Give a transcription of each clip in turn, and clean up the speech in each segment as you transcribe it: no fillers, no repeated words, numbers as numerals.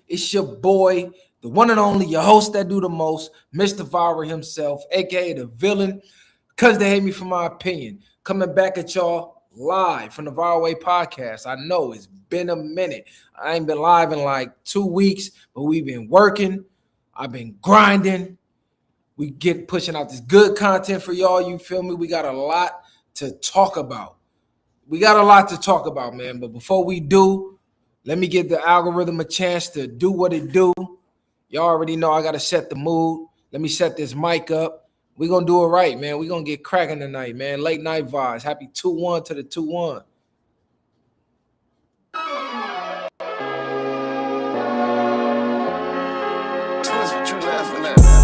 It's your boy, the one and only, your host that do the most, Mr. Viral himself, aka the villain, because they hate me for my opinion. Coming back at y'all live from the Viral Way podcast. I know it's been a minute. I ain't been live in like 2 weeks, but we've been working. I've been grinding. We get pushing out this good content for y'all. You feel me? We got a lot to talk about. Man. But before we do, let me give the algorithm a chance to do what it do. Y'all already know I got to set the mood. Let me set this mic up. We're going to do it right, man. We're going to get cracking tonight, man. Late night vibes. Happy 2-1 to the 2-1.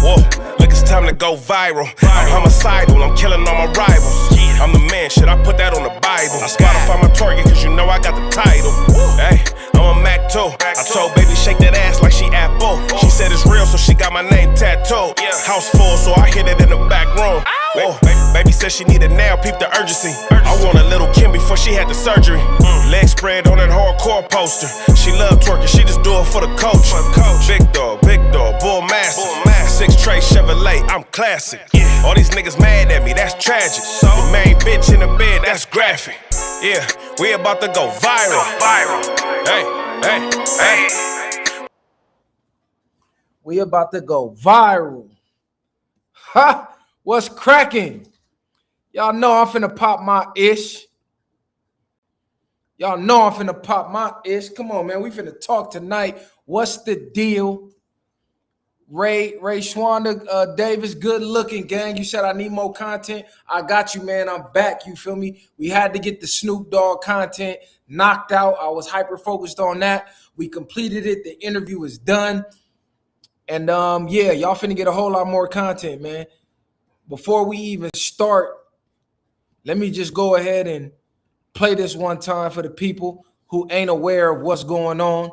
Whoa, look, it's time to go viral. I'm homicidal, I'm killing all my rivals. I'm the man, shit, I put that on the Bible. I Spotify my target, cause you know I got the title. Hey, I'm a Mac too. I told baby shake that ass like she Apple. She said it's real, so she got my name tattooed. House full, so I hit it in the back room. Whoa, baby said she needed now, peep the urgency. I want a little Kim before she had the surgery. Leg spread on that hardcore poster. She love twerking, she just do it for the coach. Big dog, bull massive. 6 tray Chevrolet, I'm classic. All these niggas mad at me, that's tragic. The main bitch in the bed, that's graphic. Yeah, we about to go viral. Hey. We about to go viral. Ha! What's cracking? Y'all know I'm finna pop my ish. Come on, man. We finna talk tonight. What's the deal? Ray Schwanda Davis, good looking, gang. You said I need more content. I got you, man. I'm back. You feel me? We had to get the Snoop Dogg content knocked out. I was hyper focused on that. We completed it. The interview is done. And yeah, y'all finna get a whole lot more content, man. Before we even start, let me just go ahead and play this one time for the people who ain't aware of what's going on.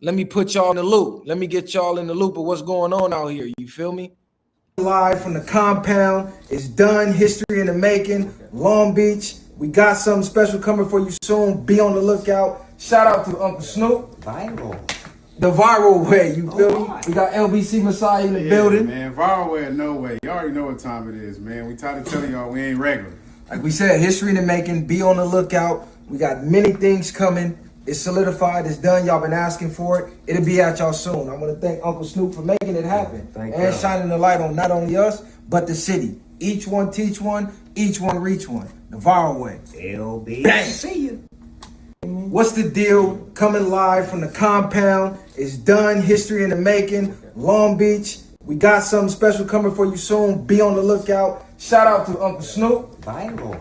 Let me put y'all in the loop. Let me get y'all in the loop of what's going on out here. You feel me? Live from the compound. It's done. History in the making. Long Beach. We got something special coming for you soon. Be on the lookout. Shout out to Uncle Snoop. Viral. The viral way, you feel me? We got LBC Messiah in the building. Man, viral way or no way. You already know what time it is, man. We tired of telling y'all we ain't regular. Like we said, history in the making. Be on the lookout. We got many things coming. It's solidified. It's done. Y'all been asking for it. It'll be at y'all soon. I want to thank Uncle Snoop for making it happen. And shining the light on not only us, but the city. Each one teach one. Each one reach one. The viral way. LB. Bang. See you. What's the deal? Coming live from the compound. It's done. History in the making. Long Beach. We got something special coming for you soon. Be on the lookout. Shout out to Uncle Snoop. Viral.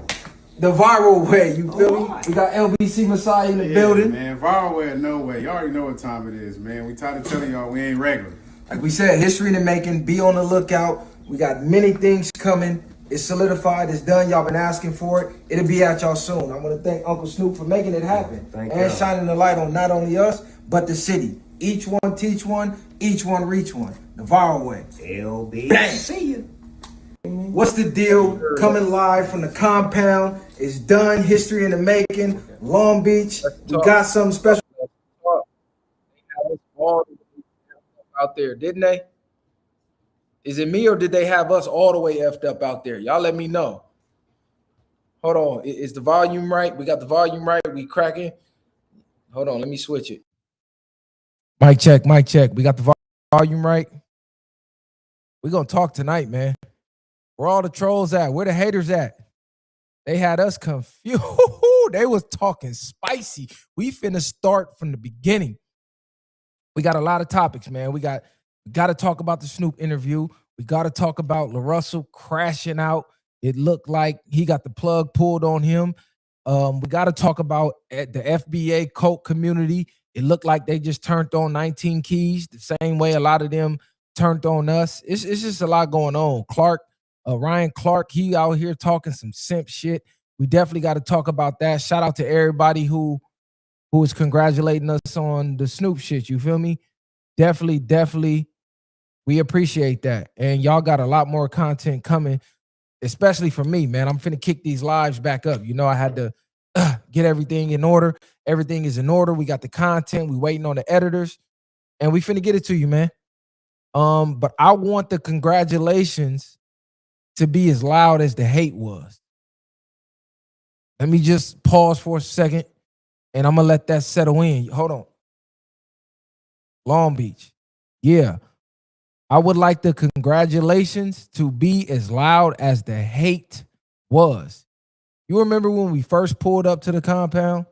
The viral way. You feel me? We got LBC Messiah in the building. Man, viral way or no way. You already know what time it is, man. We tired of telling y'all we ain't regular. Like we said, history in the making. Be on the lookout. We got many things coming. It's solidified. It's done. Y'all been asking for it. It'll be at y'all soon. I want to thank Uncle Snoop for making it happen. And shining the light on not only us, but the city. Each one teach one. Each one reach one. The viral way. LB. Bang. See you. What's the deal? Coming live from the compound. It's done. History in the making. Long Beach. We got something special. They had us all out there, didn't they? Is it me or did they have us all the way effed up out there? Y'all let me know. Hold on. Is the volume right? We got the volume right. We cracking. Hold on. Let me switch it. Mic check. We got the volume right. We're going to talk tonight, man. Where all the trolls at? Where the haters at? They had us confused. They was talking spicy. We finna start from the beginning. We got a lot of topics, man. We got to talk about the Snoop interview. We got to talk about LaRussell crashing out. It looked like he got the plug pulled on him. We got to talk about the FBA cult community. It looked like they just turned on 19 keys the same way a lot of them turned on us. It's just a lot going on. Ryan Clark, he out here talking some simp shit. We definitely got to talk about that. Shout out to everybody who is congratulating us on the Snoop shit. You feel me? Definitely. We appreciate that. And y'all got a lot more content coming, especially for me, man. I'm finna kick these lives back up. You know, I had to get everything in order. Everything is in order. We got the content. We waiting on the editors, and we finna get it to you, man. But I want the congratulations to be as loud as the hate was. Let me just pause for a second, and I'm gonna let that settle in. Hold on. Long Beach. Yeah. I would like the congratulations to be as loud as the hate was. You remember when we first pulled up to the compound?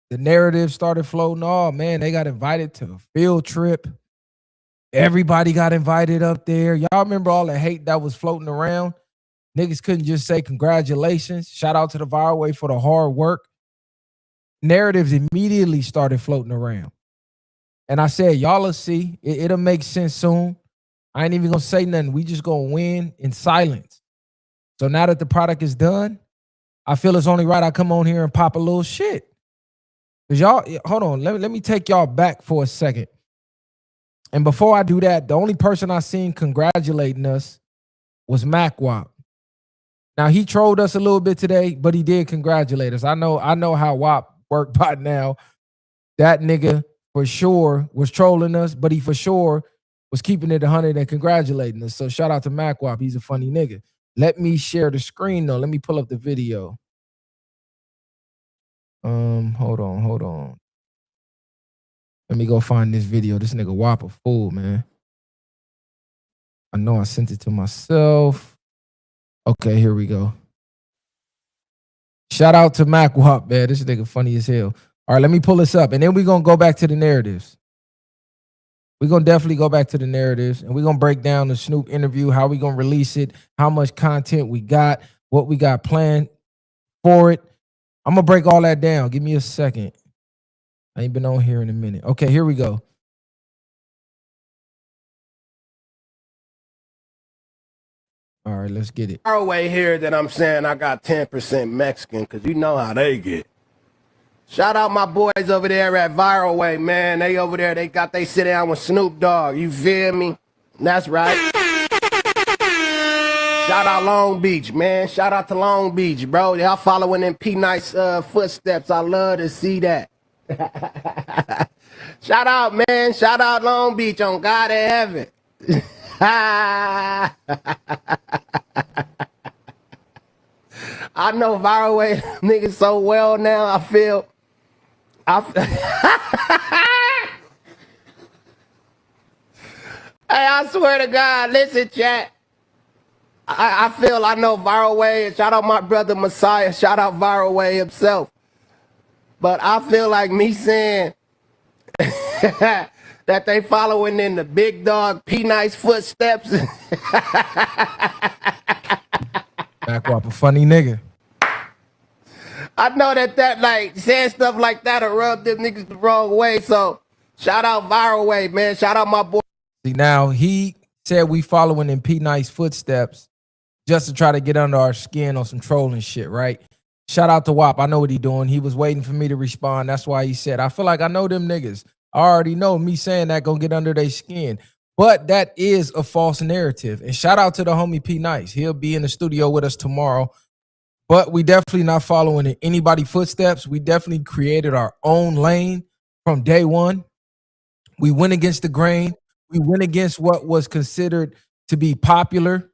The narrative started floating. Oh, man, they got invited to a field trip. Everybody got invited up there. Y'all remember all the hate that was floating around? Niggas couldn't just say congratulations. Shout out to the Viral Way for the hard work. Narratives immediately started floating around. And I said, y'all will see. It'll make sense soon. I ain't even gonna say nothing. We just gonna win in silence. So now that the product is done, I feel it's only right I come on here and pop a little shit. Cause y'all, hold on, let me take y'all back for a second. And before I do that, the only person I seen congratulating us was MacWop. Now he trolled us a little bit today, but he did congratulate us. I know how WAP worked by now. That nigga for sure was trolling us, but he for sure was keeping it 100 and congratulating us. So shout out to MacWop. He's a funny nigga. Let me share the screen though. Let me pull up the video. Hold on. Let me go find this video. This nigga WAP a fool, man. I know I sent it to myself. Okay, here we go. Shout out to MacWop, man. This nigga funny as hell. All right, let me pull this up, and then we're going to go back to the narratives. We're going to definitely go back to the narratives, and we're going to break down the Snoop interview, how we going to release it, how much content we got, what we got planned for it. I'm going to break all that down. Give me a second. I ain't been on here in a minute. Okay, here we go. All right, let's get it. Our way here that I'm saying I got 10% Mexican, because you know how they get. Shout out my boys over there at Viral Way, man. They over there, they sit down with Snoop Dogg. You feel me? That's right. Shout out Long Beach, man. Shout out to Long Beach, bro. Y'all following in P Nice footsteps. I love to see that. Shout out, man. Shout out Long Beach on God in heaven. I know Viral Way niggas so well now. I feel Hey, I swear to God, listen, chat. I feel I know Viral Way. Shout out my brother Messiah. Shout out Viral Way himself. But I feel like me saying that they following in the big dog P Nice footsteps. MacWop a funny nigga. I know that like saying stuff like that'll rub them niggas the wrong way. So shout out Viral Way, man. Shout out my boy. See, now he said we following in P Nice footsteps just to try to get under our skin on some trolling shit, right? Shout out to WAP. I know what he doing. He was waiting for me to respond. That's why he said, I feel like I know them niggas. I already know me saying that gonna get under their skin. But that is a false narrative. And shout out to the homie P Nice. He'll be in the studio with us tomorrow. But we definitely not following in anybody's footsteps. We definitely created our own lane from day one. We went against the grain. We went against what was considered to be popular.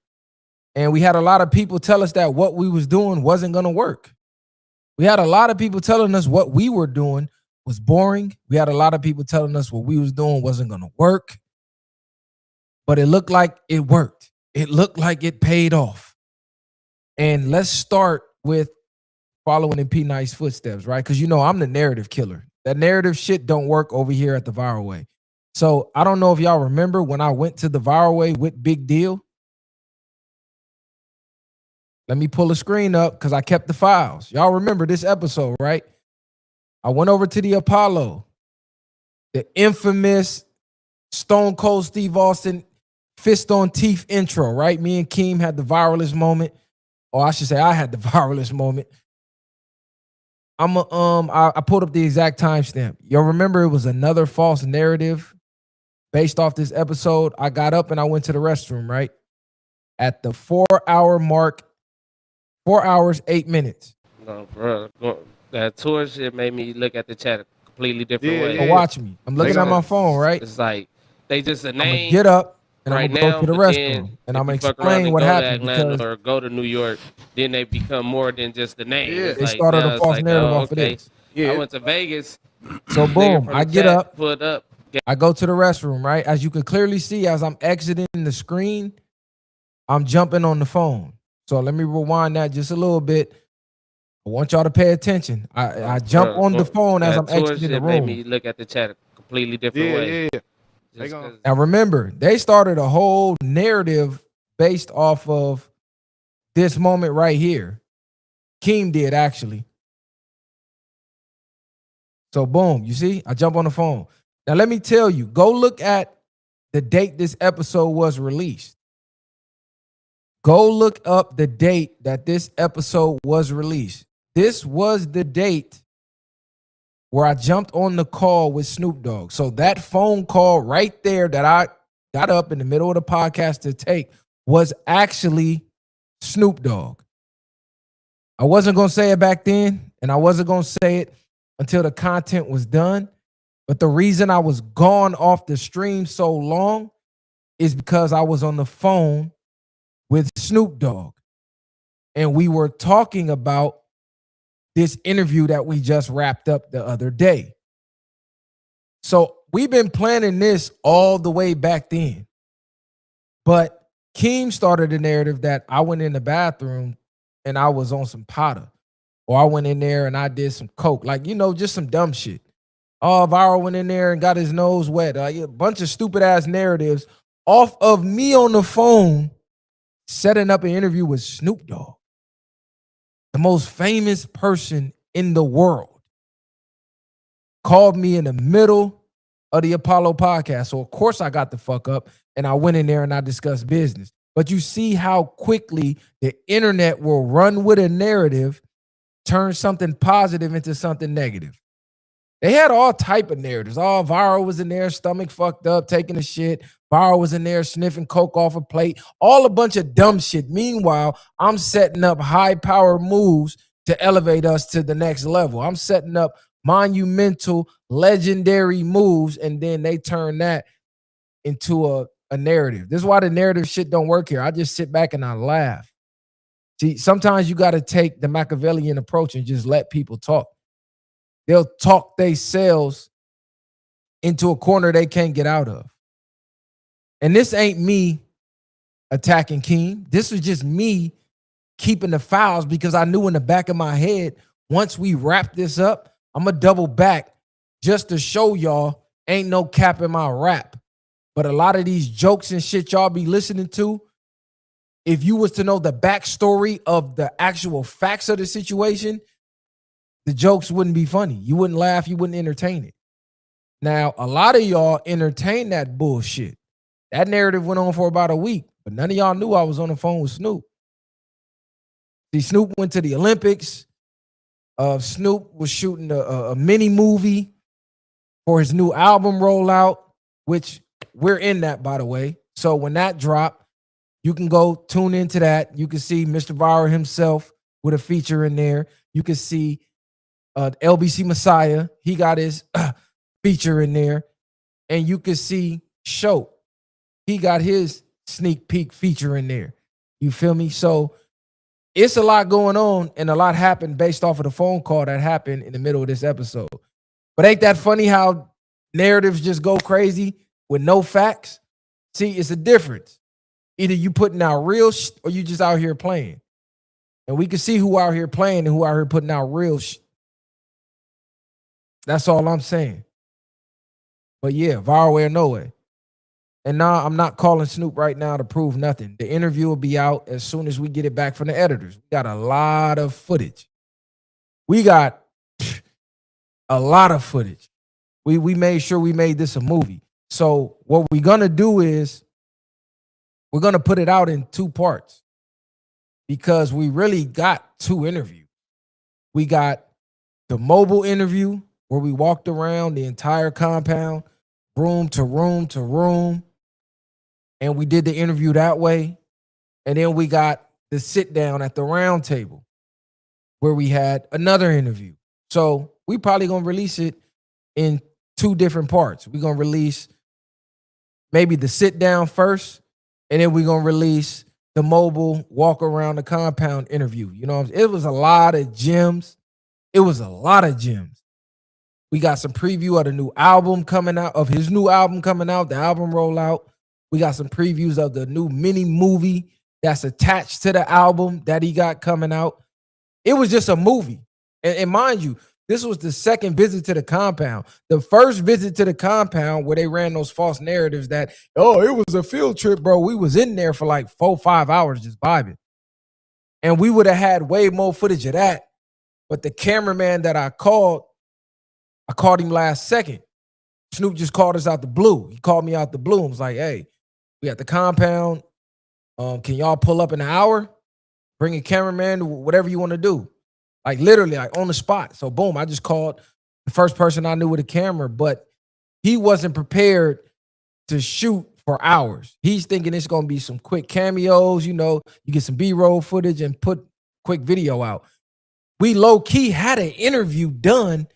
And we had a lot of people tell us that what we was doing wasn't going to work. We had a lot of people telling us what we were doing was boring. We had a lot of people telling us what we was doing wasn't going to work. But it looked like it worked. It looked like it paid off. And let's start with following in P Nice footsteps, right? Because you know I'm the narrative killer. That narrative shit don't work over here at the Viral Way. So I don't know if y'all remember when I went to the Viral Way with Big Deal. Let me pull the screen up because I kept the files. Y'all remember this episode, right? I went over to the Apollo, the infamous Stone Cold Steve Austin fist on teeth intro, right? Me and Keem had the viralist moment, or I should say I had the viralist moment. I pulled up the exact timestamp. Y'all remember it was another false narrative based off this episode. I got up and I went to the restroom, right? At the 4 hour mark, 4 hours, 8 minutes. No, bro. That tour shit made me look at the chat a completely different way. So watch me. I'm looking at my phone, right? It's like they just a I'm gonna name get up and I'm right gonna go now, to the but then restroom and if I'm gonna you fuck around explain and what go to happened Atlanta because or go to New York, then they become more than just the name. It's they like started now a it's false like, narrative oh, off of okay. this. I went to Vegas. So Nigga boom, from I the get chat up, pulled up. I go to the restroom, right? As you can clearly see, as I'm exiting the screen, I'm jumping on the phone. So let me rewind that just a little bit. I want y'all to pay attention. I jump on the phone as I'm That tour exiting the shit made me room. look at the chat a completely different way. Just 'cause- Now remember, they started a whole narrative based off of this moment right here. Keem did actually. So boom, you see, I jump on the phone. Now let me tell you, go look at the date this episode was released. Go look up the date that this episode was released. This was the date where I jumped on the call with Snoop Dogg. So that phone call right there that I got up in the middle of the podcast to take was actually Snoop Dogg. I wasn't going to say it back then, and I wasn't going to say it until the content was done. But the reason I was gone off the stream so long is because I was on the phone with Snoop Dogg. And we were talking about this interview that we just wrapped up the other day. So we've been planning this all the way back then. But Keem started a narrative that I went in the bathroom and I was on some powder. Or I went in there and I did some coke. Like, you know, just some dumb shit. Oh, Viral went in there and got his nose wet. A bunch of stupid ass narratives off of me on the phone setting up an interview with Snoop Dogg, the most famous person in the world, called me in the middle of the Apollo podcast. So of course I got the fuck up and I went in there and I discussed business. But you see how quickly the internet will run with a narrative, turn something positive into something negative. They had all type of narratives. Oh, Viral was in there, stomach fucked up, taking a shit. Viral was in there sniffing coke off a plate. All a bunch of dumb shit. Meanwhile, I'm setting up high power moves to elevate us to the next level. I'm setting up monumental, legendary moves, and then they turn that into a narrative. This is why the narrative shit don't work here. I just sit back and I laugh. See, sometimes you got to take the Machiavellian approach and just let people talk. They'll talk themselves into a corner they can't get out of. And this ain't me attacking Keem. This was just me keeping the files because I knew in the back of my head, once we wrap this up, I'm going to double back just to show y'all ain't no cap in my rap. But a lot of these jokes and shit y'all be listening to, if you was to know the backstory of the actual facts of the situation, the jokes wouldn't be funny. You wouldn't laugh. You wouldn't entertain it. Now, a lot of y'all entertain that bullshit. That narrative went on for about a week, but none of y'all knew I was on the phone with Snoop. See, Snoop went to the Olympics. Snoop was shooting a mini movie for his new album rollout, which we're in that, by the way. So when that dropped, you can go tune into that. You can see Mr. Viral himself with a feature in there. You can see LBC Messiah, he got his feature in there. And you can see Show, he got his sneak peek feature in there. You feel me? So it's a lot going on and a lot happened based off of the phone call that happened in the middle of this episode. But ain't that funny how narratives just go crazy with no facts? See, it's a difference. Either you putting out real or you just out here playing. And we can see who out here playing and who out here putting out real That's all I'm saying. But yeah, Viral way or no way. And now I'm not calling Snoop right now to prove nothing. The interview will be out as soon as we get it back from the editors. We got a lot of footage. We got a lot of footage. We made sure we made this a movie. So what we're going to do is we're going to put it out in two parts because we really got two interviews. We got the mobile interview where we walked around the entire compound, room to room to room, and we did the interview that way. And then we got the sit down at the round table where we had another interview. So we probably gonna release it in 2 different parts. We're gonna release maybe the sit down first, and then we're gonna release the mobile walk around the compound interview. You know what I'm saying? It was a lot of gems. It was a lot of gems. We got some preview of the new album coming out, of his new album coming out, the album rollout. We got some previews of the new mini movie that's attached to the album that he got coming out. It was just a movie. And mind you, this was the second visit to the compound. The first visit to the compound where they ran those false narratives that, oh, it was a field trip, bro. We was in there for like 4-5 hours just vibing. And we would have had way more footage of that. But the cameraman that I called him last second. Snoop just called us out the blue. He called me out the blue and was like, hey, we at the compound. Can y'all pull up in an hour? Bring a cameraman, whatever you want to do. Like literally, like on the spot. So boom, I just called the first person I knew with a camera, but he wasn't prepared to shoot for hours. He's thinking it's going to be some quick cameos, you know, you get some B-roll footage and put quick video out. We low-key had an interview done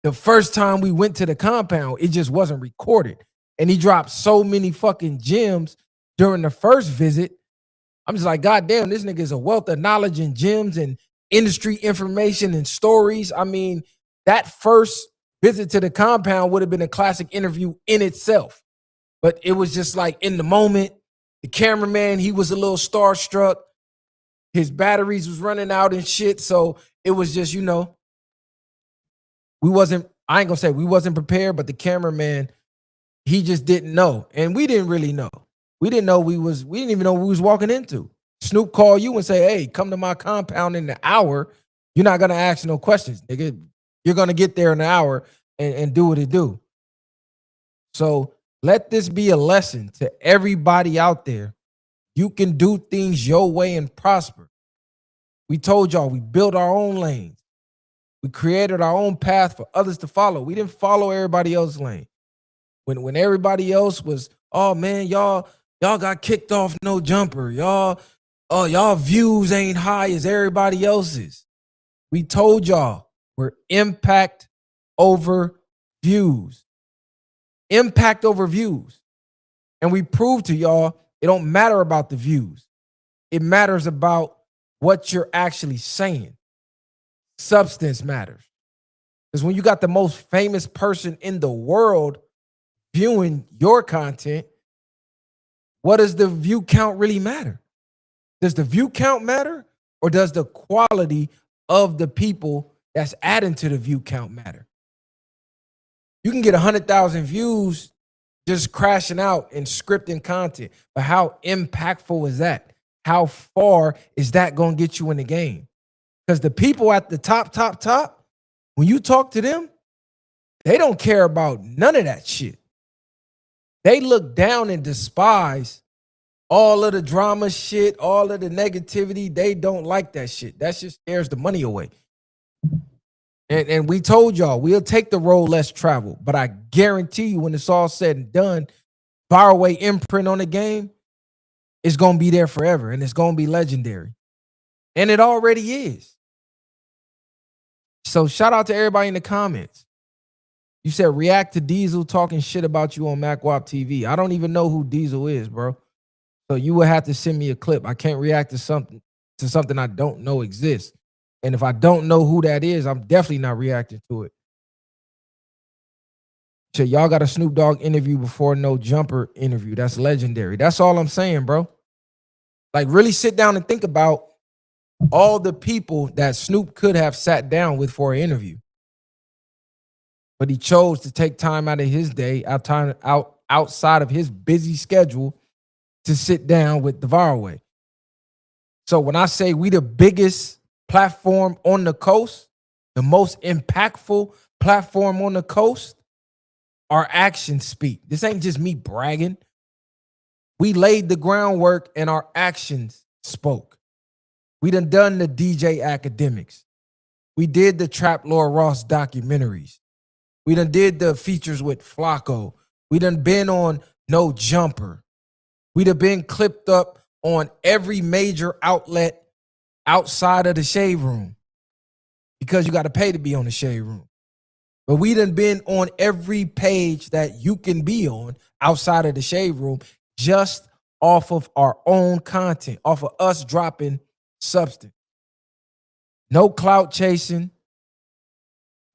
the first time we went to the compound. It just wasn't recorded. And he dropped so many fucking gems during the first visit. I'm just like, God damn, this nigga is a wealth of knowledge and gems and industry information and stories. I mean, that first visit to the compound would have been a classic interview in itself. But it was just like in the moment, the cameraman, he was a little starstruck. His batteries was running out and shit. So it was just, you know, I ain't gonna say we wasn't prepared, but the cameraman, he just didn't know. And we didn't really know. We didn't even know what we was walking into. Snoop called you and say, hey, come to my compound in an hour. You're not gonna ask no questions, nigga. You're gonna get there in an hour and do what it do. So let this be a lesson to everybody out there. You can do things your way and prosper. We told y'all we built our own lanes. We created our own path for others to follow. We didn't follow everybody else's lane. When everybody else was, oh man, y'all got kicked off no jumper. Y'all views ain't high as everybody else's. We told y'all we're impact over views. Impact over views. And we proved to y'all it don't matter about the views. It matters about what you're actually saying. Substance matters. Because when you got the most famous person in the world viewing your content, what does the view count really matter? Does the view count matter, or does the quality of the people that's adding to the view count matter? You can get 100,000 views just crashing out and scripting content, but how impactful is that? How far is that going to get you in the game? Because the people at the top, when you talk to them, they don't care about none of that shit. They look down and despise all of the drama shit, all of the negativity. They don't like that shit. That shit scares the money away. And we told y'all, we'll take the road less traveled. But I guarantee you, when it's all said and done, Faraway imprint on the game is going to be there forever. And it's going to be legendary. And it already is. So shout out to everybody in the comments. You said react to Diesel talking shit about you on MacWop TV. I don't even know who Diesel is, bro. So you would have to send me a clip. I can't react to something I don't know exists. And if I don't know who that is, I'm definitely not reacting to it. So y'all got a Snoop Dogg interview before no jumper interview. That's legendary. That's all I'm saying, bro. Like really sit down and think about all the people that Snoop could have sat down with for an interview. But he chose to take time out of his day, outside of his busy schedule, to sit down with the Viral Way. So when I say we the biggest platform on the coast, the most impactful platform on the coast, our actions speak. This ain't just me bragging. We laid the groundwork and our actions spoke. We done the DJ academics. We did the Trap Lord Ross documentaries. We done did the features with Flacco. We done been on No Jumper. We done been clipped up on every major outlet outside of the Shade Room. because you got to pay to be on the Shade Room. But we done been on every page that you can be on outside of the Shade Room just off of our own content, off of us dropping substance. No clout chasing,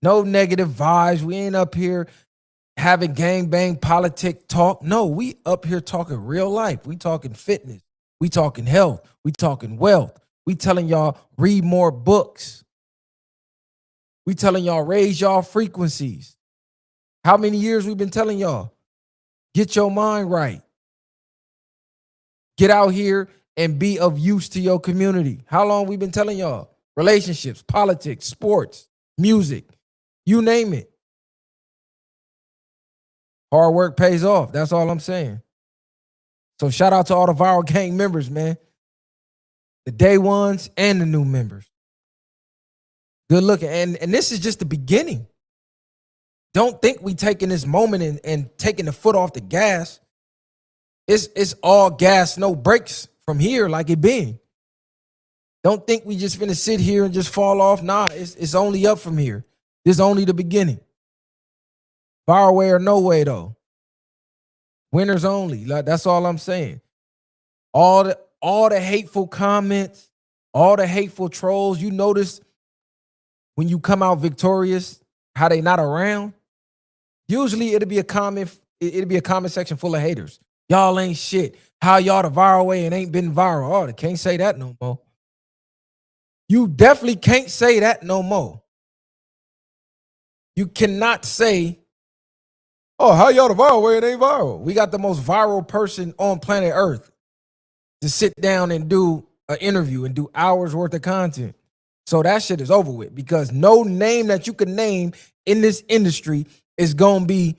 no negative vibes. We ain't up here having gangbang politic talk. No, we up here talking real life. We talking fitness. We talking health. We talking wealth. We telling y'all read more books. We telling y'all raise y'all frequencies. How many years we been telling y'all? Get your mind right. Get out here and be of use to your community. How long we been telling y'all? Relationships, politics, sports, music, you name it. Hard work pays off. That's all I'm saying. So shout out to all the Viral Gang members, man. The day ones and the new members. Good looking. And this is just the beginning. Don't think we taking this moment and taking the foot off the gas. It's all gas, no brakes from here like it been. Don't think we just finna sit here and just fall off. Nah, it's only up from here. This is only the beginning. Viral way or no way though. Winners only. Like, that's all I'm saying. All the hateful comments, all the hateful trolls, you notice when you come out victorious, how they not around? Usually it'll be a comment section full of haters. Y'all ain't shit. How y'all the viral way and ain't been viral? Oh, they can't say that no more. You definitely can't say that no more. You cannot say, oh, how y'all the viral way and ain't viral? We got the most viral person on planet Earth to sit down and do an interview and do hours worth of content. So that shit is over with because no name that you can name in this industry is going to be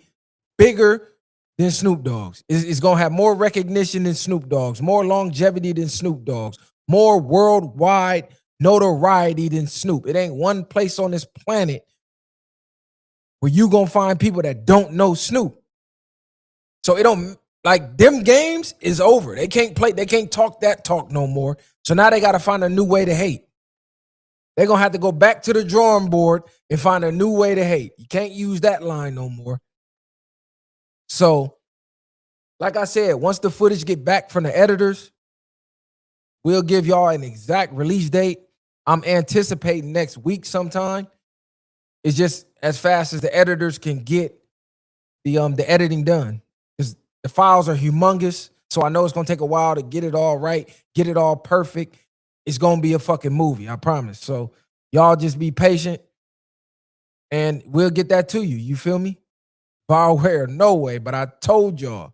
bigger than Snoop Dogg's. It's going to have more recognition than Snoop Dogg's, more longevity than Snoop Dogg's, more worldwide notoriety than Snoop. It ain't one place on this planet where you going to find people that don't know Snoop. So it don't, like, them games is over. They can't play, they can't talk that talk no more. So now they got to find a new way to hate. They're going to have to go back to the drawing board and find a new way to hate. You can't use that line no more. So, like I said, once the footage get back from the editors, we'll give y'all an exact release date. I'm anticipating next week sometime. It's just as fast as the editors can get the editing done. Because the files are humongous. So I know it's going to take a while to get it all right, get it all perfect. It's going to be a fucking movie, I promise. So y'all just be patient and we'll get that to you. You feel me? Viral way or no way, but I told y'all.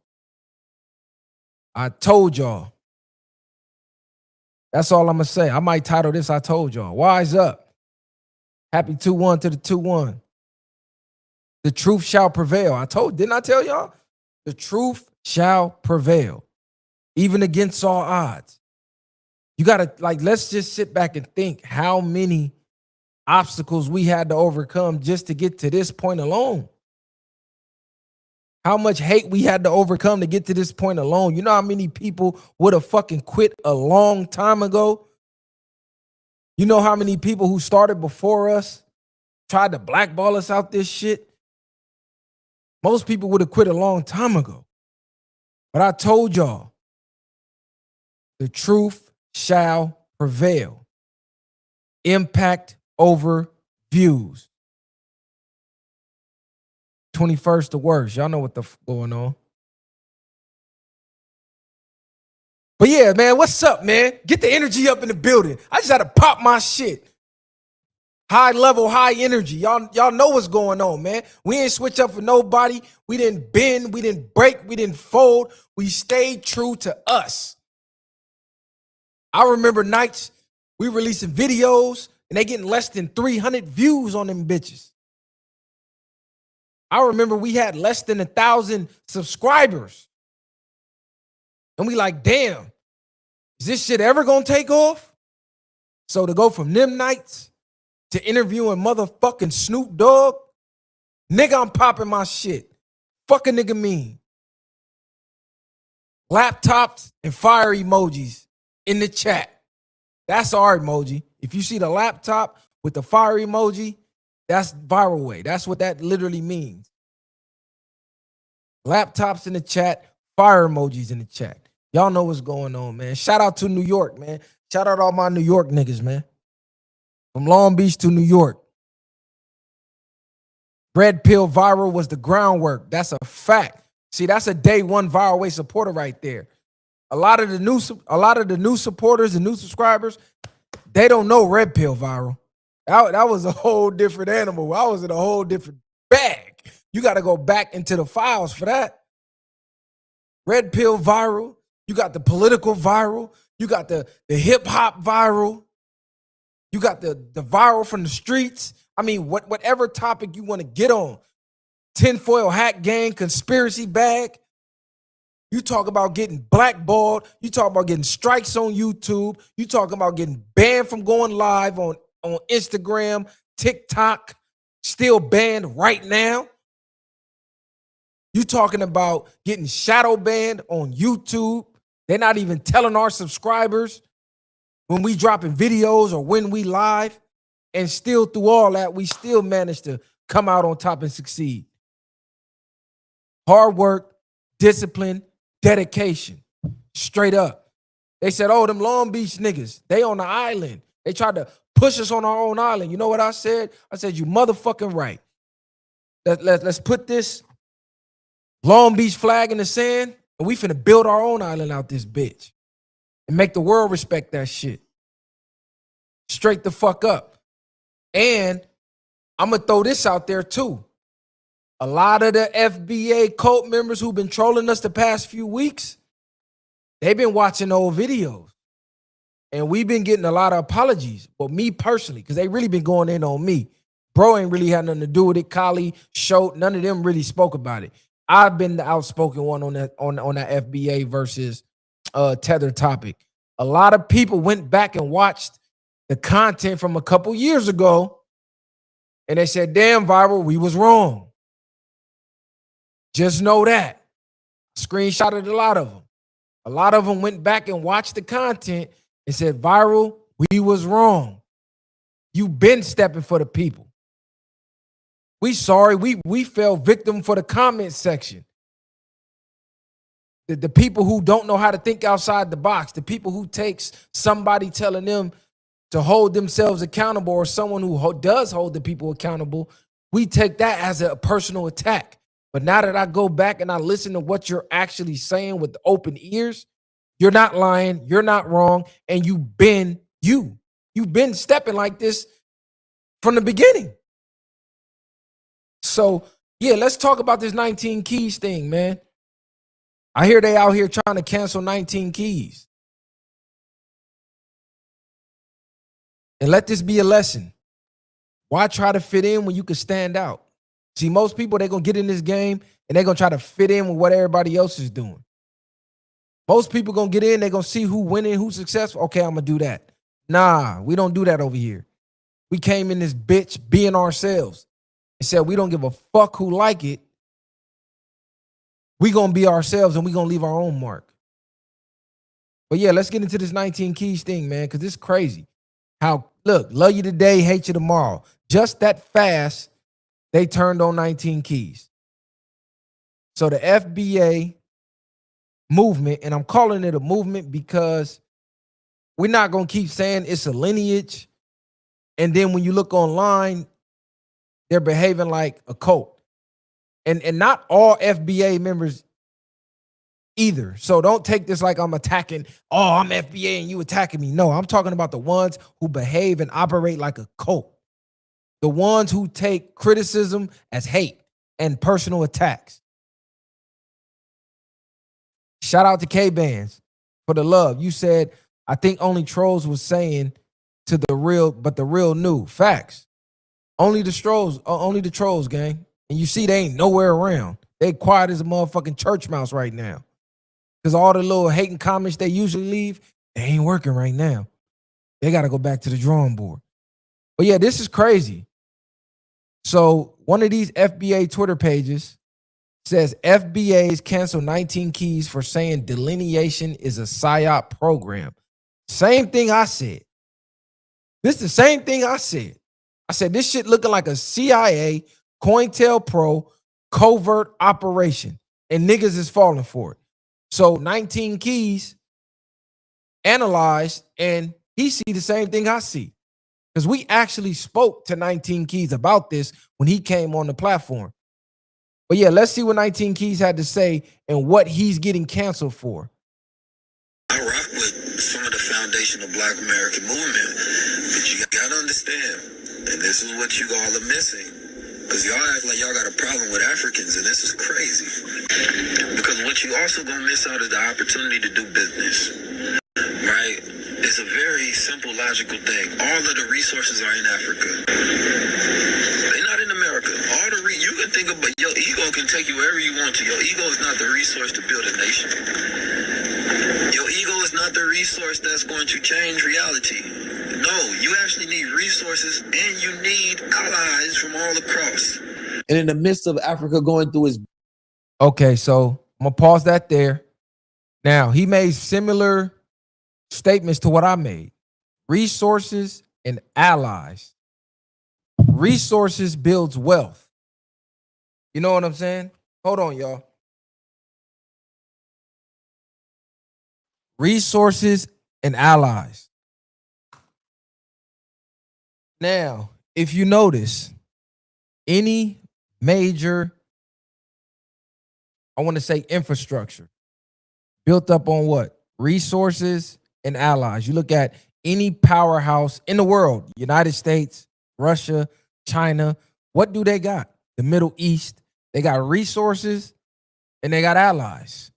That's all I'm going to say. I might title this, I told y'all. Wise up. Happy 2-1 to the 2-1. The truth shall prevail. Didn't I tell y'all? The truth shall prevail. Even against all odds. You got to, like, let's just sit back and think how many obstacles we had to overcome just to get to this point alone. How much hate we had to overcome to get to this point alone. You know how many people would have fucking quit a long time ago? You know how many people who started before us tried to blackball us out this shit? Most people would have quit a long time ago. But I told y'all, the truth shall prevail. Impact over views. 21st the worst. Y'all know what the going on. But yeah, man, what's up, man? Get the energy up in the building. I just had to pop my shit. High level, high energy. Y'all know what's going on, man. We ain't switch up for nobody. We didn't bend, we didn't break, we didn't fold. We stayed true to us. I remember nights we releasing videos and they getting less than 300 views on them bitches. I remember we had less than 1,000 subscribers. And we like, damn, is this shit ever gonna take off? So to go from them nights to interviewing motherfucking Snoop Dogg, nigga, I'm popping my shit. Fuck a nigga mean. Laptops and fire emojis in the chat. That's our emoji. If you see the laptop with the fire emoji, that's viral way. That's what that literally means. Laptops in the chat, fire emojis in the chat. Y'all know what's going on, man. Shout out to New York, man. Shout out all my New York niggas, man. From Long Beach to New York. Red Pill Viral was the groundwork. That's a fact. See, that's a day one viral way supporter right there. A lot of the new supporters and new subscribers, they don't know Red Pill Viral. That was a whole different animal. I was in a whole different bag. You got to go back into the files for that. Red Pill Viral. You got the political viral. You got the hip hop viral. You got the viral from the streets. I mean, whatever topic you want to get on. Tinfoil hat gang, conspiracy bag. You talk about getting blackballed. You talk about getting strikes on YouTube. You talk about getting banned from going live on Instagram, TikTok, still banned right now. You talking about getting shadow banned on YouTube. They're not even telling our subscribers when we dropping videos or when we live. And still through all that, we still managed to come out on top and succeed. Hard work, discipline, dedication. Straight up. They said, oh, them Long Beach niggas, they on the island. They tried to push us on our own island. You know what I said? I said, you motherfucking right. Let's put this Long Beach flag in the sand, and we finna build our own island out this bitch and make the world respect that shit. Straight the fuck up. And I'm going to throw this out there too. A lot of the FBA cult members who've been trolling us the past few weeks, they've been watching old videos. And we've been getting a lot of apologies. But me personally, because they really been going in on me. Bro ain't really had nothing to do with it. Kali, Schultz, none of them really spoke about it. I've been the outspoken one on that FBA versus Tether topic. A lot of people went back and watched the content from a couple years ago, and they said, damn, Viral, we was wrong. Just know that. Screenshotted a lot of them. A lot of them went back and watched the content and said, Viral, we was wrong. You been stepping for the people. We sorry, we fell victim for the comment section. The people who don't know how to think outside the box, the people who takes somebody telling them to hold themselves accountable or someone who does hold the people accountable, we take that as a personal attack. But now that I go back and I listen to what you're actually saying with open ears, you're not lying, you're not wrong, and you've been stepping like this from the beginning. So, yeah, let's talk about this 19 keys thing, man. I hear they out here trying to cancel 19 keys. And let this be a lesson. Why try to fit in when you can stand out? See, most people, they're going to get in this game and they're going to try to fit in with what everybody else is doing. Most people going to get in, they're going to see who winning, who's successful. Okay, I'm going to do that. Nah, we don't do that over here. We came in this bitch being ourselves and said we don't give a fuck who like it. We going to be ourselves and we going to leave our own mark. But yeah, let's get into this 19 keys thing, man, because it's crazy. How, look, love you today, hate you tomorrow. Just that fast, they turned on 19 keys. So the FBA movement, and I'm calling it a movement because we're not going to keep saying it's a lineage. And then when you look online, they're behaving like a cult. And not all FBA members either. So don't take this like I'm attacking, oh, I'm FBA and you attacking me. No, I'm talking about the ones who behave and operate like a cult. The ones who take criticism as hate and personal attacks. Shout out to K-Bands for the love. You said, I think only trolls was saying to the real, but the real knew. Facts. Only the trolls, gang. And you see they ain't nowhere around. They quiet as a motherfucking church mouse right now. Because all the little hating comments they usually leave, they ain't working right now. They got to go back to the drawing board. But yeah, this is crazy. So one of these FBA Twitter pages says FBA's cancel 19 keys for saying delineation is a PSYOP program. Same thing I said. This is the same thing I said. I said, this shit looking like a CIA, COINTELPRO covert operation, and niggas is falling for it. So 19 Keys analyzed, and he see the same thing I see. Because we actually spoke to 19 Keys about this when he came on the platform. But yeah, let's see what 19 Keys had to say and what he's getting canceled for. I rock with some of the foundational Black American movement, but you gotta understand, and this is what you all are missing, because y'all act like y'all got a problem with Africans, and this is crazy. Because what you also gonna miss out is the opportunity to do business, right? It's a very simple, logical thing. All of the resources are in Africa. They're not in America. All the you can think about your ego can take you wherever you want to. Your ego is not the resource to build a nation. Your ego is not the resource that's going to change reality. No, you actually need resources and you need allies from all across. And in the midst of Africa going through its... Okay, so I'm gonna pause that there. Now, he made similar statements to what I made. Resources and allies. Resources builds wealth. You know what I'm saying? Hold on, y'all. Resources and allies. Now, if you notice, any major, I want to say infrastructure, built up on what? Resources and allies. You look at any powerhouse in the world, United States, Russia, China, what do they got? The Middle East, they got resources and they got allies.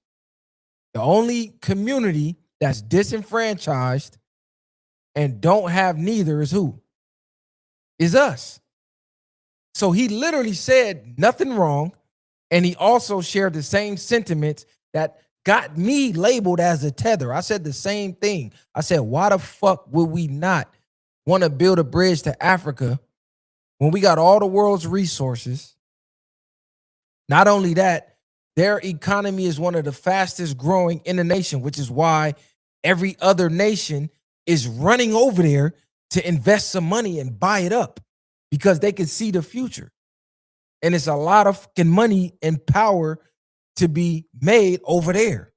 The only community that's disenfranchised and don't have neither is who? Is us. So he literally said nothing wrong, and he also shared the same sentiments that got me labeled as a tether. I said the same thing. I said, why the fuck would we not want to build a bridge to Africa when we got all the world's resources? Not only that, their economy is one of the fastest growing in the nation, which is why every other nation is running over there to invest some money and buy it up because they can see the future. And it's a lot of fucking money and power to be made over there.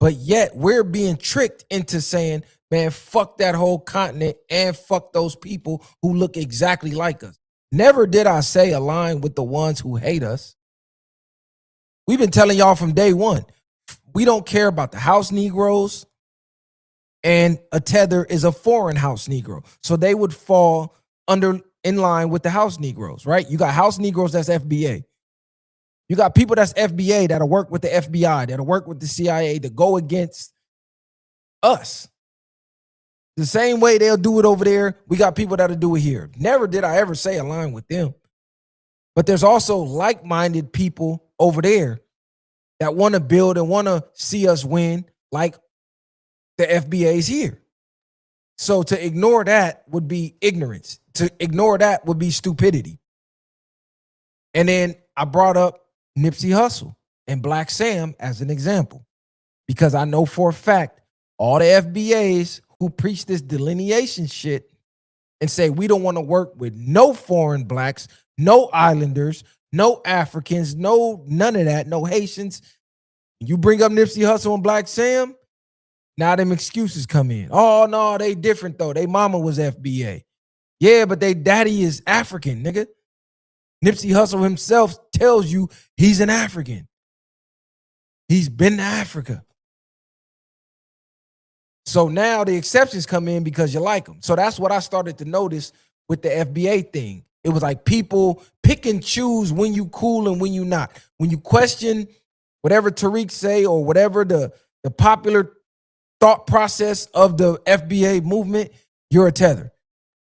But yet we're being tricked into saying, man, fuck that whole continent and fuck those people who look exactly like us. Never did I say align with the ones who hate us. We've been telling y'all from day one, we don't care about the house Negroes, and a tether is a foreign house Negro. So they would fall in line with the house Negroes, right? You got house Negroes that's FBA. You got people that's FBA that'll work with the FBI, that'll work with the CIA to go against us. The same way they'll do it over there, we got people that'll do it here. Never did I ever say align with them. But there's also like-minded people over there that want to build and want to see us win like the FBA's here. So to ignore that would be ignorance. To ignore that would be stupidity. And then I brought up Nipsey Hussle and Black Sam as an example, because I know for a fact all the FBAs who preach this delineation shit and say we don't want to work with no foreign blacks, no islanders, no Africans, no none of that, no Haitians. You bring up Nipsey Hussle and Black Sam, now them excuses come in. Oh, no, they different though. They mama was FBA. Yeah, but they daddy is African, nigga. Nipsey Hussle himself tells you he's an African. He's been to Africa. So now the exceptions come in because you like them. So that's what I started to notice with the FBA thing. It was like people pick and choose when you cool and when you not. When you question whatever Tariq say or whatever the popular thought process of the FBA movement, you're a tether.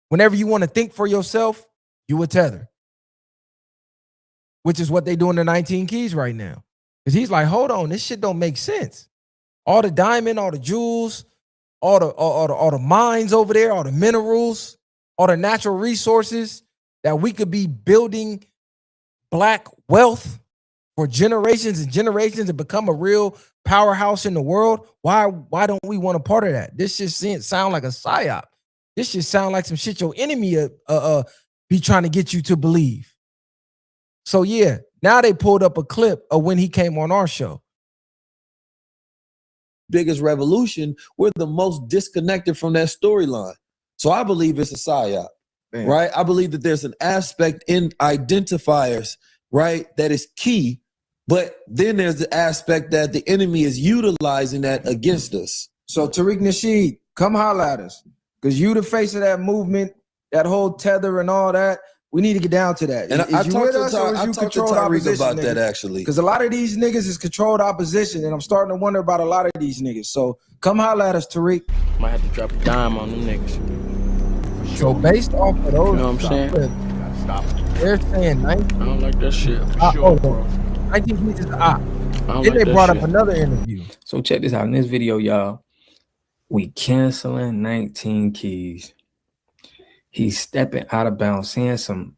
Whenever you want to think for yourself, you a tether. Which is what they do in the 19 Keys right now. Because he's like, hold on, this shit don't make sense. All the diamond, all the jewels, all the mines over there, all the minerals, all the natural resources that we could be building black wealth for generations and generations and become a real powerhouse in the world. Why don't we want a part of that? This just sound like a psyop. This just sound like some shit your enemy be trying to get you to believe. So yeah, now they pulled up a clip of when he came on our show. Biggest revolution, we're the most disconnected from that storyline. So I believe it's a psyop, right? I believe that there's an aspect in identifiers, right, that is key, but then there's the aspect that the enemy is utilizing that against us. So Tariq Nasheed, come holla at us, because you the face of that movement, that whole tether and all that. We need to get down to that. And Is I you talked with to us, or is you controlled Tariq opposition, about nigga? that actually. Because a lot of these niggas is controlled opposition, and I'm starting to wonder about a lot of these niggas. So come holla at us, Tariq. Might have to drop a dime on them niggas. So based off of those, You know what I'm saying? they're saying 19. I don't like that shit. 19 keys is op. Then Then they brought up another interview. So check this out. In this video, y'all, we canceling 19 keys. He's stepping out of bounds, saying some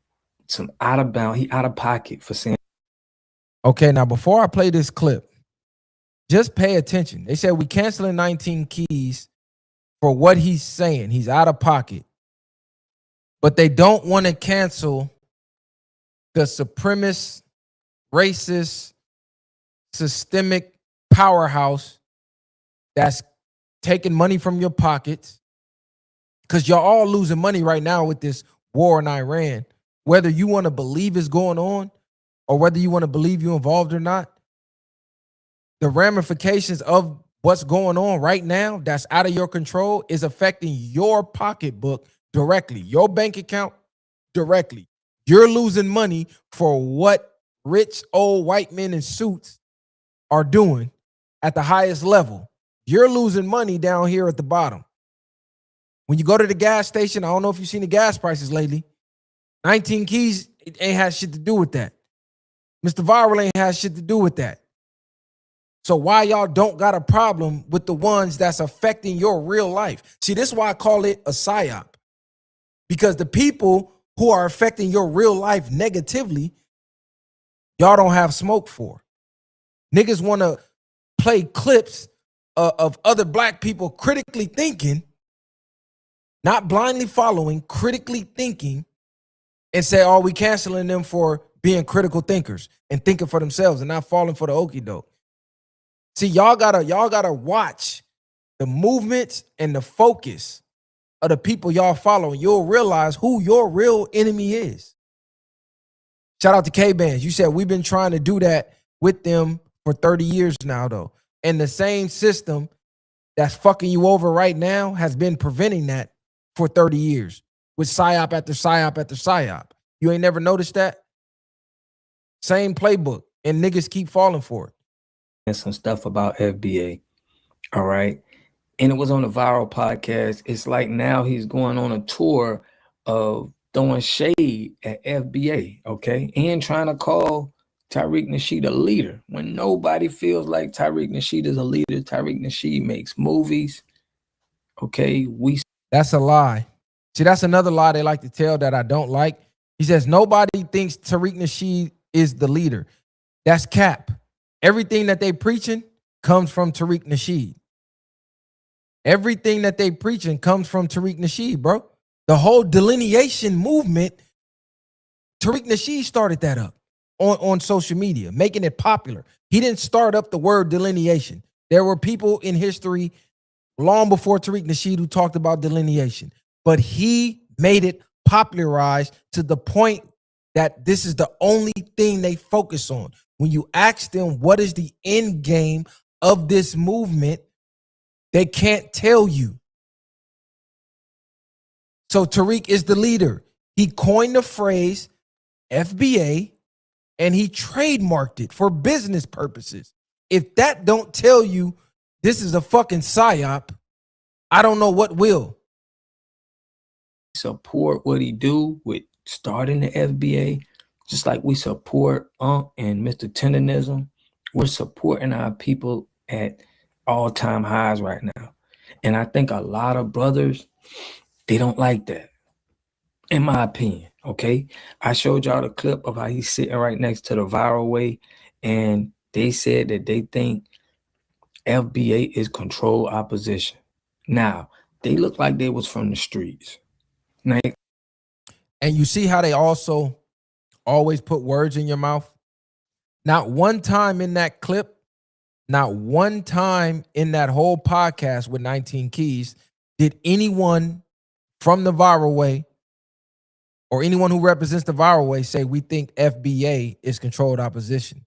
out of bounds. He out of pocket for saying. Okay, now before I play this clip, just pay attention. They said we canceling 19 keys for what he's saying. He's out of pocket. But they don't want to cancel the supremacist, racist, systemic powerhouse that's taking money from your pockets, because you're all losing money right now with this war in Iran, whether you want to believe it's going on or whether you want to believe you're involved or not. The ramifications of what's going on right now that's out of your control is affecting your pocketbook directly, your bank account directly. You're losing money for what rich old white men in suits are doing at the highest level. You're losing money down here at the bottom. When you go to the gas station, I don't know if you've seen the gas prices lately. 19 keys, it ain't had shit to do with that. Mr. Viral ain't had shit to do with that. So why y'all don't got a problem with the ones that's affecting your real life? See, this is why I call it a psyop. Because the people who are affecting your real life negatively, y'all don't have smoke for. Niggas want to play clips of other black people critically thinking, not blindly following, critically thinking, and say, oh, we canceling them for being critical thinkers and thinking for themselves and not falling for the okie doke. See, y'all gotta watch the movements and the focus of the people y'all follow, and you'll realize who your real enemy is. Shout out to K-Bands. You said we've been trying to do that with them for 30 years now, though. And the same system that's fucking you over right now has been preventing that for 30 years with psyop after psyop after psyop. You ain't never noticed that? Same playbook, and niggas keep falling for it. And some stuff about FBA. All right. And it was on the Viral podcast. It's like now he's going on a tour of throwing shade at FBA, okay? And trying to call Tariq Nasheed a leader when nobody feels like Tariq Nasheed is a leader. Tariq Nasheed makes movies, okay? That's a lie. See, that's another lie they like to tell that I don't like. He says nobody thinks Tariq Nasheed is the leader. That's cap. Everything that they preaching comes from Tariq Nasheed. Everything that they preaching comes from Tariq Nasheed, bro. The whole delineation movement, Tariq Nasheed started that up on social media, making it popular. He didn't start up the word delineation. There were people in history long before Tariq Nasheed who talked about delineation, but he made it popularized to the point that this is the only thing they focus on. When you ask them what is the end game of this movement, they can't tell you. So Tariq is the leader. He coined the phrase FBA and he trademarked it for business purposes. If that don't tell you this is a fucking psyop, I don't know what will. Support what he do with starting the FBA, just like we support Unc and Mr. Tenderism. We're supporting our people at all-time highs right now. And I think a lot of brothers, they don't like that, in my opinion, okay? I showed y'all the clip of how he's sitting right next to the Viral Way, and they said that they think FBA is controlled opposition. Now, they look like they was from the streets. Now, And you see how they also always put words in your mouth? Not one time in that clip, not one time in that whole podcast with 19 Keys did anyone from the viral way or anyone who represents the viral way say we think FBA is controlled opposition.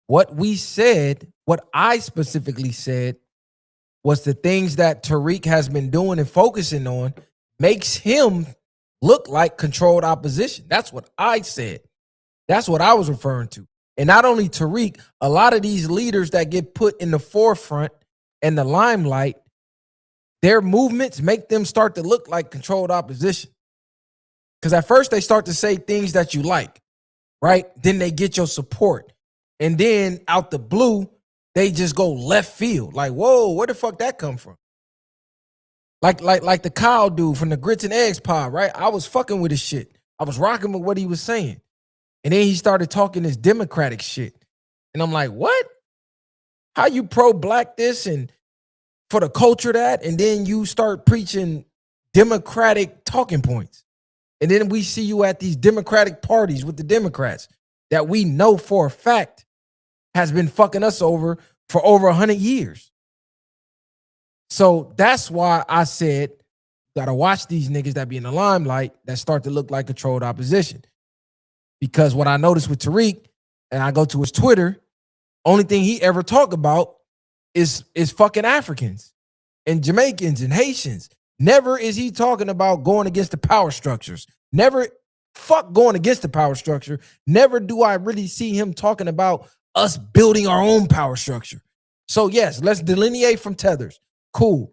What we said, what I specifically said, was the things that Tariq has been doing and focusing on makes him look like controlled opposition. That's what I said. That's what I was referring to. And not only Tariq, a lot of these leaders that get put in the forefront and the limelight, their movements make them start to look like controlled opposition. Because at first they start to say things that you like, right? Then they get your support. And then out the blue, they just go left field. Like, whoa, where the fuck that come from? Like the Kyle dude from the Grits and Eggs pod, right? I was fucking with his shit. I was rocking with what he was saying. And then he started talking this Democratic shit. And I'm like, what? How you pro-black this and for the culture that? And then you start preaching Democratic talking points. And then we see you at these Democratic parties with the Democrats that we know for a fact has been fucking us over for over 100 years. So that's why I said, gotta watch these niggas that be in the limelight that start to look like controlled opposition. Because what I noticed with Tariq, and I go to his Twitter, only thing he ever talk about is fucking Africans and Jamaicans and Haitians. Never is he talking about going against the power structures. Never, fuck going against the power structure. Never do I really see him talking about us building our own power structure. So yes, let's delineate from tethers. Cool.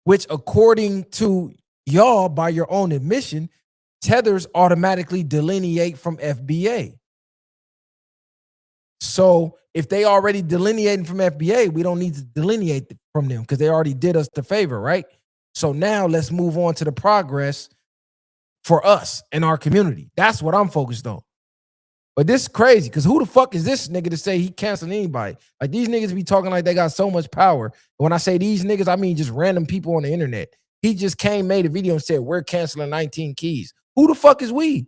Which according to y'all, by your own admission, tethers automatically delineate from FBA. So if they already delineating from FBA, we don't need to delineate from them because they already did us the favor, right? So now let's move on to the progress for us and our community. That's what I'm focused on. But this is crazy because who the fuck is this nigga to say he canceling anybody? Like these niggas be talking like they got so much power. When I say these niggas, I mean just random people on the internet. He just came, made a video and said, we're canceling 19 Keys. Who the fuck is we?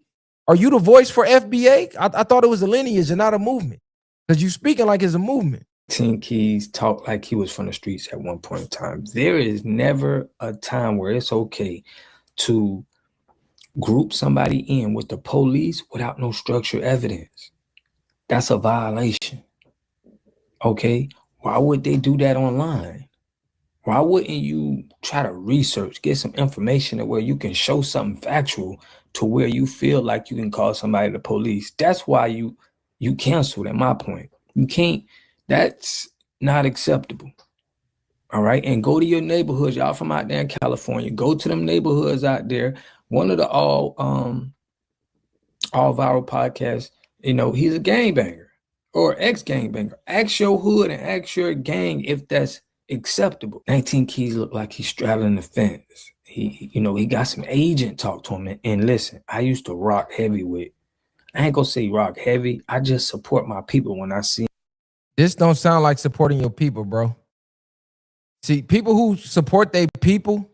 Are you the voice for FBA? I thought it was a lineage and not a movement. Because you speaking like it's a movement. 19 Keys talked like he was from the streets at one point in time. There is never a time where it's okay to group somebody in with the police without no structured evidence. That's a violation. Okay? Why would they do that online? Why wouldn't you try to research, get some information to where you can show something factual to where you feel like you can call somebody the police? That's why you canceled at my point. You can't, that's not acceptable. All right. And go to your neighborhoods. Y'all from out there in California. Go to them neighborhoods out there. One of the all viral podcasts, you know, he's a gangbanger or ex-gangbanger. Ask your hood and ask your gang if that's acceptable. 19 Keys look like he's straddling the fence. He got some agent talk to him. And listen, I used to rock heavy with, I ain't gonna say rock heavy. I just support my people when I see. This don't sound like supporting your people, bro. See, people who support their people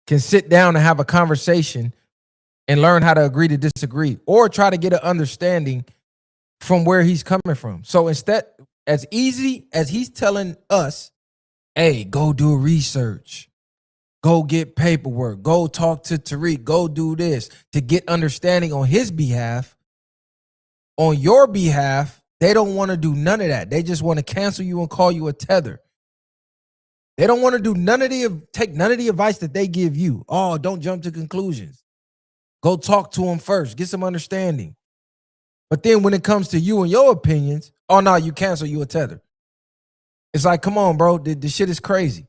can sit down and have a conversation and learn how to agree to disagree or try to get an understanding from where he's coming from. So instead, as easy as he's telling us, hey, go do research, go get paperwork, go talk to Tariq, go do this to get understanding on his behalf, on your behalf, they don't want to do none of that. They just want to cancel you and call you a tether. They don't want to do take none of the advice that they give you. Oh, don't jump to conclusions. Go talk to them first. Get some understanding. But then when it comes to you and your opinions, oh no, you cancel, you a tether. It's like, come on, bro. The shit is crazy.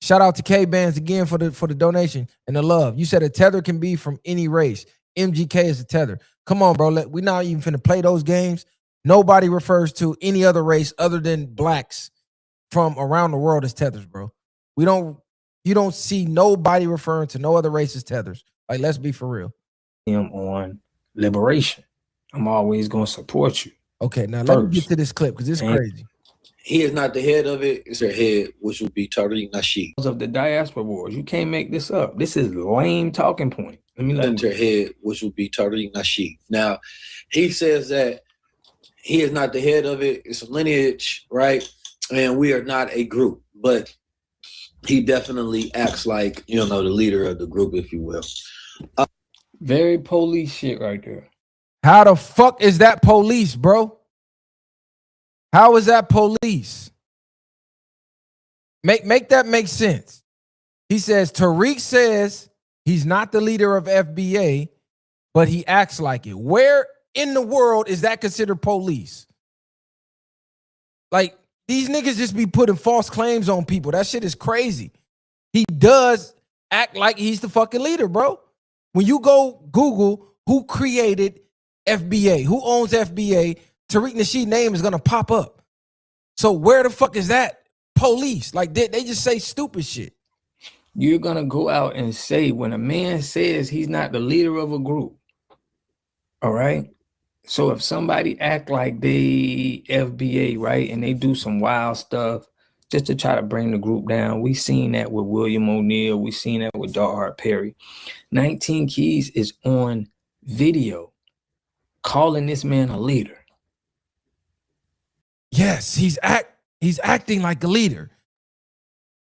Shout out to K-Bands again for the donation and the love. You said a tether can be from any race. MGK is a tether. Come on, bro. We're not even finna play those games. Nobody refers to any other race other than blacks from around the world as tethers, bro. You don't see nobody referring to no other race as tethers. Like, let's be for real. Him on liberation. I'm always going to support you. Okay, now let me get to this clip because it's crazy. He is not the head of it. It's their head, which would be Tariq Nasheed. Of the diaspora wars. You can't make this up. This is lame talking point. center head, which would be Tariq Nasheed. Now, he says that he is not the head of it. It's a lineage, right? And we are not a group, but he definitely acts like, the leader of the group, if you will. Very police shit right there. How the fuck is that police, bro? How is that police? Make that make sense. He says Tariq says he's not the leader of FBA, but he acts like it. Where in the world is that considered police? Like, these niggas just be putting false claims on people. That shit is crazy. He does act like he's the fucking leader, bro. When you go Google who created FBA, who owns FBA, Tariq Nasheed's name is gonna pop up. So where the fuck is that police? Like, they just say stupid shit. You're gonna go out and say, when a man says he's not the leader of a group, all right? So if somebody act like they FBA, right, and they do some wild stuff just to try to bring the group down, we seen that with William O'Neal, we seen that with Dart Perry. 19 Keys is on video calling this man a leader. Yes, he's acting like a leader.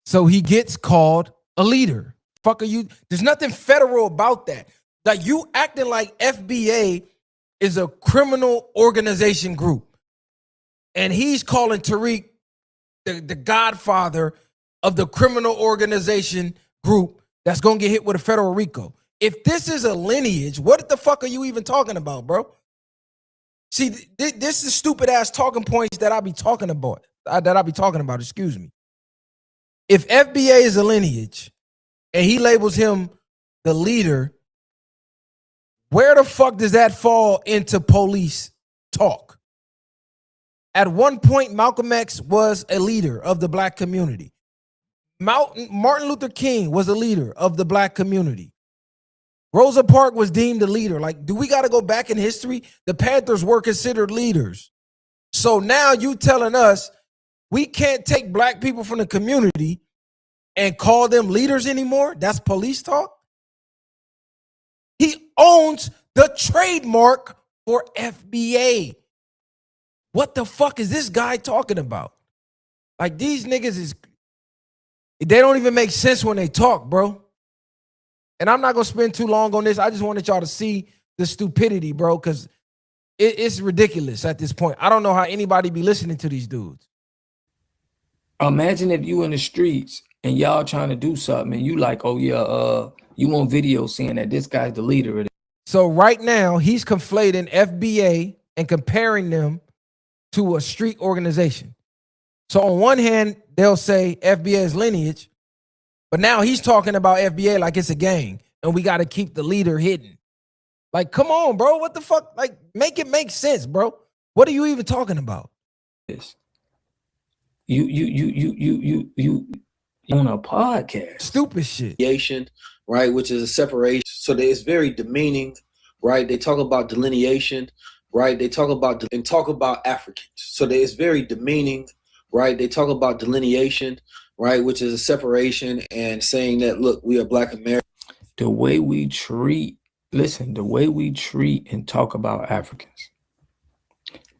So he gets called a leader. Fuck are you? There's nothing federal about that. Like, you acting like FBA is a criminal organization group. And he's calling Tariq the godfather of the criminal organization group that's going to get hit with a federal RICO. If this is a lineage, what the fuck are you even talking about, bro? See, this is stupid ass talking points that I be talking about. Excuse me. If FBA is a lineage and he labels him the leader, where the fuck does that fall into police talk? At one point, Malcolm X was a leader of the black community. Martin Luther King was a leader of the black community. Rosa Parks was deemed a leader. Like, do we got to go back in history? The Panthers were considered leaders. So now you telling us we can't take black people from the community and call them leaders anymore? That's police talk? He owns the trademark for FBA. What the fuck is this guy talking about? Like, these niggas they don't even make sense when they talk, bro. And I'm not going to spend too long on this. I just wanted y'all to see the stupidity, bro, because it's ridiculous at this point. I don't know how anybody be listening to these dudes. Imagine if you in the streets and y'all trying to do something and you like, oh yeah, you on video saying that this guy's the leader of it. So right now, he's conflating FBA and comparing them to a street organization. So on one hand, they'll say FBA's lineage, but now he's talking about FBA like it's a gang and we got to keep the leader hidden. Like, come on, bro. What the fuck? Like, make it make sense, bro. What are you even talking about? You on a podcast. Stupid shit. Right, which is a separation. So it's very demeaning, right? They talk about delineation, right? They talk about Africans. So it's very demeaning, right? They talk about delineation, right, which is a separation and saying that, look, we are Black Americans. The way we treat and talk about Africans.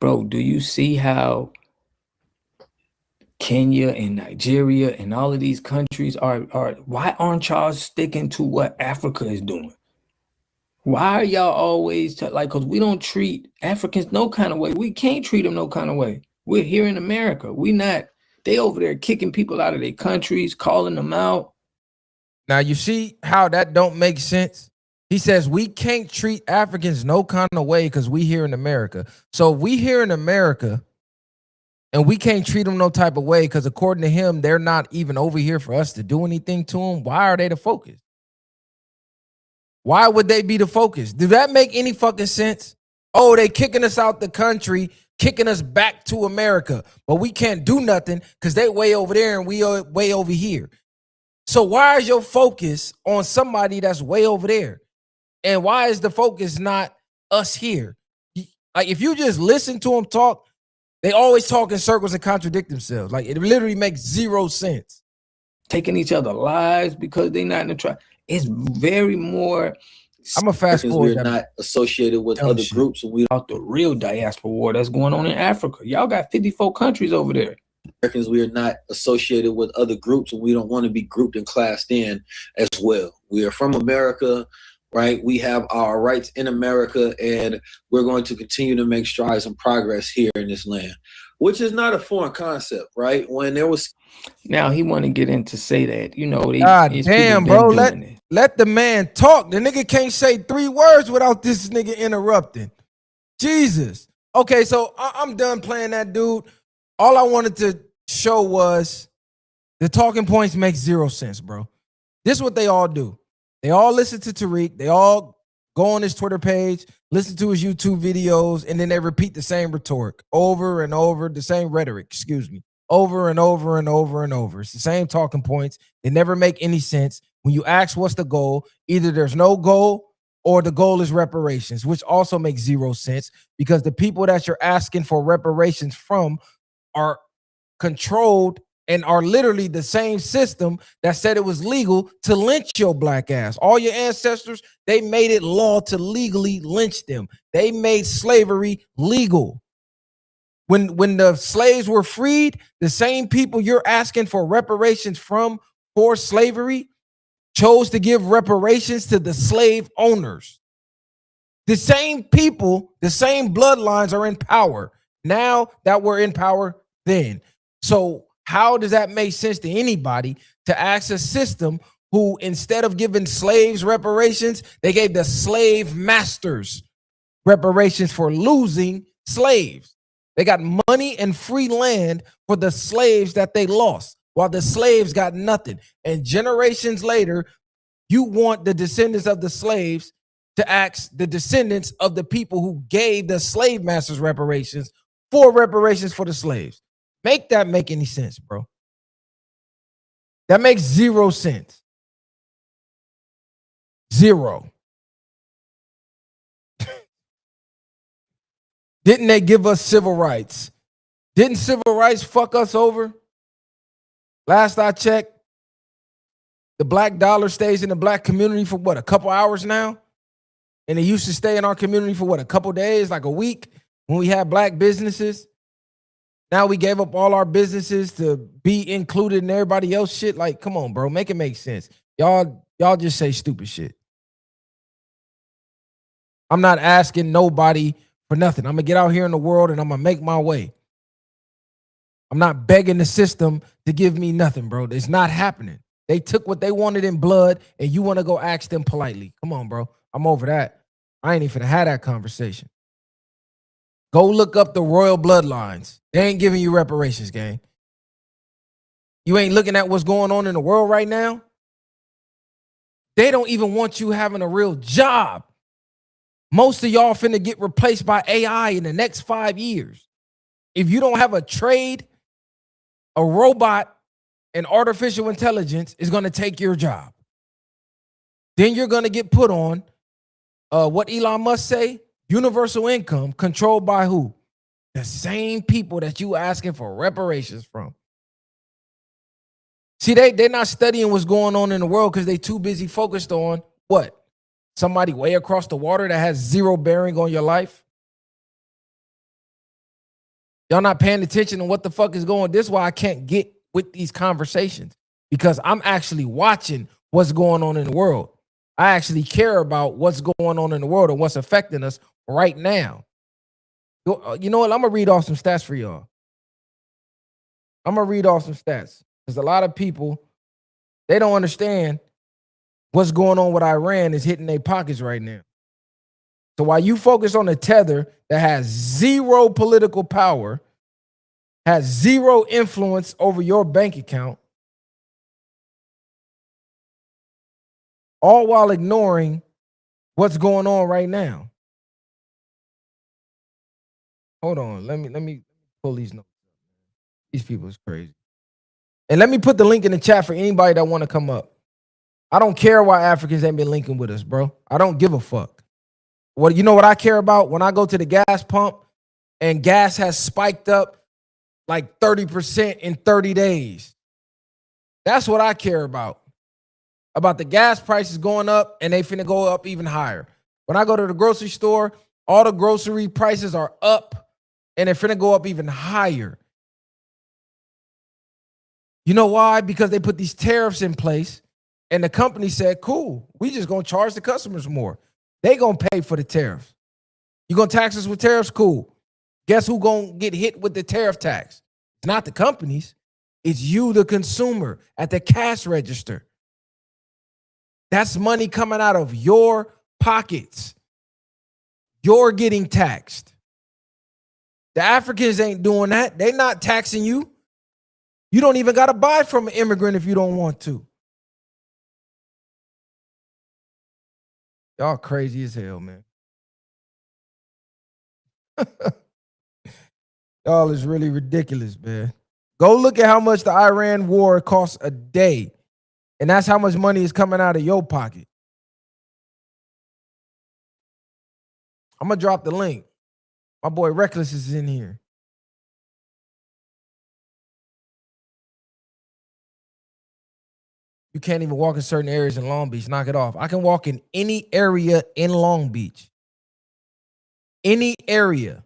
Bro, do you see how Kenya and Nigeria and all of these countries are why aren't y'all sticking to what Africa is doing? Why are y'all always because we don't treat Africans no kind of way. We can't treat them no kind of way. We're here in America. They over there kicking people out of their countries, calling them out. Now you see how that don't make sense? He says we can't treat Africans no kind of way because we here in America. So we here in America and we can't treat them no type of way because according to him, they're not even over here for us to do anything to them. Why are they the focus? Why would they be the focus? Do that make any fucking sense? Oh, they kicking us out the country, kicking us back to America, but we can't do nothing because they way over there and we are way over here. So why is your focus on somebody that's way over there? And why is the focus not us here? Like, if you just listen to them talk, they always talk in circles and contradict themselves. Like, it literally makes zero sense. Taking each other lives because they're not in the tribe. It's very more I'm a fast Americans, forward we are that not associated with dumb other shit. groups, and we About the real diaspora war that's going on in Africa. Y'all got 54 countries over there. Americans, we are not associated with other groups, and we don't want to be grouped and classed in as well. We are from America, right? We have our rights in America, and we're going to continue to make strides and progress here in this land, which is not a foreign concept, right? When there was Now he want to get in to say that, you know, God these damn, people been bro. doing it. Let the man talk. The nigga can't say 3 words without this nigga interrupting. Jesus. Okay, so I'm done playing that dude. All I wanted to show was the talking points make 0 sense, bro. This is what they all do. They all listen to Tariq. They all go on his Twitter page, listen to his YouTube videos, and then they repeat the same rhetoric over and over, the same rhetoric, excuse me, over and over and over and over. It's the same talking points. They never make any sense. When you ask what's the goal, either there's no goal or the goal is reparations, which also makes 0 sense because the people that you're asking for reparations from are controlled and are literally the same system that said it was legal to lynch your black ass. All your ancestors, they made it law to legally lynch them. They made slavery legal. When the slaves were freed, the same people you're asking for reparations from for slavery chose to give reparations to the slave owners. The same people, the same bloodlines are in power now that we're in power then. So how does that make sense to anybody to ask a system who, instead of giving slaves reparations, they gave the slave masters reparations for losing slaves? They got money and free land for the slaves that they lost, while the slaves got nothing. And generations later, you want the descendants of the slaves to ask the descendants of the people who gave the slave masters reparations for reparations for the slaves. Make that make any sense, bro? That makes 0 sense. 0. Didn't they give us civil rights? Didn't civil rights fuck us over? Last I checked, the black dollar stays in the black community for what, a couple hours now? And it used to stay in our community for what, a couple days, like a week when we had black businesses. Now we gave up all our businesses to be included in everybody else shit. Like, come on, bro, make it make sense. Y'all just say stupid shit. I'm not asking nobody for nothing. I'm gonna get out here in the world and I'm gonna make my way. I'm not begging the system to give me nothing, bro. It's not happening. They took what they wanted in blood, and you want to go ask them politely. Come on, bro. I'm over that. I ain't even had that conversation. Go look up the royal bloodlines. They ain't giving you reparations, gang. You ain't looking at what's going on in the world right now. They don't even want you having a real job. Most of y'all finna get replaced by AI in the next 5 years. If you don't have a trade, a robot and artificial intelligence is gonna take your job. Then you're gonna get put on what Elon Musk say, universal income, controlled by who? The same people that you asking for reparations from. See, they're not studying what's going on in the world because they too busy focused on what? Somebody way across the water that has 0 bearing on your life. Y'all not paying attention to what the fuck is going on. This is why I can't get with these conversations, because I'm actually watching what's going on in the world. I actually care about what's going on in the world and what's affecting us right now. You know what? I'm going to read off some stats for y'all. I'm going to read off some stats because a lot of people, they don't understand what's going on with Iran is hitting their pockets right now. So while you focus on the tether that has 0 political power, has 0 influence over your bank account, all while ignoring what's going on right now. Hold on, let me pull these notes. These people is crazy. And let me put the link in the chat for anybody that want to come up. I don't care why Africans ain't been linking with us, bro. I don't give a fuck. What, you know what I care about? When I go to the gas pump and gas has spiked up like 30% in 30 days. That's what I care about. about the gas prices going up and they finna go up even higher. When I go to the grocery store, all the grocery prices are up and they're finna go up even higher. You know why? Because they put these tariffs in place and the company said, cool, we just gonna charge the customers more. They gonna pay for the tariffs. You gonna tax us with tariffs? Cool. Guess who gonna get hit with the tariff tax? It's not the companies. It's you, the consumer, at the cash register. That's money coming out of your pockets. You're getting taxed. The Africans ain't doing that. They're not taxing you. You don't even got to buy from an immigrant if you don't want to. Y'all crazy as hell, man. Y'all is really ridiculous, man. Go look at how much the Iran war costs a day. And that's how much money is coming out of your pocket. I'm going to drop the link. My boy Reckless is in here. You can't even walk in certain areas in Long Beach. Knock it off. I can walk in any area in Long Beach. Any area.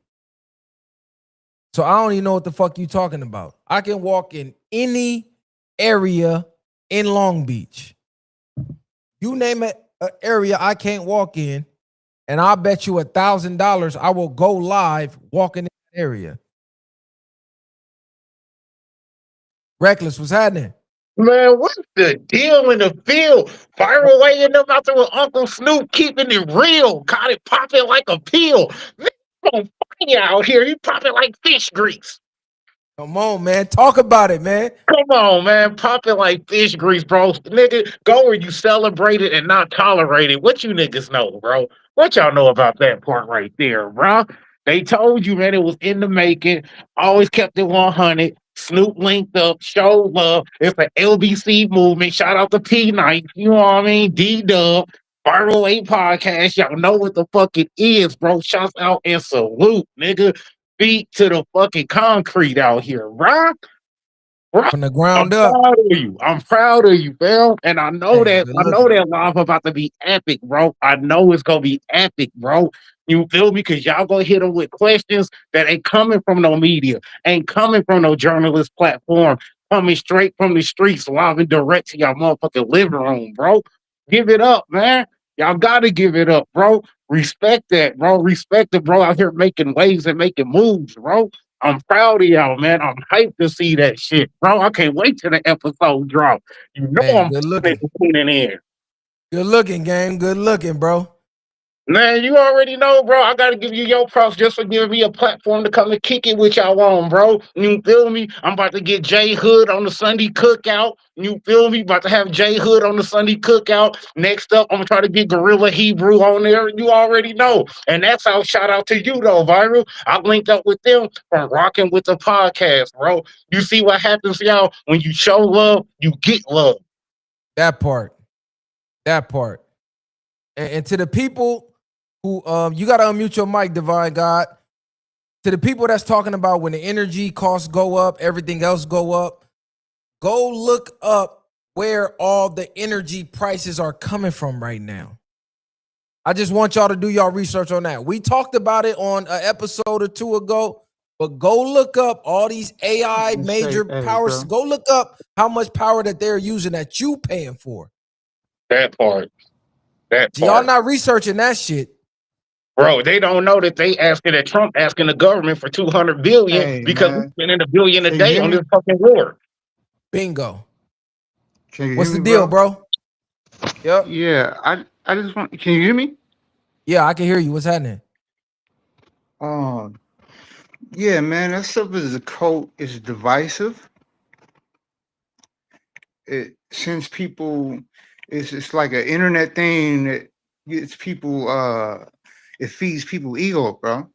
So I don't even know what the fuck you talking about. I can walk in any area in Long Beach. You name it an area I can't walk in, and I'll bet you $1,000 I will go live walking in that area. Reckless, what's happening? Man, what's the deal in the field? Viral way in them out there with Uncle Snoop keeping it real. Got it popping like a pill. Man, on fire out here. You popping like fish grease. Come on, man. Talk about it, man. Come on, man. Popping like fish grease, bro. Nigga, go where you celebrate it and not tolerate it. What you niggas know, bro? What y'all know about that part right there, bro? They told you, man, it was in the making. Always kept it 100. Snoop linked up, showed love. It's an LBC movement. Shout out to P9. You know what I mean? D-Dub. Viral 8 podcast. Y'all know what the fuck it is, bro. Shouts out and salute, nigga. Feet to the fucking concrete out here, bro. From the I'm ground up. proud of you. I'm proud of you, fam. And I know Hey, that live about to be epic, bro. I know it's gonna be epic, bro. You feel me? Cause y'all gonna hit them with questions that ain't coming from no media, ain't coming from no journalist platform, coming straight from the streets, live and direct to y'all motherfucking living room, bro. Give it up, man. Y'all gotta give it up, bro. Respect that, bro. Respect it, bro. Out here making waves and making moves, bro. I'm proud of y'all, man. I'm hyped to see that shit, bro. I can't wait till the episode drop. You know Hey, I'm good looking. tuning in. Good looking, gang. Good looking, bro. Man, you already know, bro. I gotta give you your props just for giving me a platform to come and kick it with y'all on, bro. You feel me? I'm about to get Jay Hood on the Sunday cookout. You feel me? About to have Jay Hood on the Sunday cookout. Next up, I'm gonna try to get Gorilla Hebrew on there. You already know. And that's how shout out to you though, Viral. I linked up with them from rocking with the podcast, bro. You see what happens, y'all? When you show love, you get love. That part. That part. And to the people who you gotta unmute your mic, Divine God. To the people that's talking about when the energy costs go up, everything else go up, go look up where all the energy prices are coming from right now. I just want y'all to do y'all research on that. We talked about it on an episode or two ago, but go look up all these AI major powers. Go look up how much power that they're using that you paying for. That part. Y'all not researching that shit. Bro, they don't know that Trump asking the government for $200 billion because we're spending $1 billion a day on this fucking war. Bingo. Can you What's hear the me, deal, bro? Yep. Yeah, I just want. Can you hear me? Yeah, I can hear you. What's happening? Yeah, man, that stuff is a cult. It's divisive. It sends people. It's like an internet thing that gets people. It feeds people ego, bro.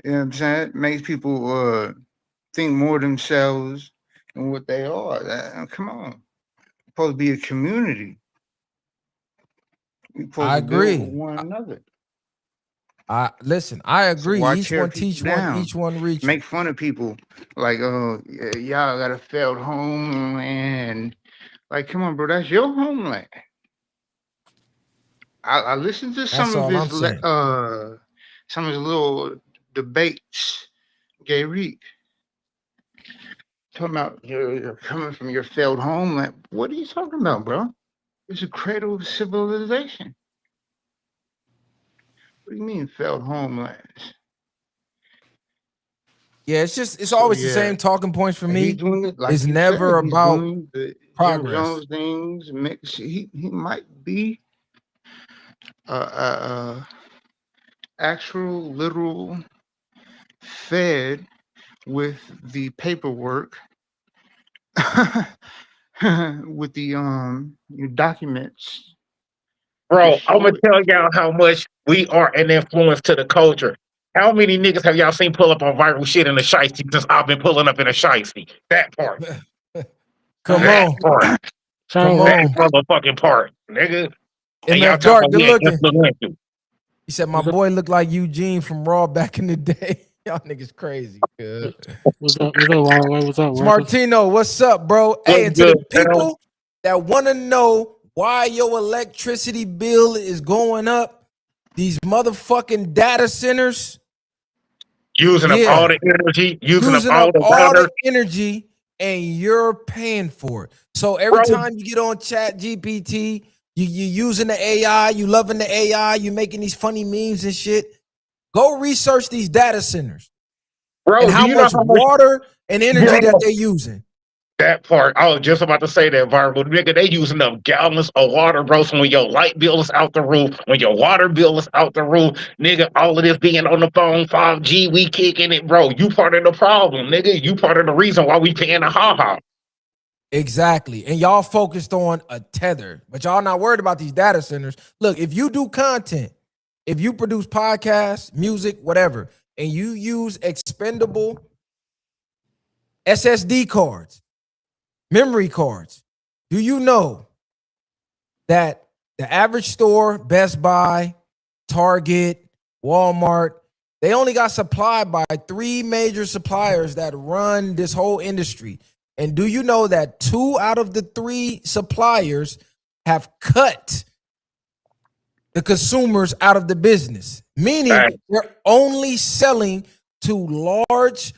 You know what I'm saying? It makes people think more of themselves than what they are. Come on, it's supposed to be a community. We're supposed I to build agree. with one another. Listen, I agree. So why Each tear one people teach down? one, each one reach. Make fun of people like, oh, y'all got a failed home and Like, come on, bro, that's your homeland. I listened to That's all I'm saying. some of his little debates. Gay Reek talking about you're coming from your failed homeland. What are you talking about, bro? It's a cradle of civilization. What do you mean failed homelands? Yeah, it's always the same talking points for me. He's doing it like it's you never said, about doing the progress. Jim Jones things. Mix. He might be actual literal fed with the paperwork with the your documents. Bro, I'm gonna tell y'all how much we are an influence to the culture. How many niggas have y'all seen pull up on viral shit in the shiesty since I've been pulling up in a shiesty? That part. Come that on. Part. Come that on. motherfucking part, nigga. And y'all MF talk Dark, about good looking. influential. He said my boy looked like Eugene from Raw back in the day. Y'all niggas crazy. Good. What's up? What's up? Martino, what's up, bro? Hey, and to the people that want to know why your electricity bill is going up, these motherfucking data centers using up all the energy, using up all the all water. the energy, and you're paying for it. So every time you get on Chat GPT, you using the AI, you loving the AI, you making these funny memes and shit. Go research these data centers, bro. And how much water and energy that they're using. That part, I was just about to say that, viral nigga. They using up gallons of water, bro. So when your light bill is out the roof, when your water bill is out the roof, nigga, all of this being on the phone, 5G, we kicking it, bro. You part of the problem, nigga. You part of the reason why we paying a ha-ha. Exactly. And y'all focused on a tether, but y'all not worried about these data centers. Look, if you do content, if you produce podcasts, music, whatever, and you use expendable SSD cards, memory cards, do you know that the average store, Best Buy, Target, Walmart, they only got supplied by 3 major suppliers that run this whole industry? And do you know that 2 out of the 3 suppliers have cut the consumers out of the business? Meaning they're only selling to large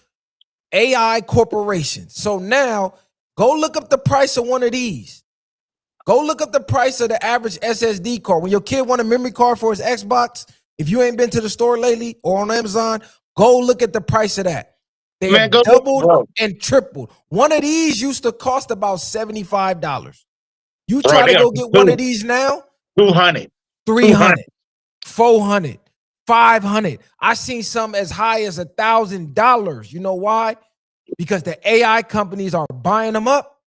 AI corporations. So now go look up the price of one of these. Go look up the price of the average SSD card. When your kid want a memory card for his Xbox, if you ain't been to the store lately or on Amazon, go look at the price of that. They have doubled and tripled. One of these used to cost about $75. You try to go get one of these now? 200, 300, 400, 500. I seen some as high as $1,000. You know why? Because the AI companies are buying them up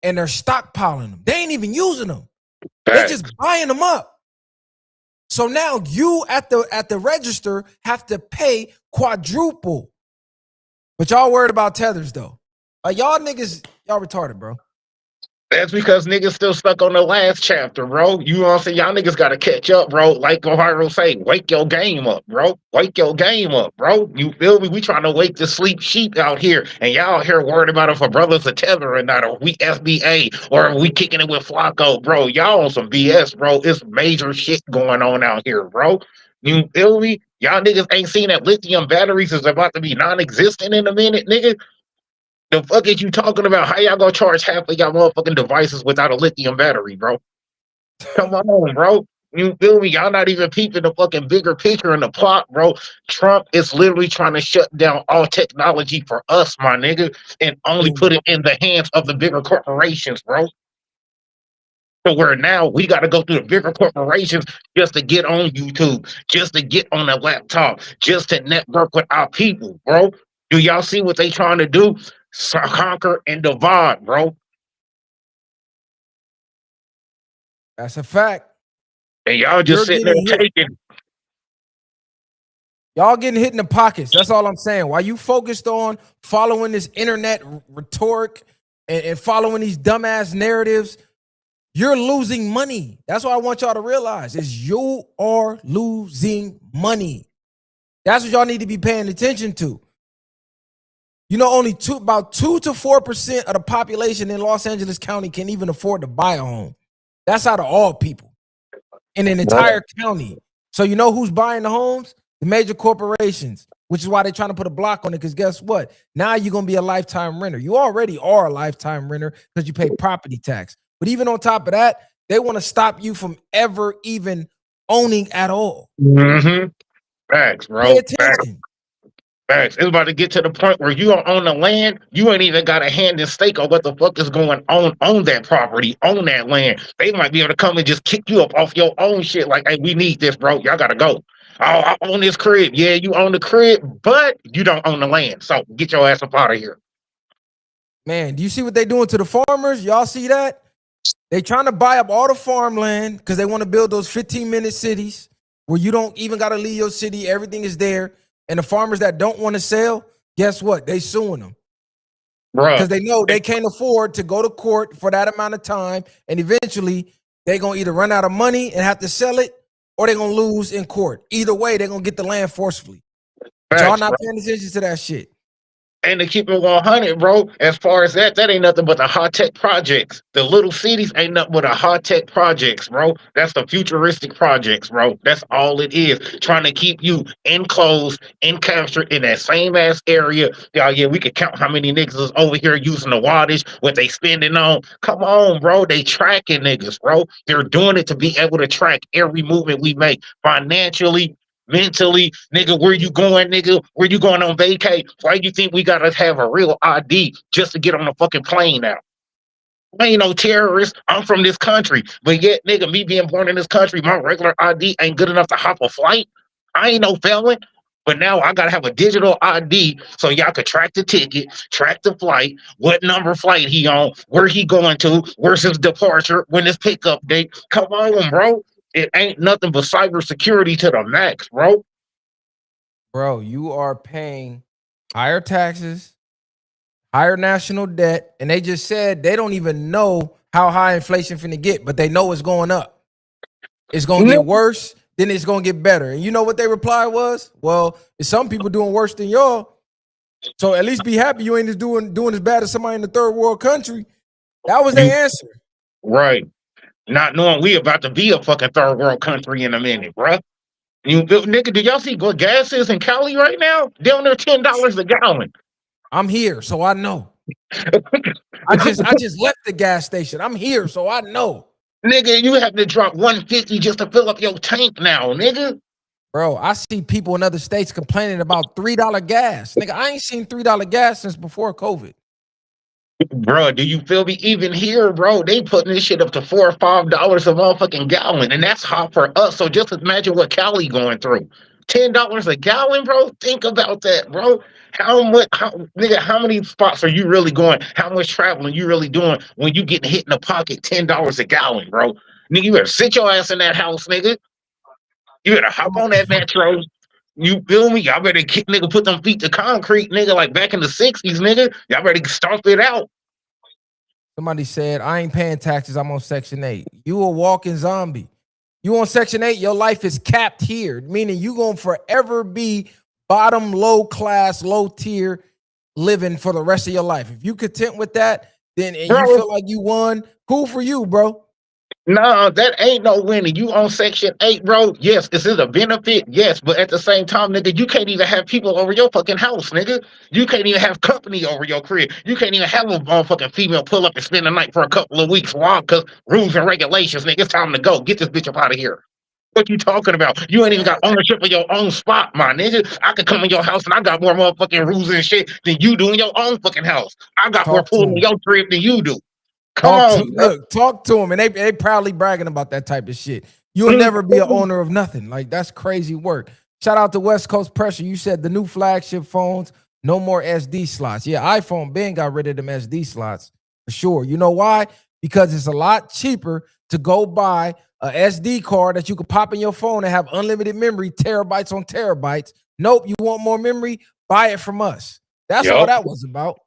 and they're stockpiling them. They ain't even using them. They're just buying them up. So now you at the register have to pay quadruple. But y'all worried about tethers though. Y'all niggas, y'all retarded, bro. That's because niggas still stuck on the last chapter, bro. You know what I'm saying? Y'all niggas gotta catch up, bro. Like Ohio say, wake your game up, bro. Wake your game up, bro. You feel me? We trying to wake the sleep sheep out here. And y'all here worried about if a brother's a tether or not, or we FBA, or we kicking it with Flacco, bro. Y'all on some BS, bro. It's major shit going on out here, bro. You feel me? Y'all niggas ain't seen that lithium batteries is about to be non-existent in a minute, nigga. The fuck is you talking about? How y'all gonna charge half of y'all motherfucking devices without a lithium battery, bro? Come on, bro. You feel me? Y'all not even peeping the fucking bigger picture in the plot, bro. Trump is literally trying to shut down all technology for us, my nigga, and only put it in the hands of the bigger corporations, bro. So where now we got to go through the bigger corporations just to get on YouTube, just to get on a laptop, just to network with our people, bro. Do y'all see what they trying to do? Conquer and divide, bro. That's a fact. And y'all just sitting there taking. Y'all getting hit in the pockets. That's all I'm saying. While you focused on following this internet rhetoric and following these dumbass narratives, you're losing money. That's what I want y'all to realize is you are losing money. That's what y'all need to be paying attention to. You know, only about 2 to 4% of the population in Los Angeles County can even afford to buy a home. That's out of all people in an entire county. So you know who's buying the homes? The major corporations, which is why they're trying to put a block on it. Because guess what? Now you're gonna be a lifetime renter. You already are a lifetime renter because you pay property tax. But even on top of that, they want to stop you from ever even owning at all. Mm-hmm. Facts, bro. Pay attention. Facts. It's about to get to the point where you don't own the land. You ain't even got a hand in stake on what the fuck is going on that property, on that land. They might be able to come and just kick you up off your own shit. Like, hey, we need this, bro. Y'all gotta go. Oh, I own this crib. Yeah, you own the crib, but you don't own the land. So get your ass up out of here. Man, do you see what they doing to the farmers? Y'all see that? They trying to buy up all the farmland because they want to build those 15-minute cities where you don't even got to leave your city. Everything is there. And the farmers that don't want to sell, guess what? They suing them. Because they know they can't afford to go to court for that amount of time. And eventually, they're going to either run out of money and have to sell it, or they're going to lose in court. Either way, they're going to get the land forcefully. But y'all not paying attention to that shit. And to keep it 100, bro, as far as that ain't nothing but the high-tech projects. The little cities ain't nothing but the high-tech projects, bro. That's the futuristic projects, bro. That's all it is. Trying to keep you enclosed and captured in that same-ass area. Yeah, we could count how many niggas is over here using the wattage, what they spending on. Come on, bro. They tracking niggas, bro. They're doing it to be able to track every movement we make financially, mentally, nigga, where you going, nigga? Where you going on vacay? Why you think we gotta have a real ID just to get on a fucking plane now? I ain't no terrorist. I'm from this country. But yet, nigga, me being born in this country, my regular ID ain't good enough to hop a flight. I ain't no felon. But now I gotta have a digital ID so y'all could track the ticket, track the flight, what number flight he on, where he going to, where's his departure, when his pickup date. Come on, bro. It ain't nothing but cybersecurity to the max, bro. Bro, you are paying higher taxes, higher national debt, and they just said they don't even know how high inflation finna get, but they know it's going up. It's gonna get worse, then it's gonna get better. And you know what their reply was? Well, it's some people doing worse than y'all. So at least be happy you ain't just doing as bad as somebody in the third world country. That was their answer. Right. Not knowing we about to be a fucking third world country in a minute, bro. You nigga, did y'all see what gas is in Cali right now? Down there $10 a gallon. I'm here, so I know. I just left the gas station. I'm here, so I know. Nigga, you have to drop $150 just to fill up your tank now, nigga. Bro, I see people in other states complaining about $3 gas. Nigga, I ain't seen $3 gas since before COVID. Bro, do you feel me? Even here, bro, they putting this shit up to $4 or $5 a motherfucking gallon, and that's hot for us. So just imagine what Cali going through. $10 a gallon, bro. Think about that, bro. Nigga, how many spots are you really going? How much traveling you really doing when you getting hit in the pocket $10 a gallon, bro? Nigga, you better sit your ass in that house, nigga. You better hop on that metro. You feel me? Y'all better put them feet to concrete, nigga, like back in the 60s, nigga. Y'all better stomp it out. Somebody said, I ain't paying taxes, I'm on Section 8. You a walking zombie. You on Section 8, your life is capped here, meaning you gonna forever be bottom, low class, low tier living for the rest of your life. If you content with that, then and you feel like you won, cool for you, bro. No, that ain't no winning. You on Section 8, bro. Yes, this is a benefit. Yes, but at the same time, nigga, you can't even have people over your fucking house, nigga. You can't even have company over your crib. You can't even have a motherfucking female pull up and spend the night for a couple of weeks. Why? Because rules and regulations, nigga. It's time to go. Get this bitch up out of here. What you talking about? You ain't even got ownership of your own spot, my nigga. I could come in your house and I got more motherfucking rules and shit than you do in your own fucking house. I got more pull in your crib than you do. Talk to him, and they proudly bragging about that type of shit. You'll never be an owner of nothing. Like, that's crazy work. Shout out to West Coast Pressure. You said the new flagship phones, no more SD slots. Yeah, iPhone Ben got rid of them SD slots for sure. You know why? Because it's a lot cheaper to go buy a SD card that you could pop in your phone and have unlimited memory, terabytes on terabytes. Nope, you want more memory? Buy it from us. That's all that was about.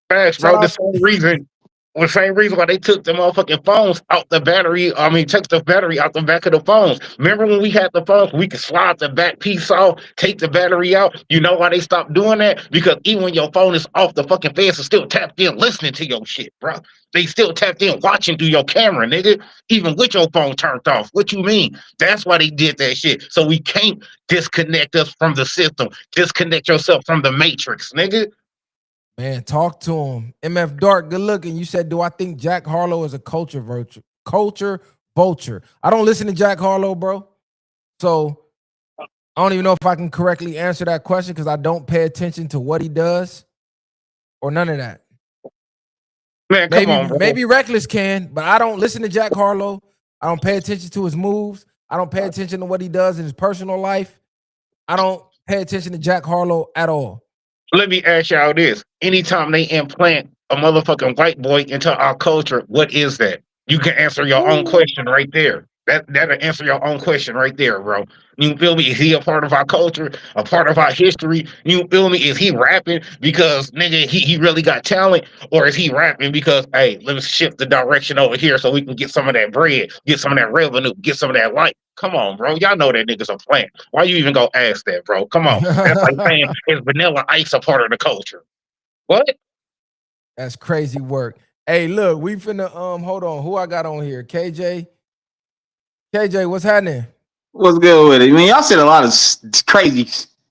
Facts, bro. The same reason. The same reason why they took the motherfucking phones out the battery. I mean, took the battery out the back of the phones. Remember when we had the phones, we could slide the back piece off, take the battery out. You know why they stopped doing that? Because even when your phone is off, the fucking fans are still tapped in listening to your shit, bro. They still tapped in watching through your camera, nigga. Even with your phone turned off. What you mean? That's why they did that shit. So we can't disconnect us from the system. Disconnect yourself from the matrix, nigga. Man, talk to him. MF Dark, good looking. You said, do I think Jack Harlow is a culture vulture? Culture vulture. I don't listen to Jack Harlow, bro. So I don't even know if I can correctly answer that question because I don't pay attention to what he does or none of that. Man, come on, bro. Maybe Reckless can, but I don't listen to Jack Harlow. I don't pay attention to his moves. I don't pay attention to what he does in his personal life. I don't pay attention to Jack Harlow at all. Let me ask y'all this. Anytime they implant a motherfucking white boy into our culture, what is that? You can answer your own question right there. That'll answer your own question right there, bro. You feel me? Is he a part of our culture, a part of our history? You feel me? Is he rapping because, nigga, he really got talent? Or is he rapping because, hey, let me shift the direction over here so we can get some of that bread, get some of that revenue, get some of that light? Come on, bro. Y'all know that niggas are playing. Why you even go ask that, bro? Come on. That's like saying, is Vanilla Ice a part of the culture? What? That's crazy work. Hey, look, we finna, hold on. Who I got on here? KJ? KJ, what's happening? What's good with it? Man, y'all said a lot of crazy,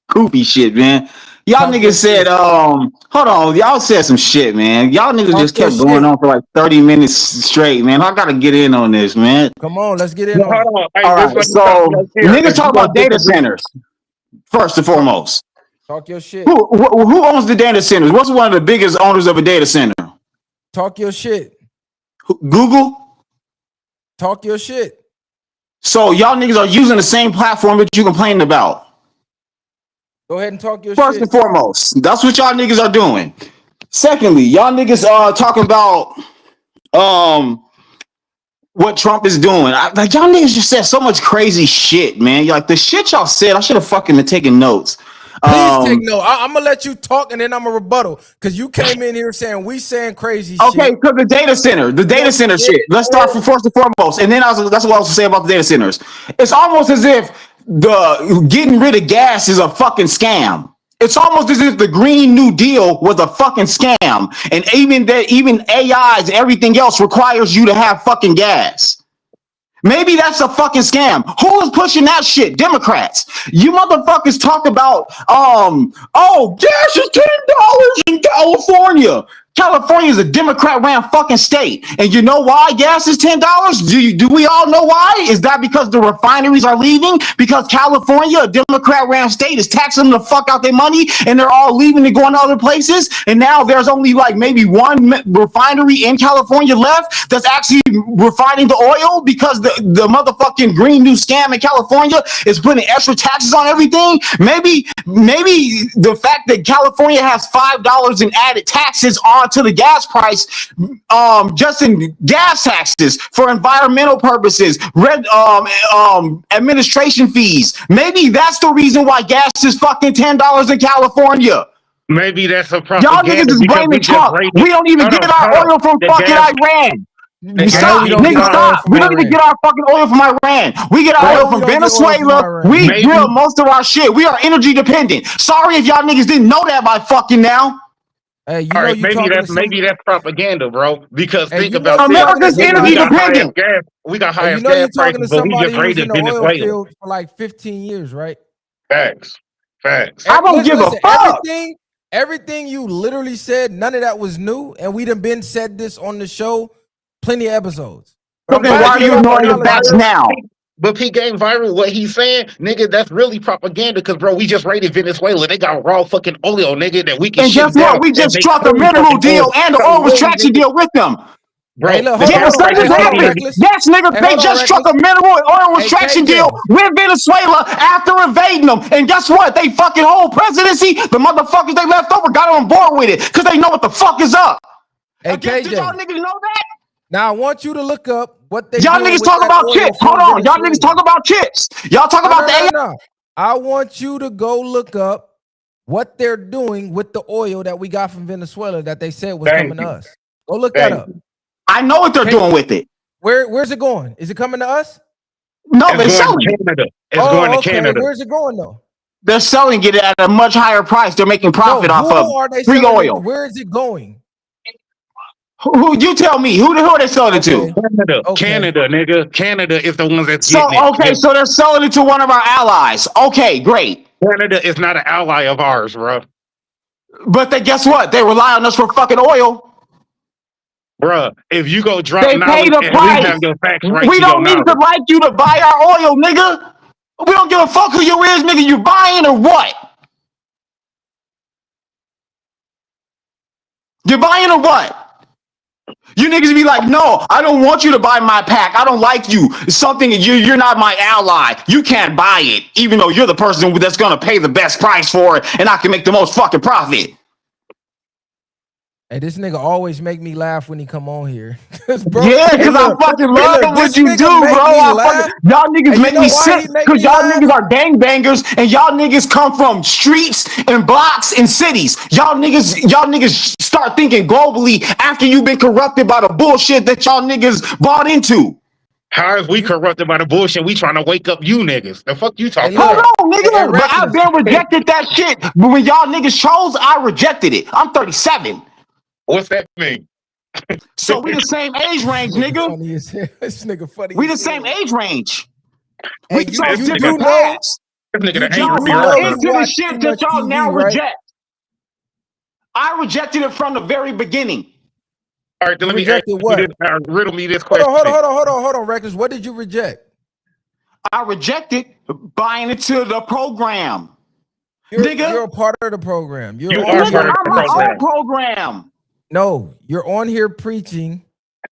goofy shit, man. Y'all niggas said, hold on, y'all said some shit, man. Y'all niggas just kept going on for like 30 minutes straight, man. I gotta get in on this, man. Come on, let's get in on it. Hey, all right, so niggas talk about data centers, first and foremost. Talk your shit. Who owns the data centers? What's one of the biggest owners of a data center? Talk your shit. Google? Talk your shit. So y'all niggas are using the same platform that you complaining about. Go ahead and talk your shit. First and foremost, that's what y'all niggas are doing. Secondly, y'all niggas are talking about what Trump is doing. Like y'all niggas just said so much crazy shit, man. Like the shit y'all said, I should have fucking been taking notes. Please take note. I'm gonna let you talk and then I'm gonna rebuttal because you came in here saying we saying crazy shit. Okay, because the data center shit. Let's start from first and foremost, and then that's what I was to say about the data centers. It's almost as if the getting rid of gas is a fucking scam. It's almost as if the Green New Deal was a fucking scam, and even AIs and everything else requires you to have fucking gas. Maybe that's a fucking scam. Who is pushing that shit? Democrats. You motherfuckers talk about, gas is $10 in California. California is a Democrat-ran fucking state. And you know why gas is $10? Do we all know why? Is that because the refineries are leaving? Because California, a Democrat-ran state, is taxing them the fuck out their money and they're all leaving and going to other places? And now there's only like maybe one refinery in California left that's actually refining the oil because the motherfucking Green New scam in California is putting extra taxes on everything? Maybe the fact that California has $5 in added taxes onto the gas price, just in gas taxes for environmental purposes, administration fees. Maybe that's the reason why gas is fucking $10 in California. Maybe that's a propaganda. Y'all niggas is blaming Trump. We don't even get our oil from fucking Iran. Stop, nigga, stop. We don't even get our fucking oil from Iran. We get our oil from Venezuela. We drill most of our shit. We are energy dependent. Sorry if y'all niggas didn't know that by fucking now. Hey, you all know right, you maybe that's propaganda, bro. Because hey, think about America's energy dependent. We got highest hey, you know gas prices, but we just raided in the oil Venezuela. field for like 15 years, right? Facts. I don't give a fuck. Everything you literally said, none of that was new, and we done been said this on the show, plenty of episodes. So then why are you ignoring the facts now? But P Game Viral, what he's saying, nigga, that's really propaganda because, bro, we just raided Venezuela. They got raw fucking oil, nigga, that we can and guess what? We just struck a mineral deal and the oil extraction deal with them. Bro, hey, look, yes, that just happened. Yes, nigga, they just struck a mineral and oil extraction deal with Venezuela after invading them. And guess what? They fucking whole presidency, the motherfuckers they left over got on board with it because they know what the fuck is up. Hey, did y'all niggas know that? Now I want you to look up what they. Y'all niggas talk about chips. Hold on, y'all niggas talk about chips. Y'all talk about the AI. No. I want you to go look up what they're doing with the oil that we got from Venezuela that they said was coming to us. Go look that up. I know what they're doing with it. Where's it going? Is it coming to us? No, It's they're going selling to it. Canada. It's going to Canada. Where's it going though? They're selling it at a much higher price. They're making profit off of Are they free selling oil. it? Where is it going? Who you tell me? Who are they selling it to? Canada. Okay. Canada, nigga. Canada is the ones that's So getting it. okay, so they're selling it to one of our allies. Okay, great. Canada is not an ally of ours, bro. But guess what? They rely on us for fucking oil. Bruh, if you go drop They pay knowledge the and at least price. have your facts right We to your don't need to knowledge. like you to buy our oil, nigga. We don't give a fuck who you is, nigga. You buying or what? You buying or what? You niggas be like, no, I don't want you to buy my pack. I don't like you. It's something you're not my ally. You can't buy it, even though you're the person that's gonna pay the best price for it, and I can make the most fucking profit. Hey, this nigga always make me laugh when he come on here. Bro, yeah, because I fucking love what you do, bro. Y'all niggas make me sick because y'all niggas are gangbangers and y'all niggas come from streets and blocks and cities. Y'all niggas start thinking globally after you've been corrupted by the bullshit that y'all niggas bought into. How is we corrupted by the bullshit? We trying to wake up you niggas. The fuck you talking Hold about? on, nigga. But I've been rejected that shit. But when y'all niggas chose, I rejected it. I'm 37. What's that mean? So we the same age range, nigga. This nigga funny. We the same age range. Hey, We chose different know- paths. This nigga Y'all ain't bought real. into the shit that y'all now reject. I rejected it from the very beginning. All right, then let me ask you this, riddle me this Hold question. on, Reckless. What did you reject? I rejected buying into the program. You're a part of the program. You are part of the program. Program. No, you're on here preaching.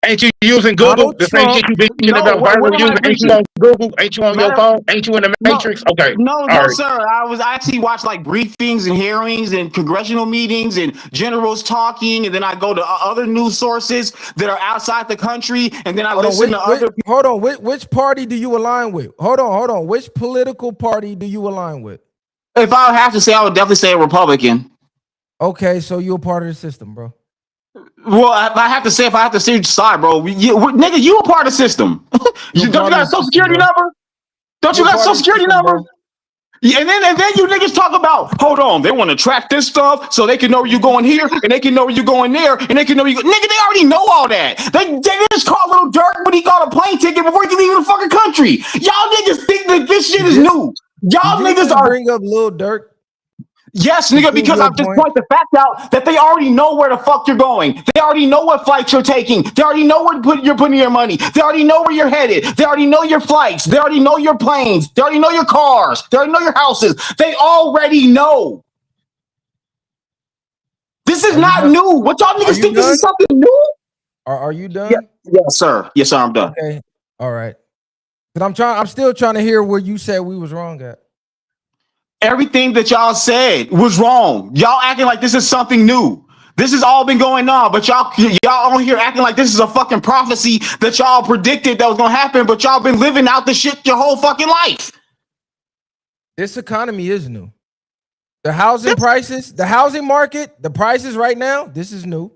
Ain't you using Google? The same shit you bitching about viral using. Ain't you on Google? Ain't you on your phone? Ain't you in the Matrix? Okay. No, All right. sir. I actually watch like briefings and hearings and congressional meetings and generals talking, and then I go to other news sources that are outside the country, and then I listen to other. Hold on, which party do you align with? Hold on. Which political party do you align with? If I would have to say, I would definitely say a Republican. Okay, so you're a part of the system, bro. Well, I have to say, if I have to see which side, bro, nigga, you a part of the system. Don't you got a social security number? Don't you got a social security number? Yeah, and then you niggas talk about, hold on, they want to track this stuff so they can know where you going here, and they can know where you going there, and they can know where you go. Nigga, they already know all that. They just called Lil Durk when he got a plane ticket before he could leave the fucking country. Y'all niggas think that this shit is new. Y'all niggas are bring up Lil Durk. Yes, nigga, because I've just point the fact out that they already know where the fuck you're going. They already know what flights you're taking. They already know where you're putting your money. They already know where you're headed. They already know your flights. They already know your planes. They already know your cars. They already know your houses. They already know. This is not new. What y'all niggas think this is something new? Are you done? Yes, sir. Yes, sir, I'm done. Okay. All right. But I'm still trying to hear where you said we was wrong at. Everything that y'all said was wrong. Y'all acting like this is something new. This has all been going on, but y'all on here acting like this is a fucking prophecy that y'all predicted that was gonna happen, but y'all been living out the shit your whole fucking life. This economy is new. The housing prices, the housing market, the prices right now, this is new.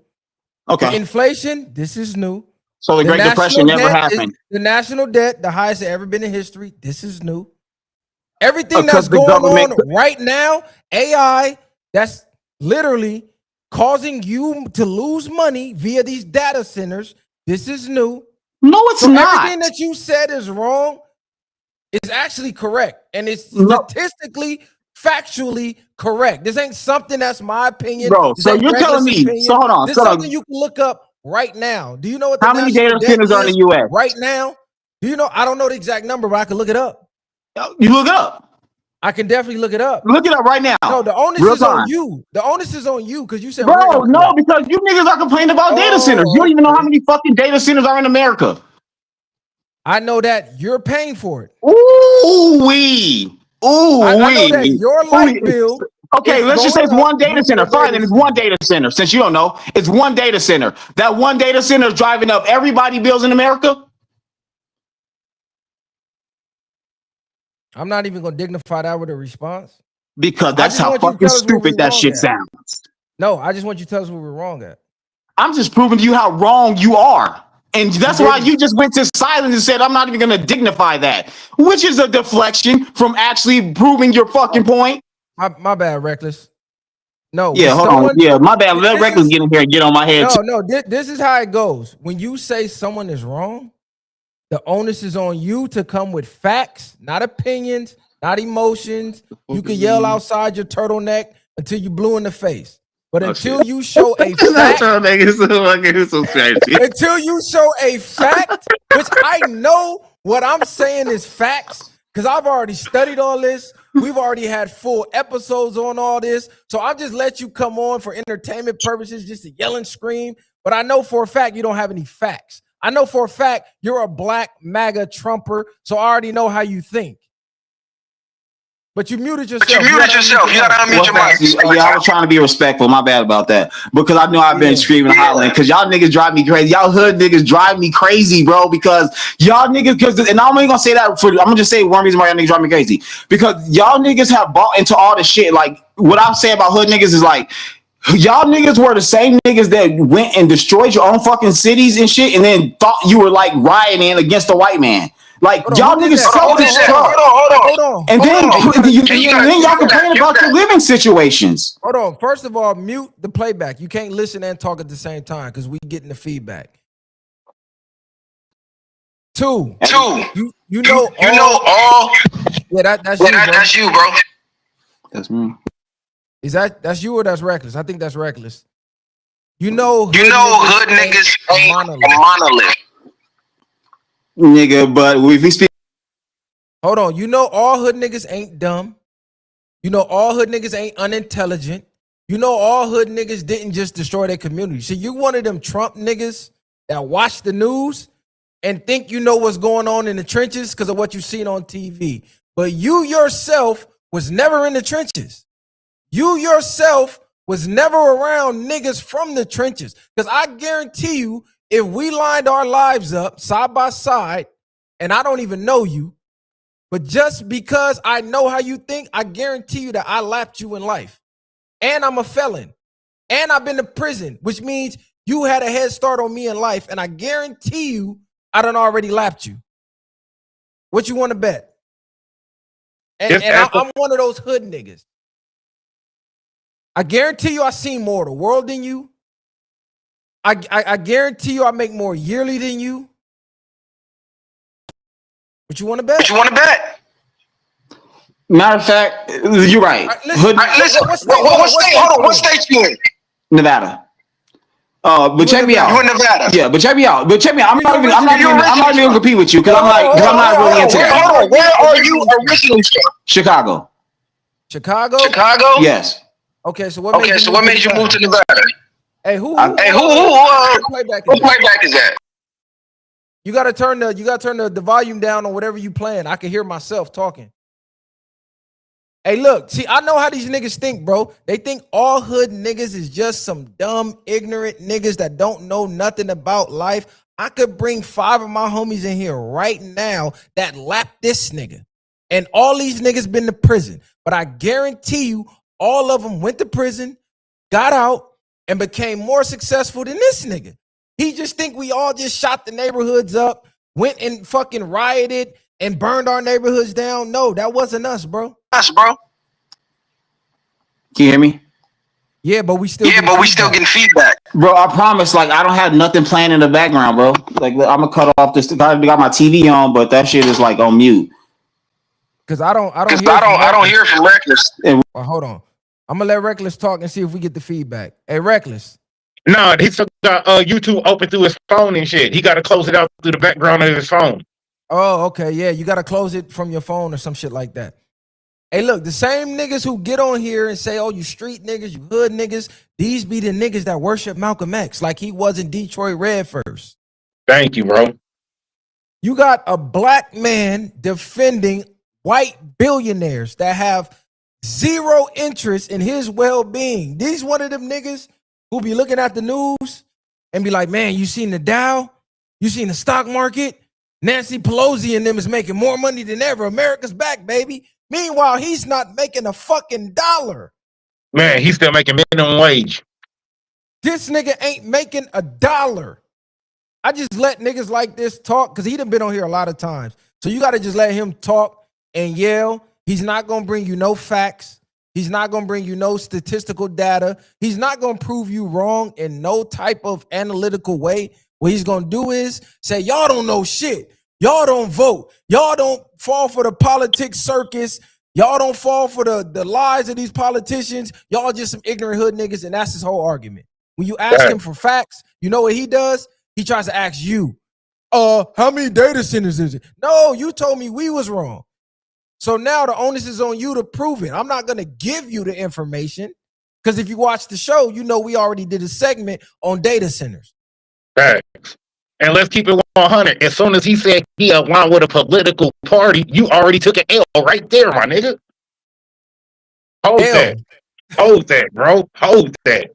Okay. The inflation, this is new. So the Great Depression never happened. The national debt, the highest ever been in history, this is new. Everything that's going on right now, AI, that's literally causing you to lose money via these data centers. This is new. No, it's not. Everything that you said is wrong is actually correct. And it's statistically, factually correct. This ain't something that's my opinion. Bro, so you're telling me, so hold on. This is something you can look up right now. Do you know what the how many data centers are in the US? Right now? Do you know? I don't know the exact number, but I can look it up. You look it up. I can definitely look it up. Look it up right now. No, the onus is on you. The onus is on you because you said, bro, no, because you niggas are complaining about data centers. You don't even know how many fucking data centers are in America. I know that you're paying for it. Ooh-wee. I know that your light bill. Okay, let's just say it's one data center. Fine, then it's one data center. Since you don't know, it's one data center. That one data center is driving up everybody's bills in America. I'm not even gonna dignify that with a response. Because that's how fucking stupid that shit sounds. No, I just want you to tell us what we're wrong at. I'm just proving to you how wrong you are. And that's why you just went to silence and said, I'm not even going to dignify that, which is a deflection from actually proving your fucking point. My bad, Reckless. No. Yeah, hold on. Yeah, my bad. Let Reckless get in here and get on my head. No. This is how it goes. When you say someone is wrong, the onus is on you to come with facts, not opinions, not emotions. You can yell outside your turtleneck until you blue in the face. But until you show a fact, until you show a fact, which I know what I'm saying is facts, because I've already studied all this. We've already had full episodes on all this. So I'll just let you come on for entertainment purposes, just to yell and scream. But I know for a fact you don't have any facts. I know for a fact you're a black MAGA Trumper, so I already know how you think. But you muted yourself. You gotta unmute your mic. Yeah, I was trying to be respectful. My bad about that. Because I know I've been screaming and hollering. Because y'all niggas drive me crazy. Y'all hood niggas drive me crazy, bro. Because y'all niggas, and I'm only gonna say that I'm gonna just say one reason why y'all niggas drive me crazy. Because y'all niggas have bought into all the shit. Like, what I'm saying about hood niggas is like, y'all niggas were the same niggas that went and destroyed your own fucking cities and shit, and then thought you were like rioting against the white man. Like, y'all niggas hold on. And then y'all complain about your living situations. Hold on. First of all, mute the playback. You can't listen and talk at the same time because we getting the feedback. Two. You know all. Yeah, that's you, bro. That's me. That's you or that's Reckless? I think that's Reckless. You know hood niggas ain't a monolith. Nigga, but if we speak, hold on. You know all hood niggas ain't dumb. You know all hood niggas ain't unintelligent. You know all hood niggas didn't just destroy their community. So you one of them Trump niggas that watch the news and think you know what's going on in the trenches because of what you've seen on TV. But you yourself was never in the trenches. You yourself was never around niggas from the trenches. Because I guarantee you, if we lined our lives up side by side, and I don't even know you, but just because I know how you think, I guarantee you that I lapped you in life. And I'm a felon. And I've been to prison, which means you had a head start on me in life. And I guarantee you, I done already lapped you. What you want to bet? And I'm one of those hood niggas. I guarantee you I seen more of the world than you. I guarantee you I make more yearly than you. What you want to bet? Matter of fact, you're right. Listen, what state you in? Nevada. But check me out. You in Nevada? Yeah, but check me out. I'm not even gonna compete with you because I'm not really into that. Hold on. Where are you originally from? Chicago. Chicago? Yes. Okay, so what made you move to Nevada? Hey, who playback is that? You gotta turn the volume down on whatever you playing. I can hear myself talking. Hey, look, see, I know how these niggas think, bro. They think all hood niggas is just some dumb, ignorant niggas that don't know nothing about life. I could bring 5 of my homies in here right now that lap this nigga. And all these niggas been to prison. But I guarantee you, all of them went to prison, got out, and became more successful than this nigga. He just think we all just shot the neighborhoods up, went and fucking rioted and burned our neighborhoods down. No, that wasn't us, bro. Can you hear me? Yeah, but we still getting feedback. Bro, I promise, like, I don't have nothing playing in the background, bro. Like, I'm gonna cut off this. I got my TV on, but that shit is like on mute. Cause I don't hear from Reckless. Well, hold on. I'm gonna let Reckless talk and see if we get the feedback. Hey, Reckless. No, he still got YouTube open through his phone and shit. He got to close it out through the background of his phone. Oh, okay, yeah, you gotta close it from your phone or some shit like that. Hey, look, the same niggas who get on here and say, oh, you street niggas, you hood niggas, these be the niggas that worship Malcolm X like he was in Detroit Red first. Thank you, bro. You got a black man defending white billionaires that have zero interest in his well-being. These one of them niggas who be looking at the news and be like, man, you seen the Dow? You seen the stock market? Nancy Pelosi and them is making more money than ever. America's back, baby. Meanwhile, he's not making a fucking dollar. Man, he's still making minimum wage. This nigga ain't making a dollar. I just let niggas like this talk because he done been on here a lot of times. So you got to just let him talk and yell. He's not going to bring you no facts. He's not going to bring you no statistical data. He's not going to prove you wrong in no type of analytical way. What he's going to do is say, y'all don't know shit. Y'all don't vote. Y'all don't fall for the politics circus. Y'all don't fall for the lies of these politicians. Y'all just some ignorant hood niggas, and that's his whole argument. When you ask him for facts, you know what he does? He tries to ask you, how many data centers is it? No, you told me we was wrong. So now the onus is on you to prove it. I'm not going to give you the information because if you watch the show, you know we already did a segment on data centers. Facts. And let's keep it 100. As soon as he said he aligned with a political party, you already took an L right there, my nigga. Hold that. Hold that, bro. Hold that.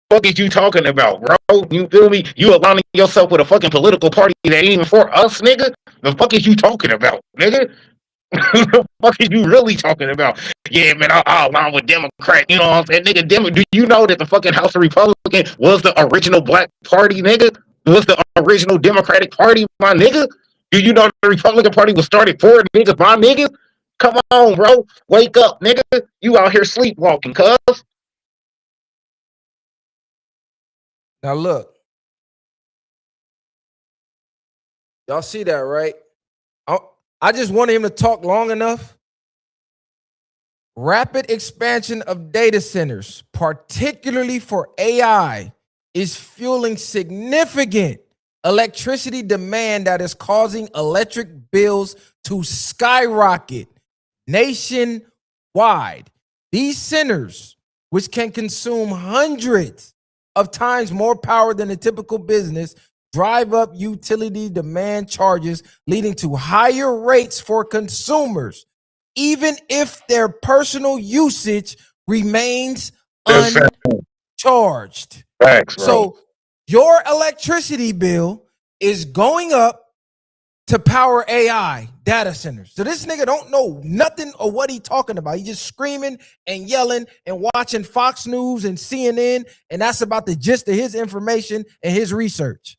What is you talking about, bro? You feel me? You aligning yourself with a fucking political party that ain't even for us, nigga? The fuck is you talking about, nigga? The fuck is you really talking about? Yeah, man, I align with Democrat. You know what I'm saying? Nigga, do you know that the fucking House of Republican was the original black party, nigga? Was the original Democratic Party, my nigga? Do you know the Republican Party was started for niggas, my nigga? Come on, bro. Wake up, nigga. You out here sleepwalking, cuz. Now look, y'all see that, right? I just wanted him to talk long enough. Rapid expansion of data centers, particularly for AI, is fueling significant electricity demand that is causing electric bills to skyrocket nationwide. These centers, which can consume hundreds of times more power than a typical business, drive up utility demand charges, leading to higher rates for consumers, even if their personal usage remains uncharged. Facts, bro. So your electricity bill is going up to power AI data centers. So this nigga don't know nothing of what he talking about. He just screaming and yelling and watching Fox News and CNN, and that's about the gist of his information and his research.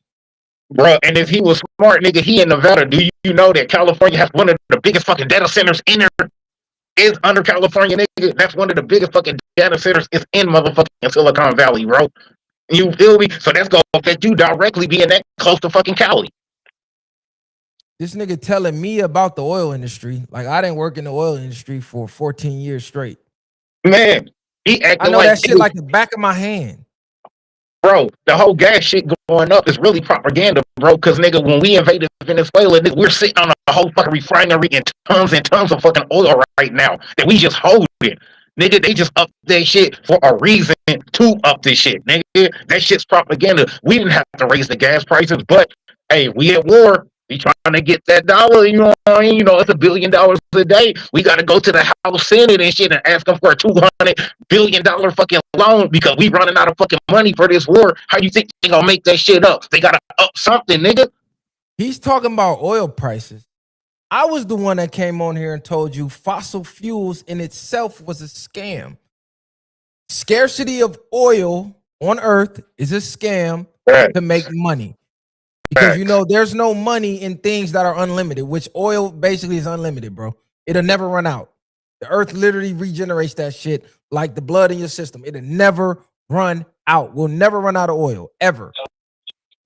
Bro, and if he was smart, nigga, he in Nevada. Do you know that California has one of the biggest fucking data centers in there? Is under California, nigga. That's one of the biggest fucking data centers is in motherfucking Silicon Valley, bro. You feel me? So that's gonna affect you directly being that close to fucking Cali. This nigga telling me about the oil industry. Like I didn't work in the oil industry for 14 years straight. Man, he acting I know like that shit like the back of my hand. Bro, the whole gas shit going up is really propaganda, bro. Because, nigga, when we invaded Venezuela, nigga, we're sitting on a whole fucking refinery and tons of fucking oil right now that we just hold it. Nigga, they just up their shit for a reason to up this shit, nigga. That shit's propaganda. We didn't have to raise the gas prices, but, hey, we at war. We trying to get that dollar, you know what I mean? You know, it's $1 billion a day. We got to go to the House Senate and shit and ask them for a $200 billion fucking loan because we running out of fucking money for this war. How you think they gonna make that shit up? They got to up something, nigga. He's talking about oil prices. I was the one that came on here and told you fossil fuels in itself was a scam. Scarcity of oil on Earth is a scam to make money. Because, you know, there's no money in things that are unlimited, which oil basically is unlimited, bro. It'll never run out. The earth literally regenerates that shit like the blood in your system. It'll never run out. We'll never run out of oil, ever.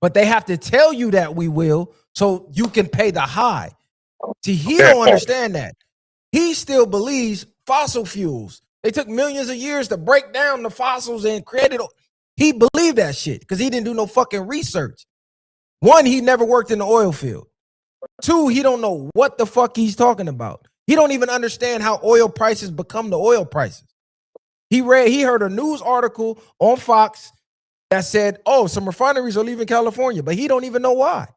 But they have to tell you that we will so you can pay the high. See, he don't understand that. He still believes fossil fuels. They took millions of years to break down the fossils and created. He believed that shit because he didn't do no fucking research. One, he never worked in the oil field. Two, he don't know what the fuck he's talking about. He don't even understand how oil prices become the oil prices. He heard a news article on Fox that said, oh, some refineries are leaving California, but he don't even know why.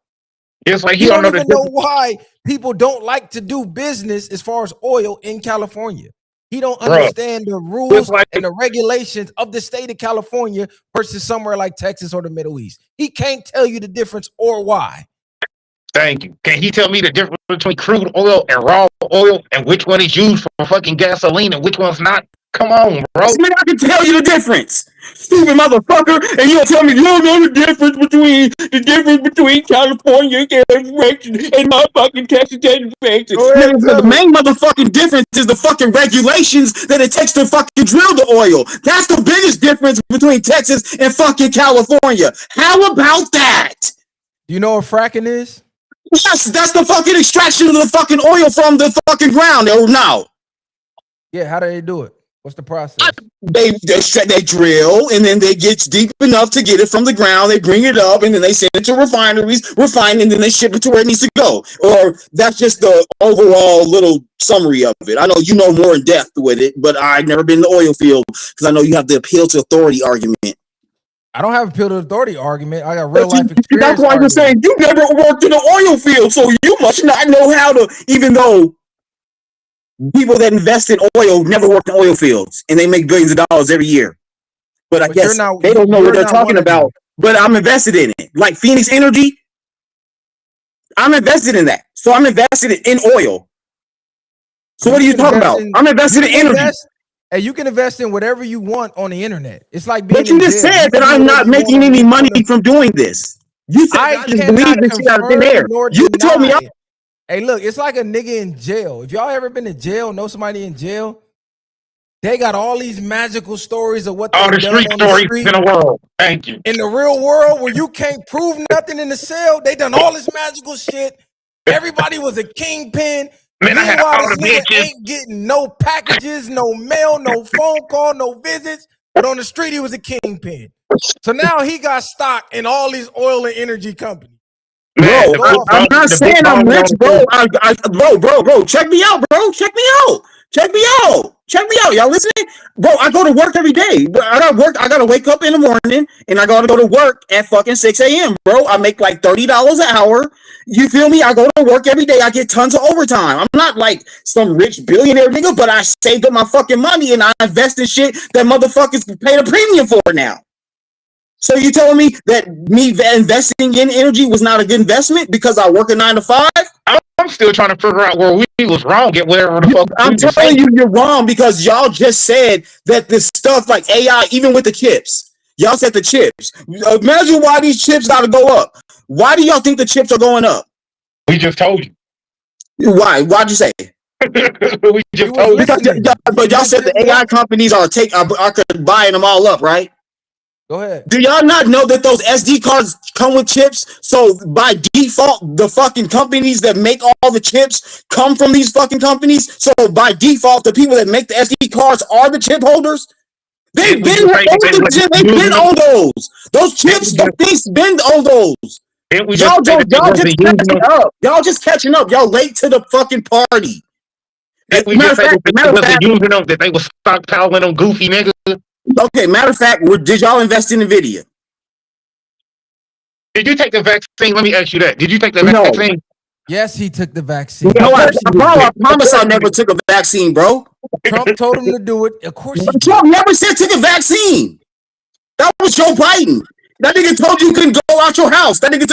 It's like he don't even know why people don't like to do business as far as oil in California. He don't understand the rules and the regulations of the state of California versus somewhere like Texas or the Middle East. He can't tell you the difference or why. Thank you. Can he tell me the difference between crude oil and raw oil and which one is used for fucking gasoline and which one's not? Come on, bro. Man, I can tell you the difference. Stupid motherfucker, and you'll tell me you don't know the difference between California and motherfucking Texas. The main motherfucking difference is the fucking regulations that it takes to fucking drill the oil. That's the biggest difference between Texas and fucking California. How about that? Do you know what fracking is? Yes, that's the fucking extraction of the fucking oil from the fucking ground. No. Yeah, how do they do it? What's the process? They drill, and then they get deep enough to get it from the ground. They bring it up, and then they send it to refineries, refine, and then they ship it to where it needs to go. Or that's just the overall little summary of it. I know you know more in depth with it, but I've never been in the oil field because I know you have the appeal to authority argument. I don't have appeal to authority argument. I got real life experience. That's why you're saying you never worked in the oil field, so you must not know how to, even though people that invest in oil never work in oil fields and they make billions of dollars every year. But I guess they don't know what they're talking about. But I'm invested in it. Like Phoenix Energy, I'm invested in that. So I'm invested in oil. So what are you talking about? I'm invested in energy. And you can invest in whatever you want on the internet. It's like being. But you just said that I'm not making any money from doing this. You said I just believe this shit out of thin air. You told me. Hey, look, it's like a nigga in jail. If y'all ever been to jail, know somebody in jail, they got all these magical stories of what all the street stories in the world. Thank you. In the real world, where you can't prove nothing in the cell, they done all this magical shit. Everybody was a kingpin. Man, I had all the bitches. Ain't getting no packages, no mail, no phone call, no visits. But on the street, he was a kingpin. So now he got stock in all these oil and energy companies. Man, I'm not saying I'm rich, bro. Bro, check me out, bro. Check me out. Y'all listening? Bro, I go to work every day. I gotta wake up in the morning and I gotta go to work at fucking 6 a.m. Bro, I make like $30 an hour. You feel me? I go to work every day. I get tons of overtime. I'm not like some rich billionaire nigga, but I saved up my fucking money and I invest in shit that motherfuckers pay the premium for now. So you telling me that me investing in energy was not a good investment because I work a 9 to 5? I'm still trying to figure out where we was wrong at whatever the fuck. I'm telling you, you're wrong because y'all just said that this stuff like AI, even with the chips, y'all said the chips. Imagine why these chips got to go up. Why do y'all think the chips are going up? We just told you. Why? Why'd you say? We just told you. But y'all said the AI companies are buying them all up, right? Go ahead. Do y'all not know that those SD cards come with chips? So by default, the fucking companies that make all the chips come from these fucking companies. So by default, the people that make the SD cards are the chip holders. They've been on those. Those chips, the things been on those. Y'all just catching up. Y'all just catching up. Y'all late to the fucking party. Matter of fact, that they was stockpiling them goofy niggas. Okay, matter of fact, did y'all invest in NVIDIA? Did you take the vaccine? Let me ask you that. Did you take the vaccine? Yes, he took the vaccine. No, I promise I never took a vaccine, bro. Trump told him to do it. Of course he did. Trump never said take a vaccine. That was Joe Biden. That nigga told you couldn't go out your house. That nigga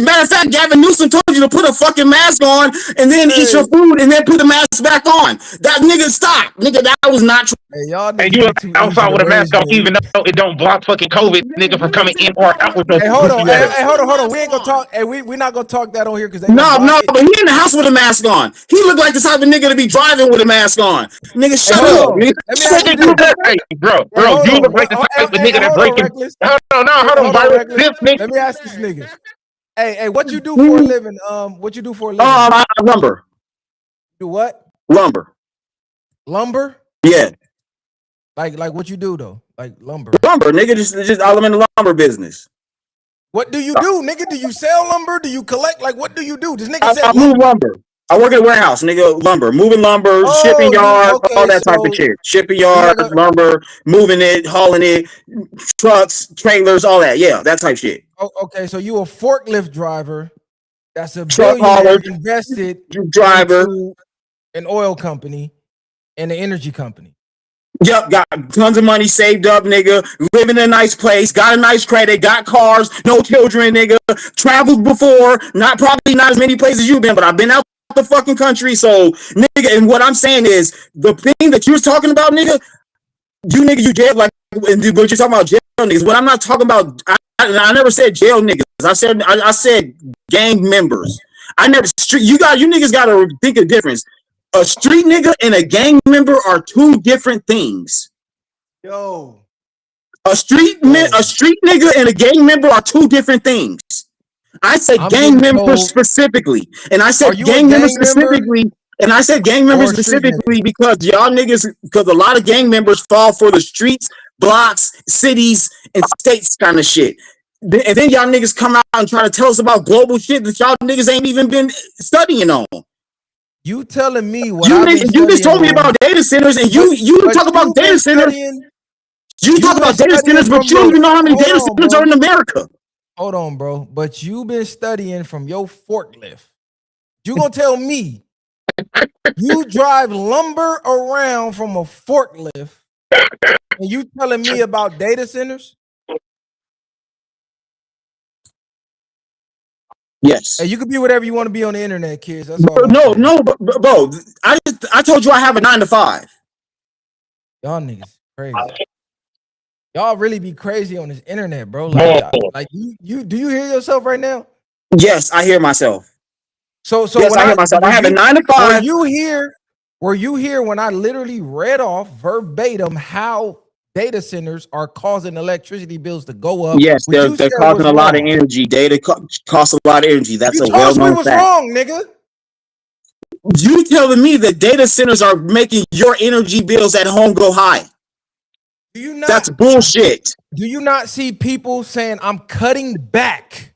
matter of fact, Gavin Newsom told you to put a fucking mask on and then eat your food and then put the mask back on. That nigga stop. Nigga, that was not true. Hey, y'all and you outside with a mask on, even though it don't block fucking COVID, nigga, from coming in or out with those. Hey, hold on. We ain't gonna talk. Hey, we're not gonna talk that on here because no, but he in the house with a mask on. He looked like the type of nigga to be driving with a mask on. Nigga, shut up. Hey, bro, you look like the type of nigga that breaking. Hold on. Let me ask this nigga. Hey, what you do for a living? What you do for a living? I lumber. Do what? Lumber. Lumber? Yeah. Like what you do though? Like lumber. Lumber, nigga. Just all I'm in the lumber business. What do you do, nigga? Do you sell lumber? Do you collect? Like what do you do? This nigga said I move lumber. I work at a warehouse, nigga. Lumber, moving lumber, shipping yard, all that type of shit. Shipping yard, lumber, moving it, hauling it, trucks, trailers, all that. Yeah, that type shit. Okay, so you a forklift driver. That's a truck billionaire invested driver, into an oil company and an energy company. Yep, got tons of money saved up, nigga. Living in a nice place, got a nice credit, got cars, no children, nigga. Traveled before, probably not as many places you've been, but I've been out the fucking country. So, nigga, and what I'm saying is the thing that you're talking about, nigga. You niggas, you jail like, but you're talking about jail niggas. What I'm not talking about, I never said jail niggas. I said gang members. I never street. You niggas got to think of difference. A street nigga and a gang member are two different things. Yo. A street nigga and a gang member are two different things. I said gang members specifically, and I said gang members specifically, and I said gang members specifically because y'all niggas, because a lot of gang members fall for the streets, blocks, cities, and states kind of shit. And then y'all niggas come out and try to tell us about global shit that y'all niggas ain't even been studying on. You telling me what you just told me about data centers, and you talk about data centers. You talk about data centers, but you don't even know how many data centers are in America. Hold on, bro. But you've been studying from your forklift. You gonna tell me you drive lumber around from a forklift, and you telling me about data centers? Yes. Hey, you can be whatever you want to be on the internet, kids. That's all. No, bro. I told you I have a 9 to 5. Y'all niggas crazy. Y'all really be crazy on this internet, bro. Like you do you hear yourself right now? Yes, I hear myself. So yes, I hear myself. I have a 9 to 5. Were you here when I literally read off verbatim how data centers are causing electricity bills to go up? Yes, they're causing a lot of energy. Data costs a lot of energy. That's a well-known fact. Wrong, nigga. You telling me that data centers are making your energy bills at home go high? Do you not? That's bullshit. Do you not see people saying I'm cutting back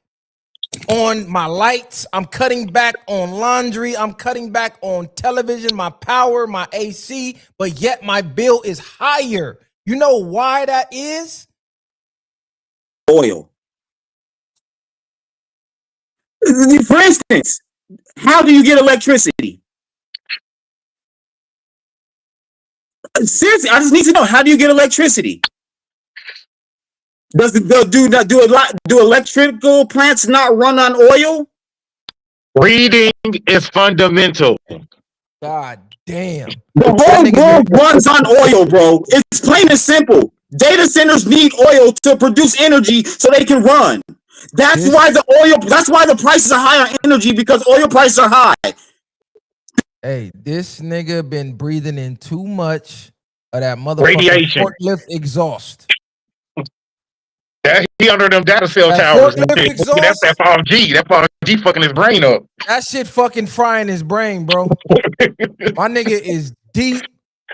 on my lights, I'm cutting back on laundry, I'm cutting back on television, my power, my AC, but yet my bill is higher? You know why that is? Oil. For instance, how do you get electricity? Seriously, I just need to know, how do you get electricity? Do electrical plants not run on oil? Reading is fundamental. God damn. The whole world runs on oil, bro. It's plain and simple. Data centers need oil to produce energy so they can run. That's why the prices are high on energy, because oil prices are high. Hey, this nigga been breathing in too much of that motherfucking radiation forklift exhaust. He under them data cell towers. That's that 5G. That 5G fucking his brain up. That shit fucking frying his brain, bro. My nigga is deep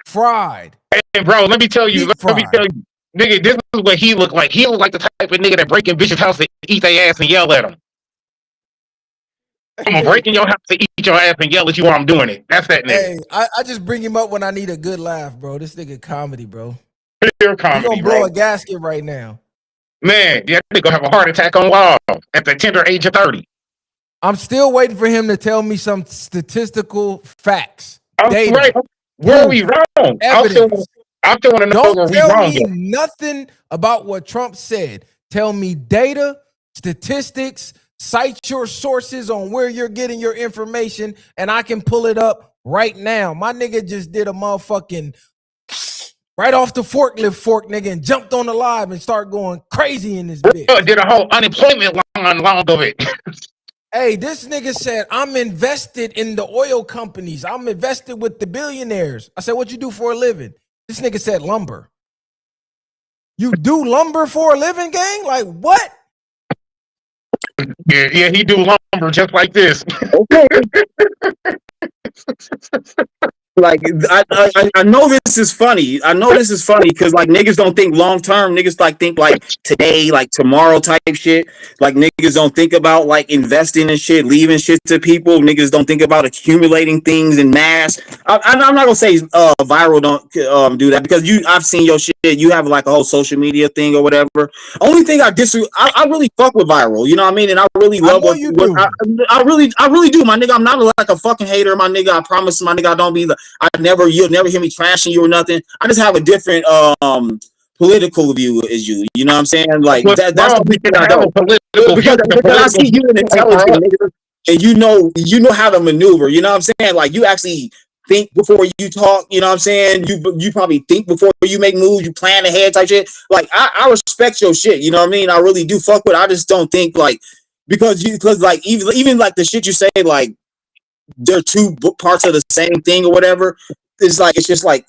fried. Hey, bro, let me tell you, nigga, this is what he look like. He look like the type of nigga that break in bitches' house to eat their ass and yell at them. I'm gonna break in your house to eat your ass and yell at you while I'm doing it. That's that nigga. Hey, I just bring him up when I need a good laugh, bro. This nigga comedy, bro. Pure comedy, he gonna blow a gasket right now. Man, yeah, nigga gonna have a heart attack on wall at the tender age of 30. I'm still waiting for him to tell me some statistical facts. Data. Right. Where are we wrong? I still want to know where we wrong. Don't tell me nothing about what Trump said. Tell me data, statistics, cite your sources on where you're getting your information, and I can pull it up right now. My nigga just did a motherfucking right off the forklift fork, nigga, and jumped on the live and start going crazy in this bitch. Did a whole unemployment long of it. Hey, this nigga said, I'm invested in the oil companies. I'm invested with the billionaires. I said, what you do for a living? This nigga said lumber. You do lumber for a living, gang? Like what? Yeah, he do lumber just like this. Okay. Like I know this is funny. I know this is funny because like niggas don't think long term. Niggas like think like today, like tomorrow type shit. Like niggas don't think about like investing in shit, leaving shit to people. Niggas don't think about accumulating things in mass. I'm not gonna say viral don't do that because I've seen your shit. You have like a whole social media thing or whatever. Only thing I really fuck with viral. You know what I mean? And I really love what you do. I really do, my nigga. I'm not like a fucking hater, my nigga. I promise, my nigga. I don't be the. You'll never hear me trashing you or nothing. I just have a different political view as you. You know what I'm saying? Like that's the thing I don't. Because I see you in intelligence, nigga, and you know how to maneuver. You know what I'm saying? Like you actually think before you talk. You know what I'm saying? You probably think before you make moves. You plan ahead type shit. Like I respect your shit. You know what I mean? I really do fuck with it. I just don't think like because like even like the shit you say like they're two parts of the same thing or whatever. It's just like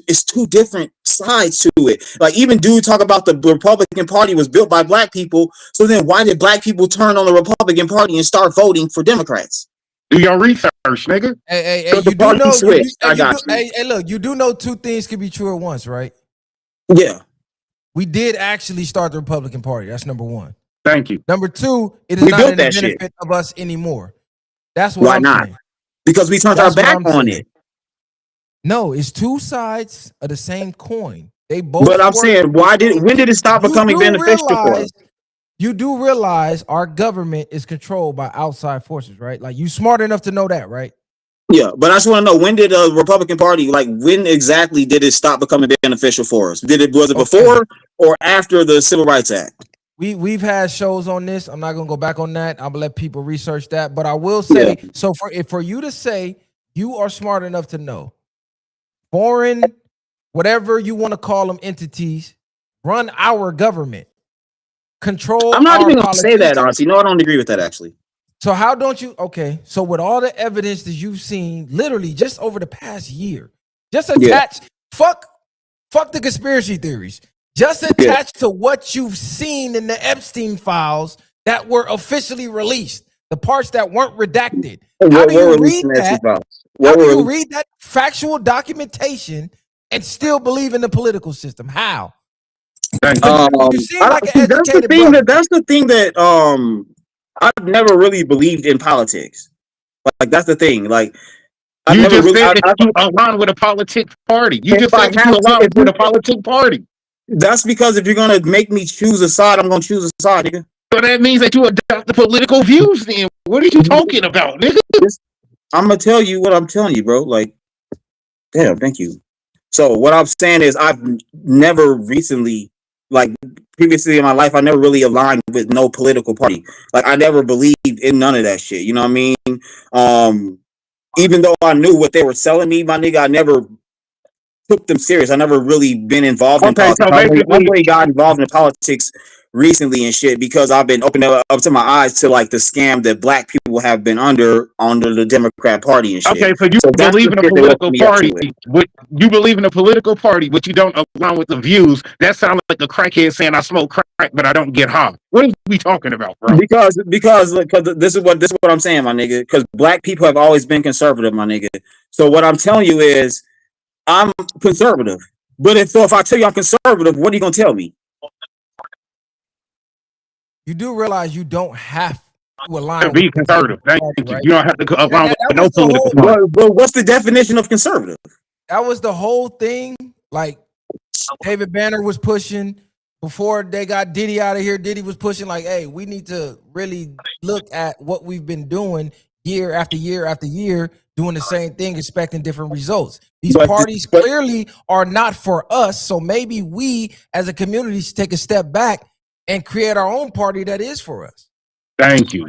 it's two different sides to it. Like even dude talk about the Republican Party was built by black people. So then why did black people turn on the Republican Party and start voting for Democrats? Do your research, nigga. Hey, So you the do party know. switched. I got you. Hey, look, you do know two things can be true at once, right? Yeah. We did actually start the Republican Party. That's number one. Thank you. Number two, it is We not built in the that shit. benefit of us anymore. That's what Why I'm not? saying. Because we turned That's our what back I'm on saying. it. No, it's two sides of the same coin. They both. But I'm work saying, when did it stop becoming beneficial for us? You do realize our government is controlled by outside forces, right? Like you smart enough to know that, right? Yeah, but I just want to know, when did the Republican Party, like when exactly did it stop becoming beneficial for us? Was it before or after the Civil Rights Act? We've had shows on this. I'm not gonna go back on that. I'm gonna let people research that. But I will say, so for you to say you are smart enough to know foreign, whatever you want to call them, entities run our government, control. I'm not our even gonna say that, honestly. No, I don't agree with that actually. So how don't you? Okay, so with all the evidence that you've seen, literally just over the past year, just attach. Fuck the conspiracy theories. Just attach to what you've seen in the Epstein files that were officially released, the parts that weren't redacted. How do you read that? How do you read that factual documentation and still believe in the political system? How? You seem like an educated brother. That's the thing that I've never really believed in politics. Like that's the thing. Like you just said that you align with a politic party. You just said that you align with a politic party. That's because if you're gonna make me choose a side, I'm gonna choose a side, nigga. So that means that you adopt the political views. Then what are you talking about, nigga? I'm gonna tell you what I'm telling you, bro. Like, damn, thank you. So what I'm saying is, I've never recently, like previously in my life, I never really aligned with no political party. Like, I never believed in none of that shit. You know what I mean? Even though I knew what they were selling me, my nigga, I never took them serious. I never really been involved in politics. I really got involved in politics recently and shit because I've been opening up to my eyes to like the scam that black people have been under the Democrat Party and shit. Okay, so you believe in a political party, but you believe in a political party, but you don't align with the views. That sounds like a crackhead saying I smoke crack, but I don't get high. What are we talking about, bro? Because this is what I'm saying, my nigga. Because black people have always been conservative, my nigga. So what I'm telling you is, I'm conservative. But if I tell you I'm conservative, what are you gonna tell me? You do realize you don't have to align be conservative. Thank you. Right? You don't have to align with no political party. But what's the definition of conservative? That was the whole thing. Like David Banner was pushing before they got Diddy out of here. Diddy was pushing like, hey, we need to really look at what we've been doing year after year after year, doing the same thing, expecting different results. These parties clearly are not for us. So maybe we as a community should take a step back and create our own party that is for us. Thank you.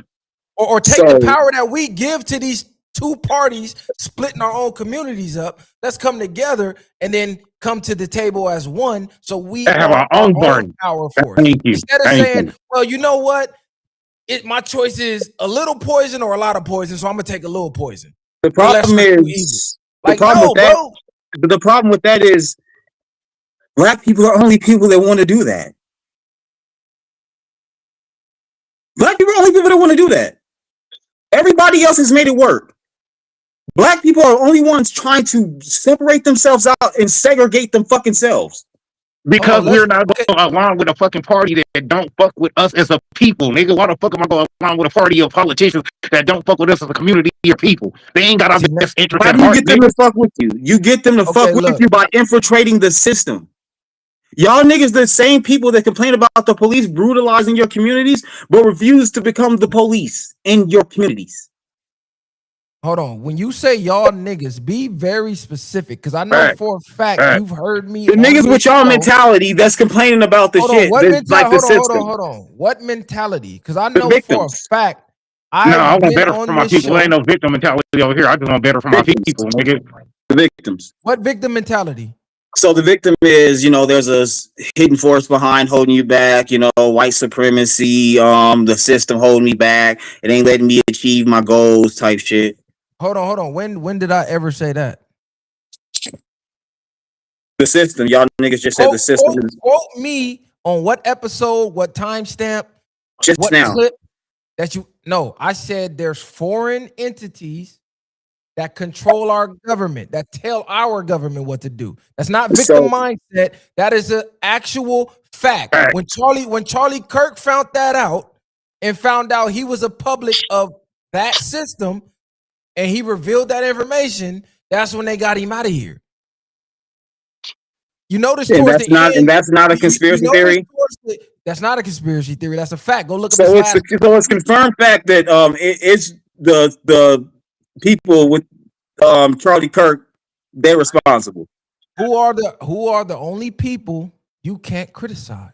Or take the power that we give to these two parties, splitting our own communities up. Let's come together and then come to the table as one. So we have our own power force. Instead of saying, well, you know what? My choice is a little poison or a lot of poison. So I'm going to take a little poison. The problem is, the problem with that is black people are only people that want to do that. Black people are only people that want to do that. Everybody else has made it work. Black people are the only ones trying to separate themselves out and segregate them fucking selves. Because we're not going to align with a fucking party that don't fuck with us as a people, nigga. Why the fuck am I going to align with a party of politicians that don't fuck with us as a community or people? They ain't got our best interest at heart. How do you get them to fuck with you? You get them to fuck with you by infiltrating the system. Y'all niggas the same people that complain about the police brutalizing your communities, but refuse to become the police in your communities. Hold on. When you say y'all niggas, be very specific, because I know for a fact you've heard me. The niggas with y'all mentality that's complaining about the shit. Hold on. What mentality? Because I know for a fact I I've want been better for on my this people. There ain't show. no victim mentality over here. I just want better for my people, nigga. The victims. What victim mentality? So the victim is, there's a hidden force behind holding you back, white supremacy, the system holding me back. It ain't letting me achieve my goals type shit. Hold on. When did I ever say that? The system. Y'all niggas just said the system is Quote me on what episode, what timestamp, just what now. clip that you no, I said there's foreign entities that control our government, that tell our government what to do. That's not victim mindset. That is an actual fact. When Charlie Kirk found that out and found out he was a public of that system and he revealed that information, that's when they got him out of here. You notice towards the end, and that's not a conspiracy theory. That's not a conspiracy theory. That's a fact. Go look up. So it's confirmed fact that it's the people with Charlie Kirk, they're responsible. Who are the only people you can't criticize?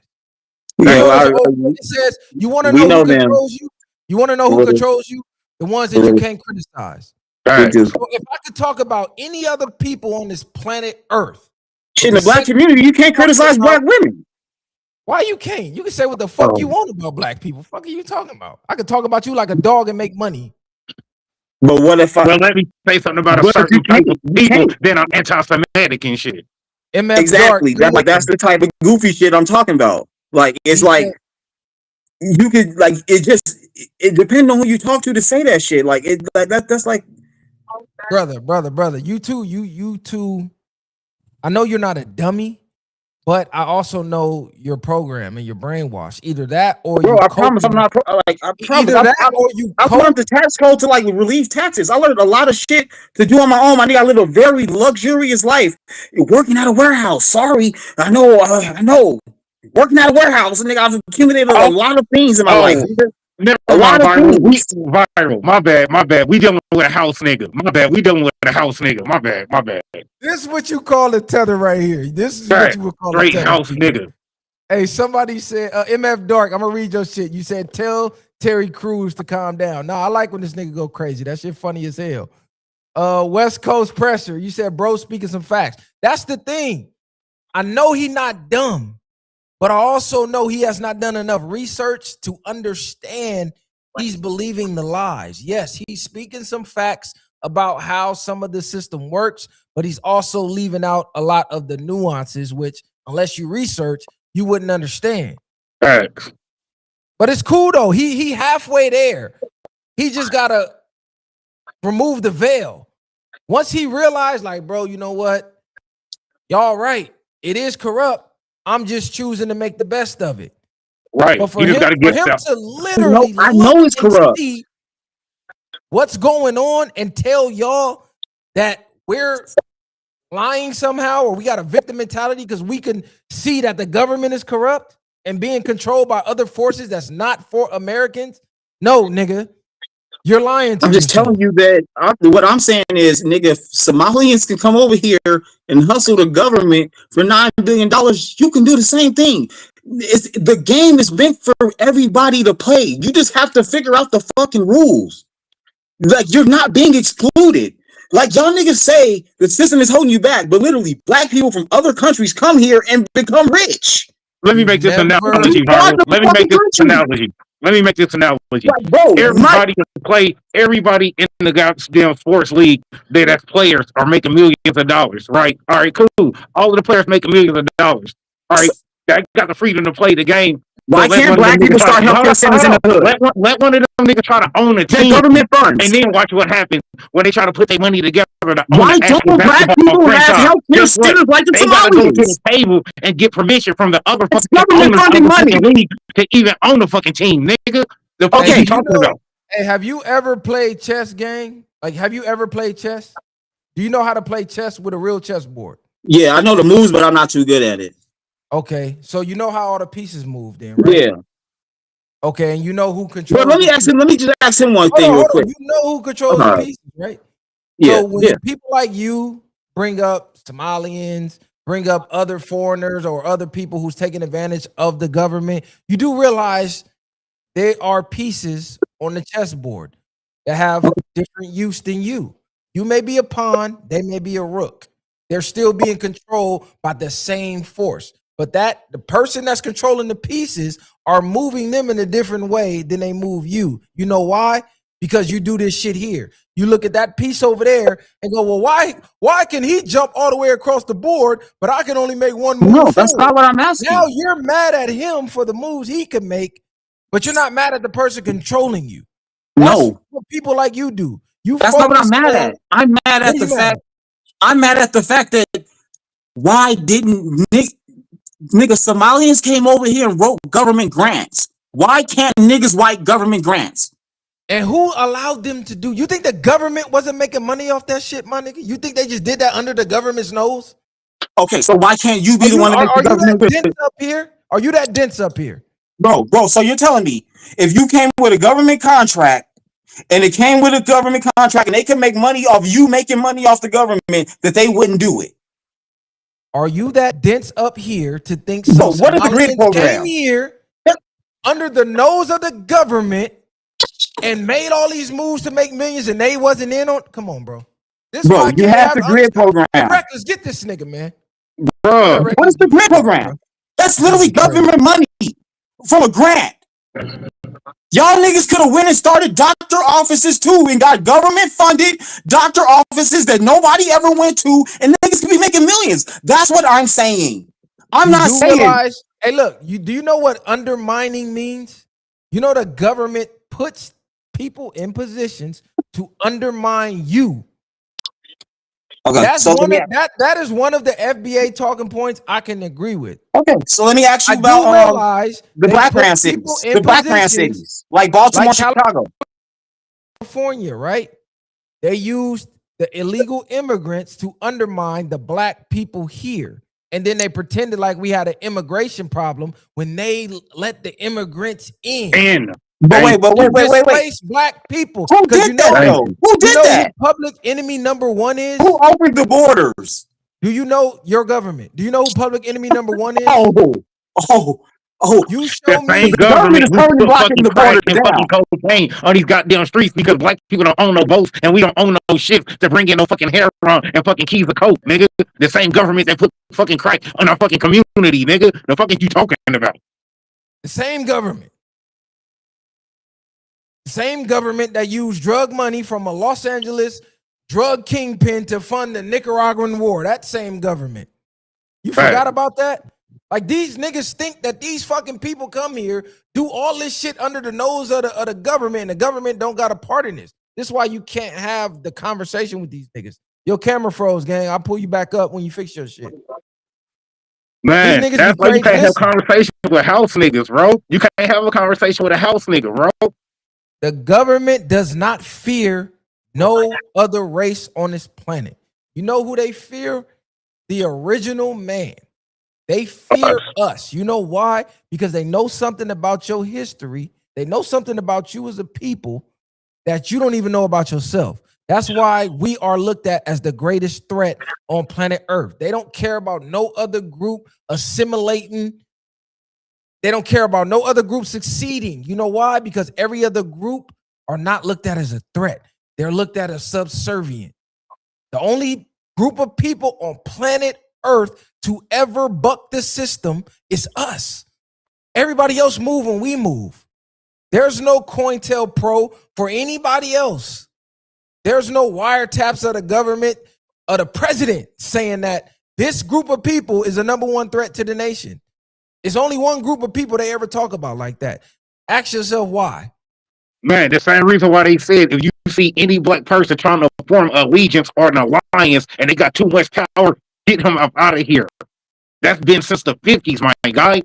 It says you want to know who controls you. You want to know who controls you? The ones that you can't criticize. Right. So if I could talk about any other people on this planet Earth, in the black community, you can't criticize black women. Why you can't? You can say what the fuck you want about black people. Fuck are you talking about? I could talk about you like a dog and make money. But what if Well, let me say something about a certain type of people, then I'm anti-Semitic and shit. Exactly. That's the type of goofy shit I'm talking about. Like, it's like, you could, like, it depends on who you talk to say that shit. Like, that's like. Brother. You too. I know you're not a dummy, but I also know your program and your brainwash. Either that or I promise I'm not. I promise. I learned the tax code to like relieve taxes. I learned a lot of shit to do on my own. I think I live a very luxurious life. Working at a warehouse. Sorry, I know. Working at a warehouse, and I've accumulated a lot of things in my life. Never mind, viral. My bad. We dealing with a house nigga. My bad. We dealing with a house nigga. My bad. This is what you call a tether right here. This is what you would call a tether. House nigga. Hey, somebody said, MF Dark, I'm gonna read your shit. You said, tell Terry Crews to calm down. No, I like when this nigga go crazy. That shit funny as hell. West Coast Pressure, you said, bro, speaking some facts. That's the thing. I know he not dumb, but I also know he has not done enough research to understand he's believing the lies. Yes, he's speaking some facts about how some of the system works, but he's also leaving out a lot of the nuances, which unless you research, you wouldn't understand. Facts. But it's cool though. He halfway there. He just gotta remove the veil. Once he realized, like, bro, you know what? Y'all right. It is corrupt. I'm just choosing to make the best of it. Right. But for him to literally I know it's corrupt. See what's going on and tell y'all that we're lying somehow or we got a victim mentality because we can see that the government is corrupt and being controlled by other forces that's not for Americans. No, nigga. You're lying to me. I'm just telling you that what I'm saying is, nigga, if Somalians can come over here and hustle the government for $9 billion, you can do the same thing. The game is meant for everybody to play. You just have to figure out the fucking rules. Like, you're not being excluded. Like, y'all niggas say the system is holding you back, but literally black people from other countries come here and become rich. Let me make this analogy, Harvey. Let me make this analogy. Like, bro, everybody in the goddamn sports league that's players are making millions of dollars, right? All right, cool. All of the players making millions of dollars. All right, they got the freedom to play the game. Why can't black people start helping centers in the hood? Let one of them niggas try to own a team. Government funds. And then watch what happens when they try to put their money together. Why don't black people have health care centers like the Somalians? They gotta go to the table and get permission from the other government funding money league to even own the fucking team, nigga. The fuck you talking about? Hey, have you ever played chess, gang? Like, have you ever played chess? Do you know how to play chess with a real chessboard? Yeah, I know the moves, but I'm not too good at it. Okay, so you know how all the pieces move then, right? Yeah. Okay, and you know who controls. Well, let me just ask him one thing real quick. You know who controls the pieces, right? Yeah. So when people like you bring up Somalians, bring up other foreigners or other people who's taking advantage of the government, you do realize they are pieces on the chessboard that have different use than you. You may be a pawn, they may be a rook. They're still being controlled by the same force. But the person that's controlling the pieces are moving them in a different way than they move you. You know why? Because you do this shit here. You look at that piece over there and go, well, why can he jump all the way across the board, but I can only make one move? No, that's not what I'm asking. Now you're mad at him for the moves he can make, but you're not mad at the person controlling you. That's what people like you do. That's not what I'm mad at. I'm mad at the fact. I'm mad at the fact that why didn't nigga Somalians came over here and wrote government grants? Why can't niggas write government grants? And who allowed them to do? You think the government wasn't making money off that shit, my nigga? You think they just did that under the government's nose? Okay, so why can't you be the one to make the government? Are you that dense up here? Are you that dense up here? Bro, so you're telling me if you came with a government contract and it came with a government contract and they can make money off you making money off the government, that they wouldn't do it? Are you that dense up here to think so? What is the grid program? Came here under the nose of the government and made all these moves to make millions and they wasn't in on? Come on, bro. This bro, you have the grid program. Let's get this nigga, man. Bro, what is the grid program? That's literally government money from a grant. Y'all niggas could have went and started doctor offices too and got government funded doctor offices that nobody ever went to, and niggas could be making millions. That's what I'm saying. I'm not saying. Hey, look, do you know what undermining means? You know the government puts people in positions to undermine you. Okay, that's so that is one of the FBA talking points I can agree with. Okay, so let me ask you about the black brand cities, like Baltimore, Chicago, California, right? They used the illegal immigrants to undermine the black people here, and then they pretended like we had an immigration problem when they let the immigrants in. But wait. Black people. Who did that though? Who did that? Who public enemy number one is? Who opened the borders? Do you know your government? Do you know who public enemy number one is? You show me. The government is currently blocking the border and fucking cocaine on these goddamn streets because black people don't own no boats and we don't own no ships to bring in no fucking heroin and fucking keys of coke, nigga. The same government that put fucking crack on our fucking community, nigga. The fuck are you talking about? The same government. Same government that used drug money from a Los Angeles drug kingpin to fund the Nicaraguan war. That same government. You forgot about that? Like these niggas think that these fucking people come here, do all this shit under the nose of the government, and the government don't got a part in this. This is why you can't have the conversation with these niggas. Your camera froze, gang. I'll pull you back up when you fix your shit. Man, that's why you can't have conversations with house niggas, bro. You can't have a conversation with a house nigga, bro. The government does not fear no other race on this planet. You know who they fear? The original man. They fear us. You know why? Because they know something about your history. They know something about you as a people that you don't even know about yourself. That's why we are looked at as the greatest threat on planet Earth. They don't care about no other group assimilating. They don't care about no other group succeeding. You know why? Because every other group are not looked at as a threat. They're looked at as subservient. The only group of people on planet Earth to ever buck the system is us. Everybody else move when we move. There's no COINTELPRO for anybody else. There's no wiretaps of the government or the president saying that this group of people is the number one threat to the nation. It's only one group of people they ever talk about like that. Ask yourself why. Man, the same reason why they said if you see any black person trying to form allegiance or an alliance and they got too much power, get him up out of here. That's been since the 50s, my guy.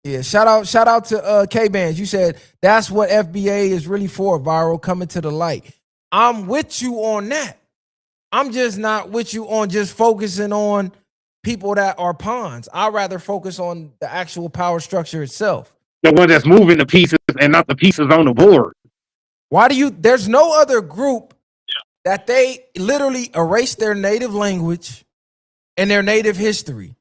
Yeah, shout out to K-Bands. You said that's what FBA is really for, viral, coming to the light. I'm with you on that. I'm just not with you on just focusing on people that are pawns. I'd rather focus on the actual power structure itself. The one that's moving the pieces and not the pieces on the board. There's no other group that they literally erase their native language and their native history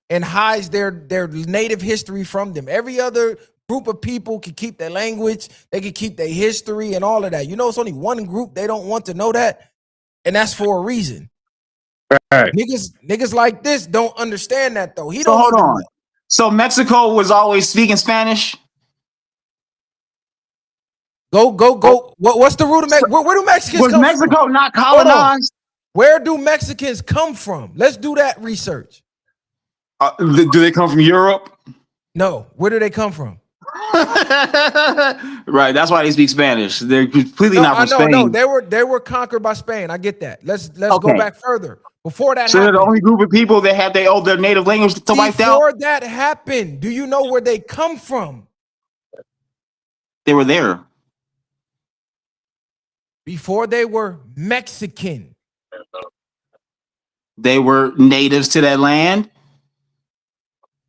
and hides their native history from them. Every other group of people can keep their language, they can keep their history and all of that. You know, it's only one group they don't want to know that, and that's for a reason. Right. Niggas like this don't understand that though. So hold on. So Mexico was always speaking Spanish? Go. What's the root of Mexico? Where do Mexicans was come Mexico from? not colonized? Where do Mexicans come from? Let's do that research. Do they come from Europe? No. Where do they come from? Right. That's why they speak Spanish. They're completely not from Spain. No, they were conquered by Spain. I get that. Let's go back further. Before that so happened, they're the only group of people that had their native language to wipe out. Before that happened, do you know where they come from? They were there. Before they were Mexican. They were natives to that land.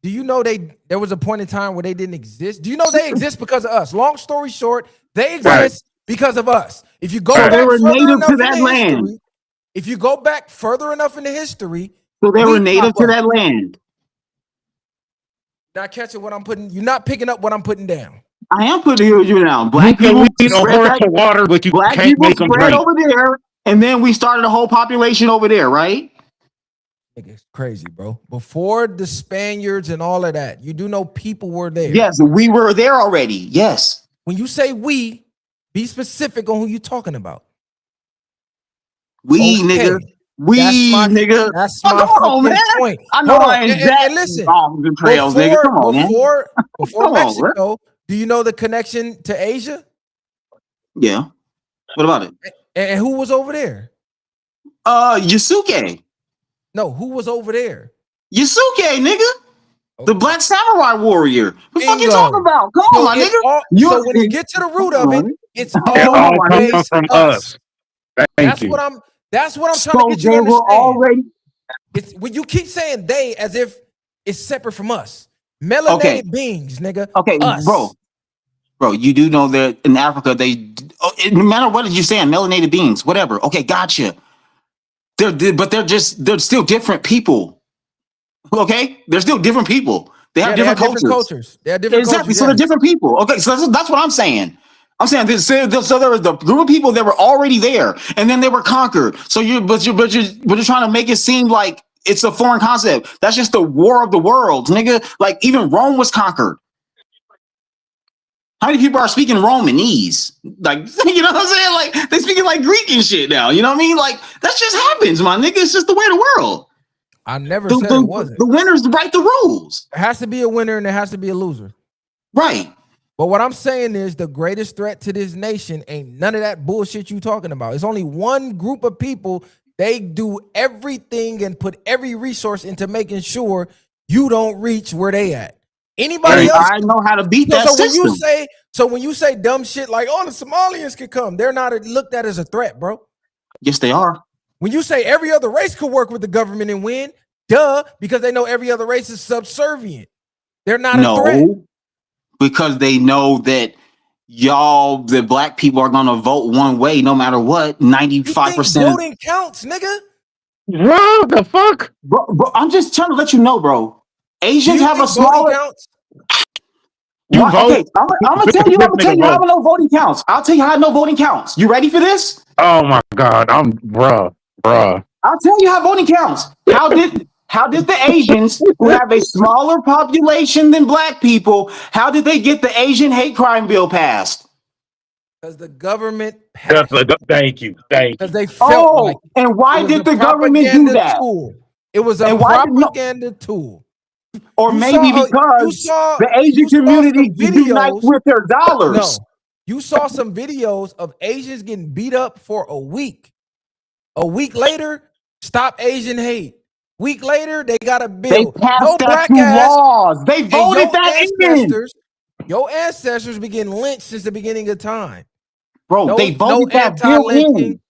Do you know there was a point in time where they didn't exist? Do you know they exist because of us? Long story short, they exist because of us. If you go back they were further native enough to that into land. history, if you go back further enough into history, so they were native to that land. Not catching what I'm putting. You're not picking up what I'm putting down. I am putting you down. Black people spread water, but you black can't people make them spread drink. over there, and then we started a whole population over there, right? It's crazy, bro. Before the Spaniards and all of that, you do know people were there. Yes, we were there already. Yes. When you say we, be specific on who you're talking about. We, nigga. We, nigga. That's my fucking point. I know I ain't that. And listen, the trails, nigga. Come on, man. Before Mexico, do you know the connection to Asia? Yeah. What about it? And who was over there? Yasuke. No, who was over there? Yasuke, nigga. Okay. The black samurai warrior. What the fuck you talking about? Come on, my nigga. So when you get to the root of it, it's all comes from us. That's what I'm trying to get you to understand. Already... It's when you keep saying they as if it's separate from us. Melanated beings, nigga. Okay, us. Bro, you do know that in Africa, no matter what you're saying, melanated beings, whatever. Okay, gotcha. They're still different people. Okay, they're still different people. They have different cultures. They have different exactly. cultures. So they're different people. Okay, so that's what I'm saying. I'm saying this. So there was the group of people that were already there, and then they were conquered. So you're trying to make it seem like it's a foreign concept. That's just the war of the worlds, nigga. Like even Rome was conquered. How many people are speaking Romanese? Like, you know what I'm saying? Like they speaking like Greek and shit now. You know what I mean? Like that just happens, my nigga. It's just the way of the world. I never said it wasn't. The winners write the rules. There has to be a winner and there has to be a loser. Right. But what I'm saying is the greatest threat to this nation ain't none of that bullshit you talking about. It's only one group of people. They do everything and put every resource into making sure you don't reach where they at. Anybody else? I know how to beat that system. When you say dumb shit like, oh, the Somalians could come, they're not looked at as a threat, bro. Yes, they are. When you say every other race could work with the government and win, duh, because they know every other race is subservient. They're not a threat. Because they know that the black people are gonna vote one way no matter what. 95% voting counts, nigga. What the fuck? Bro, I'm just trying to let you know, bro. Asians have a smaller. Okay, I'm gonna tell you how I know voting counts. I'll tell you how I know voting counts. You ready for this? Oh my god, bruh. I'll tell you how voting counts. How did the Asians, who have a smaller population than black people, how did they get the Asian hate crime bill passed? Because the government passed. Thank you. Because they felt like. And why did the government do that? It was a propaganda tool. Or maybe because the Asian community unites with their dollars. No, you saw some videos of Asians getting beat up for a week. A week later, stop Asian hate. Week later, they got a bill. They passed that through laws. They voted that in. Your ancestors begin lynched since the beginning of time. Bro, they voted that bill in.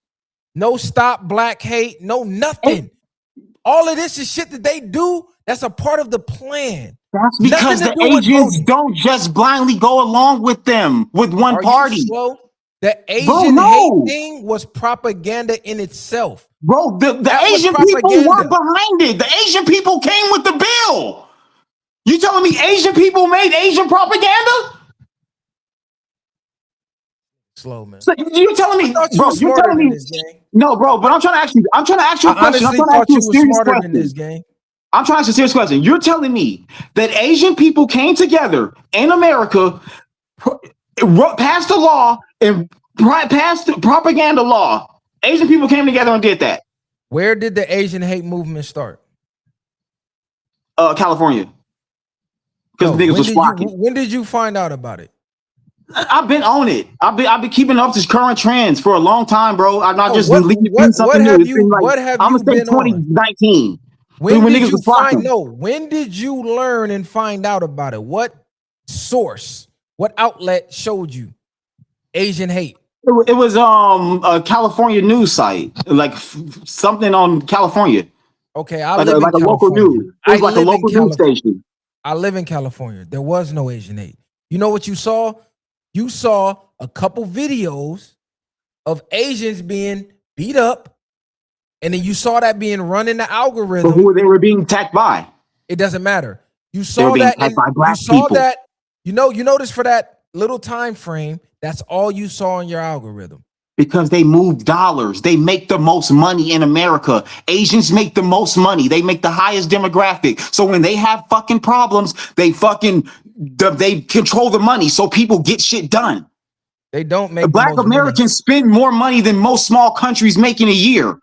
No stop black hate. No nothing. All of this is shit that they do. That's a part of the plan. That's because the Asians don't just blindly go along with them with one party. The Asian hate thing was propaganda in itself. Bro, the Asian people were behind it. The Asian people came with the bill. You telling me Asian people made Asian propaganda? slow, man. So you're telling me, I thought you bro? were You're smarter telling than me, this game. no, bro. But I'm trying to ask you. I'm trying to ask you a I question. I'm honestly trying to ask thought you a you were serious smarter than this question. game. I'm trying to ask you a serious question. You're telling me that Asian people came together in America, passed a law and passed propaganda law. Asian people came together and did that. Where did the Asian hate movement start? California. Because niggas was flocking. When did you find out about it? I've been on it. I've been keeping up to current trends for a long time, bro. I've not just been leading something new. It's been like, I'm gonna say 2019. When did you find? No, when did you learn and find out about it? What source? What outlet showed you Asian hate? It was a California news site, like something on California. Okay, I like live like in a local California. news. It was like a local news station. I live in California. There was no Asian hate. You know what you saw? You saw a couple videos of Asians being beat up, and then you saw that being run in the algorithm. But who they were being attacked by? It doesn't matter. You They saw were being that. attacked by black you saw people. that. You notice for that little time frame, that's all you saw in your algorithm. Because they move dollars. They make the most money in America. Asians make the most money. They make the highest demographic. So when they have fucking problems, they control the money so people get shit done. They don't make Black Americans spend more money than most small countries make in a year.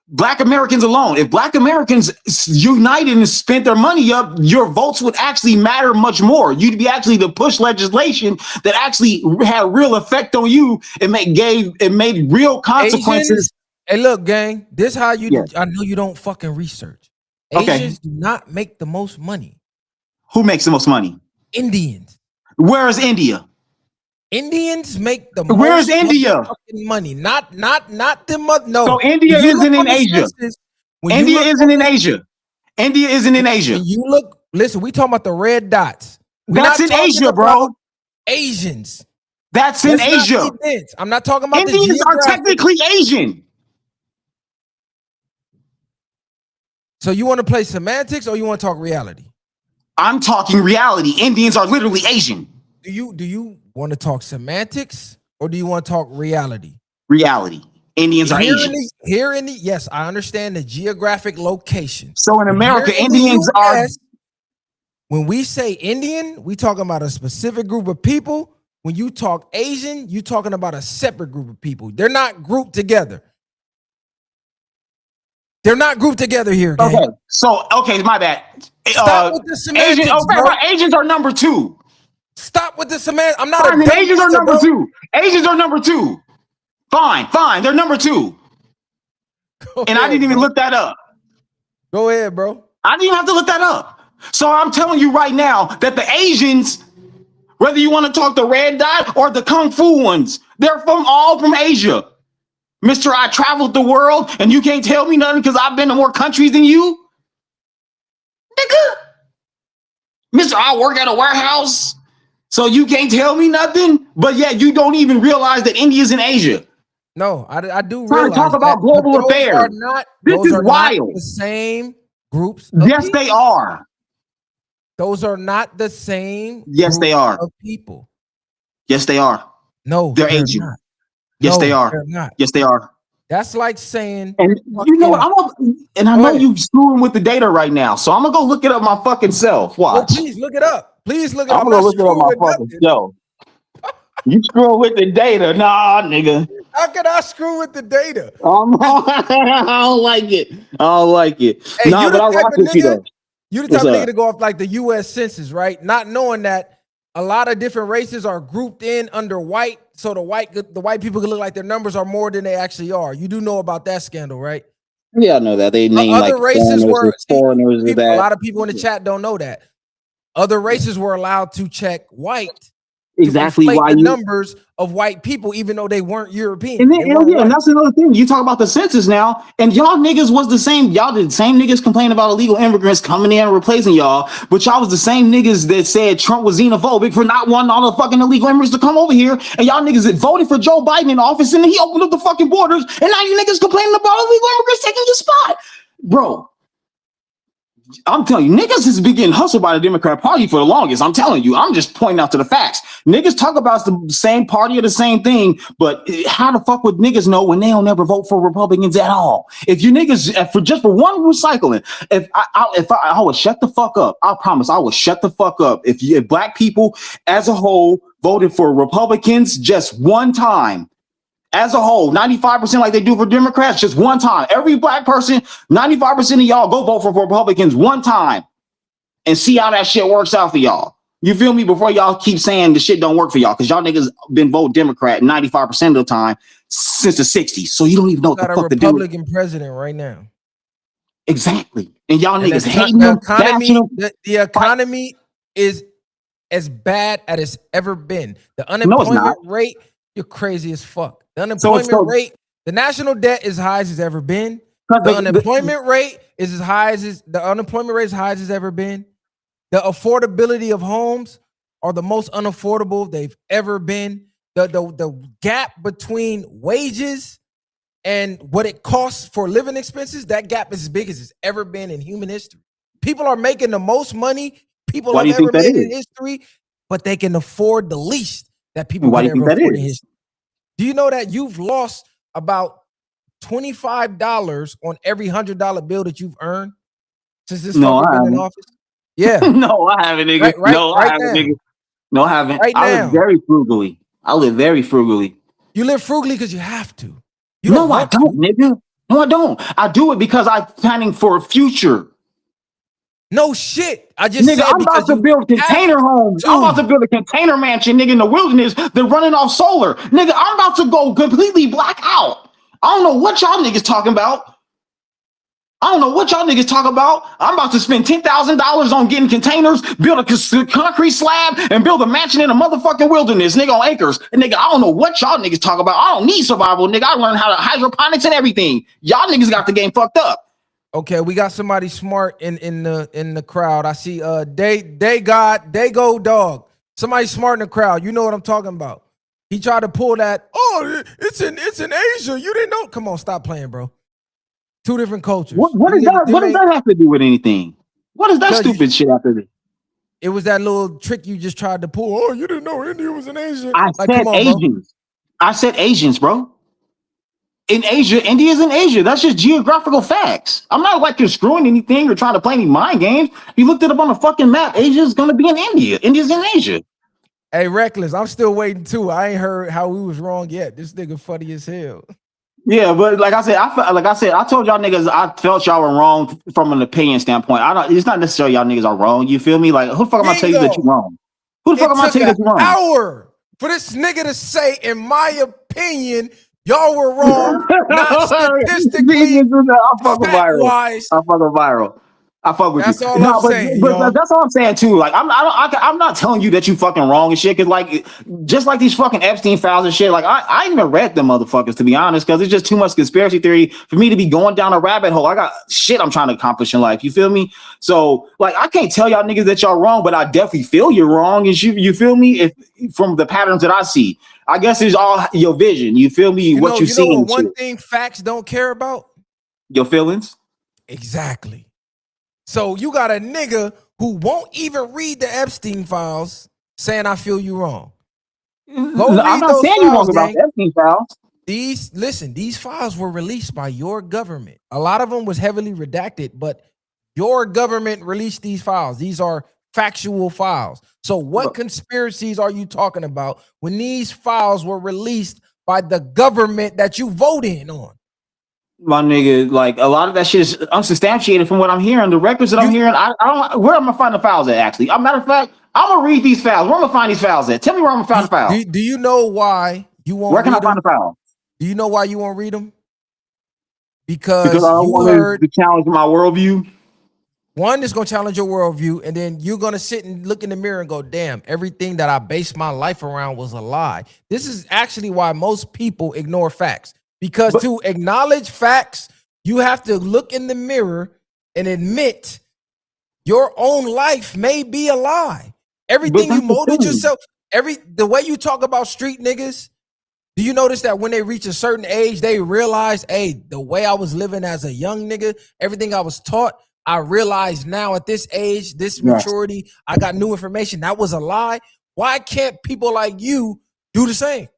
Black Americans alone. If Black Americans united and spent their money up, your votes would actually matter much more. You'd be actually to push legislation that actually had real effect on you and made real consequences. Asians, hey, look, gang. This how you. Yeah. I know you don't fucking research. Asians do not make the most money. Who makes the most money? Indians. Where is India? Indians make the Where's most India? Fucking money. Not them. No. So India isn't in Asia. India isn't in Asia. India isn't in Asia. You look. Listen, we talking about the red dots. That's in Asia, bro. Asians. That's in Asia. I'm not talking about Indians are technically Asian. So you want to play semantics or you want to talk reality? I'm talking reality. Indians are literally Asian. Do you want to talk semantics or do you want to talk reality? Reality. Indians are Asian. Yes, I understand the geographic location. So in America, Indians are. When we say Indian, we talking about a specific group of people. When you talk Asian, you talking about a separate group of people. They're not grouped together. They're not grouped together here. Gang. Okay, so my bad. Stop with the semantics, Asians are number 2. Stop with the semantics. I'm not. Fine, Asians are number 2. Asians are number 2. Fine, they're number 2. And I didn't even look that up. Go ahead, bro. I didn't even have to look that up. So I'm telling you right now that the Asians, whether you want to talk the red dot or the kung fu ones, they're all from Asia. Mister, I traveled the world and you can't tell me nothing because I've been to more countries than you. Nigga. Mister, I work at a warehouse, so you can't tell me nothing. But yeah, you don't even realize that India's in Asia. No, I do realize. Talk about global affairs. This is wild. The same groups. Yes, they are. Those are not the same. Yes, they are. Of people. Yes, they are. No, they're Asian. Not. Yes, no, they are. Not. Yes, they are. That's like saying. And you know what? I know you screwing with the data right now, so I'm gonna go look it up my fucking self. Watch. Oh, please look it up. Please look it up. I'm gonna look it up my fucking self. You screwing with the data, nah, nigga. How can I screw with the data? I don't like it. I don't like it. Hey, nah, but I rock with you though. You the type of nigga to go off like the U.S. Census, right? Not knowing that a lot of different races are grouped in under white, so the white people can look like their numbers are more than they actually are. You do know about that scandal, right? Yeah, I know that. They name other like races were foreigners. A lot of people in the chat don't know that. Other races were allowed to check white. Exactly why the numbers of white people, even though they weren't European. And then, and that's another thing. You talk about the census now, and y'all niggas was the same. Y'all did the same niggas complain about illegal immigrants coming in and replacing y'all, but y'all was the same niggas that said Trump was xenophobic for not wanting all the fucking illegal immigrants to come over here, and y'all niggas that voted for Joe Biden in office, and then he opened up the fucking borders, and now you niggas complaining about illegal immigrants taking your spot, bro. I'm telling you, niggas has been getting hustled by the Democrat Party for the longest. I'm telling you, I'm just pointing out to the facts. Niggas talk about the same party or the same thing, but how the fuck would niggas know when they don't ever vote for Republicans at all? If you niggas, for one recycling, if I would shut the fuck up, I promise I would shut the fuck up. If black people as a whole voted for Republicans just one time, as a whole, 95% like they do for Democrats, just one time. Every black person, 95% of y'all go vote for Republicans one time and see how that shit works out for y'all. You feel me? Before y'all keep saying the shit don't work for y'all, because y'all niggas been vote Democrat 95% of the time since the 60s. So you don't even know what the fuck to do. Republican president right now. Exactly. And y'all niggas hating the them. economy, the economy is as bad as it's ever been. The unemployment rate, you're crazy as fuck. The unemployment rate, the national debt is high as it's ever been. The unemployment rate is as high as it's ever been. The affordability of homes are the most unaffordable they've ever been. The gap between wages and what it costs for living expenses, that gap is as big as it's ever been in human history. People are making the most money people have ever made in history, but they can afford the least that people can ever afford in history. Do you know that you've lost about $25 on every $100 bill that you've earned since this fucker been in office? Yeah. No, I haven't, nigga. I haven't, nigga. No, I haven't. I live very frugally. You live frugally because you have to. I don't, nigga. No, I don't. I do it because I'm planning for a future. No shit. I just said I'm about to build container homes. I'm about to build a container mansion, nigga, in the wilderness. They're running off solar. Nigga, I'm about to go completely black out. I don't know what y'all niggas talking about. I'm about to spend $10,000 on getting containers, build a concrete slab, and build a mansion in a motherfucking wilderness, nigga, on acres. And nigga, I don't know what y'all niggas talk about. I don't need survival, nigga. I learned how to hydroponics and everything. Y'all niggas got the game fucked up. Okay, we got somebody smart in the crowd. I see they go dog. Somebody smart in the crowd. You know what I'm talking about. He tried to pull that, it's in Asia. You didn't know. Come on, stop playing, bro. Two different cultures. What does that have to do with anything? What does that stupid shit have to do? It was that little trick you just tried to pull. Oh, you didn't know India was in Asia. I said Asians. I said Asians, bro. In Asia, India's in Asia. That's just geographical facts. I'm not like you're screwing anything or trying to play any mind games. You looked it up on the fucking map. Asia's gonna be in India. India's in Asia. Hey, Reckless, I'm still waiting too. I ain't heard how we was wrong yet. This nigga funny as hell. Yeah, but like I said, I told y'all niggas I felt y'all were wrong from an opinion standpoint. It's not necessarily y'all niggas are wrong. You feel me? Like, who the fuck am I tell you that you're wrong? Who the fuck am I tell you that you're wrong? Hour for this nigga to say, in my opinion, y'all were wrong. Not statistically, fact-wise. I'm fucking viral. I fuck with that's you. All I'm saying, but that's all I'm saying too. Like I'm not telling you that you fucking wrong and shit. Cause like just like these fucking Epstein files and shit. Like I ain't even read them motherfuckers to be honest. Cause it's just too much conspiracy theory for me to be going down a rabbit hole. I got shit I'm trying to accomplish in life. You feel me? So like I can't tell y'all niggas that y'all wrong, but I definitely feel you're wrong. And you feel me? If from the patterns that I see, I guess it's all your vision. You feel me? What you see. One thing facts don't care about your feelings. Exactly. So you got a nigga who won't even read the Epstein files saying I feel you wrong. I'm not saying you wrong about the Epstein files. These files were released by your government. A lot of them was heavily redacted, but your government released these files. These are factual files. So what conspiracies are you talking about when these files were released by the government that you vote in on? My nigga, like a lot of that shit is unsubstantiated from what I'm hearing. The records that I'm hearing, I don't. Where am I gonna find the files at? Actually, a matter of fact, I'm gonna read these files. Where am I gonna find these files at? Tell me where I'm gonna find the files. Do you know why you won't? Where can I find the files? Do you know why you won't read them? Because I don't want to challenge my worldview. One is gonna challenge your worldview, and then you're gonna sit and look in the mirror and go, "Damn, everything that I based my life around was a lie." This is actually why most people ignore facts. Because to acknowledge facts, you have to look in the mirror and admit your own life may be a lie. Everything you molded yourself, the way you talk about street niggas, do you notice that when they reach a certain age, they realize, hey, the way I was living as a young nigga, everything I was taught, I realize now at this age, this maturity, I got new information. That was a lie. Why can't people like you do the same?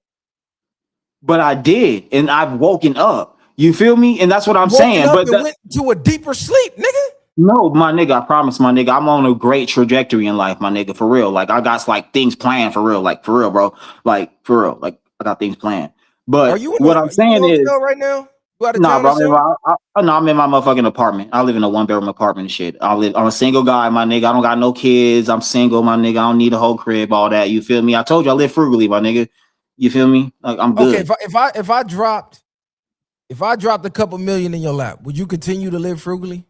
But I did, and I've woken up. You feel me? And that's what I'm Woken saying. up But and went to a deeper sleep, nigga. no, my nigga, I promise, my nigga, I'm on a great trajectory in life, my nigga, for real. Like I got like things planned for real, like for real, bro. Like for real, like I got things planned. But what I'm saying is, right now? You out of nah, town bro. or something? No, I'm in my motherfucking apartment. I live in a 1-bedroom apartment and shit. I'm a single guy, my nigga. I don't got no kids. I'm single, my nigga. I don't need a whole crib, all that. You feel me? I told you I live frugally, my nigga. You feel me? Like I'm good. Okay, if I dropped a couple million in your lap, would you continue to live frugally?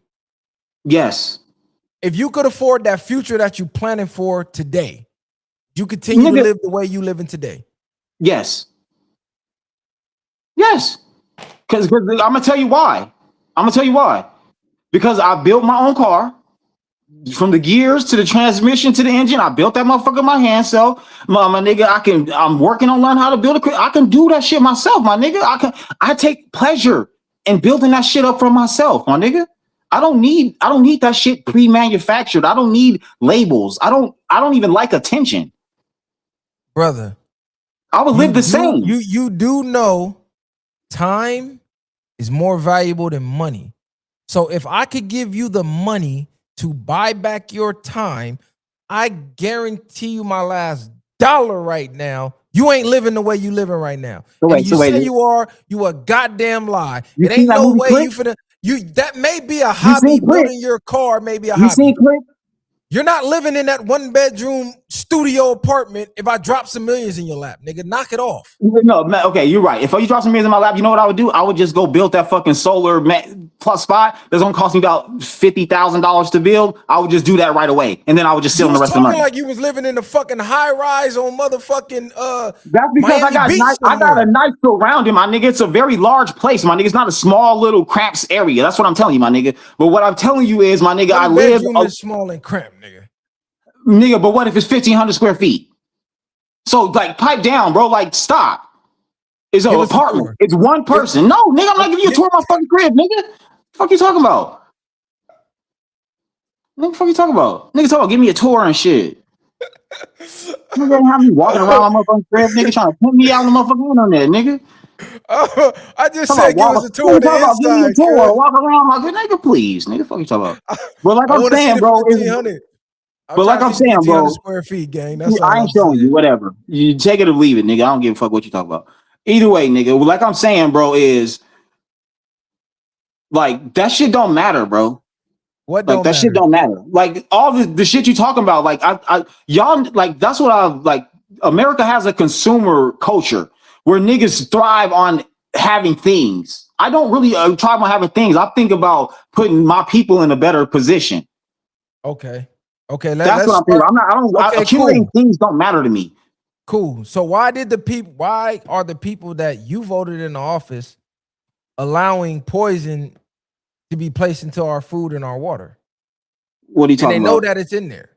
Yes. If you could afford that future that you planning for today, you continue to live the way you living today. Yes. Yes. Because I'm gonna tell you why. Because I built my own car. From the gears to the transmission to the engine, I built that motherfucker my hand. So, my nigga, I'm working on learning how to build a crib. I can do that shit myself, my nigga. I take pleasure in building that shit up for myself, my nigga. I don't need that shit pre-manufactured. I don't need labels. I don't even like attention. Brother, I would live the same. You do know time is more valuable than money. So if I could give you the money to buy back your time, I guarantee you my last dollar right now, you ain't living the way you living right now. You a goddamn lie. It ain't no way you finna that may be a hobby, building your car, maybe a hobby. You're not living in that 1-bedroom studio apartment if I drop some millions in your lap, nigga. Knock it off. No, okay, you're right. If you drop some millions in my lap, you know what I would do? I would just go build that fucking solar plus spot that's gonna cost me about $50,000 to build. I would just do that right away, and then I would just sit on the rest of the money. Like you was living in the fucking high rise on motherfucking That's because I got a nice surrounding, my nigga. It's a very large place, my nigga. It's not a small little cramped area. That's what I'm telling you, my nigga. But what I'm telling you is, my nigga, I live small and cramped, nigga. Nigga, but what if it's 1,500 square feet? So like, pipe down, bro. Like, stop. It's an apartment. It's one person. No, nigga, I'm not giving you a tour of my fucking crib, nigga. What the fuck you talking about? What the fuck you talking about? Nigga, talking about give me a tour and shit. Nigga, have me walking around my motherfucking crib, nigga, trying to put me out on the motherfucking internet, nigga. I just said give us a tour of the inside. Give me a tour, walk around my good nigga, please, nigga. Fuck you talking about? But like I'm saying, bro, but like I'm saying, bro, square feet, gang. That's I ain't showing you. Whatever, you take it or leave it, nigga. I don't give a fuck what you talk about. Either way, nigga. Like I'm saying, bro, is like that shit don't matter, bro. What like that shit don't matter. Like all the shit you talking about, like y'all like that's what I like. America has a consumer culture where niggas thrive on having things. I don't really thrive on having things. I think about putting my people in a better position. Okay. That's what I'm thinking. Accumulating things don't matter to me. Cool. So why are the people that you voted in the office allowing poison to be placed into our food and our water? What are you talking about? They know that it's in there.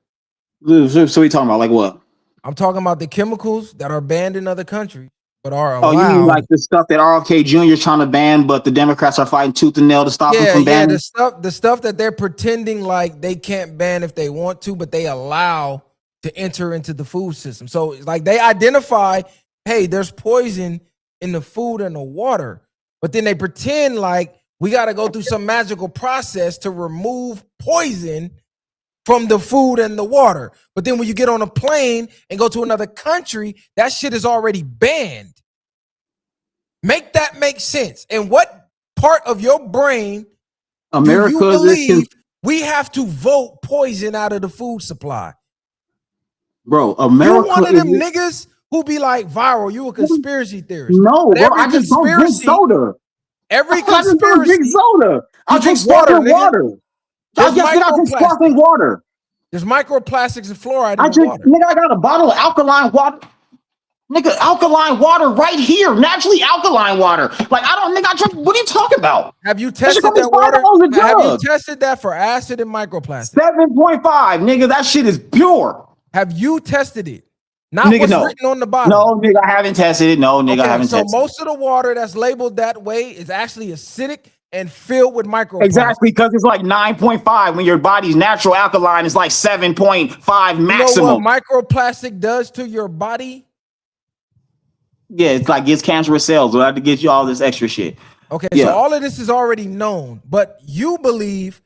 So we talking about like what? I'm talking about the chemicals that are banned in other countries, but are allowed. Oh, you mean like the stuff that RFK Jr. is trying to ban, but the Democrats are fighting tooth and nail to stop them from banning? The stuff that they're pretending like they can't ban if they want to, but they allow to enter into the food system. So it's like they identify, hey, there's poison in the food and the water, but then they pretend like we got to go through some magical process to remove poison from the food and the water. But then when you get on a plane and go to another country, that shit is already banned. Make that make sense. And what part of your brain do you believe we have to vote poison out of the food supply? Bro, America, you one of them niggas who be like, viral, you a conspiracy theorist. No, bro, I just don't drink soda. Every conspiracy, I just don't drink soda. I drink sparkling water. I drink sparkling water. There's microplastics and fluoride in the water. Nigga, I got a bottle of alkaline water. Nigga, alkaline water right here. Naturally alkaline water. Like, I drink, what are you talking about? Have you tested that water? Have you tested that for acid and microplastics? 7.5, nigga, that shit is pure. Have you tested it? Not what's written on the bottom. No, nigga, I haven't tested it. No, nigga, I haven't tested it. So most of the water that's labeled that way is actually acidic and filled with microplastics. Exactly, because it's like 9.5 when your body's natural alkaline is like 7.5 maximum. You know what microplastic does to your body? Yeah, it's like gets cancerous cells. We'll have to get you all this extra shit. Okay, yeah. So all of this is already known, but you believe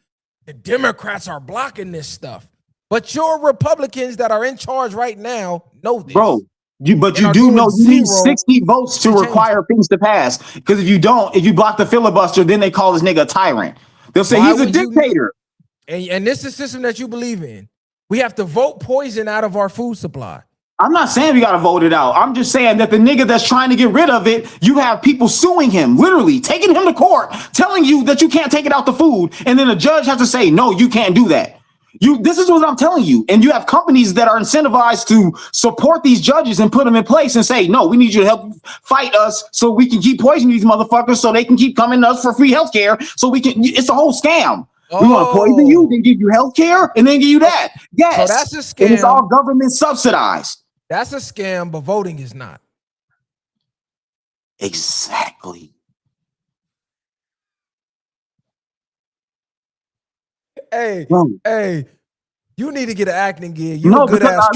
the Democrats are blocking this stuff. But your Republicans that are in charge right now know this. Bro, you do know you need 60 votes to require things to pass. Because if you block the filibuster, then they call this nigga a tyrant. They'll say he's a dictator. And this is the system that you believe in. We have to vote poison out of our food supply. I'm not saying we gotta vote it out. I'm just saying that the nigga that's trying to get rid of it, you have people suing him, literally taking him to court, telling you that you can't take it out the food, and then a judge has to say, no, you can't do that. This is what I'm telling you. And you have companies that are incentivized to support these judges and put them in place and say, no, we need you to help fight us so we can keep poisoning these motherfuckers so they can keep coming to us for free healthcare. So it's a whole scam. We want to poison you, then give you healthcare, and then give you that. Yes. So that's a scam. And it's all government subsidized. That's a scam, but voting is not. Exactly. Hey, you need to get an acting gig. Because I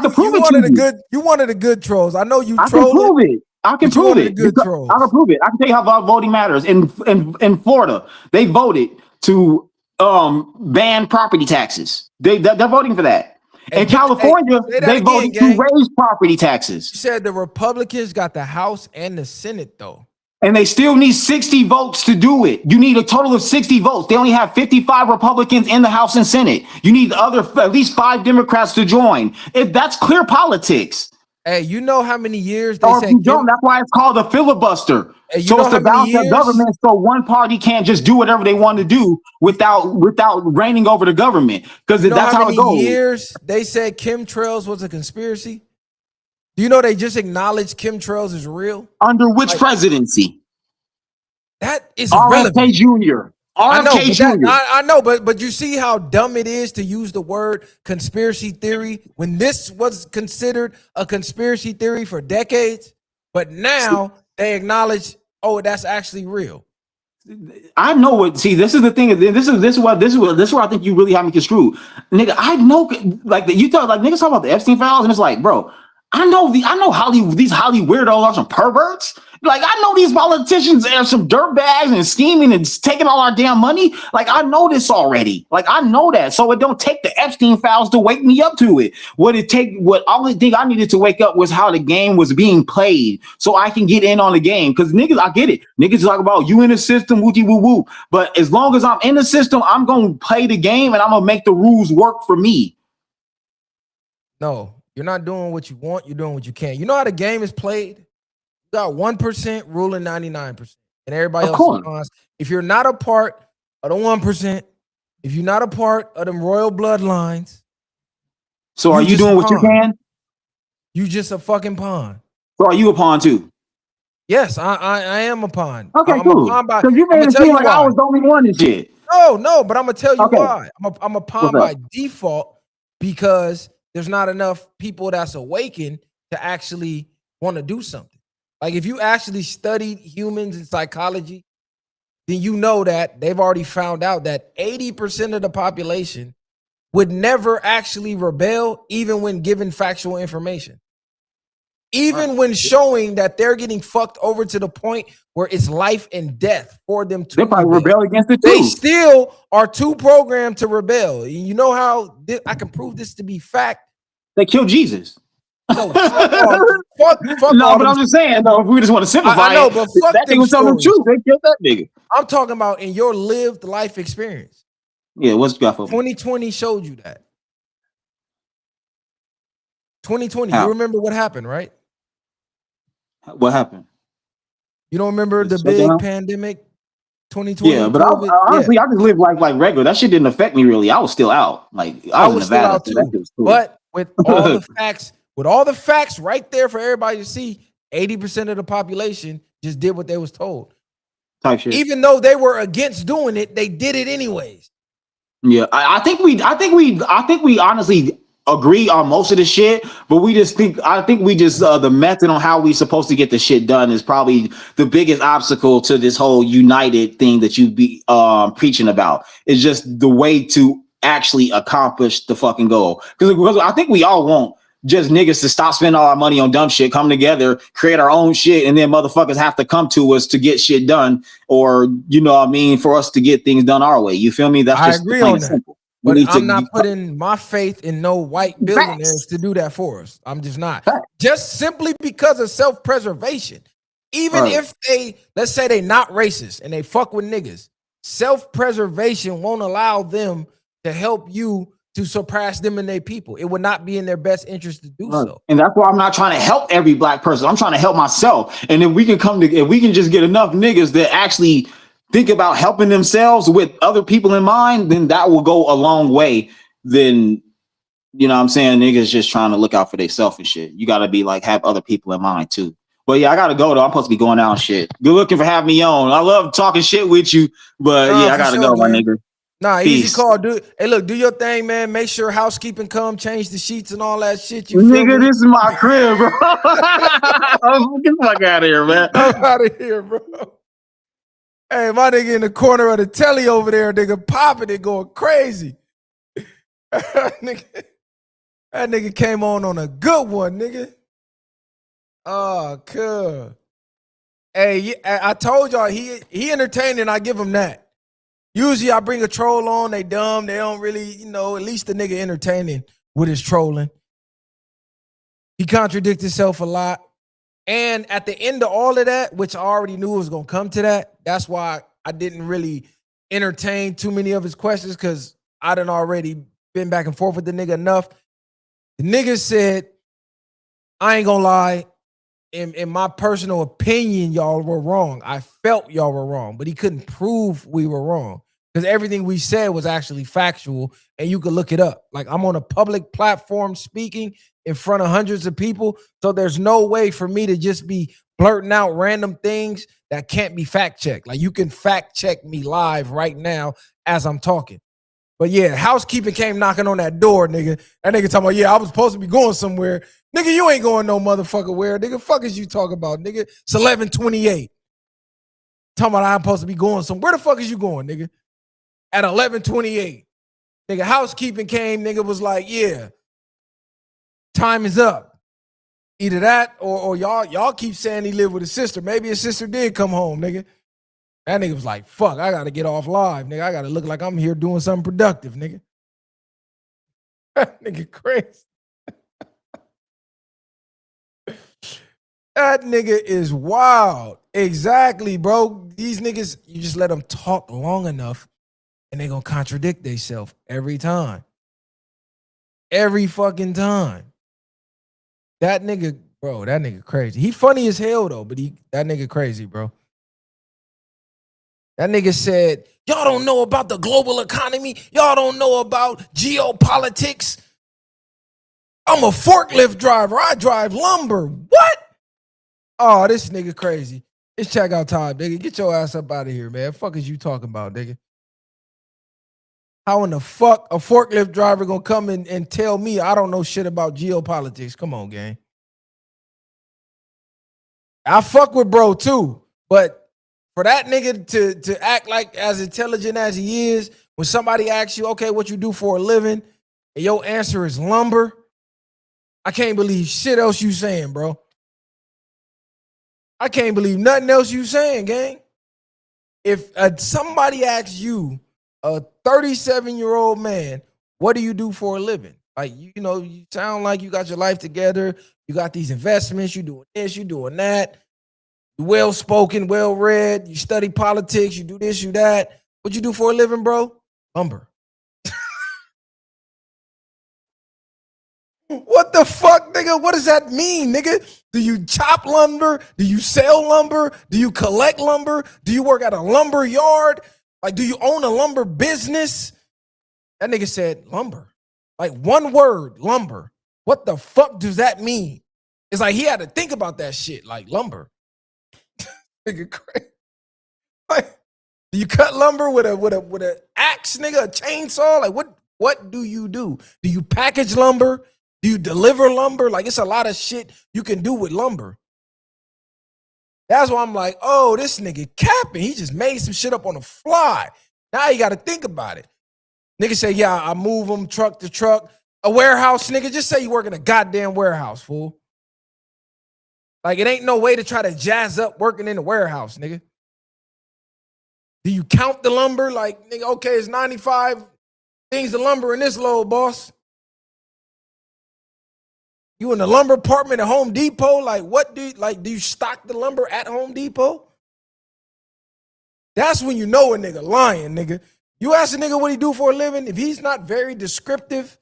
could prove it to you. You wanted the good trolls. I know you. I can prove it. I can prove it. I can prove it. I can tell you how voting matters. In Florida, they voted to ban property taxes. They're voting for that. In California, they voted to raise property taxes. You said the Republicans got the House and the Senate, though. And they still need 60 votes to do it. You need a total of 60 votes. They only have 55 Republicans in the House and Senate. You need at least 5 Democrats to join. That's clear politics. Hey, you know how many years they said? That's why it's called a filibuster. Hey, so it's to balance the government, so one party can't just do whatever they want to do without reigning over the government. Because that's how it goes. Years they said chemtrails was a conspiracy. Do you know they just acknowledged chemtrails is real? Under which presidency? That is RFK Jr. RFK Jr. I know, but you see how dumb it is to use the word conspiracy theory when this was considered a conspiracy theory for decades, but now they acknowledge, oh, that's actually real. I know it. See, this is the thing. This is where I think you really have me construed, nigga. I know, like you talk, like niggas talk about the Epstein files, and it's like, bro, I know these Holly weirdos are some perverts. Like, I know these politicians are some dirtbags and scheming and taking all our damn money. Like, I know this already. Like, I know that. So it don't take the Epstein files to wake me up to it. Only thing I needed to wake up was how the game was being played so I can get in on the game. Because niggas, I get it. Niggas talk about you in the system, wooty woo woo. But as long as I'm in the system, I'm going to play the game and I'm going to make the rules work for me. No, you're not doing what you want. You're doing what you can. You know how the game is played? You got 1% ruling 99%. And everybody else responds. If you're not a part of the 1%, if you're not a part of them royal bloodlines. So are you doing what you can? You just a fucking pawn. So are you a pawn too? Yes, I am a pawn. Okay, cool. Because you made it seem like I was the only one and shit. No, but I'm gonna tell you why. I'm a pawn by default because there's not enough people that's awakened to actually want to do something. Like if you actually studied humans and psychology, then you know that they've already found out that 80% of the population would never actually rebel even when given factual information. Even when showing that they're getting fucked over to the point where it's life and death for them to rebel against it too. They still are too programmed to rebel. You know how I can prove this to be fact? They killed Jesus. No, fuck no, but I'm just saying, though, if we just want to simplify I know, but fuck that thing was telling the truth. They killed that nigga. I'm talking about in your lived life experience. Yeah, what's got for 2020 showed you that. 2020, How? You remember what happened, right? What happened? You don't remember the big pandemic? 2020. Yeah, but honestly, I just lived like regular. That shit didn't affect me really. I was still out. Like I was in Nevada, still out too. Cool. But with all the facts right there for everybody to see, 80% of the population just did what they was told. Type shit. Even though they were against doing it, they did it anyways. Yeah, I think we honestly agree on most of the shit, but I think we just the method on how we supposed to get the shit done is probably the biggest obstacle to this whole united thing that you be preaching about. It's just the way to actually accomplish the fucking goal. Because I think we all want just niggas to stop spending all our money on dumb shit, come together, create our own shit, and then motherfuckers have to come to us to get shit done, or you know what I mean, for us to get things done our way. You feel me? That's just I agree on that. simple. But I'm not putting my faith in no white billionaires to do that for us. I'm just not. Just simply because of self-preservation. Even if they, let's say they not racist and they fuck with niggas, self-preservation won't allow them to help you to surpass them and their people. It would not be in their best interest to do so. And that's why I'm not trying to help every black person. I'm trying to help myself. And if we can if we can just get enough niggas that actually think about helping themselves with other people in mind, then that will go a long way. Then, you know what I'm saying, niggas just trying to look out for themselves and shit. You got to be like, have other people in mind too. But yeah, I got to go though. I'm supposed to be going out and shit. Good looking for having me on. I love talking shit with you, but yeah, I got to go, my nigga. Nah, Peace. Easy call, dude. Hey, look, do your thing, man. Make sure housekeeping come, change the sheets and all that shit. You nigga, this is my crib, bro. Get the fuck out of here, man. I'm out of here, bro. Hey, my nigga in the corner of the telly over there, nigga popping it, going crazy. that nigga came on a good one, nigga. Oh, cool. Hey, I told y'all he entertained and I give him that. Usually I bring a troll on, they dumb, they don't really, you know, at least the nigga entertaining with his trolling. He contradicts himself a lot. And at the end of all of that, which I already knew was going to come to that, that's why I didn't really entertain too many of his questions, because I done already been back and forth with the nigga enough. The nigga said, I ain't going to lie, in my personal opinion, y'all were wrong. I felt y'all were wrong, but he couldn't prove we were wrong because everything we said was actually factual and you could look it up. Like, I'm on a public platform speaking in front of hundreds of people, so there's no way for me to just be blurting out random things that can't be fact checked. Like, you can fact check me live right now as I'm talking. But yeah, housekeeping came knocking on that door, nigga. That nigga talking about, yeah, I was supposed to be going somewhere. Nigga, you ain't going no motherfucker where. Nigga, fuck is you talking about, nigga? It's 11:28. Talking about I'm supposed to be going somewhere. Where the fuck is you going, nigga? At 11:28. Nigga, housekeeping came, nigga was like, yeah, time is up. Either that or y'all keep saying he lived with his sister. Maybe his sister did come home, nigga. That nigga was like, fuck, I got to get off live, nigga. I got to look like I'm here doing something productive, nigga. That nigga crazy. That nigga is wild. Exactly, bro. These niggas, you just let them talk long enough and they going to contradict themselves every time. Every fucking time. That nigga, bro, that nigga crazy. He funny as hell, though, but that nigga crazy, bro. That nigga said, y'all don't know about the global economy. Y'all don't know about geopolitics. I'm a forklift driver. I drive lumber. What? Oh, this nigga crazy. It's checkout time, nigga. Get your ass up out of here, man. Fuck is you talking about, nigga? How in the fuck a forklift driver gonna come and tell me I don't know shit about geopolitics? Come on, gang. I fuck with bro too, but for that nigga to act like as intelligent as he is, when somebody asks you, okay, what you do for a living, and your answer is lumber, I can't believe shit else you saying, bro. I can't believe nothing else you saying, gang. If somebody asks you, a 37-year-old man, what do you do for a living? Like, you know, you sound like you got your life together. You got these investments. You doing this, you doing that. You well-spoken, well-read. You study politics. You do this, you that. What you do for a living, bro? Lumber. What the fuck, nigga? What does that mean, nigga? Do you chop lumber? Do you sell lumber? Do you collect lumber? Do you work at a lumber yard? Like, do you own a lumber business? That nigga said lumber. Like, one word, lumber. What the fuck does that mean? It's like he had to think about that shit, like lumber. Nigga crazy. Like, do you cut lumber with a axe, nigga, a chainsaw? Like, what What do you do? Do you package lumber? Do you deliver lumber? Like, it's a lot of shit you can do with lumber. That's why I'm like, oh, this nigga capping. He just made some shit up on the fly. Now you got to think about it. Nigga say, yeah, I move them truck to truck. A warehouse, nigga, just say you work in a goddamn warehouse, fool. Like, it ain't no way to try to jazz up working in the warehouse, nigga. Do you count the lumber? Like, nigga, okay, it's 95 things of lumber in this load, boss. You in the lumber department at Home Depot? Like, what do you stock the lumber at Home Depot? That's when you know a nigga lying, nigga. You ask a nigga what he do for a living, if he's not very descriptive,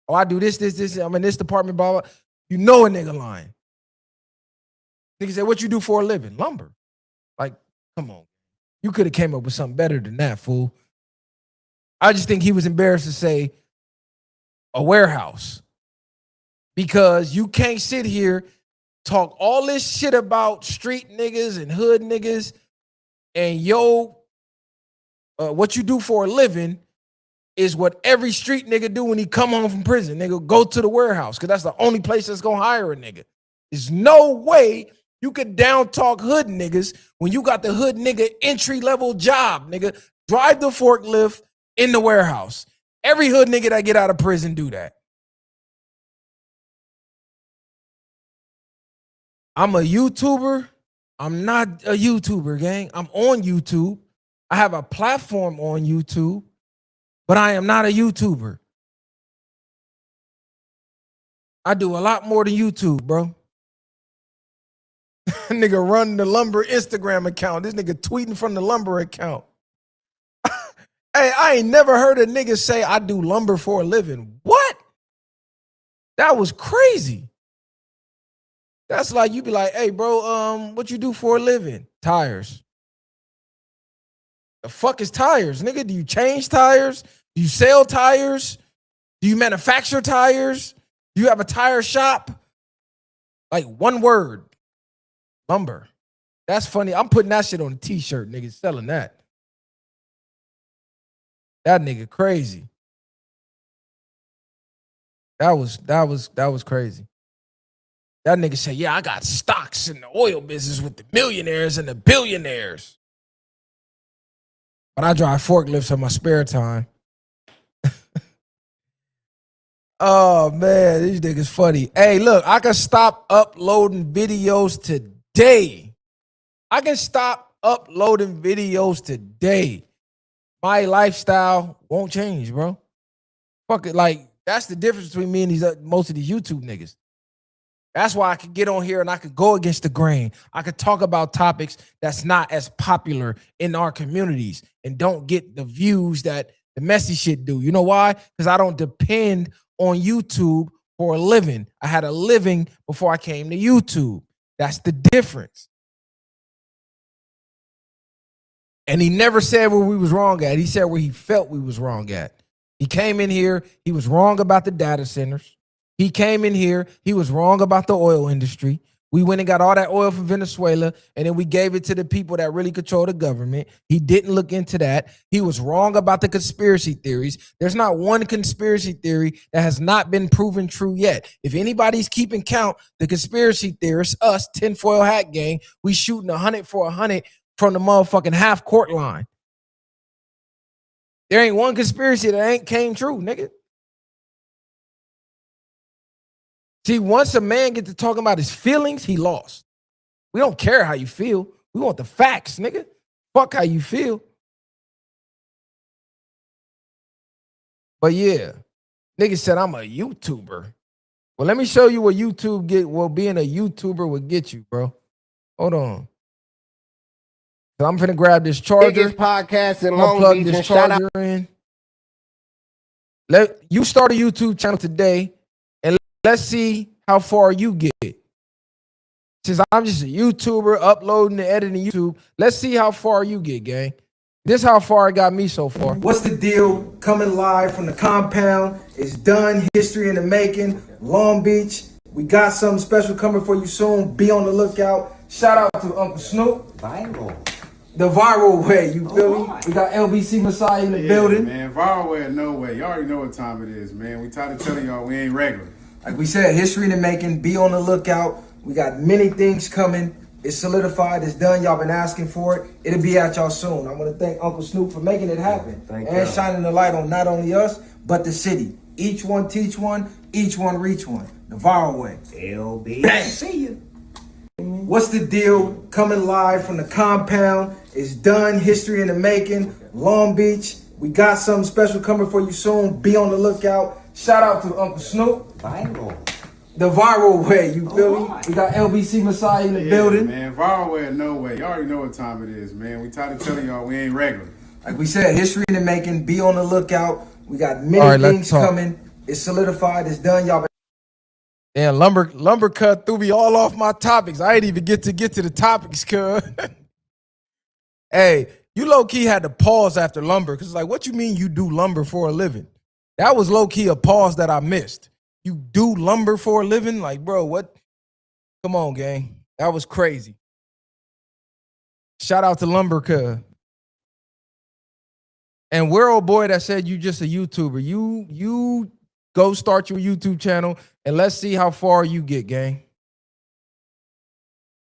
oh, I do this, I'm in this department, blah, blah, you know a nigga lying. Nigga say, what you do for a living? Lumber. Like, come on. You could have came up with something better than that, fool. I just think he was embarrassed to say a warehouse. Because you can't sit here, talk all this shit about street niggas and hood niggas, and what you do for a living is what every street nigga do when he come home from prison. Nigga, go to the warehouse, because that's the only place that's gonna hire a nigga. There's no way you could down talk hood niggas when you got the hood nigga entry level job, nigga. Drive the forklift in the warehouse. Every hood nigga that get out of prison do that. I'm a YouTuber. I'm not a YouTuber, gang. I'm on YouTube. I have a platform on YouTube, but I am not a YouTuber. I do a lot more than YouTube, bro. Nigga run the lumber Instagram account. This nigga tweeting from the lumber account. Hey, I ain't never heard a nigga say I do lumber for a living. What? That was crazy. That's like, you be like, hey, bro, what you do for a living? Tires. The fuck is tires, nigga? Do you change tires? Do you sell tires? Do you manufacture tires? Do you have a tire shop? Like, one word. Lumber. That's funny. I'm putting that shit on a t-shirt, nigga, selling that. That nigga crazy. That was crazy. That nigga say, yeah, I got stocks in the oil business with the millionaires and the billionaires. But I drive forklifts in my spare time. Oh, man, these niggas funny. Hey, look, I can stop uploading videos today. I can stop uploading videos today. My lifestyle won't change, bro. Fuck it. Like, that's the difference between me and these most of these YouTube niggas. That's why I could get on here and I could go against the grain. I could talk about topics that's not as popular in our communities and don't get the views that the messy shit do. You know why? Because I don't depend on YouTube for a living. I had a living before I came to YouTube. That's the difference. And he never said where we was wrong at. He said where he felt we was wrong at. He came in here, he was wrong about the data centers. He came in here, he was wrong about the oil industry. We went and got all that oil from Venezuela, and then we gave it to the people that really control the government. He didn't look into that. He was wrong about the conspiracy theories. There's not one conspiracy theory that has not been proven true yet. If anybody's keeping count, the conspiracy theorists, us, tinfoil hat gang, we shooting 100 for 100 from the motherfucking half court line. There ain't one conspiracy that ain't came true, nigga. See, once a man gets to talking about his feelings, he lost. We don't care how you feel. We want the facts, nigga. Fuck how you feel. But yeah, nigga said I'm a YouTuber. Well, let me show you what being a YouTuber would get you, bro. Hold on. So I'm finna grab this charger. Biggest podcast in I'm gonna Long plug Beach, this and shout charger in. Let you start a YouTube channel today, and let's see how far you get. Since I'm just a YouTuber uploading and editing YouTube, let's see how far you get, gang. This how far it got me so far. What's the deal? Coming live from the compound. It's done. History in the making. Long Beach. We got something special coming for you soon. Be on the lookout. Shout out to Uncle Snoop. Viral. The viral way, you feel me? We got LBC Messiah in the building. Man, viral way or no way. Y'all already know what time it is, man. We tired of telling y'all we ain't regular. Like we said, history in the making. Be on the lookout. We got many things coming. It's solidified. It's done. Y'all been asking for it. It'll be at y'all soon. I want to thank Uncle Snoop for making it happen and shining the light on not only us, but the city. Each one teach one. Each one reach one. The viral way. LB. Bang. See you. What's the deal? Coming live from the compound. It's done. History in the making. Long Beach. We got something special coming for you soon. Be on the lookout. Shout out to Uncle Snoop. Viral. The viral way, you feel me? We got LBC Messiah in the building. Man, viral way or no way. Y'all already know what time it is, man. We tired of telling y'all we ain't regular. Like we said, history in the making. Be on the lookout. We got many things coming. It's solidified. It's done. Y'all been Damn, lumber cut threw me all off my topics. I ain't even get to the topics, cuz. Hey, you low-key had to pause after lumber, because like, what you mean you do lumber for a living? That was low-key a pause that I missed. You do lumber for a living? Like, bro, what? Come on, gang. That was crazy. Shout out to lumber, cuz. And we're old boy that said you just a YouTuber. You go start your YouTube channel and let's see how far you get, gang.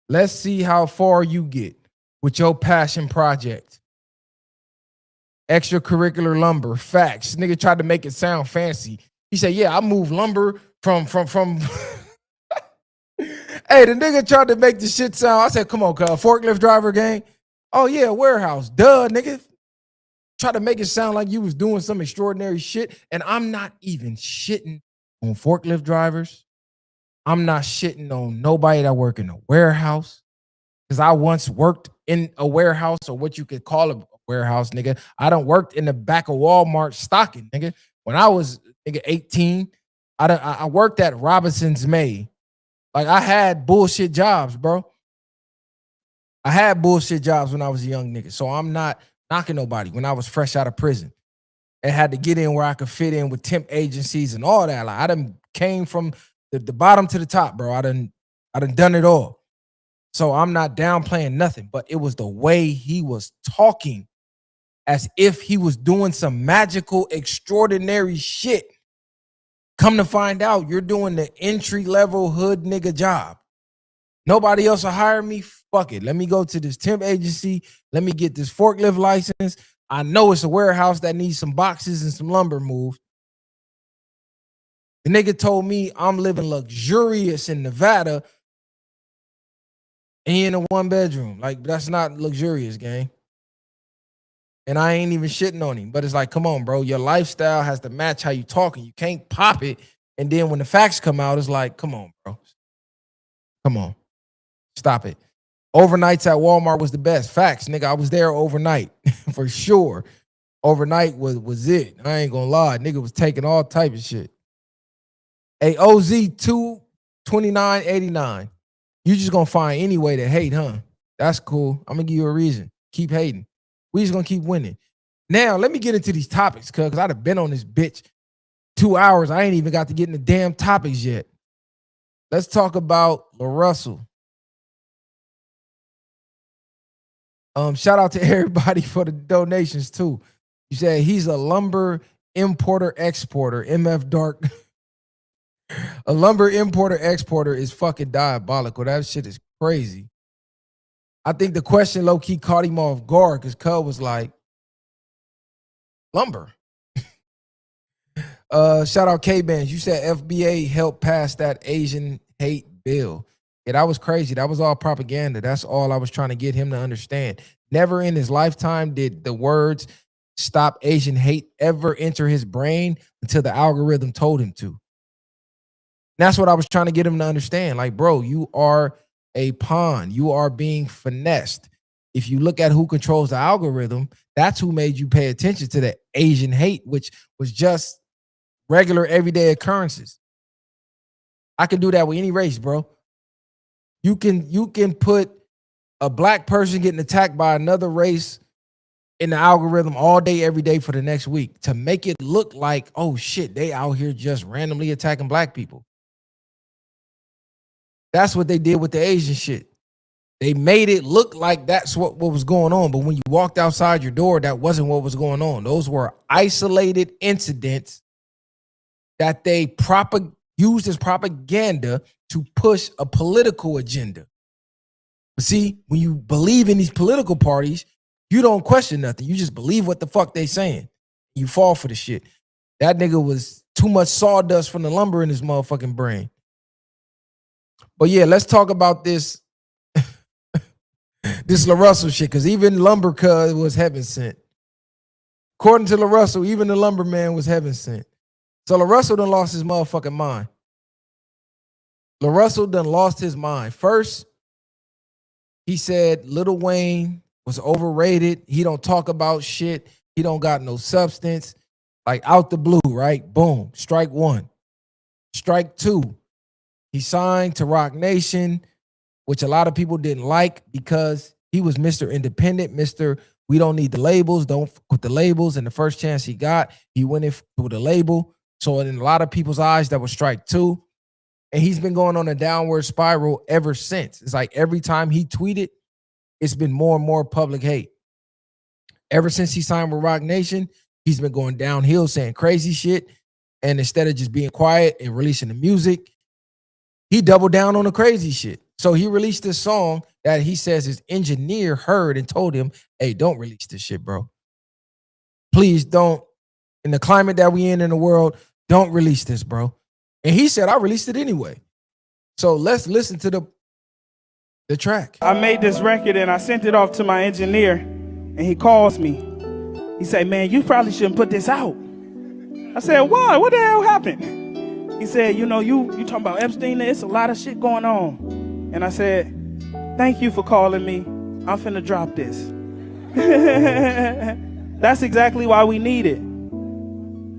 Let's see how far you get with your passion project. Extracurricular lumber, facts. Nigga tried to make it sound fancy. He said, yeah, I moved lumber from Hey, the nigga tried to make the shit sound. I said, come on, cuz, forklift driver, gang. Oh yeah, warehouse. Duh, nigga. Try to make it sound like you was doing some extraordinary shit. And I'm not even shitting on forklift drivers. I'm not shitting on nobody that work in a warehouse. Because I once worked in a warehouse, or what you could call a warehouse, nigga. I done worked in the back of Walmart stocking, nigga. When I was, nigga, 18, I worked at Robinson's May. Like, I had bullshit jobs, bro. I had bullshit jobs when I was a young nigga. So I'm not knocking nobody when I was fresh out of prison and had to get in where I could fit in with temp agencies and all that. Like, I done came from the bottom to the top, bro. I done done it all. So I'm not downplaying nothing, but it was the way he was talking as if he was doing some magical, extraordinary shit. Come to find out, you're doing the entry-level hood nigga job. Nobody else will hire me. Fuck it. Let me go to this temp agency. Let me get this forklift license. I know it's a warehouse that needs some boxes and some lumber moved. The nigga told me I'm living luxurious in Nevada and he in a one bedroom. Like, that's not luxurious, gang. And I ain't even shitting on him. But it's like, come on, bro. Your lifestyle has to match how you talking. You can't pop it. And then when the facts come out, it's like, come on, bro. Come on. Stop it. Overnights at Walmart was the best. Facts, nigga. I was there overnight for sure. Overnight was it. I ain't gonna lie. Nigga was taking all type of shit. Hey, OZ 229.89. You just gonna find any way to hate, huh? That's cool. I'm gonna give you a reason. Keep hating. We just gonna keep winning. Now, let me get into these topics, cuz I'd have been on this bitch 2 hours. I ain't even got to get in the damn topics yet. Let's talk about LaRussell. Shout out to everybody for the donations too. You said he's a lumber importer exporter. MF Dark. A lumber importer exporter is fucking diabolical. That shit is crazy. I think the question low key caught him off guard because Cub was like, lumber. Shout out K-Bands. You said FBA helped pass that Asian hate bill. Yeah, that was crazy. That was all propaganda. That's all I was trying to get him to understand. Never in his lifetime did the words stop Asian hate ever enter his brain until the algorithm told him to. That's what I was trying to get him to understand. Like, bro, you are a pawn. You are being finessed. If you look at who controls the algorithm, that's who made you pay attention to the Asian hate, which was just regular everyday occurrences. I can do that with any race, bro. You can put a black person getting attacked by another race in the algorithm all day, every day for the next week to make it look like, oh shit, they out here just randomly attacking black people. That's what they did with the Asian shit. They made it look like that's what was going on. But when you walked outside your door, that wasn't what was going on. Those were isolated incidents that they used as propaganda to push a political agenda. But see, when you believe in these political parties, you don't question nothing. You just believe what the fuck they saying. You fall for the shit. That nigga was too much sawdust from the lumber in his motherfucking brain. But yeah, let's talk about this this LaRussell shit, because even lumber cuz was heaven sent. According to LaRussell, even the lumberman was heaven sent. So LaRussell done lost his motherfucking mind. LaRussell done lost his mind. First, he said Lil Wayne was overrated. He don't talk about shit. He don't got no substance. Like out the blue, right? Boom. Strike one. Strike two. He signed to Rock Nation, which a lot of people didn't like because he was Mr. Independent, Mr. We don't need the labels, don't fuck with the labels. And the first chance he got, he went in with a label. So in a lot of people's eyes, that was strike two. And he's been going on a downward spiral ever since. It's like every time he tweeted, it's been more and more public hate. Ever since he signed with Rock Nation, he's been going downhill saying crazy shit. And instead of just being quiet and releasing the music, he doubled down on the crazy shit. So he released this song that he says his engineer heard and told him, hey, don't release this shit, bro. Please don't. In the climate that we in the world, don't release this, bro. And he said, I released it anyway. So let's listen to the track. I made this record and I sent it off to my engineer, and he calls me. He said, man, you probably shouldn't put this out. I said, why? What the hell happened? He said, you know, you talking about Epstein, it's a lot of shit going on. And I said, thank you for calling me. I'm finna drop this. That's exactly why we need it.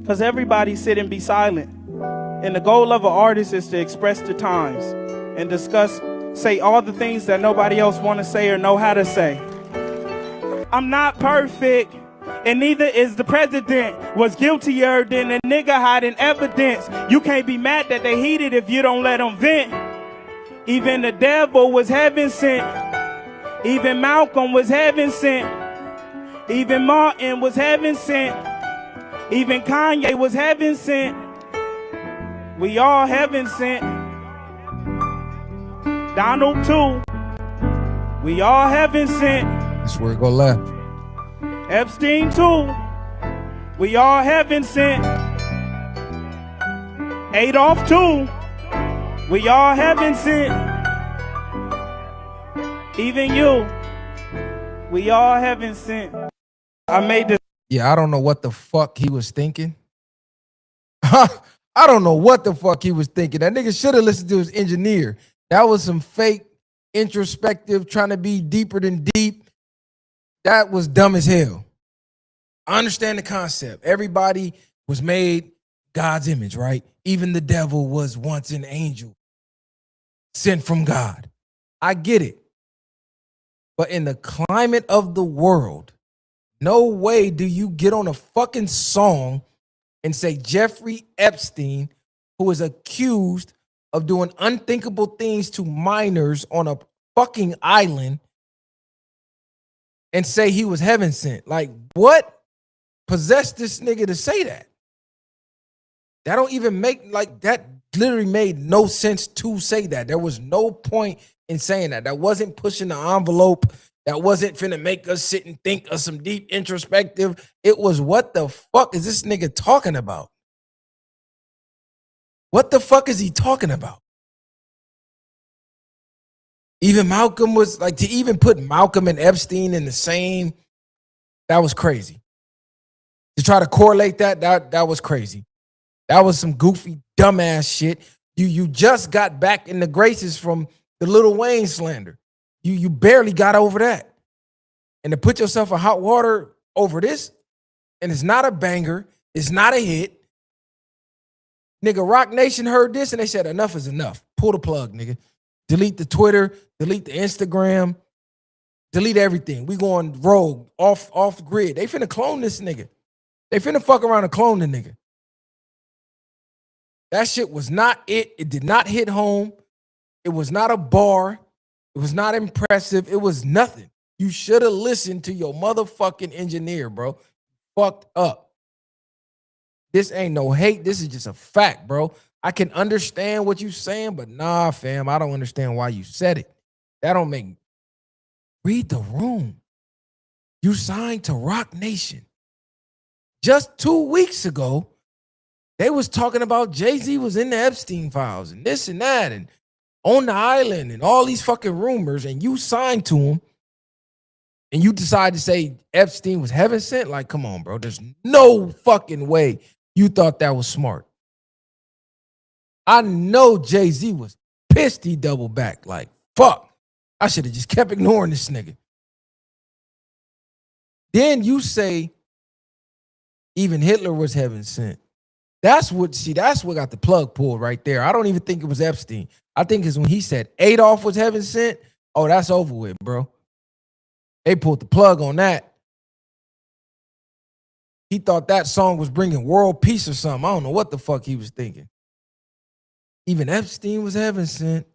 Because everybody sit and be silent. And the goal of an artist is to express the times and discuss, say all the things that nobody else want to say or know how to say. I'm not perfect, and neither is the president. Was guiltier than a nigga hiding evidence. You can't be mad that they heated if you don't let them vent. Even the devil was heaven sent. Even Malcolm was heaven sent. Even Martin was heaven sent. Even Kanye was heaven sent. We all heaven sent. Donald too. We all heaven sent. That's where it go left. Epstein too. We all heaven sent. Adolf too. We all heaven sent. Even you. We all heaven sent. I made this. Yeah, I don't know what the fuck he was thinking. I don't know what the fuck he was thinking. That nigga should have listened to his engineer. That was some fake, introspective, trying to be deeper than deep. That was dumb as hell. I understand the concept. Everybody was made God's image, right? Even the devil was once an angel sent from God. I get it. But in the climate of the world, no way do you get on a fucking song and say Jeffrey Epstein, who is accused of doing unthinkable things to minors on a fucking island, and say he was heaven sent. Like, what possessed this nigga to say that? That don't even make, like, that literally made no sense to say that. There was no point in saying that. That wasn't pushing the envelope. That wasn't finna make us sit and think of some deep introspective. It was, what the fuck is this nigga talking about? What the fuck is he talking about? Even Malcolm was like, to even put Malcolm and Epstein in the same, that was crazy. To try to correlate that was crazy. That was some goofy, dumbass shit. You just got back in the graces from the Lil Wayne slander. You barely got over that. And to put yourself in hot water over this, and it's not a banger, it's not a hit. Nigga, Rock Nation heard this and they said, enough is enough. Pull the plug, nigga. Delete the Twitter, delete the Instagram, delete everything. We going rogue, off grid. They finna clone this nigga. They finna fuck around and clone the nigga. That shit was not it. It did not hit home. It was not a bar. It was not impressive. It was nothing. You should have listened to your motherfucking engineer, bro. Fucked up. This ain't no hate. This is just a fact, bro. I can understand what you saying, but nah, fam, I don't understand why you said it. That don't make. Read the room. You signed to Rock Nation. Just 2 weeks ago, they was talking about Jay-Z was in the Epstein files and this and that and on the island and all these fucking rumors, and you signed to him and you decide to say Epstein was heaven sent. Like, come on, bro. There's no fucking way you thought that was smart. I know Jay-Z was pissed he doubled back. Like, fuck. I should have just kept ignoring this nigga. Then you say even Hitler was heaven sent. That's what got the plug pulled right there. I don't even think it was Epstein. I think it's when he said Adolf was heaven sent. Oh, that's over with, bro. They pulled the plug on that. He thought that song was bringing world peace or something. I don't know what the fuck he was thinking. Even Epstein was heaven sent.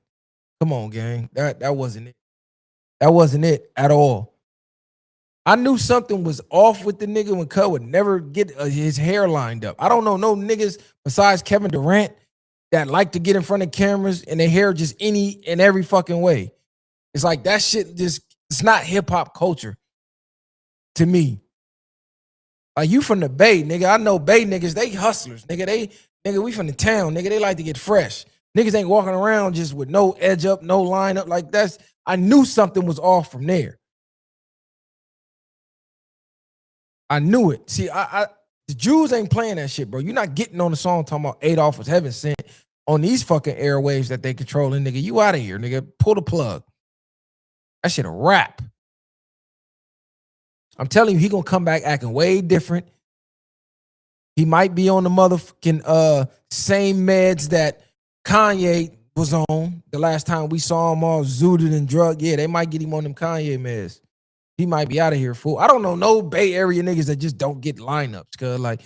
Come on, gang. That wasn't it. That wasn't it at all. I knew something was off with the nigga when Cud would never get his hair lined up. I don't know no niggas besides Kevin Durant that like to get in front of cameras and their hair just any and every fucking way. It's like that shit just, it's not hip hop culture to me. Like, you from the Bay, nigga. I know Bay niggas, they hustlers, nigga. We from the town, nigga. They like to get fresh. Niggas ain't walking around just with no edge up, no line up. Like, I knew something was off from there. I knew it. See, the Jews ain't playing that shit, bro. You're not getting on the song talking about Adolf was heaven sent on these fucking airwaves that they controlling, nigga. You out of here, nigga. Pull the plug. That shit a wrap. I'm telling you, he gonna come back acting way different. He might be on the motherfucking same meds that Kanye was on the last time we saw him, all zooted and drugged. Yeah, they might get him on them Kanye meds. He might be out of here, fool. I don't know no Bay Area niggas that just don't get lineups. Cause like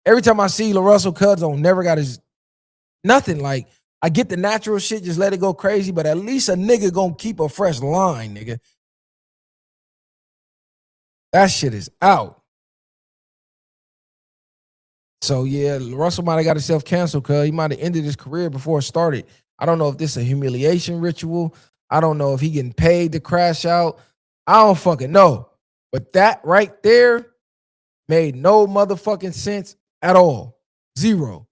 every time I see LaRussell Cuz on never got his nothing. Like, I get the natural shit, just let it go crazy, but at least a nigga gonna keep a fresh line, nigga. That shit is out. So yeah, Russell might have got himself canceled because he might have ended his career before it started. I don't know if this is a humiliation ritual. I don't know if he getting paid to crash out. I don't fucking know. But that right there made no motherfucking sense at all. Zero.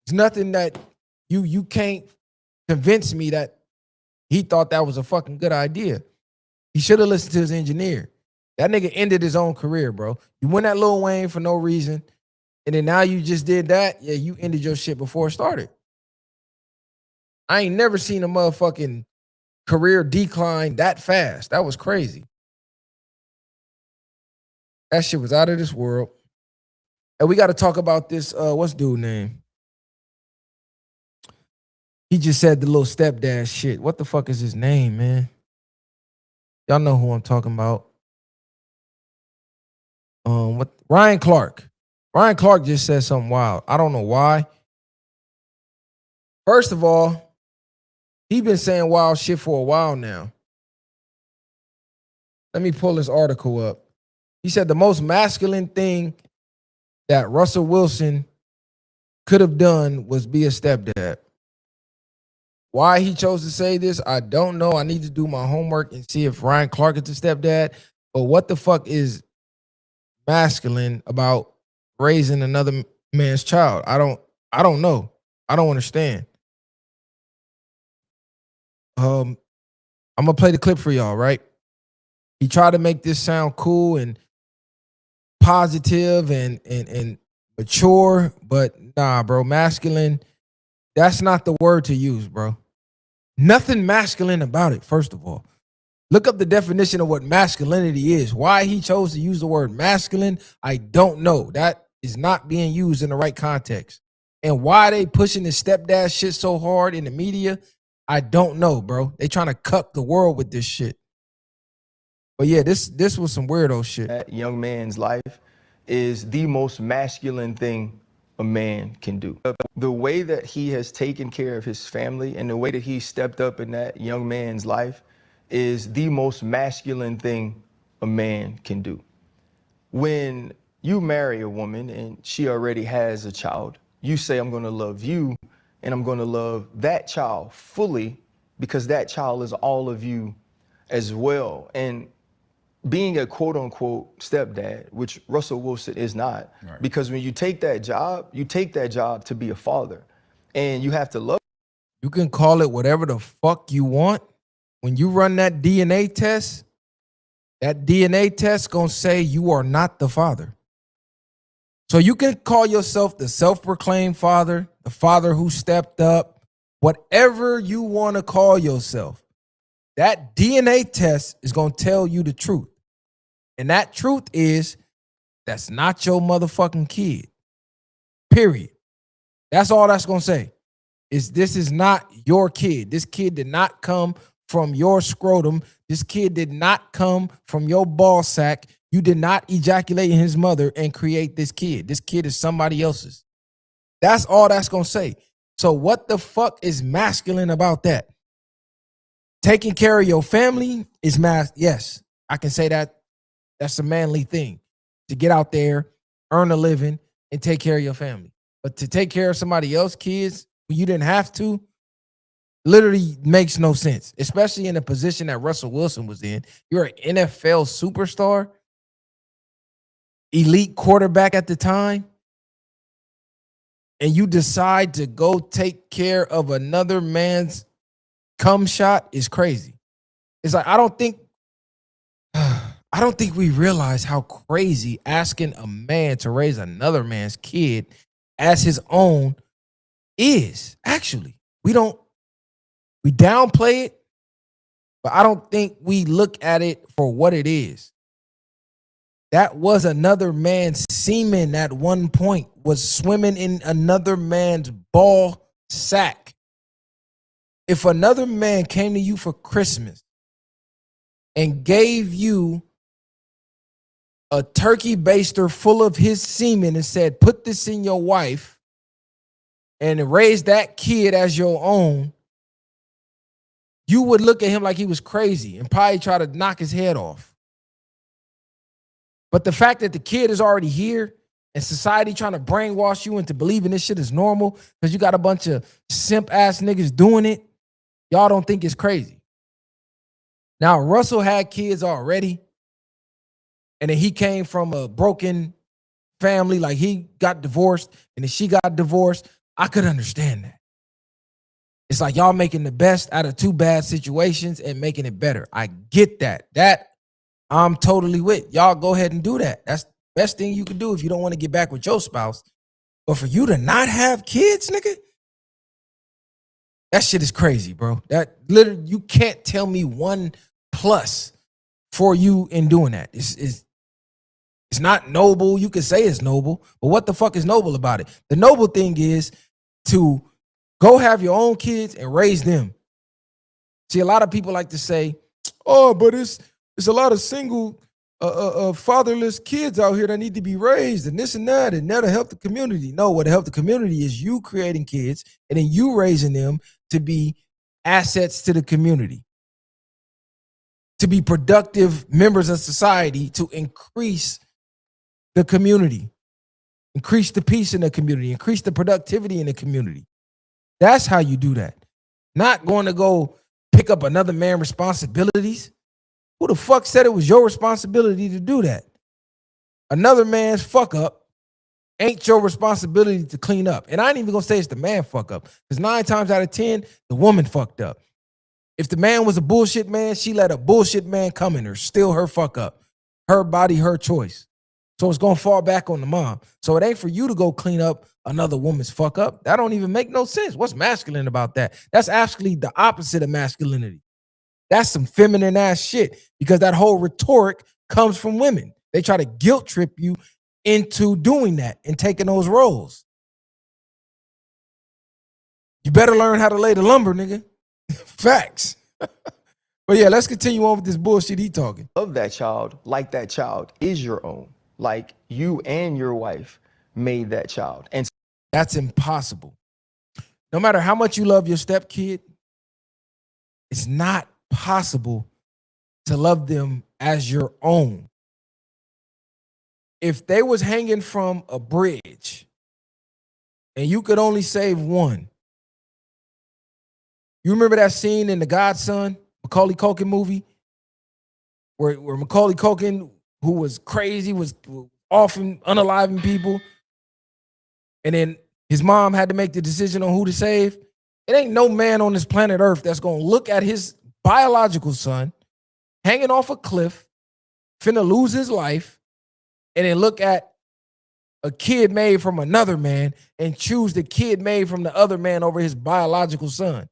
It's nothing that you can't convince me that he thought that was a fucking good idea. He should have listened to his engineer. That nigga ended his own career, bro. You went at Lil Wayne for no reason, and then now you just did that. Yeah, you ended your shit before it started. I ain't never seen a motherfucking career decline that fast. That was crazy. That shit was out of this world. And we got to talk about this, what's dude name? He just said the little stepdad shit. What the fuck is his name, man? Y'all know who I'm talking about. Ryan Clark. Ryan Clark just said something wild. I don't know why. First of all, he been saying wild shit for a while now. Let me pull this article up. He said the most masculine thing that Russell Wilson could have done was be a stepdad. Why he chose to say this, I don't know. I need to do my homework and see if Ryan Clark is a stepdad. But what the fuck is masculine about raising another man's child? I don't know. I don't understand. I'm gonna play the clip for y'all, right? He tried to make this sound cool and positive and mature, but nah, bro. Masculine, that's not the word to use, bro. Nothing masculine about it, first of all. Look up the definition of what masculinity is. Why he chose to use the word masculine, I don't know. That is not being used in the right context. And why they pushing the stepdad shit so hard in the media, I don't know, bro. They trying to cuck the world with this shit. But yeah, this was some weirdo shit. That young man's life is the most masculine thing a man can do. The way that he has taken care of his family and the way that he stepped up in that young man's life is the most masculine thing a man can do. When you marry a woman and she already has a child, you say, I'm going to love you and I'm going to love that child fully because that child is all of you as well. And being a quote unquote stepdad, which Russell Wilson is not, because when you take that job to be a father and you have to love. You can call it whatever the fuck you want. When you run that DNA test gonna say you are not the father. So you can call yourself the self-proclaimed father, the father who stepped up, whatever you want to call yourself. That DNA test is gonna tell you the truth. And that truth is that's not your motherfucking kid. Period. That's all that's gonna say. This is not your kid. This kid did not come from your scrotum. This kid did not come from your ball sack. You did not ejaculate in his mother and create this kid. This kid is somebody else's. That's all that's gonna say. So what the fuck is masculine about that? Taking care of your family is yes, I can say that. That's a manly thing, to get out there, earn a living, and take care of your family. But to take care of somebody else's kids when you didn't have to, literally makes no sense, especially in the position that Russell Wilson was in. You're an NFL superstar, elite quarterback at the time, and you decide to go take care of another man's cum shot is crazy. It's like, I don't think we realize how crazy asking a man to raise another man's kid as his own is. Actually, we downplay it, but I don't think we look at it for what it is. That was another man's semen at one point, was swimming in another man's ball sack. If another man came to you for Christmas and gave you a turkey baster full of his semen and said, put this in your wife and raise that kid as your own, you would look at him like he was crazy and probably try to knock his head off. But the fact that the kid is already here and society trying to brainwash you into believing this shit is normal because you got a bunch of simp ass niggas doing it, y'all don't think it's crazy. Now, Russell had kids already, and then he came from a broken family, like he got divorced and then she got divorced. I could understand that. It's like y'all making the best out of two bad situations and making it better. I get that. That I'm totally with. Y'all go ahead and do that. That's the best thing you can do if you don't want to get back with your spouse. But for you to not have kids, nigga, that shit is crazy, bro. That literally, you can't tell me one plus for you in doing that. It's not noble. You can say it's noble, but what the fuck is noble about it? The noble thing is to go have your own kids and raise them. See, a lot of people like to say, oh, but it's a lot of single fatherless kids out here that need to be raised and this and that, and that'll help the community. No, what'll help the community is you creating kids and then you raising them to be assets to the community, to be productive members of society, to increase the community, increase the peace in the community, increase the productivity in the community. That's how you do that. Not going to go pick up another man's responsibilities. Who the fuck said it was your responsibility to do that? Another man's fuck up ain't your responsibility to clean up. And I ain't even gonna say it's the man fuck up, because 9 times out of 10, the woman fucked up. If the man was a bullshit man, she let a bullshit man come in her, still her fuck up. Her body, her choice. So it's gonna fall back on the mom. So it ain't for you to go clean up another woman's fuck up. That don't even make no sense. What's masculine about that? That's actually the opposite of masculinity. That's some feminine ass shit, because that whole rhetoric comes from women. They try to guilt trip you into doing that and taking those roles. You better learn how to lay the lumber, nigga. Facts. But yeah, let's continue on with this bullshit he talking. Love that child like that child is your own. Like you and your wife made that child. And That's impossible. No matter how much you love your stepkid, it's not possible to love them as your own. If they was hanging from a bridge and you could only save one, you remember that scene in The Godson, Macaulay Culkin movie, where Macaulay Culkin, who was crazy, was often unaliving people, and then his mom had to make the decision on who to save? It ain't no man on this planet Earth that's gonna look at his biological son hanging off a cliff, finna lose his life, and then look at a kid made from another man and choose the kid made from the other man over his biological son.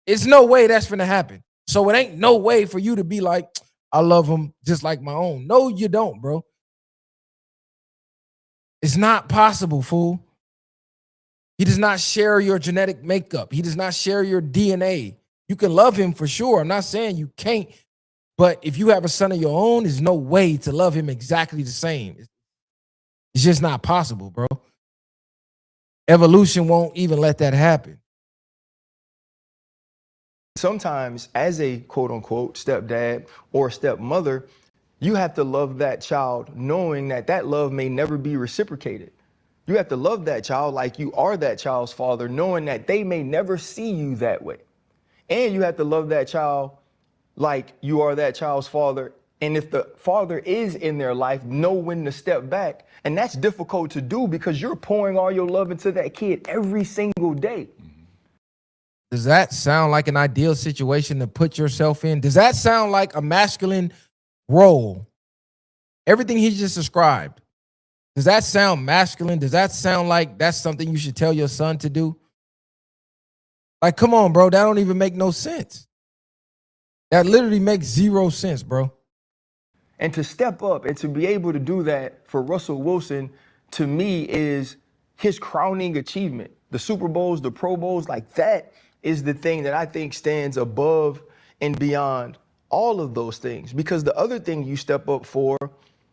It's no way that's finna happen. So it ain't no way for you to be like, I love him just like my own. No, you don't, bro. It's not possible, fool. He does not share your genetic makeup. He does not share your DNA. You can love him for sure. I'm not saying you can't, but if you have a son of your own, there's no way to love him exactly the same. It's just not possible, bro. Evolution won't even let that happen. Sometimes, as a quote unquote stepdad or stepmother, you have to love that child knowing that that love may never be reciprocated. You have to love that child like you are that child's father, knowing that they may never see you that way. And you have to love that child like you are that child's father. And if the father is in their life, know when to step back. And that's difficult to do because you're pouring all your love into that kid every single day. Does that sound like an ideal situation to put yourself in? Does that sound like a masculine role? Everything he just described. Does that sound masculine? Does that sound like that's something you should tell your son to do? Like, come on, bro. That don't even make no sense. That literally makes zero sense, bro. And to step up and to be able to do that for Russell Wilson, to me, is his crowning achievement. The Super Bowls, the Pro Bowls, like that is the thing that I think stands above and beyond all of those things. Because the other thing you step up for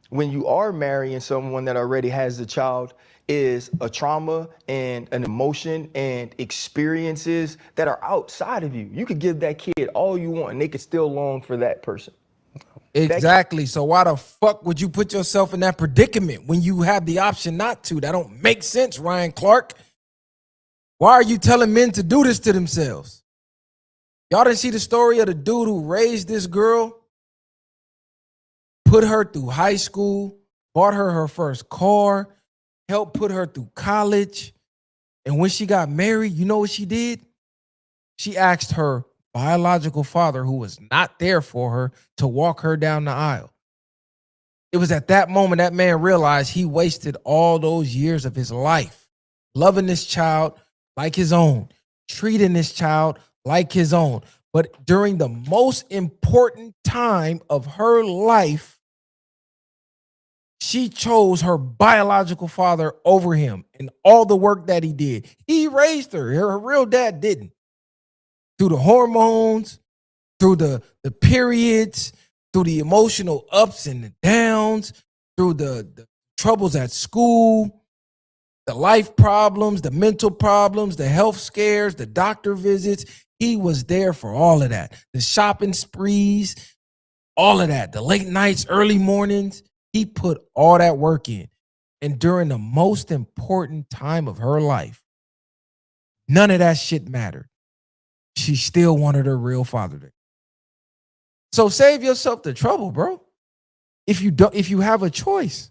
when you are marrying someone that already has a child is a trauma and an emotion and experiences that are outside of you. You could give that kid all you want and they could still long for that person. Exactly. So why the fuck would you put yourself in that predicament when you have the option not to? That don't make sense, Ryan Clark. Why are you telling men to do this to themselves? Y'all didn't see the story of the dude who raised this girl, put her through high school, bought her first car, helped put her through college. And when she got married, you know what she did? She asked her biological father, who was not there for her, to walk her down the aisle. It was at that moment that man realized he wasted all those years of his life loving this child like his own, treating this child like his own. But during the most important time of her life, she chose her biological father over him and all the work that he did. He raised her. Her real dad didn't. Through the hormones, through the periods, through the emotional ups and the downs, through the troubles at school, the life problems, the mental problems, the health scares, the doctor visits. He was there for all of that. The shopping sprees, all of that. The late nights, early mornings. He put all that work in. And during the most important time of her life, none of that shit mattered. She still wanted her real father there. So save yourself the trouble, bro. If you have a choice,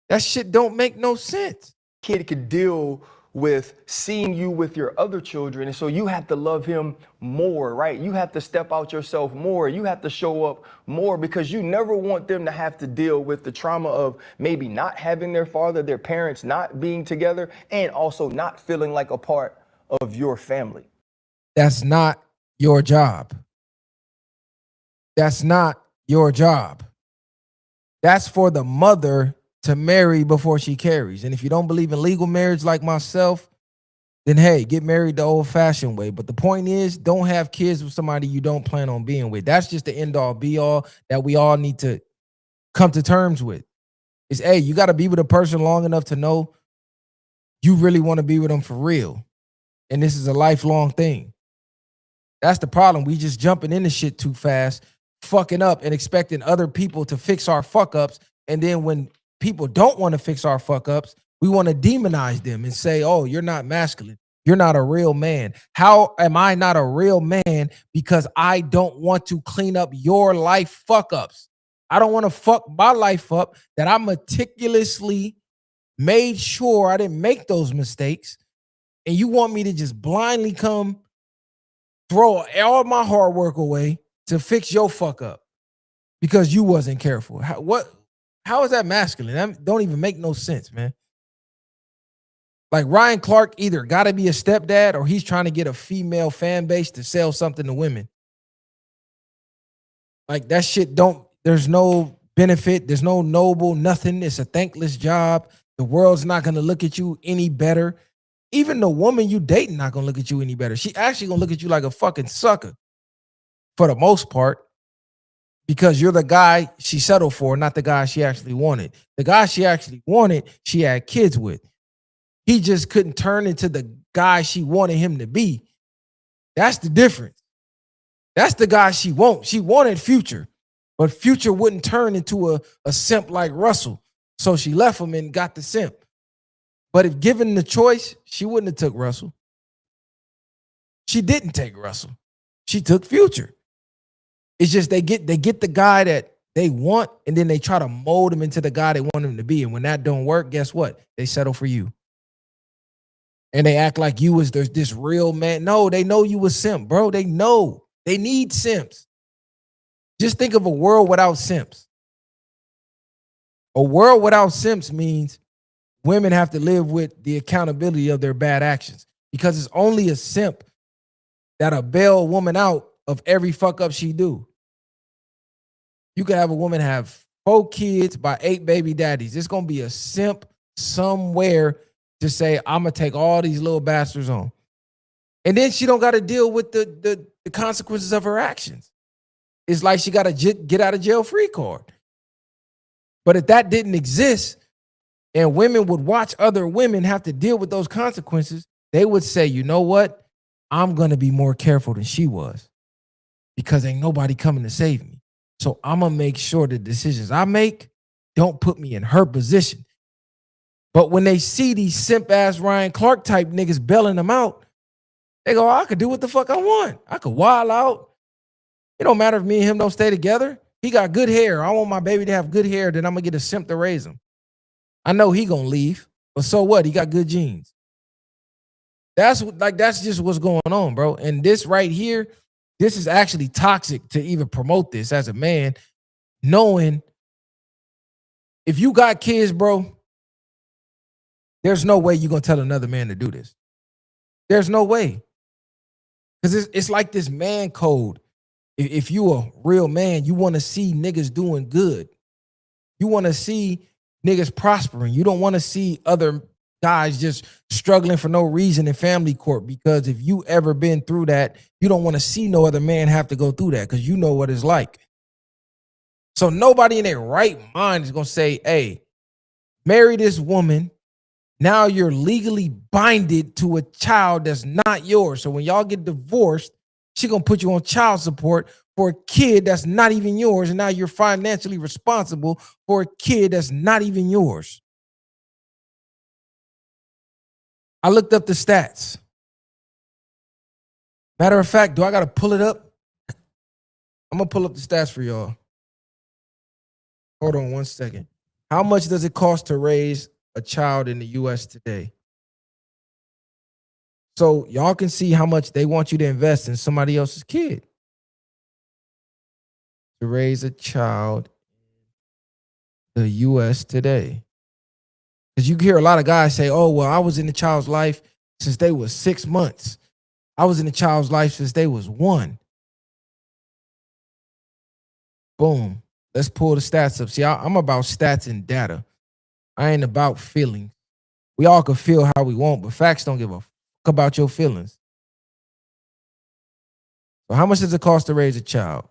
that shit don't make no sense. Kid could deal with seeing you with your other children, and so you have to love him more, right? You have to step out yourself more. You have to show up more because you never want them to have to deal with the trauma of maybe not having their father, their parents not being together, and also not feeling like a part of your family. That's not your job. That's not your job. That's for the mother to marry before she carries. And if you don't believe in legal marriage like myself, then hey, get married the old-fashioned way. But the point is, don't have kids with somebody you don't plan on being with. That's just the end-all, be-all that we all need to come to terms with. Is, hey, you got to be with a person long enough to know you really want to be with them for real. And this is a lifelong thing. That's the problem. We just jumping into shit too fast, fucking up and expecting other people to fix our fuck ups. And then when people don't want to fix our fuck ups, we want to demonize them and say, oh, you're not masculine. You're not a real man. How am I not a real man? Because I don't want to clean up your life fuck ups. I don't want to fuck my life up that I meticulously made sure I didn't make those mistakes. And you want me to just blindly come throw all my hard work away to fix your fuck up because you wasn't careful. How is that masculine? That don't even make no sense, man. Like Ryan Clark either got to be a stepdad or he's trying to get a female fan base to sell something to women. Like that shit there's no benefit. There's no noble, nothing. It's a thankless job. The world's not going to look at you any better. Even the woman you dating not going to look at you any better. She actually going to look at you like a fucking sucker for the most part because you're the guy she settled for, not the guy she actually wanted. The guy she actually wanted, she had kids with. He just couldn't turn into the guy she wanted him to be. That's the difference. That's the guy she wants. She wanted Future, but Future wouldn't turn into a simp like Russell. So she left him and got the simp. But if given the choice, she wouldn't have took Russell. She didn't take Russell. She took Future. It's just they get the guy that they want, and then they try to mold him into the guy they want him to be. And when that don't work, guess what? They settle for you. And they act like you was this real man. No, they know you was simp, bro. They know. They need simps. Just think of a world without simps. A world without simps means women have to live with the accountability of their bad actions because it's only a simp that'll bail a woman out of every fuck up she do. You can have a woman have 4 kids by 8 baby daddies. It's going to be a simp somewhere to say, I'm going to take all these little bastards on. And then she don't got to deal with the consequences of her actions. It's like she got a get out of jail free card. But if that didn't exist and women would watch other women have to deal with those consequences, they would say, you know what? I'm going to be more careful than she was because ain't nobody coming to save me. So I'm going to make sure the decisions I make don't put me in her position. But when they see these simp ass Ryan Clark type niggas bailing them out, they go, I could do what the fuck I want. I could wild out. It don't matter if me and him don't stay together. He got good hair. I want my baby to have good hair. Then I'm going to get a simp to raise him. I know he going to leave, but so what? He got good genes. That's just what's going on, bro. And this right here, this is actually toxic to even promote this as a man, knowing if you got kids, bro, there's no way you're going to tell another man to do this. There's no way. Because it's like this man code. If you a real man, you want to see niggas doing good. You want to see niggas prospering. You don't want to see other guys just struggling for no reason in family court, because if you ever been through that, you don't want to see no other man have to go through that because you know what it's like. So nobody in their right mind is going to say, hey, marry this woman. Now you're legally binded to a child that's not yours. So when y'all get divorced, she going to put you on child support for a kid that's not even yours. And now you're financially responsible for a kid that's not even yours. I looked up the stats. Matter of fact, do I got to pull it up? I'm going to pull up the stats for y'all. Hold on 1 second. How much does it cost to raise a child in the U.S. today? So y'all can see how much they want you to invest in somebody else's kid. To raise a child in the U.S. today. Because you hear a lot of guys say, oh, well, I was in the child's life since they was 6 months. I was in the child's life since they was 1. Boom. Let's pull the stats up. See, I'm about stats and data. I ain't about feelings. We all can feel how we want, but facts don't give a fuck about your feelings. So how much does it cost to raise a child?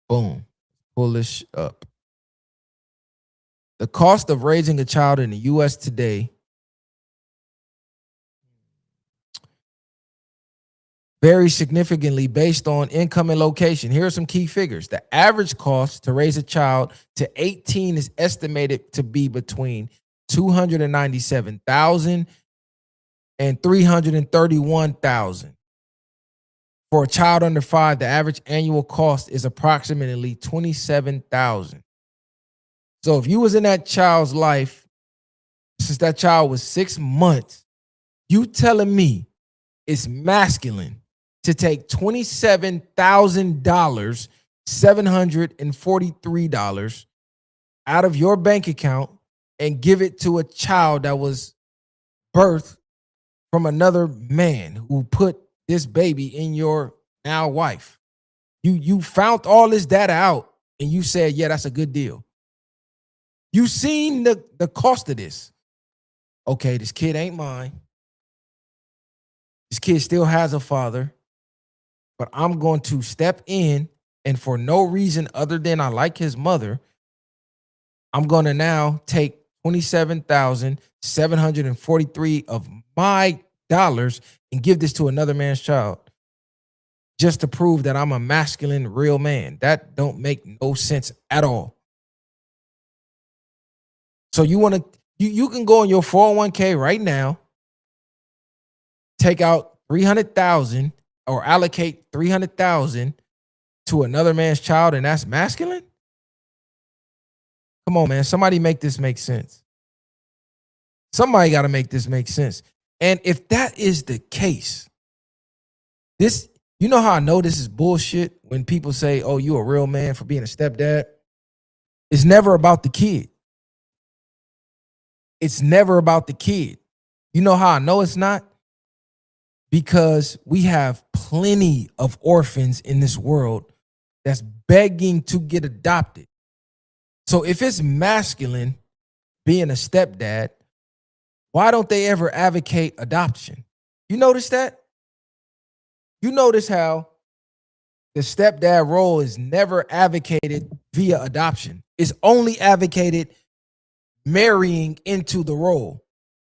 Boom. Pull this up. The cost of raising a child in the U.S. today varies significantly based on income and location. Here are some key figures. The average cost to raise a child to 18 is estimated to be between $297,000 and $331,000. For a child under 5, the average annual cost is approximately $27,000. So if you was in that child's life since that child was 6 months, you telling me it's masculine to take $27,000, $743 out of your bank account and give it to a child that was birthed from another man who put this baby in your now wife. You found all this data out and you said, yeah, that's a good deal. You seen the cost of this. Okay, this kid ain't mine. This kid still has a father, but I'm going to step in, and for no reason other than I like his mother, I'm going to now take $27,743 of my dollars and give this to another man's child just to prove that I'm a masculine, real man. That don't make no sense at all. So you can go in your 401k right now, take out $300,000 or allocate $300,000 to another man's child, and that's masculine? Come on, man. Somebody make this make sense. Somebody got to make this make sense. And if that is the case, this, you know how I know this is bullshit when people say, oh, you a real man for being a stepdad? It's never about the kid. It's never about the kid. You know how I know it's not? Because we have plenty of orphans in this world that's begging to get adopted. So if it's masculine being a stepdad, why don't they ever advocate adoption? You notice that? You notice how the stepdad role is never advocated via adoption. It's only advocated marrying into the role,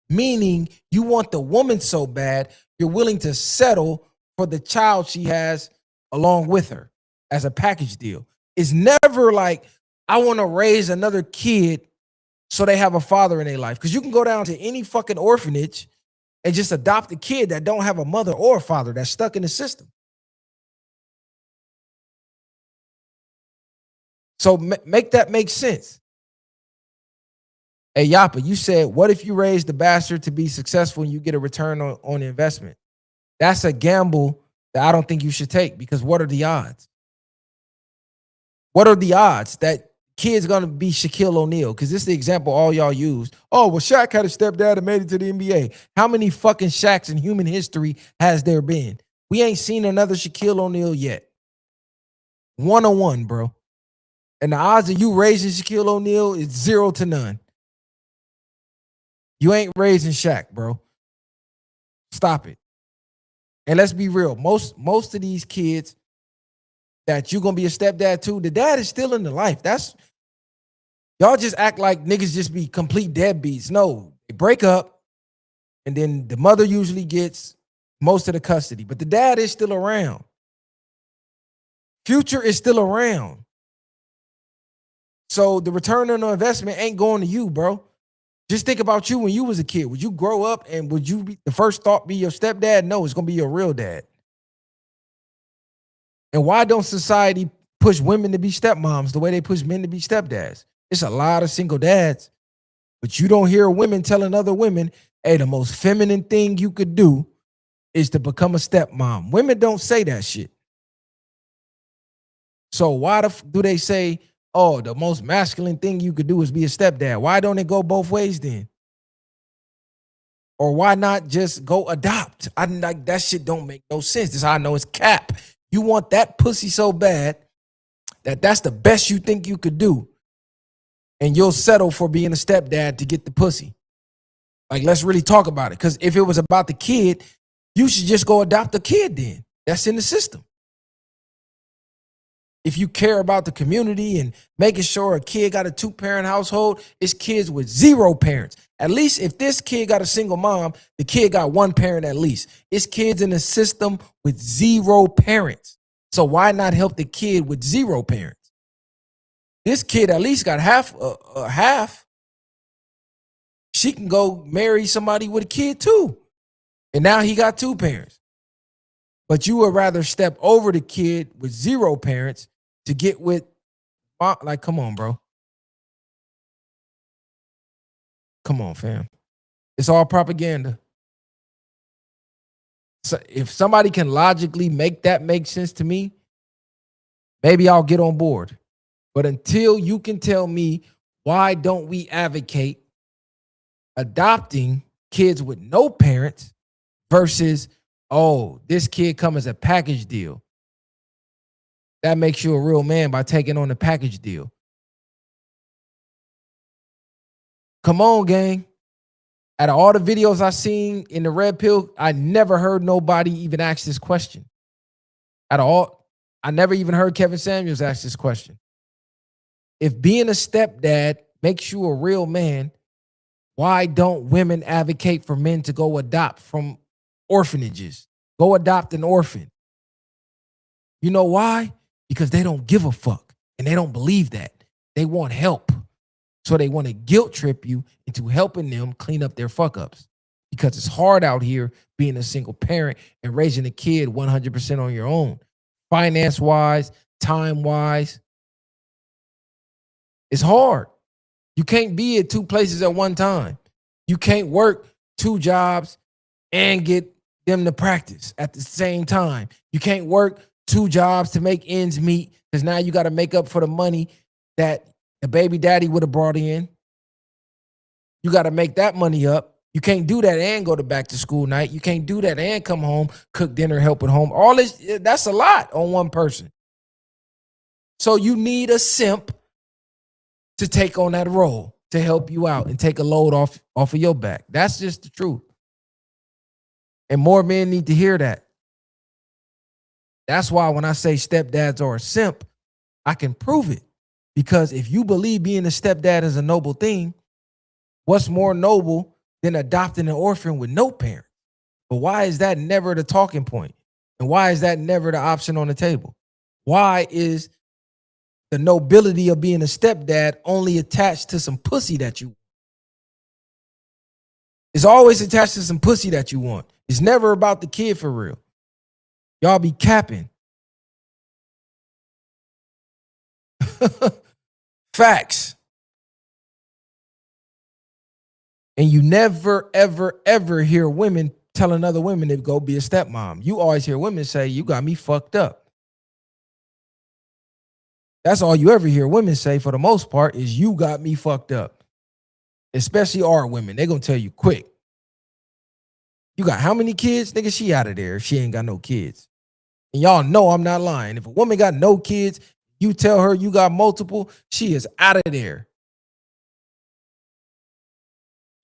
meaning you want the woman so bad, you're willing to settle for the child she has along with her as a package deal. It's never like, I want to raise another kid so they have a father in their life. Because you can go down to any fucking orphanage and just adopt a kid that don't have a mother or a father that's stuck in the system. So make that make sense. Hey, Yappa, you said, what if you raise the bastard to be successful and you get a return on the investment? That's a gamble that I don't think you should take, because what are the odds? What are the odds that kid's going to be Shaquille O'Neal? Because this is the example all y'all used. Oh, well, Shaq had a stepdad and made it to the NBA. How many fucking Shaqs in human history has there been? We ain't seen another Shaquille O'Neal yet. 101, bro. And the odds of you raising Shaquille O'Neal is 0 to none. You ain't raising Shaq, bro. Stop it. And let's be real. Most of these kids that you're going to be a stepdad to, the dad is still in the life. That's, y'all just act like niggas just be complete deadbeats. No, they break up and then the mother usually gets most of the custody, but the dad is still around. Future is still around. So the return on the investment ain't going to you, bro. Just think about you when you was a kid. Would you grow up and would you be the first thought be your stepdad? No, it's going to be your real dad. And why don't society push women to be stepmoms the way they push men to be stepdads? It's a lot of single dads, but you don't hear women telling other women, hey, the most feminine thing you could do is to become a stepmom. Women don't say that shit. So why do they say, oh, the most masculine thing you could do is be a stepdad? Why don't it go both ways then? Or why not just go adopt? I like that shit don't make no sense. This is how I know it's cap. You want that pussy so bad that that's the best you think you could do. And you'll settle for being a stepdad to get the pussy. Like, let's really talk about it. Because if it was about the kid, you should just go adopt a kid then. That's in the system. If you care about the community and making sure a kid got a 2-parent household, it's kids with 0 parents. At least if this kid got a single mom, the kid got 1 parent at least. It's kids in the system with 0 parents. So why not help the kid with 0 parents? This kid at least got half. She can go marry somebody with a kid too. And now he got 2 parents. But you would rather step over the kid with 0 parents to get with, like, come on, bro. Come on, fam. It's all propaganda. So if somebody can logically make that make sense to me, maybe I'll get on board. But until you can tell me, why don't we advocate adopting kids with no parents versus, oh, this kid come as a package deal? That makes you a real man by taking on the package deal. Come on, gang. Out of all the videos I seen in the Red Pill, I never heard nobody even ask this question. Out of all, I never even heard Kevin Samuels ask this question. If being a stepdad makes you a real man, why don't women advocate for men to go adopt from orphanages? Go adopt an orphan. You know why? Because they don't give a fuck and they don't believe that. They want help. So they want to guilt trip you into helping them clean up their fuck ups. Because it's hard out here being a single parent and raising a kid 100% on your own. Finance wise, time wise. It's hard. You can't be at 2 places at one time. You can't work 2 jobs and get them to practice at the same time. You can't work 2 jobs to make ends meet because now you got to make up for the money that the baby daddy would have brought in. You got to make that money up. You can't do that and go to back to school night. You can't do that and come home, cook dinner, help at home. All this, that's a lot on one person. So you need a simp to take on that role, to help you out and take a load off of your back. That's just the truth. And more men need to hear that. That's why when I say stepdads are a simp, I can prove it. Because if you believe being a stepdad is a noble thing, what's more noble than adopting an orphan with no parent? But why is that never the talking point? And why is that never the option on the table? Why is the nobility of being a stepdad only attached to some pussy that you want? It's always attached to some pussy that you want. It's never about the kid for real. Y'all be capping. Facts. And you never, ever, ever hear women telling other women to go be a stepmom. You always hear women say, you got me fucked up. That's all you ever hear women say for the most part is you got me fucked up. Especially our women. They're going to tell you quick. You got how many kids? Nigga, she out of there if she ain't got no kids. And y'all know I'm not lying. If a woman got no kids, you tell her you got multiple, she is out of there.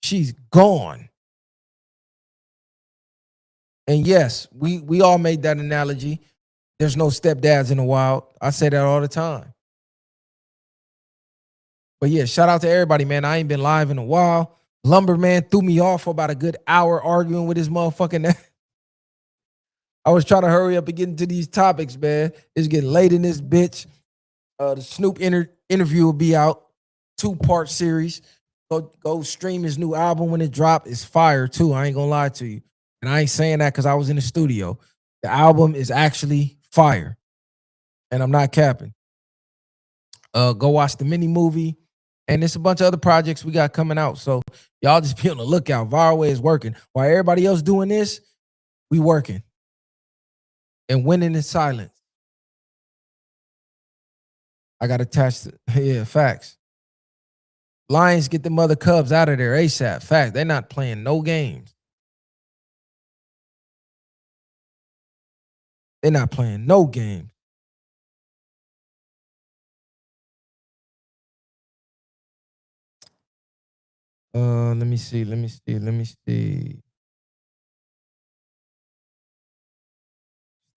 She's gone. And yes, we all made that analogy. There's no stepdads in the wild. I say that all the time. But yeah, shout out to everybody, man. I ain't been live in a while. Lumberman threw me off for about a good hour arguing with his motherfucking ass. I was trying to hurry up and get into these topics, man. It's getting late in this bitch. The Snoop interview will be out. 2-part series. Go stream his new album when it drops. It's fire too. I ain't gonna lie to you. And I ain't saying that because I was in the studio. The album is actually fire. And I'm not capping. Go watch the mini movie. And there's a bunch of other projects we got coming out. So y'all just be on the lookout. Viral Way is working. While everybody else doing this, we working. And winning in silence. I got attached to, yeah, facts. Lions get the mother Cubs out of there ASAP. Fact, they're not playing no games. They're not playing no games. Let me see.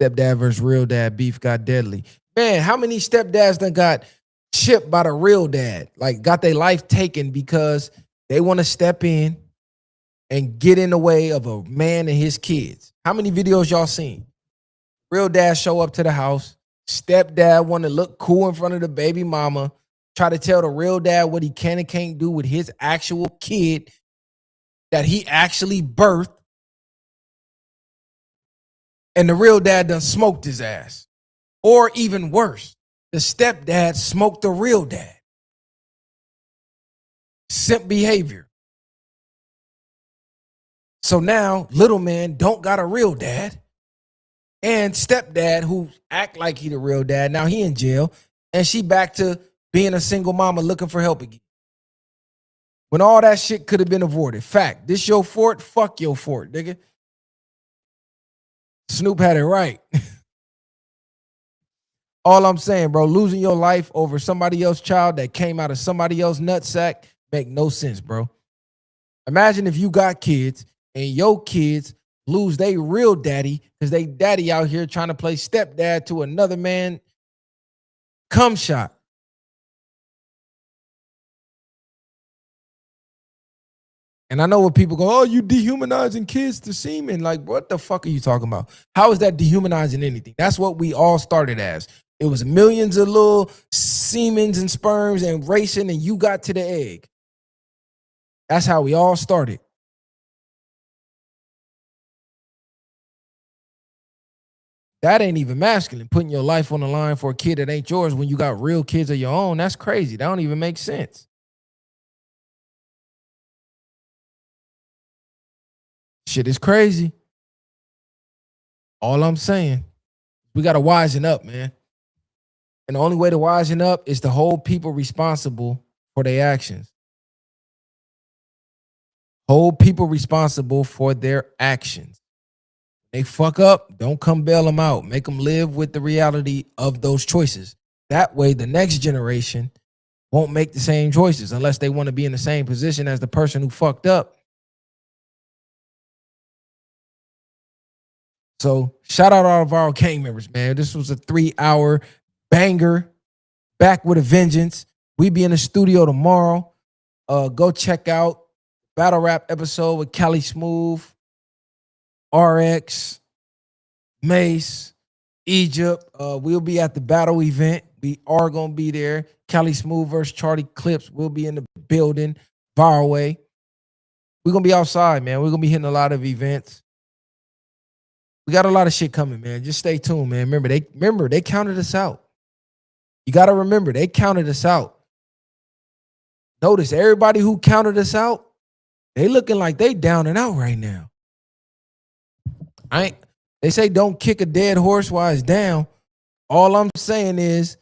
Stepdad versus real dad beef got deadly. Man, how many stepdads done got chipped by the real dad? Like got their life taken because they want to step in and get in the way of a man and his kids. How many videos y'all seen? Real dad show up to the house. Stepdad want to look cool in front of the baby mama. Try to tell the real dad what he can and can't do with his actual kid that he actually birthed. And the real dad done smoked his ass. Or even worse, the stepdad smoked the real dad. Simp behavior. So now little man don't got a real dad. And stepdad who act like he the real dad. Now he in jail. And she back to being a single mama looking for help again. When all that shit could have been avoided. Fact, this your fort? Fuck your fort, nigga. Snoop had it right. All I'm saying, bro, losing your life over somebody else's child that came out of somebody else's nutsack make no sense, bro. Imagine if you got kids and your kids lose their real daddy because they daddy out here trying to play stepdad to another man. Cum shot. And I know what people go, oh, you dehumanizing kids to semen. Like, what the fuck are you talking about? How is that dehumanizing anything? That's what we all started as. It was millions of little semens and sperms and racing, and you got to the egg. That's how we all started. That ain't even masculine, putting your life on the line for a kid that ain't yours when you got real kids of your own. That's crazy. That don't even make sense. Shit is crazy. All I'm saying, we got to wisen up, man. And the only way to wisen up is to hold people responsible for their actions. Hold people responsible for their actions. They fuck up, don't come bail them out. Make them live with the reality of those choices. That way, the next generation won't make the same choices unless they want to be in the same position as the person who fucked up. So shout out all of our gang members, man. This was a 3-hour banger, back with a vengeance. We be in the studio tomorrow. Go check out Battle Rap episode with Cali Smooth, RX, Mace, Egypt. We'll be at the battle event. We are going to be there. Cali Smooth versus Charlie Clips will be in the building, far away. We're going to be outside, man. We're going to be hitting a lot of events. We got a lot of shit coming, man. Just stay tuned, man. Remember, they counted us out. You got to remember, they counted us out. Notice everybody who counted us out, they looking like they down and out right now. They say don't kick a dead horse while it's down. All I'm saying is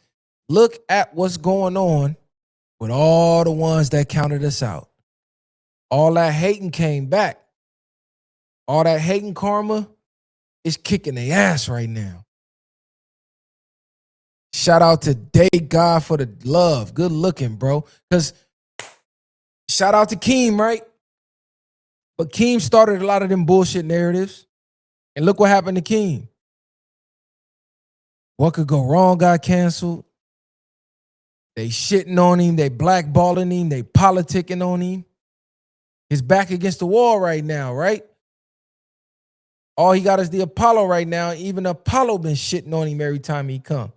look at what's going on with all the ones that counted us out. All that hating came back. All that hating karma is kicking their ass right now. Shout out to Date God for the love. Good looking, bro. Because shout out to Keem, right? But Keem started a lot of them bullshit narratives. And look what happened to Keem. What could go wrong got canceled. They shitting on him. They blackballing him. They politicking on him. His back against the wall right now, right? All he got is the Apollo right now. Even Apollo been shitting on him every time he come.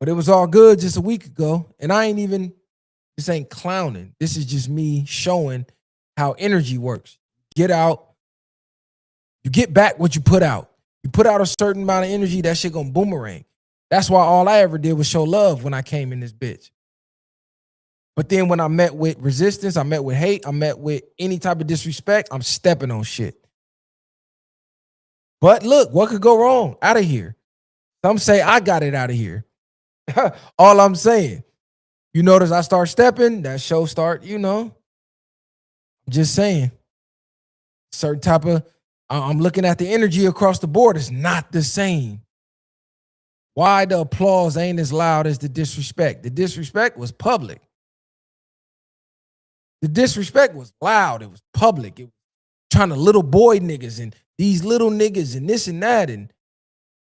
But it was all good just a week ago. And this ain't clowning. This is just me showing how energy works. Get out. You get back what you put out. You put out a certain amount of energy, that shit gonna boomerang. That's why all I ever did was show love when I came in this bitch. But then when I met with resistance, I met with hate, I met with any type of disrespect, I'm stepping on shit. But look, what could go wrong? Out of here. Some say I got it out of here. All I'm saying. You notice I start stepping, that show start, I'm just saying. Certain type of, I'm looking at the energy across the board. It's not the same. Why the applause ain't as loud as the disrespect? The disrespect was public. The disrespect was loud. It was public. It was trying to little boy niggas and these little niggas and this and that. And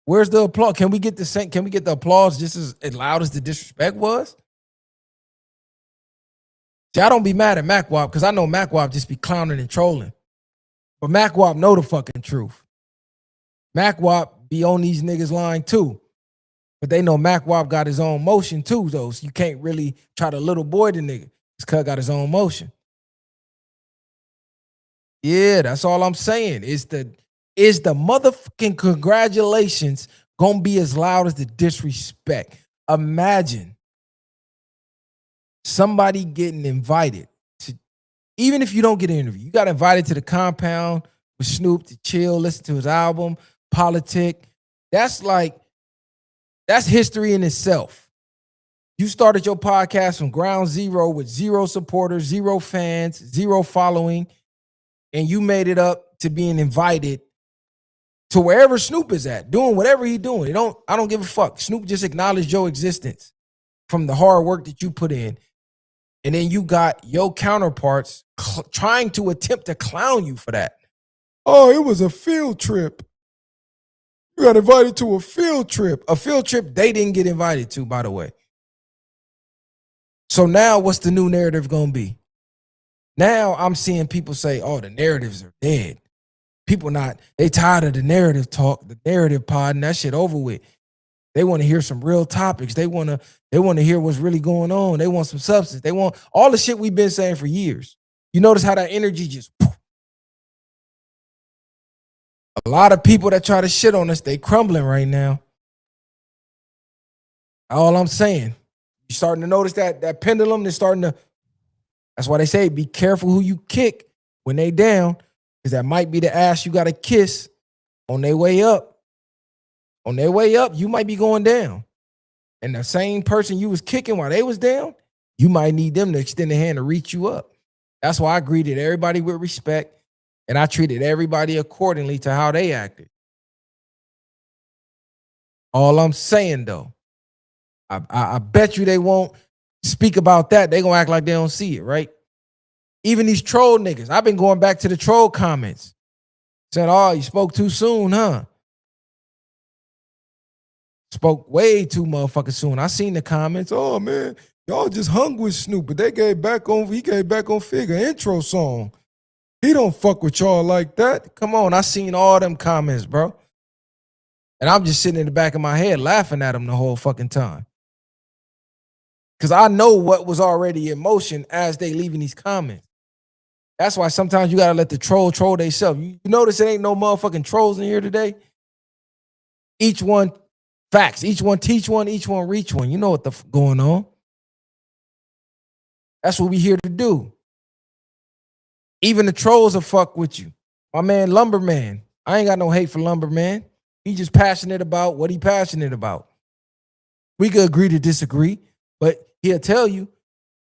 Where's the applause? Can we get the same? Can we get the applause just as loud as the disrespect was? See, I don't be mad at MacWop because I know MacWop just be clowning and trolling. But MacWop know the fucking truth. MacWop be on these niggas line too. But they know MacWop got his own motion too, though. So you can't really try to little boy the nigga. This cut got his own motion. Yeah, that's all I'm saying. Is the motherfucking congratulations gonna be as loud as the disrespect? Imagine somebody getting invited to, even if you don't get an interview, you got invited to the compound with Snoop to chill, listen to his album, politic. That's history in itself. You started your podcast from ground zero with 0 supporters, 0 fans, 0 following, and you made it up to being invited to wherever Snoop is at, doing whatever he's doing. I don't give a fuck. Snoop just acknowledged your existence from the hard work that you put in. And then you got your counterparts trying to attempt to clown you for that. Oh, it was a field trip. You got invited to a field trip. A field trip they didn't get invited to, by the way. So now what's the new narrative going to be? Now I'm seeing people say, oh, the narratives are dead. People they tired of the narrative talk, the narrative pod, and that shit over with. They want to hear some real topics. They want to hear what's really going on. They want some substance. They want all the shit we've been saying for years. You notice how that energy just poof. A lot of people that try to shit on us, they crumbling right now. All I'm saying, you're starting to notice that pendulum is starting to. That's why they say be careful who you kick when they down, because that might be the ass you got to kiss on their way up. On their way up, you might be going down. And the same person you was kicking while they was down, you might need them to extend a hand to reach you up. That's why I greeted everybody with respect, and I treated everybody accordingly to how they acted. All I'm saying, though, I bet you they won't speak about that. They gonna act like they don't see it, right? Even these troll niggas, I've been going back to the troll comments. Said, oh, you spoke too soon, huh? Spoke way too motherfucking soon. I seen the comments. Oh, man, y'all just hung with Snoop, but he gave back on Figure intro song. He don't fuck with y'all like that. Come on, I seen all them comments, bro. And I'm just sitting in the back of my head laughing at them the whole fucking time. Because I know what was already in motion as they leaving these comments. That's why sometimes you got to let the troll themselves. You notice it ain't no motherfucking trolls in here today? Each one facts. Each one teach one. Each one reach one. You know what the going on. That's what we here to do. Even the trolls will fuck with you. My man Lumberman. I ain't got no hate for Lumberman. He just passionate about what he passionate about. We could agree to disagree, but he'll tell you,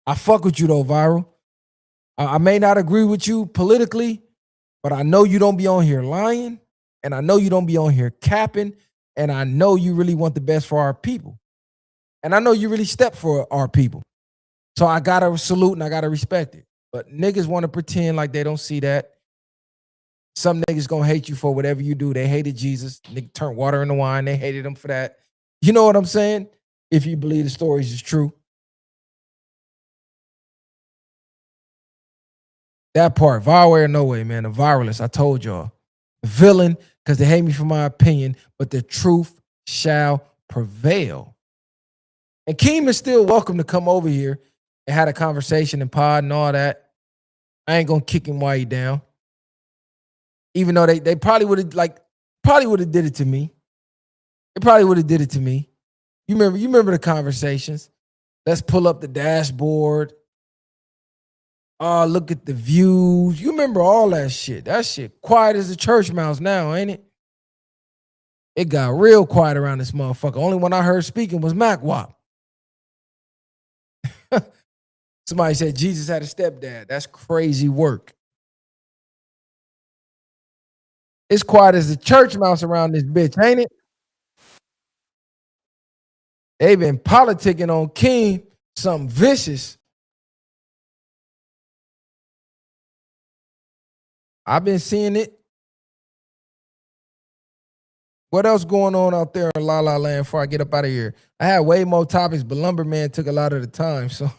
I fuck with you though, Viral. I may not agree with you politically, but I know you don't be on here lying, and I know you don't be on here capping, and I know you really want the best for our people. And I know you really step for our people. So I gotta salute and I gotta respect it. But niggas want to pretend like they don't see that. Some niggas gonna hate you for whatever you do. They hated Jesus. Nigga turned water into wine. They hated him for that. You know what I'm saying? If you believe the stories is true. That part, viral way or no way, man. The viralist, I told y'all. The villain, because they hate me for my opinion, but the truth shall prevail. And Keem is still welcome to come over here and had a conversation and pod and all that. I ain't gonna kick him while he down. Even though they probably would have did it to me. They probably would have did it to me. You remember the conversations. Let's pull up the dashboard. Oh, look at the views. You remember all that shit. That shit quiet as a church mouse now, ain't it? It got real quiet around this motherfucker. Only one I heard speaking was MacWop. Somebody said Jesus had a stepdad. That's crazy work. It's quiet as a church mouse around this bitch, ain't it? They been politicking on Keem, something vicious. I've been seeing it. What else going on out there in La La Land before I get up out of here? I had way more topics, but Lumberman took a lot of the time, so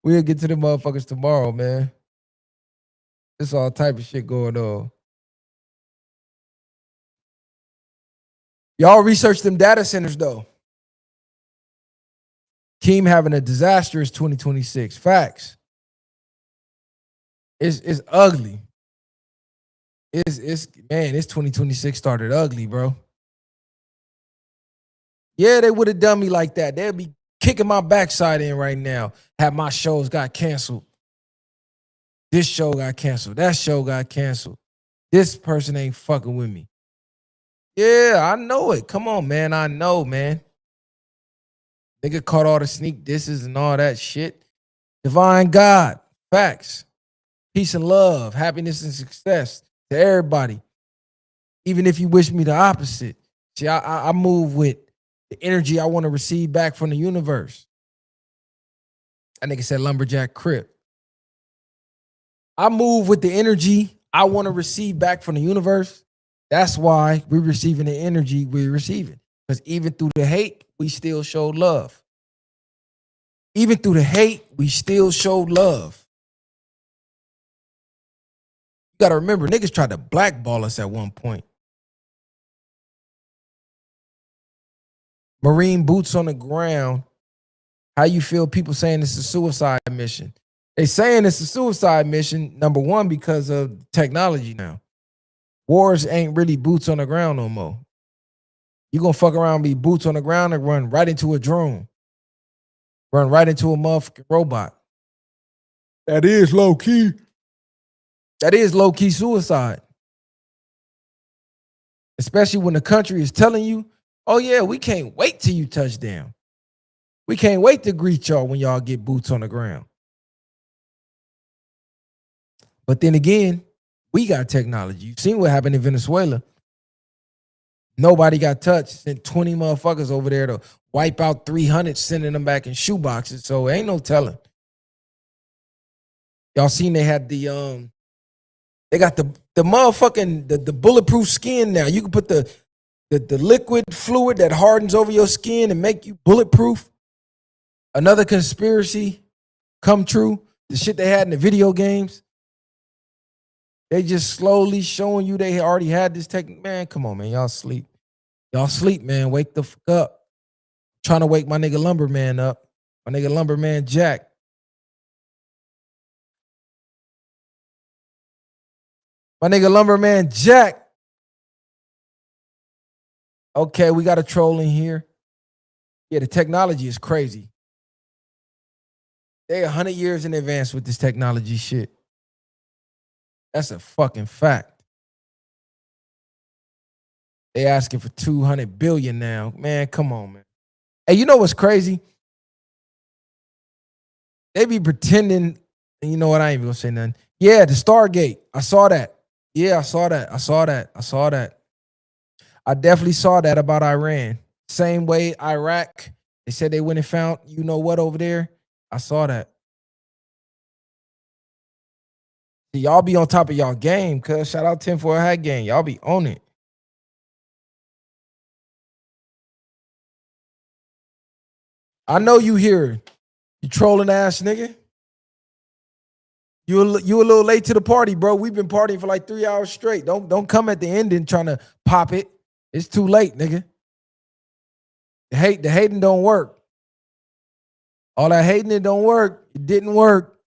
we'll get to the motherfuckers tomorrow, man. There's all type of shit going on. Y'all research them data centers, though. Keem having a disastrous 2026. Facts. It's ugly. It's man, this 2026 started ugly, bro. Yeah, they would have done me like that. They'd be kicking my backside in right now. Have my shows got canceled. This show got canceled. That show got canceled. This person ain't fucking with me. Yeah, I know it. Come on, man. I know, man. Nigga caught all the sneak disses and all that shit. Divine God. Facts. Peace and love. Happiness and success to everybody. Even if you wish me the opposite. See, I move with the energy I want to receive back from the universe. That nigga said lumberjack crip. I move with the energy I want to receive back from the universe. That's why we're receiving the energy we're receiving. Because even through the hate, we still showed love. Even through the hate, we still showed love. You gotta remember, niggas tried to blackball us at one point. Marine boots on the ground. How you feel people saying it's a suicide mission? They saying it's a suicide mission, number one, because of technology now. Wars ain't really boots on the ground no more. You gonna fuck around and be boots on the ground and run right into a drone. Run right into a motherfucking robot. That is low key. That is low key suicide. Especially when the country is telling you, oh yeah, we can't wait till you touch down. We can't wait to greet y'all when y'all get boots on the ground. But then again, we got technology. You've seen what happened in Venezuela. Nobody got touched. Sent 20 motherfuckers over there to wipe out 300, sending them back in shoeboxes. So ain't no telling. Y'all seen they had the they got the motherfucking the bulletproof skin now. You can put the liquid fluid that hardens over your skin and make you bulletproof. Another conspiracy come true. The shit they had in the video games. They just slowly showing you they already had this technique. Man, come on, man. Y'all sleep. Y'all sleep, man. Wake the fuck up. Trying to wake my nigga Lumberman up. My nigga Lumberman Jack. My nigga Lumberman Jack. Okay, we got a troll in here. Yeah, the technology is crazy. They 100 years in advance with this technology shit. That's a fucking fact. They asking for 200 billion now. Man, come on, man. Hey, you know what's crazy? They be pretending, and you know what? I ain't even gonna say nothing. Yeah, the Stargate. I saw that. Yeah, I saw that. I saw that. I definitely saw that about Iran. Same way Iraq. They said they went and found you know what over there. I saw that. Y'all be on top of y'all game, cuz. Shout out 10 for a hat game. Y'all be on it. I know you here. You trolling ass nigga. You a little late to the party, bro. We've been partying for like 3 hours straight. Don't come at the ending trying to pop it. It's too late, nigga. The hating don't work. All that hating, it don't work. It didn't work.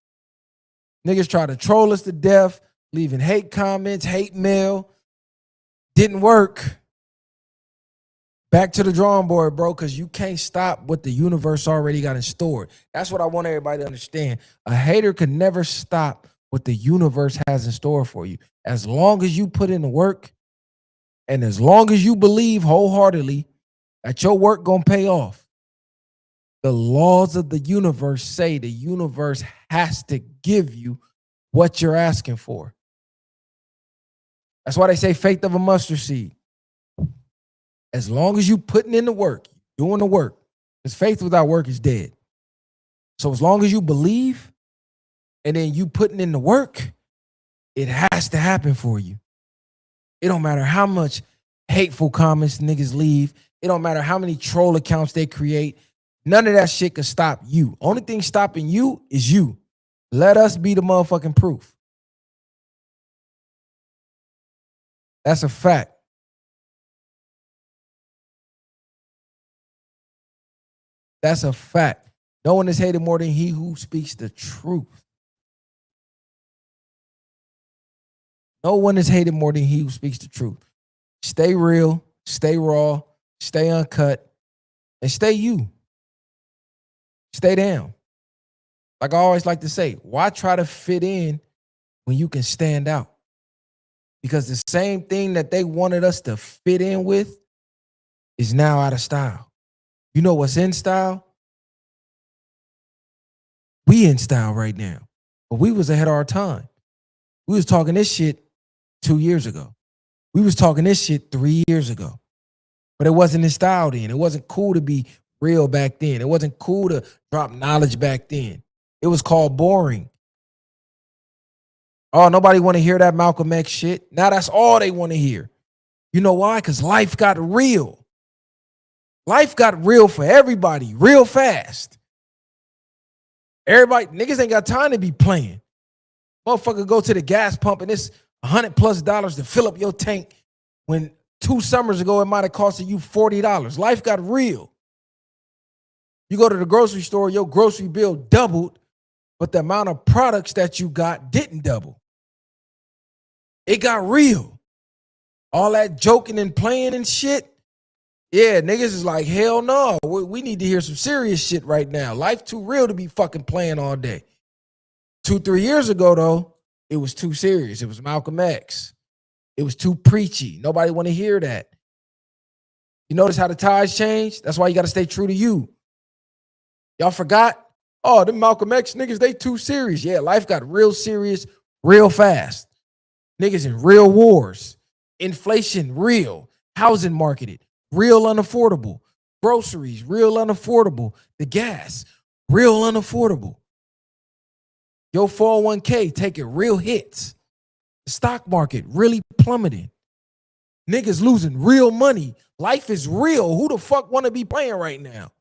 Niggas try to troll us to death, leaving hate comments, hate mail. Didn't work. Back to the drawing board, bro, because you can't stop what the universe already got in store. That's what I want everybody to understand. A hater could never stop what the universe has in store for you. As long as you put in the work and as long as you believe wholeheartedly that your work gonna pay off, the laws of the universe say the universe has to give you what you're asking for. That's why they say faith of a mustard seed. As long as you putting in the work, doing the work, because faith without work is dead. So as long as you believe and then you putting in the work, it has to happen for you. It don't matter how much hateful comments niggas leave. It don't matter how many troll accounts they create. None of that shit can stop you. Only thing stopping you is you. Let us be the motherfucking proof. That's a fact. That's a fact. No one is hated more than he who speaks the truth. No one is hated more than he who speaks the truth. Stay real, stay raw, stay uncut, and stay you. Stay down. Like I always like to say, why try to fit in when you can stand out? Because the same thing that they wanted us to fit in with is now out of style. You know what's in style? We in style right now. But we was ahead of our time. We was talking this shit 2 years ago. We was talking this shit 3 years ago. But it wasn't in style then. It wasn't cool to be real back then. It wasn't cool to drop knowledge back then. It was called boring. Oh, nobody want to hear that Malcolm X shit. Now that's all they want to hear. You know why? Because life got real. Life got real for everybody real fast. Everybody, niggas ain't got time to be playing. Motherfucker go to the gas pump and it's $100+ to fill up your tank when 2 summers ago it might have costed you $40. Life got real. You go to the grocery store, your grocery bill doubled, but the amount of products that you got didn't double. It got real. All that joking and playing and shit. Yeah, niggas is like, hell no. We need to hear some serious shit right now. Life too real to be fucking playing all day. 2-3 years ago, though, it was too serious. It was Malcolm X. It was too preachy. Nobody want to hear that. You notice how the tides change? That's why you got to stay true to you. Y'all forgot? Oh, them Malcolm X niggas, they too serious. Yeah, life got real serious real fast. Niggas in real wars. Inflation, real. Housing marketed, real unaffordable. Groceries, real unaffordable. The gas, real unaffordable. Your 401k taking real hits. The stock market really plummeting. Niggas losing real money. Life is real. Who the fuck want to be playing right now?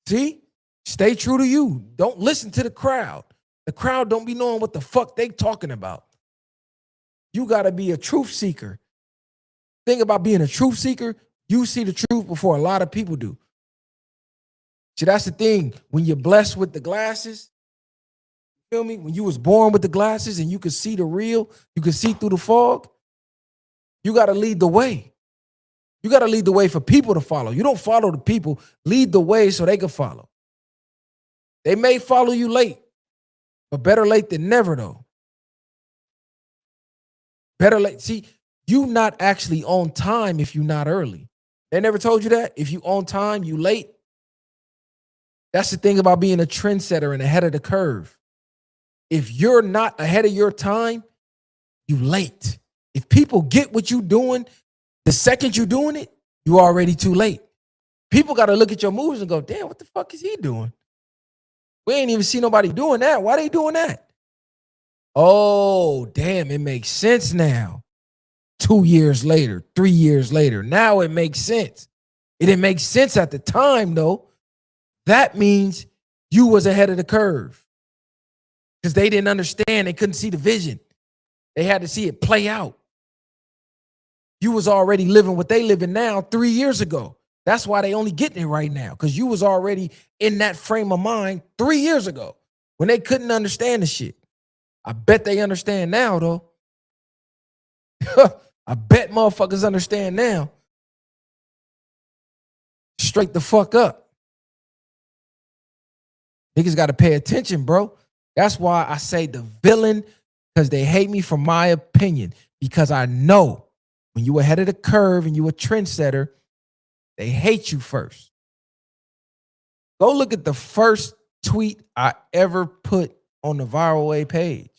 See? Stay true to you. Don't listen to the crowd. The crowd don't be knowing what the fuck they talking about. You got to be a truth seeker. Think about being a truth seeker. You see the truth before a lot of people do. See, that's the thing. When you're blessed with the glasses, you feel me? When you was born with the glasses and you could see the real, you could see through the fog, you got to lead the way. You got to lead the way for people to follow. You don't follow the people. Lead the way so they can follow. They may follow you late, but better late than never, though. Better late. See, you not actually on time if you're not early. They never told you that? If you on time, you late. That's the thing about being a trendsetter and ahead of the curve. If you're not ahead of your time, you late. If people get what you doing, the second you're doing it, you already too late. People got to look at your moves and go, damn, what the fuck is he doing? We ain't even see nobody doing that. Why they doing that? Oh, damn, it makes sense now. 2 years later, 3 years later, now it makes sense. It didn't make sense at the time, though. That means you was ahead of the curve because they didn't understand. They couldn't see the vision. They had to see it play out. You was already living what they living now 3 years ago. That's why they only getting it right now, because you was already in that frame of mind 3 years ago when they couldn't understand the shit. I bet they understand now, though. I bet motherfuckers understand now. Straight the fuck up. Niggas got to pay attention, bro. That's why I say the villain, because they hate me for my opinion. Because I know when you ahead of the curve and you a trendsetter, they hate you first. Go look at the first tweet I ever put on the Viral Way page.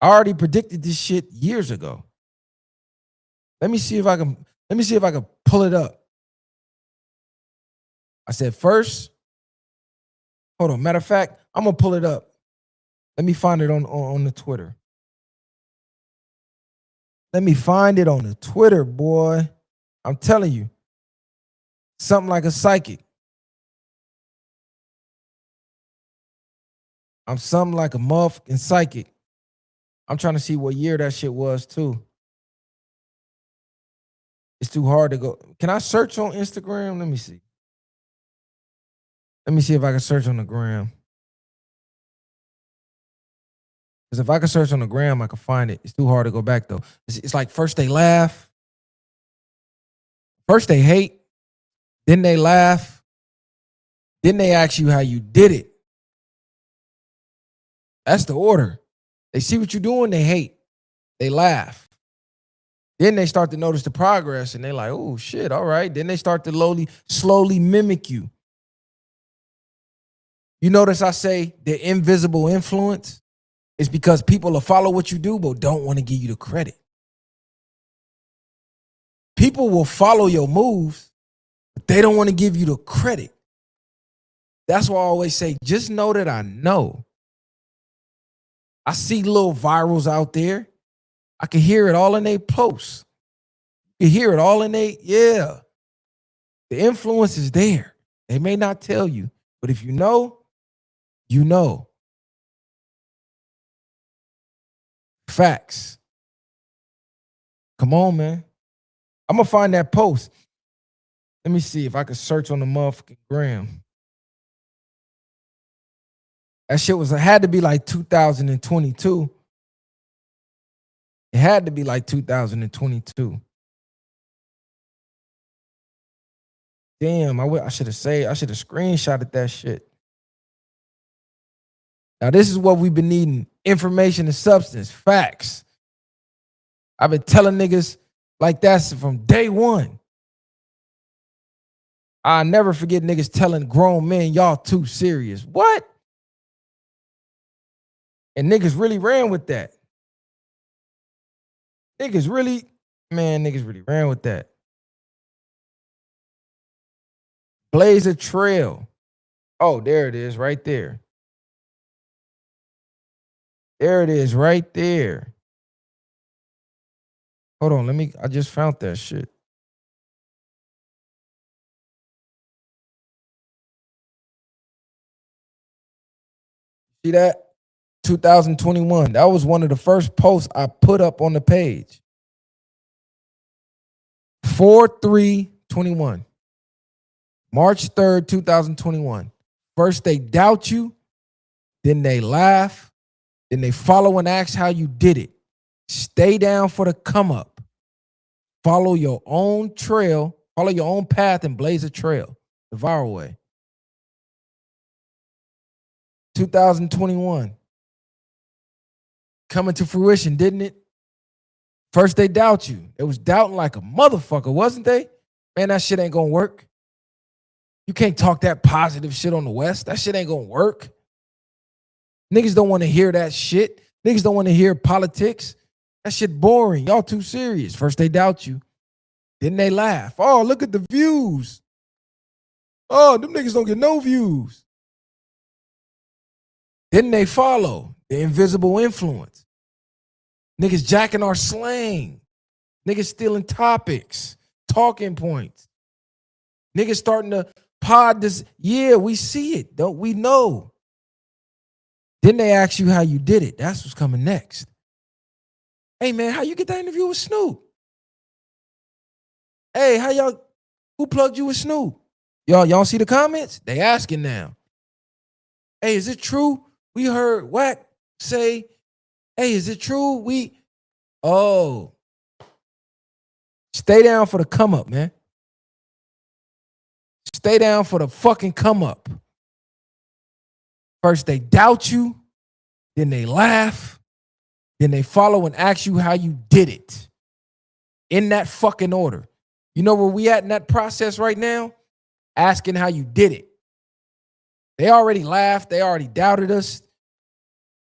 I already predicted this shit years ago. Let me see if I can pull it up. I said first. Hold on. Matter of fact, I'm gonna pull it up. Let me find it on the Twitter. Let me find it on the Twitter, boy. I'm telling you. Something like a psychic. I'm something like a motherfucking psychic. I'm trying to see what year that shit was, too. It's too hard to go. Can I search on Instagram? Let me see. Let me see if I can search on the gram. Because if I can search on the gram, I can find it. It's too hard to go back, though. It's like first they laugh. First they hate. Then they laugh. Then they ask you how you did it. That's the order. They see what you're doing, they hate. They laugh. Then they start to notice the progress and they're like, oh shit, all right. Then they start to slowly mimic you. You notice I say the invisible influence is because people will follow what you do, but don't want to give you the credit. People will follow your moves, but they don't want to give you the credit. That's why I always say, just know that I know. I see little virals out there. I can hear it all in their posts. You can hear it all in yeah. The influence is there. They may not tell you, but if you know, you know. Facts. Come on, man. I'm going to find that post. Let me see if I can search on the motherfucking gram. That shit had to be like 2022. It had to be like 2022. Damn, I should have screenshotted that shit. Now, this is what we've been needing. Information and substance. Facts. I've been telling niggas like that from day one. I never forget niggas telling grown men, y'all too serious. What? And niggas really ran with that. Niggas really ran with that. Blaze a trail. Oh, there it is right there. There it is right there. Hold on, I just found that shit. See that? 2021. That was one of the first posts I put up on the page. 4/3/21. March 3rd, 2021. First they doubt you, then they laugh, then they follow and ask how you did it. Stay down for the come up. Follow your own trail, follow your own path and blaze a trail. The viral way. 2021. Coming to fruition, didn't it? First they doubt you. It was doubting like a motherfucker, wasn't they? Man, that shit ain't gonna work. You can't talk that positive shit on the West. That shit ain't gonna work. Niggas don't want to hear that shit. Niggas don't want to hear politics. That shit boring. Y'all too serious. First they doubt you. Then they laugh. Oh, look at the views. Oh, them niggas don't get no views. Then they follow the invisible influence. Niggas jacking our slang. Niggas stealing topics, talking points. Niggas starting to pod this. Yeah, we see it. Don't we know? Then they ask you how you did it. That's what's coming next. Hey, man, how you get that interview with Snoop? Hey, who plugged you with Snoop? Y'all see the comments? They asking now. Hey, is it true? We heard Wack say, hey, is it true? Stay down for the come up, man. Stay down for the fucking come up. First they doubt you, then they laugh, then they follow and ask you how you did it. In that fucking order. You know where we at in that process right now? Asking how you did it. They already laughed. They already doubted us.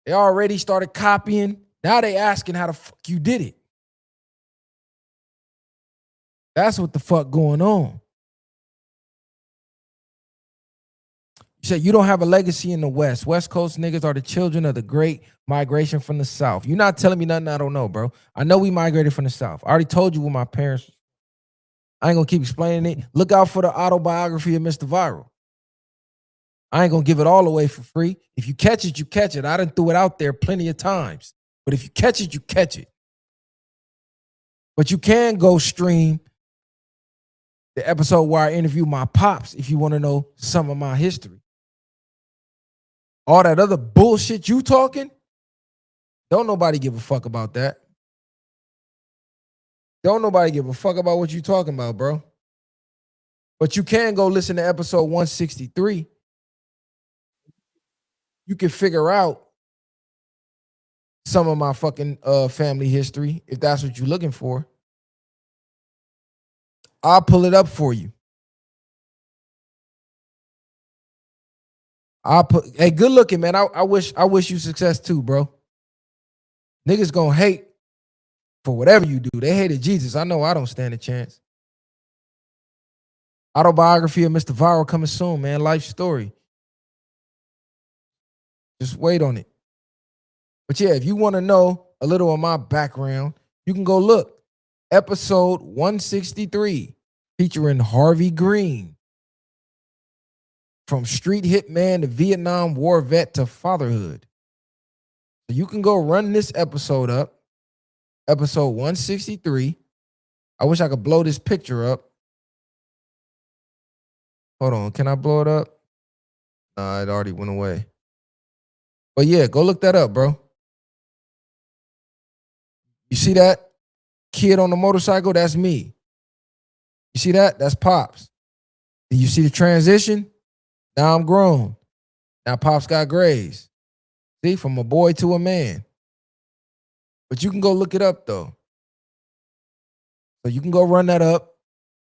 They already started copying. Now they asking how the fuck you did it. That's what the fuck going on. said, you don't have a legacy in the West. West Coast niggas are the children of the great migration from the South. You're not telling me nothing I don't know, bro. I know we migrated from the South. I already told you what my parents. I ain't gonna keep explaining it. Look out for the autobiography of Mr. Viral. I ain't gonna give it all away for free. If you catch it, you catch it. I done threw it out there plenty of times. But if you catch it, you catch it. But you can go stream the episode where I interview my pops if you want to know some of my history. All that other bullshit you talking, don't nobody give a fuck about that. Don't nobody give a fuck about what you talking about, bro. But you can go listen to episode 163. You can figure out some of my fucking family history if that's what you're looking for. I'll pull it up for you. Hey, good looking, man. I wish you success too, bro. Niggas gonna hate for whatever you do. They hated Jesus. I know I don't stand a chance. Autobiography of Mr. Viral coming soon, man. Life story. Just wait on it. But yeah, if you want to know a little of my background, you can go look. Episode 163, featuring Harvey Green. From street hitman to Vietnam War vet to fatherhood. So you can go run this episode up. Episode 163. I wish I could blow this picture up. Hold on, can I blow it up? Nah, it already went away. But yeah, go look that up, bro. You see that kid on the motorcycle? That's me. You see that? That's Pops. Do you see the transition? Now I'm grown. Now Pops got grays. See, from a boy to a man. But you can go look it up, though. So you can go run that up.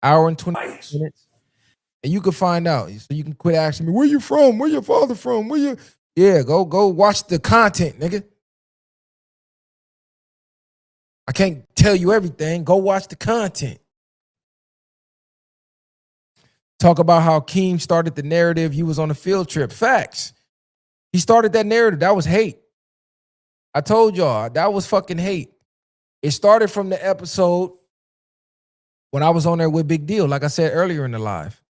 Hour and 20 minutes. And you can find out. So you can quit asking me, where you from? Where your father from? Where you? Yeah, go watch the content, nigga. I can't tell you everything. Go watch the content. Talk about how Keem started the narrative. You was on a field trip. Facts. He started that narrative. That was hate. I told y'all, that was fucking hate. It started from the episode when I was on there with Big Deal, like I said earlier in the live.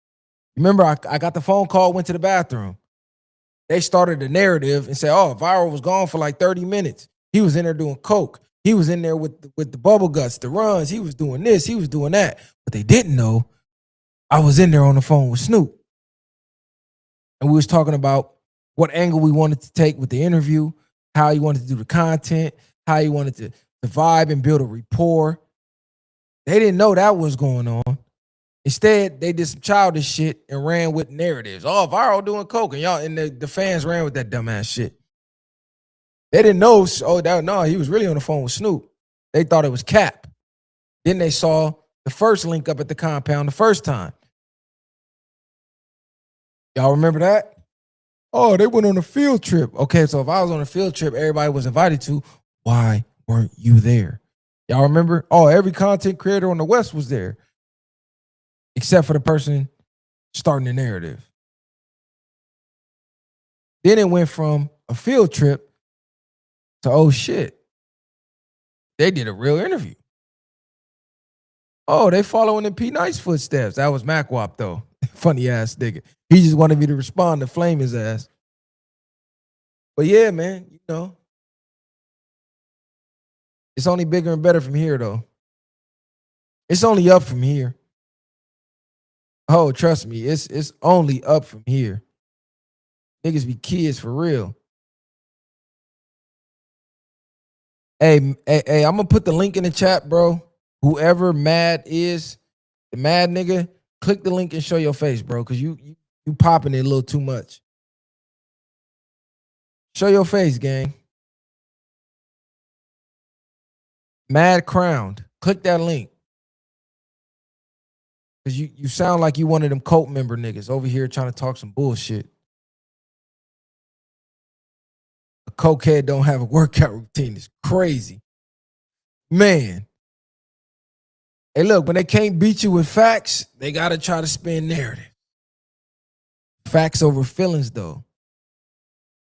Remember, I got the phone call, went to the bathroom. They started the narrative and said, oh, Viral was gone for like 30 minutes. He was in there doing coke. He was in there with the bubble guts, the runs. He was doing this. He was doing that. But they didn't know I was in there on the phone with Snoop. And we was talking about what angle we wanted to take with the interview, how he wanted to do the content, how he wanted to vibe and build a rapport. They didn't know that was going on. Instead, they did some childish shit and ran with narratives. Oh, Viral doing coke, and y'all and the fans ran with that dumbass shit. They didn't know. No, he was really on the phone with Snoop. They thought it was cap. Then they saw the first link up at the compound the first time. Y'all remember that? Oh, they went on a field trip. Okay, so if I was on a field trip, everybody was invited to, why weren't you there? Y'all remember? Oh, every content creator on the West was there. Except for the person starting the narrative. Then it went from a field trip to, oh shit, they did a real interview. Oh, they following in P. Nice's footsteps. That was MacWop though. Funny ass nigga. He just wanted me to respond to flame his ass. But yeah, man, you know, it's only bigger and better from here though. It's only up from here. Oh, trust me, it's only up from here. Niggas be kids for real. Hey, I'm gonna put the link in the chat, bro. Whoever mad is, the mad nigga, click the link and show your face, bro, because you popping it a little too much. Show your face, gang. Mad crowned. Click that link. Because you sound like you one of them cult member niggas over here trying to talk some bullshit. A cokehead don't have a workout routine. It's crazy. Man. Hey, look, when they can't beat you with facts, they got to try to spin narrative. facts over feelings, though.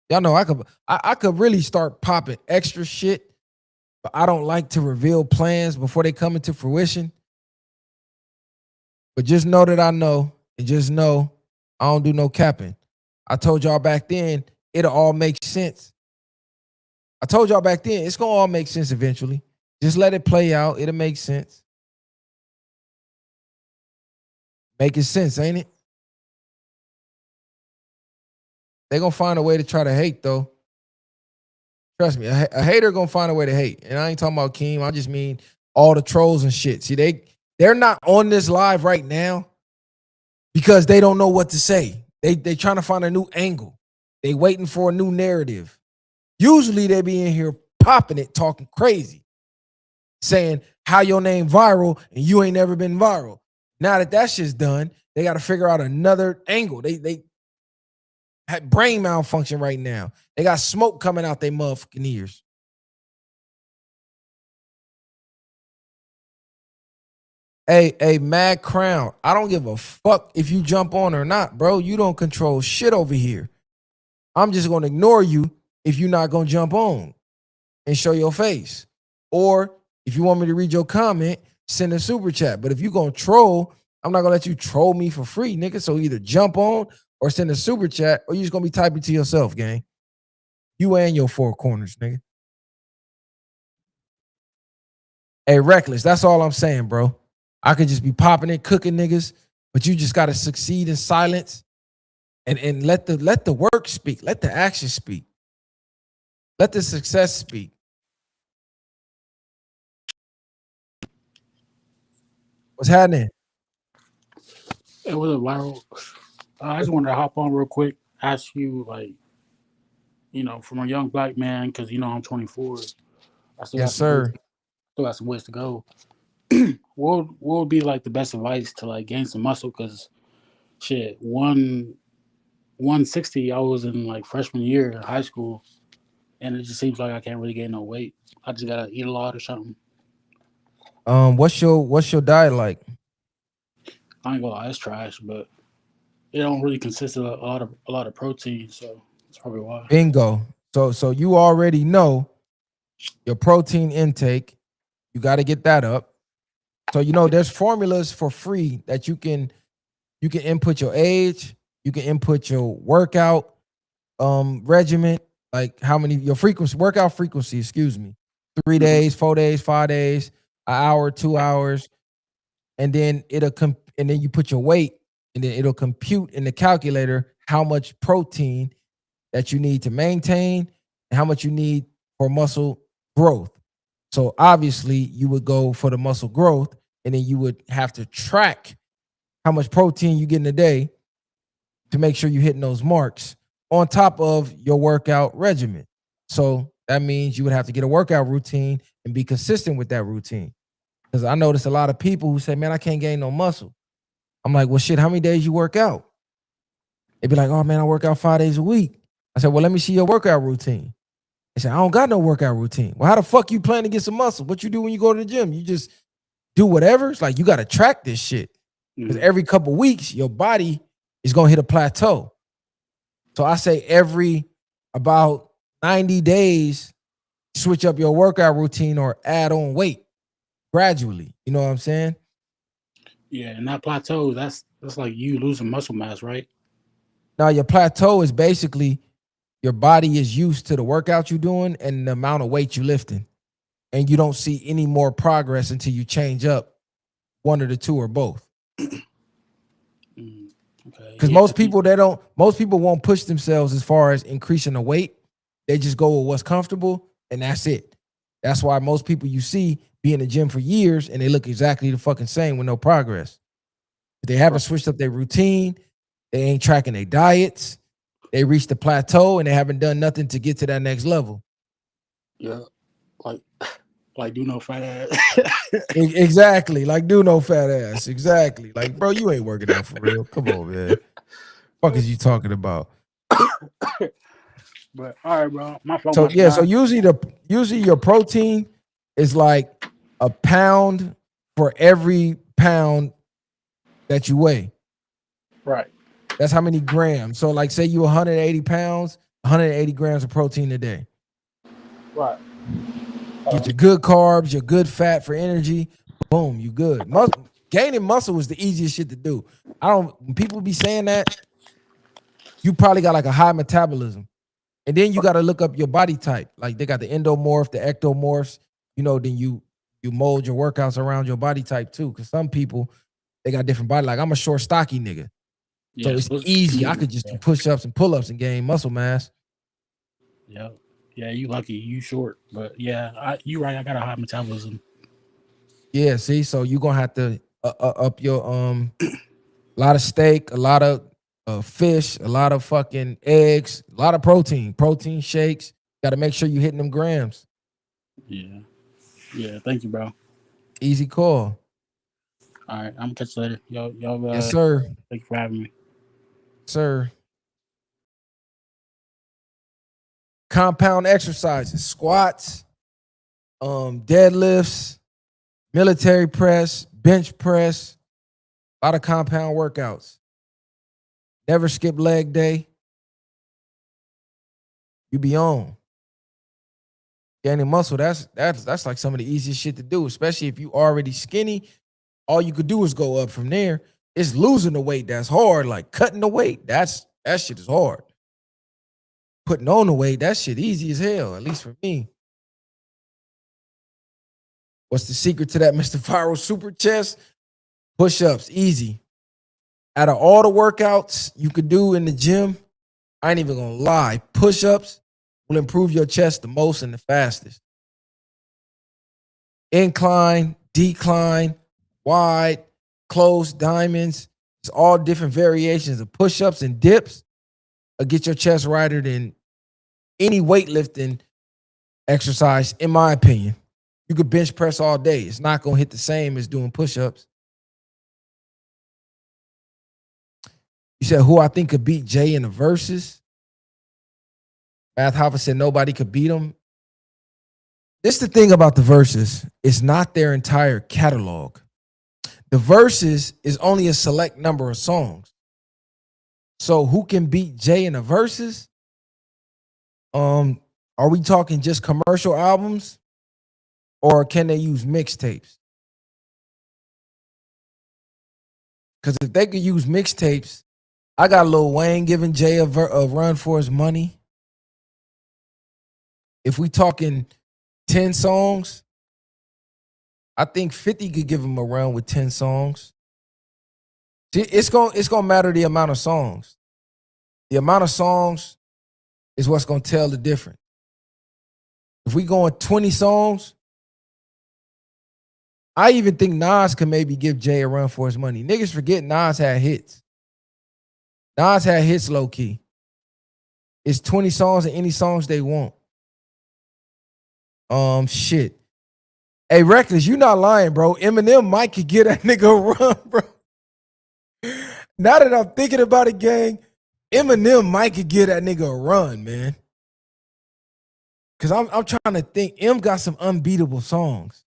Y'all know I could really start popping extra shit, but I don't like to reveal plans before they come into fruition. But just know that I know, and just know I don't do no capping. I told y'all back then, it'll all make sense. I told y'all back then, it's gonna all make sense eventually. Just let it play out. It'll make sense. Making sense, ain't it? They're gonna find a way to try to hate, though. Trust me, a hater gonna find a way to hate. And I ain't talking about Keem. I just mean all the trolls and shit. See, they're not on this live right now because they don't know what to say. They trying to find a new angle. They waiting for a new narrative. Usually they be in here popping it, talking crazy, saying how your name viral and you ain't never been viral. Now that shit's done, they got to figure out another angle. They had brain malfunction right now. They got smoke coming out their motherfucking ears. Hey, Mad Crown, I don't give a fuck if you jump on or not, bro. You don't control shit over here. I'm just going to ignore you if you're not going to jump on and show your face. Or if you want me to read your comment, send a super chat. But if you're going to troll, I'm not going to let you troll me for free, nigga. So either jump on or send a super chat, or you're just going to be typing to yourself, gang. You and your four corners, nigga. Hey, Reckless, that's all I'm saying, bro. I could just be popping it, cooking niggas, but you just got to succeed in silence and let the work speak. Let the action speak. Let the success speak. What's happening? It was a viral. I just wanted to hop on real quick, ask you, like, from a young black man, because I'm 24. I still Yes, sir. Still got some ways to go. What would be like the best advice to like gain some muscle? Because shit, 160, I was in like freshman year in high school, and it just seems like I can't really gain no weight. I just gotta eat a lot or something. What's your diet like? I ain't gonna lie, it's trash, but it don't really consist of a lot of protein, so that's probably why. Bingo. So you already know your protein intake. You got to get that up. So there's formulas for free that you can input your age, you can input your workout regimen, like how many your frequency, workout frequency, 3 days, 4 days, 5 days, an hour, 2 hours, and then and then you put your weight, and then it'll compute in the calculator how much protein that you need to maintain and how much you need for muscle growth. So obviously you would go for the muscle growth, and then you would have to track how much protein you get in a day to make sure you're hitting those marks on top of your workout regimen. So that means you would have to get a workout routine and be consistent with that routine. Because I notice a lot of people who say, man, I can't gain no muscle. I'm like, well, shit, how many days you work out? They'd be like, oh, man, I work out 5 days a week. I said, well, let me see your workout routine. They said, I don't got no workout routine. Well, how the fuck you plan to get some muscle? What you do when you go to the gym? You just do whatever? It's like you got to track this shit. Because every couple weeks, your body is going to hit a plateau. So I say every about 90 days, switch up your workout routine or add on weight gradually. You know what I'm saying? Yeah, and that plateau, that's like you losing muscle mass, right? Now, your plateau is basically your body is used to the workout you're doing and the amount of weight you're lifting. And you don't see any more progress until you change up one of the two or both. Because most people won't push themselves as far as increasing the weight. They just go with what's comfortable, and that's it. That's why most people you see be in the gym for years and they look exactly the fucking same with no progress. If they haven't switched up their routine, they ain't tracking their diets, they reached the plateau and they haven't done nothing to get to that next level. Yeah, like do no fat ass. Exactly, like do no fat ass. Exactly, like bro, you ain't working out for real. Come on, man. Fuck is you talking about? But all right, bro. My phone. So yeah, so usually your protein is like a pound for every pound that you weigh. Right. That's how many grams. So like say you 180 pounds, 180 grams of protein a day. Right. Get your good carbs, your good fat for energy. Boom, you good. Gaining muscle is the easiest shit to do. When people be saying that, you probably got like a high metabolism. And then you got to look up your body type. Like they got the endomorph, the ectomorphs, then you mold your workouts around your body type too. Cause some people, they got different body. Like I'm a short, stocky nigga. So Yeah. it's easy. I could just do push-ups and pull-ups and gain muscle mass. Yeah. Yeah, you lucky. You short. But yeah, you right. I got a high metabolism. Yeah, see, so you're gonna have to up your a lot of steak, a lot of fish, a lot of fucking eggs, a lot of protein shakes. Got to make sure you're hitting them grams. Yeah. Yeah. Thank you, bro. Easy call. All right, I'm gonna catch you later. Y'all. Yes, sir. Thank you for having me, sir. Compound exercises, squats, deadlifts, military press, bench press, a lot of compound workouts. Never skip leg day. You be on. Gaining muscle, that's like some of the easiest shit to do, especially if you already skinny. All you could do is go up from there. It's losing the weight that's hard. Like cutting the weight, that shit is hard. Putting on the weight, that shit easy as hell, at least for me. What's the secret to that, Mr. Viral Super Chest? Push-ups, easy. Out of all the workouts you could do in the gym, I ain't even gonna lie, push-ups will improve your chest the most and the fastest. Incline, decline, wide, close, diamonds. It's all different variations of push-ups and dips will get your chest righter than any weightlifting exercise, in my opinion. You could bench press all day. It's not going to hit the same as doing push-ups. You said who I think could beat Jay in the verses? Math Hoffa said nobody could beat him. This is the thing about the verses. It's not their entire catalog. The verses is only a select number of songs. So who can beat Jay in the verses? Are we talking just commercial albums? Or can they use mixtapes? Because if they could use mixtapes, I got Lil Wayne giving Jay a run for his money. If we talking 10 songs, I think 50 could give him a run with 10 songs. It's gonna matter the amount of songs. The amount of songs is what's gonna tell the difference. If we going 20 songs, I even think Nas could maybe give Jay a run for his money. Niggas forget Nas had hits. Nas had hits low key. It's 20 songs and any songs they want. Shit. Hey, Reckless, you not lying, bro. Eminem might could get that nigga a run, bro. Now that I'm thinking about it, gang, Eminem might could get that nigga a run, man. Cause I'm trying to think. M got some unbeatable songs.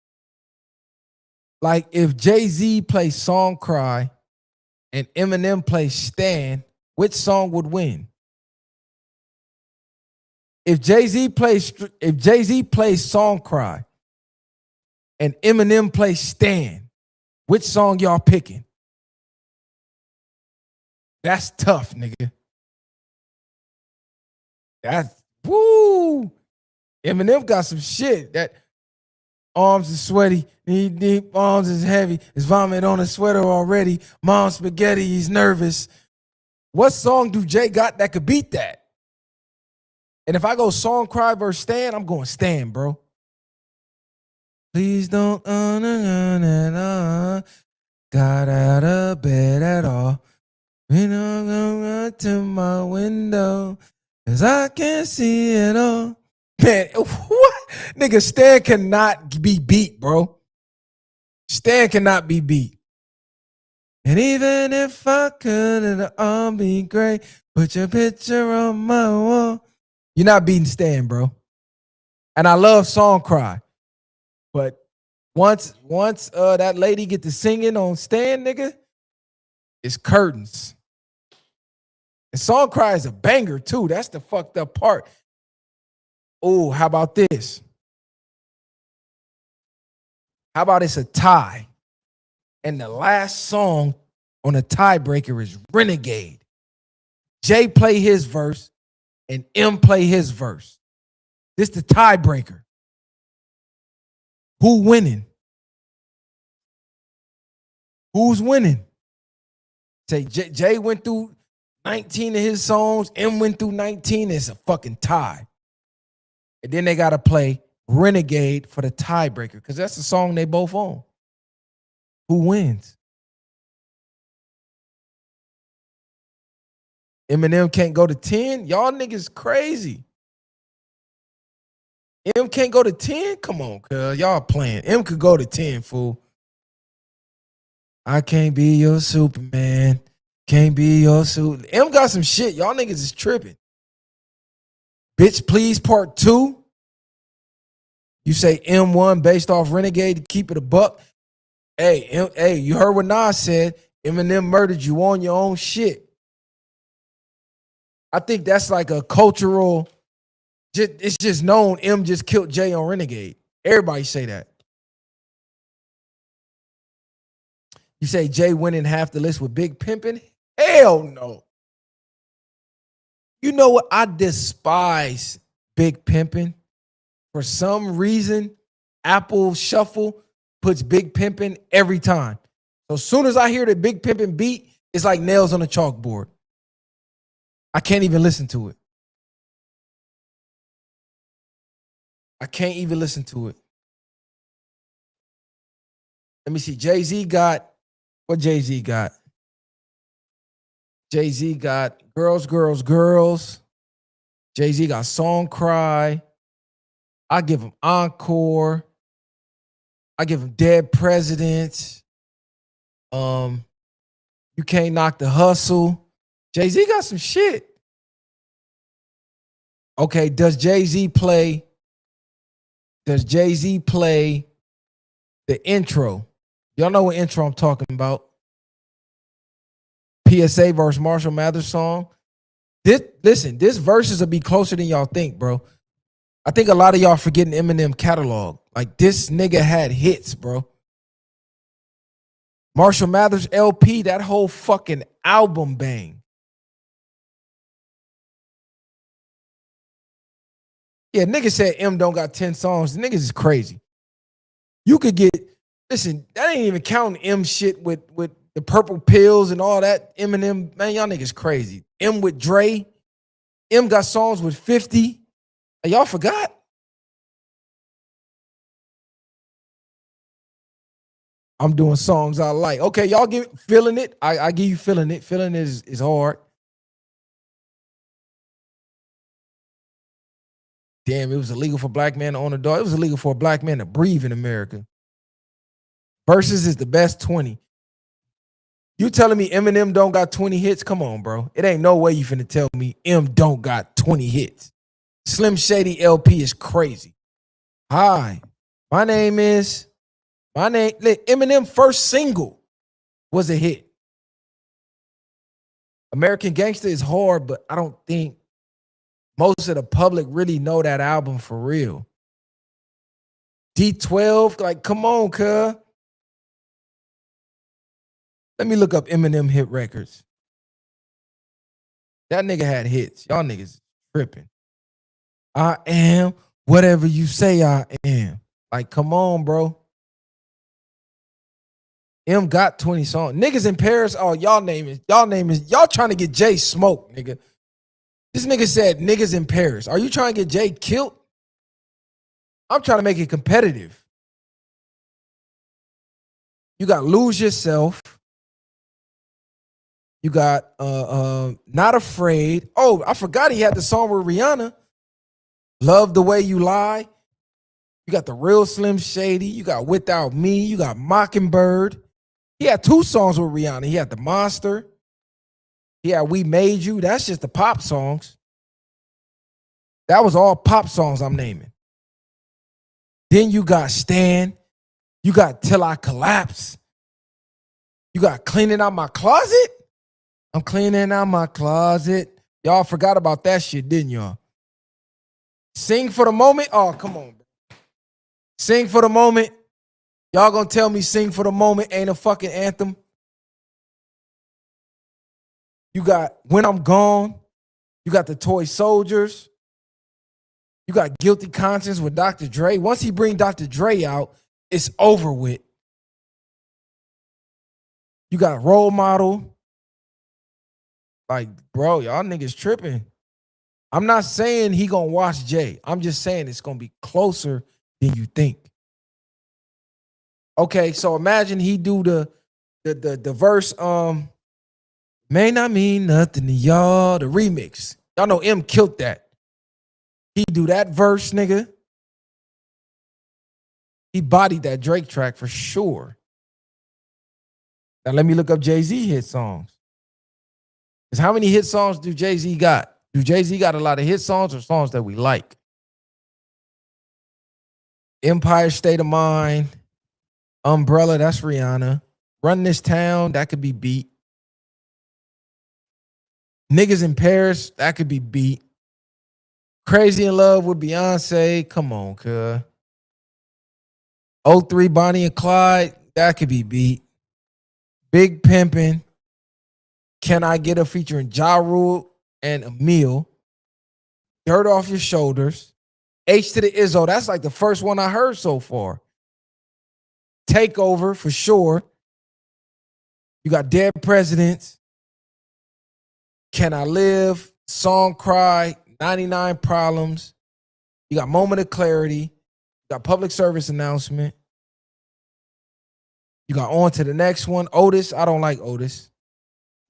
Like if Jay-Z plays Song Cry and Eminem plays Stan, which song would win? If Jay-Z plays Song Cry and Eminem plays Stan, which song y'all picking? That's tough, nigga. That's woo. Eminem got some shit. That arms is sweaty, deep arms is heavy. His vomit on his sweater already. Mom spaghetti, he's nervous. What song do Jay got that could beat that? And if I go Song Cry versus Stan, I'm going Stan, bro. Please don't got out of bed at all. We don't go right to my window, cause I can't see it all. Man, what? Nigga, Stan cannot be beat, bro. Stan cannot be beat. And even if I could, it'll all be great. Put your picture on my wall. You're not beating Stan, bro. And I love Song Cry. But once that lady get to singing on Stan, nigga, it's curtains. And Song Cry is a banger too. That's the fucked up part. Oh, how about this? How about it's a tie? And the last song on the tiebreaker is Renegade. Jay play his verse and M play his verse. This the tiebreaker. Who winning? Who's winning? Say Jay went through 19 of his songs, M went through 19. It's a fucking tie. And then they got to play Renegade for the tiebreaker because that's the song they both own. Who wins? Eminem can't go to 10? Y'all niggas crazy. M can't go to 10? Come on, cuz. Y'all playing. M could go to 10, fool. I can't be your Superman. Can't be your suit. M got some shit. Y'all niggas is tripping. Bitch, Please Part 2. You say M1 based off Renegade to keep it a buck. Hey, you heard what Nas said. Eminem murdered you on your own shit. I think that's like a cultural, it's just known M just killed Jay on Renegade. Everybody say that. You say Jay winning half the list with Big Pimpin'? Hell no. You know what? I despise Big Pimpin'. For some reason, Apple Shuffle puts Big Pimpin' every time. So as soon as I hear the Big Pimpin' beat, it's like nails on a chalkboard. I can't even listen to it. I can't even listen to it. Let me see. Jay-Z got, what Jay-Z got? Jay-Z got Girls, Girls, Girls. Jay-Z got Song Cry. I give him Encore. I give him Dead Presidents. You Can't Knock the Hustle. Jay-Z got some shit. Okay, does Jay-Z play the intro? Y'all know what intro I'm talking about. PSA versus Marshall Mathers song. This verses will be closer than y'all think, bro. I think a lot of y'all forgetting Eminem catalog. Like, this nigga had hits, bro. Marshall Mathers LP, that whole fucking album bang. Yeah, nigga said M don't got 10 songs. The niggas is crazy. You could get, listen, that ain't even counting M shit with the Purple Pills and all that. Eminem, man, y'all niggas crazy. M with Dre. M got songs with 50. Y'all forgot? I'm doing songs I like. Okay, y'all give Feeling It. I give you Feeling It. Feeling It is hard. Damn, it was illegal for black men to own a dog. It was illegal for a black man to breathe in America. Versus is the best 20. You telling me Eminem don't got 20 hits? Come on, bro. It ain't no way you finna tell me M don't got 20 hits. Slim Shady LP is crazy. Hi, Eminem first single was a hit. American Gangster is hard, but I don't think most of the public really know that album for real. D12, like, come on, cuz. Let me look up Eminem hit records. That nigga had hits. Y'all niggas tripping. I am whatever you say I am. Like, come on, bro. M got 20 songs. Niggas in Paris, oh, y'all trying to get Jay smoked, nigga. This nigga said niggas in Paris. Are you trying to get Jay killed? I'm trying to make it competitive. You got Lose Yourself. You got Not Afraid. Oh, I forgot he had the song with Rihanna. Love the Way You Lie. You got The Real Slim Shady. You got Without Me. You got Mockingbird. He had 2 songs with Rihanna. He had The Monster. He had We Made You. That's just the pop songs. That was all pop songs I'm naming. Then you got Stan. You got Till I Collapse. You got Cleaning Out My Closet. I'm cleaning out my closet. Y'all forgot about that shit, didn't y'all? Sing for the moment. Oh, come on. Sing for the moment. Y'all gonna tell me Sing for the Moment ain't a fucking anthem? You got When I'm Gone. You got the Toy Soldiers. You got Guilty Conscience with Dr. Dre. Once he bring Dr. Dre out, it's over with. You got Role Model. Like, bro, y'all niggas tripping. I'm not saying he gonna watch Jay. I'm just saying it's gonna be closer than you think. Okay, so imagine he do the verse, may not mean nothing to y'all, the remix. Y'all know M killed that. He do that verse, nigga. He bodied that Drake track for sure. Now let me look up Jay-Z hit songs. Because how many hit songs do Jay-Z got? Do Jay-Z got a lot of hit songs or songs that we like? Empire State of Mind. Umbrella, that's Rihanna. Run This Town, that could be beat. Niggas in Paris, that could be beat. Crazy in Love with Beyonce, come on, cuz. 03 Bonnie and Clyde, that could be beat. Big Pimpin'. Can I Get a featuring Ja Rule and Emil. Dirt Off Your Shoulders. H to the Izzo, that's like the first one I heard so far. Takeover for sure. You got Dead Presidents. Can I Live? Song Cry. 99 Problems. You got Moment of Clarity. You got Public Service Announcement. You got On to the Next one. Otis. I don't like Otis.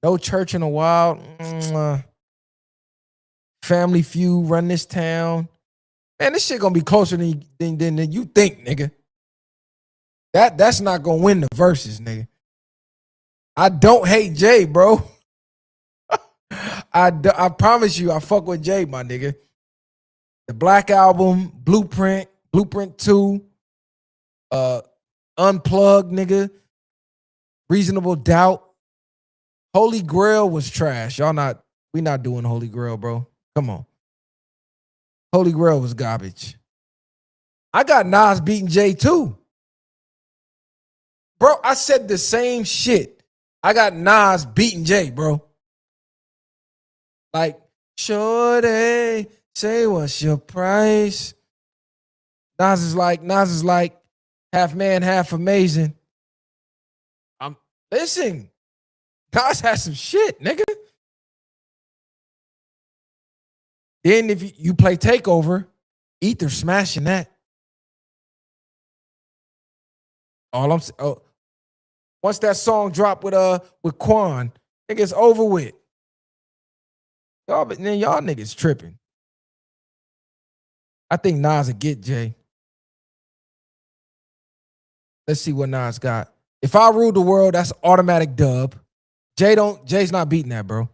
No Church in a While. Family Feud. Run This Town. Man, this shit gonna be closer than you think, nigga. That's not gonna win the verses, nigga. I don't hate Jay, bro. I promise you, I fuck with Jay, my nigga. The Black Album, Blueprint 2, Unplugged, nigga. Reasonable Doubt. Holy Grail was trash. We not doing Holy Grail, bro. Come on. Holy Grail was garbage. I got Nas beating Jay too. Bro, I said the same shit. I got Nas beating Jay, bro. Like, shorty, say what's your price? Nas is like half man, half amazing. Listen, Nas has some shit, nigga. Then if you play Takeover, Ether smashing that. All I'm saying, once that song dropped with Quan, it's over with. Y'all niggas tripping. I think Nas will get Jay. Let's see what Nas got. If I Rule the World, that's automatic dub. Jay's not beating that, bro.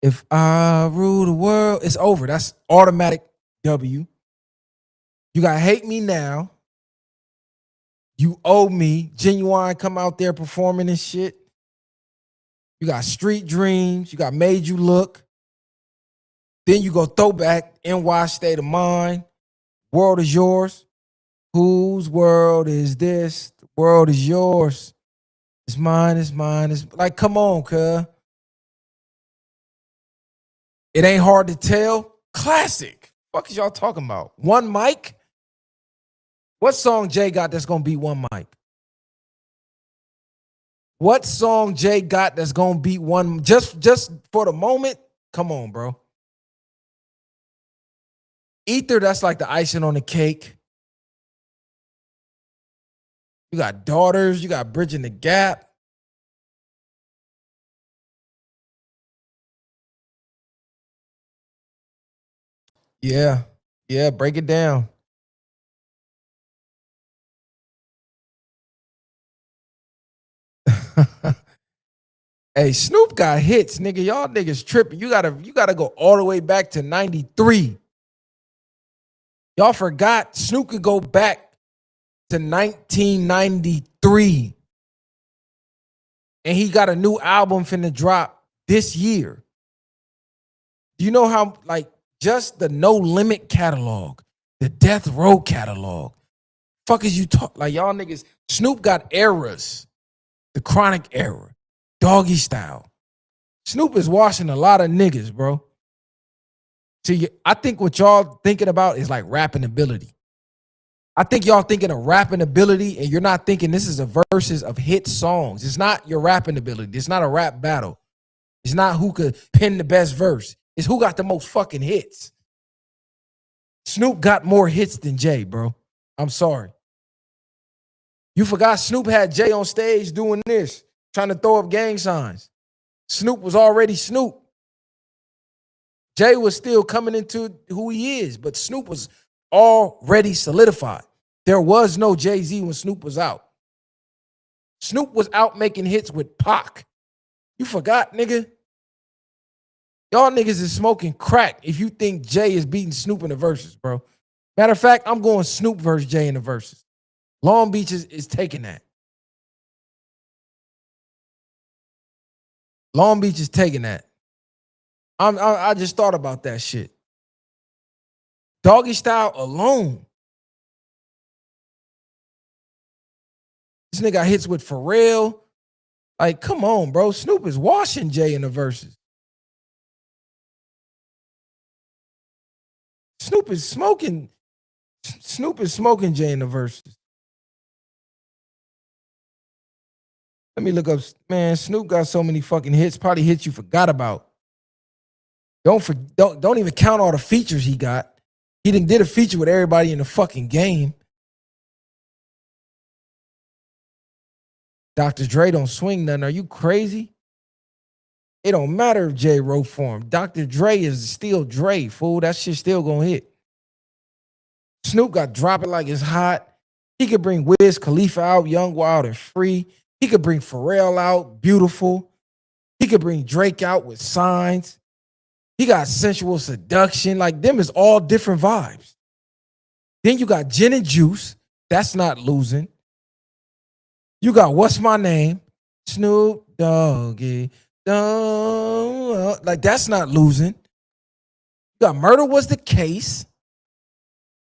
If I Rule the World, it's over. That's automatic W. You got Hate Me Now. You Owe Me. Genuine come out there performing and shit. You got Street Dreams. You got Made You Look. Then you go throwback, NY State of Mind. World Is Yours. Whose world is this? The world is yours. It's mine, it's mine. It's like, come on, cuz. It Ain't Hard to Tell. Classic. Fuck is y'all talking about? One Mic? What song Jay got that's gonna beat One Mic? What song Jay got that's gonna beat one? Just for the moment? Come on, bro. Ether, that's like the icing on the cake. You got Daughters. You got Bridging the Gap. Yeah. Yeah, break it down. Hey, Snoop got hits, nigga. Y'all niggas tripping. You gotta go all the way back to 93. Y'all forgot Snoop could go back to 1993. And he got a new album finna drop this year. Do you know how, like, just the No Limit catalog, the Death Row catalog, fuck is you talk like y'all niggas? Snoop got eras, the Chronic era, Doggy Style. Snoop is washing a lot of niggas, bro. See, I think what y'all thinking about is like rapping ability. I think y'all thinking of rapping ability, and you're not thinking this is a verses of hit songs. It's not your rapping ability. It's not a rap battle. It's not who could pen the best verse. It's who got the most fucking hits. Snoop got more hits than Jay, bro. I'm sorry. You forgot Snoop had Jay on stage doing this, trying to throw up gang signs. Snoop was already Snoop. Jay was still coming into who he is, but Snoop was already solidified. There was no Jay-Z when Snoop was out. Snoop was out making hits with Pac. You forgot, nigga. Y'all niggas is smoking crack if you think Jay is beating Snoop in the verses, bro. Matter of fact, I'm going Snoop versus Jay in the verses. Long Beach is taking that. Long Beach is taking that. I just thought about that shit. Doggy Style alone. This nigga got hits with Pharrell. Like, come on, bro. Snoop is washing Jay in the verses. Snoop is smoking Jay in the verses. Let me look up. Man, Snoop got so many fucking hits, probably hits you forgot about. Don't even count all the features he got. He did a feature with everybody in the fucking game. Dr. Dre don't swing nothing. Are you crazy? It don't matter if Jay wrote for him. Dr. Dre is still Dre, fool. That shit still gonna hit. Snoop got Drop It Like It's Hot. He could bring Wiz Khalifa out, Young, Wild, and Free. He could bring Pharrell out, Beautiful. He could bring Drake out with Signs. He got Sensual Seduction. Like, them is all different vibes. Then you got Gin and Juice. That's not losing. You got What's My Name? Snoop Doggy. Like, that's not losing. You got Murder Was the Case.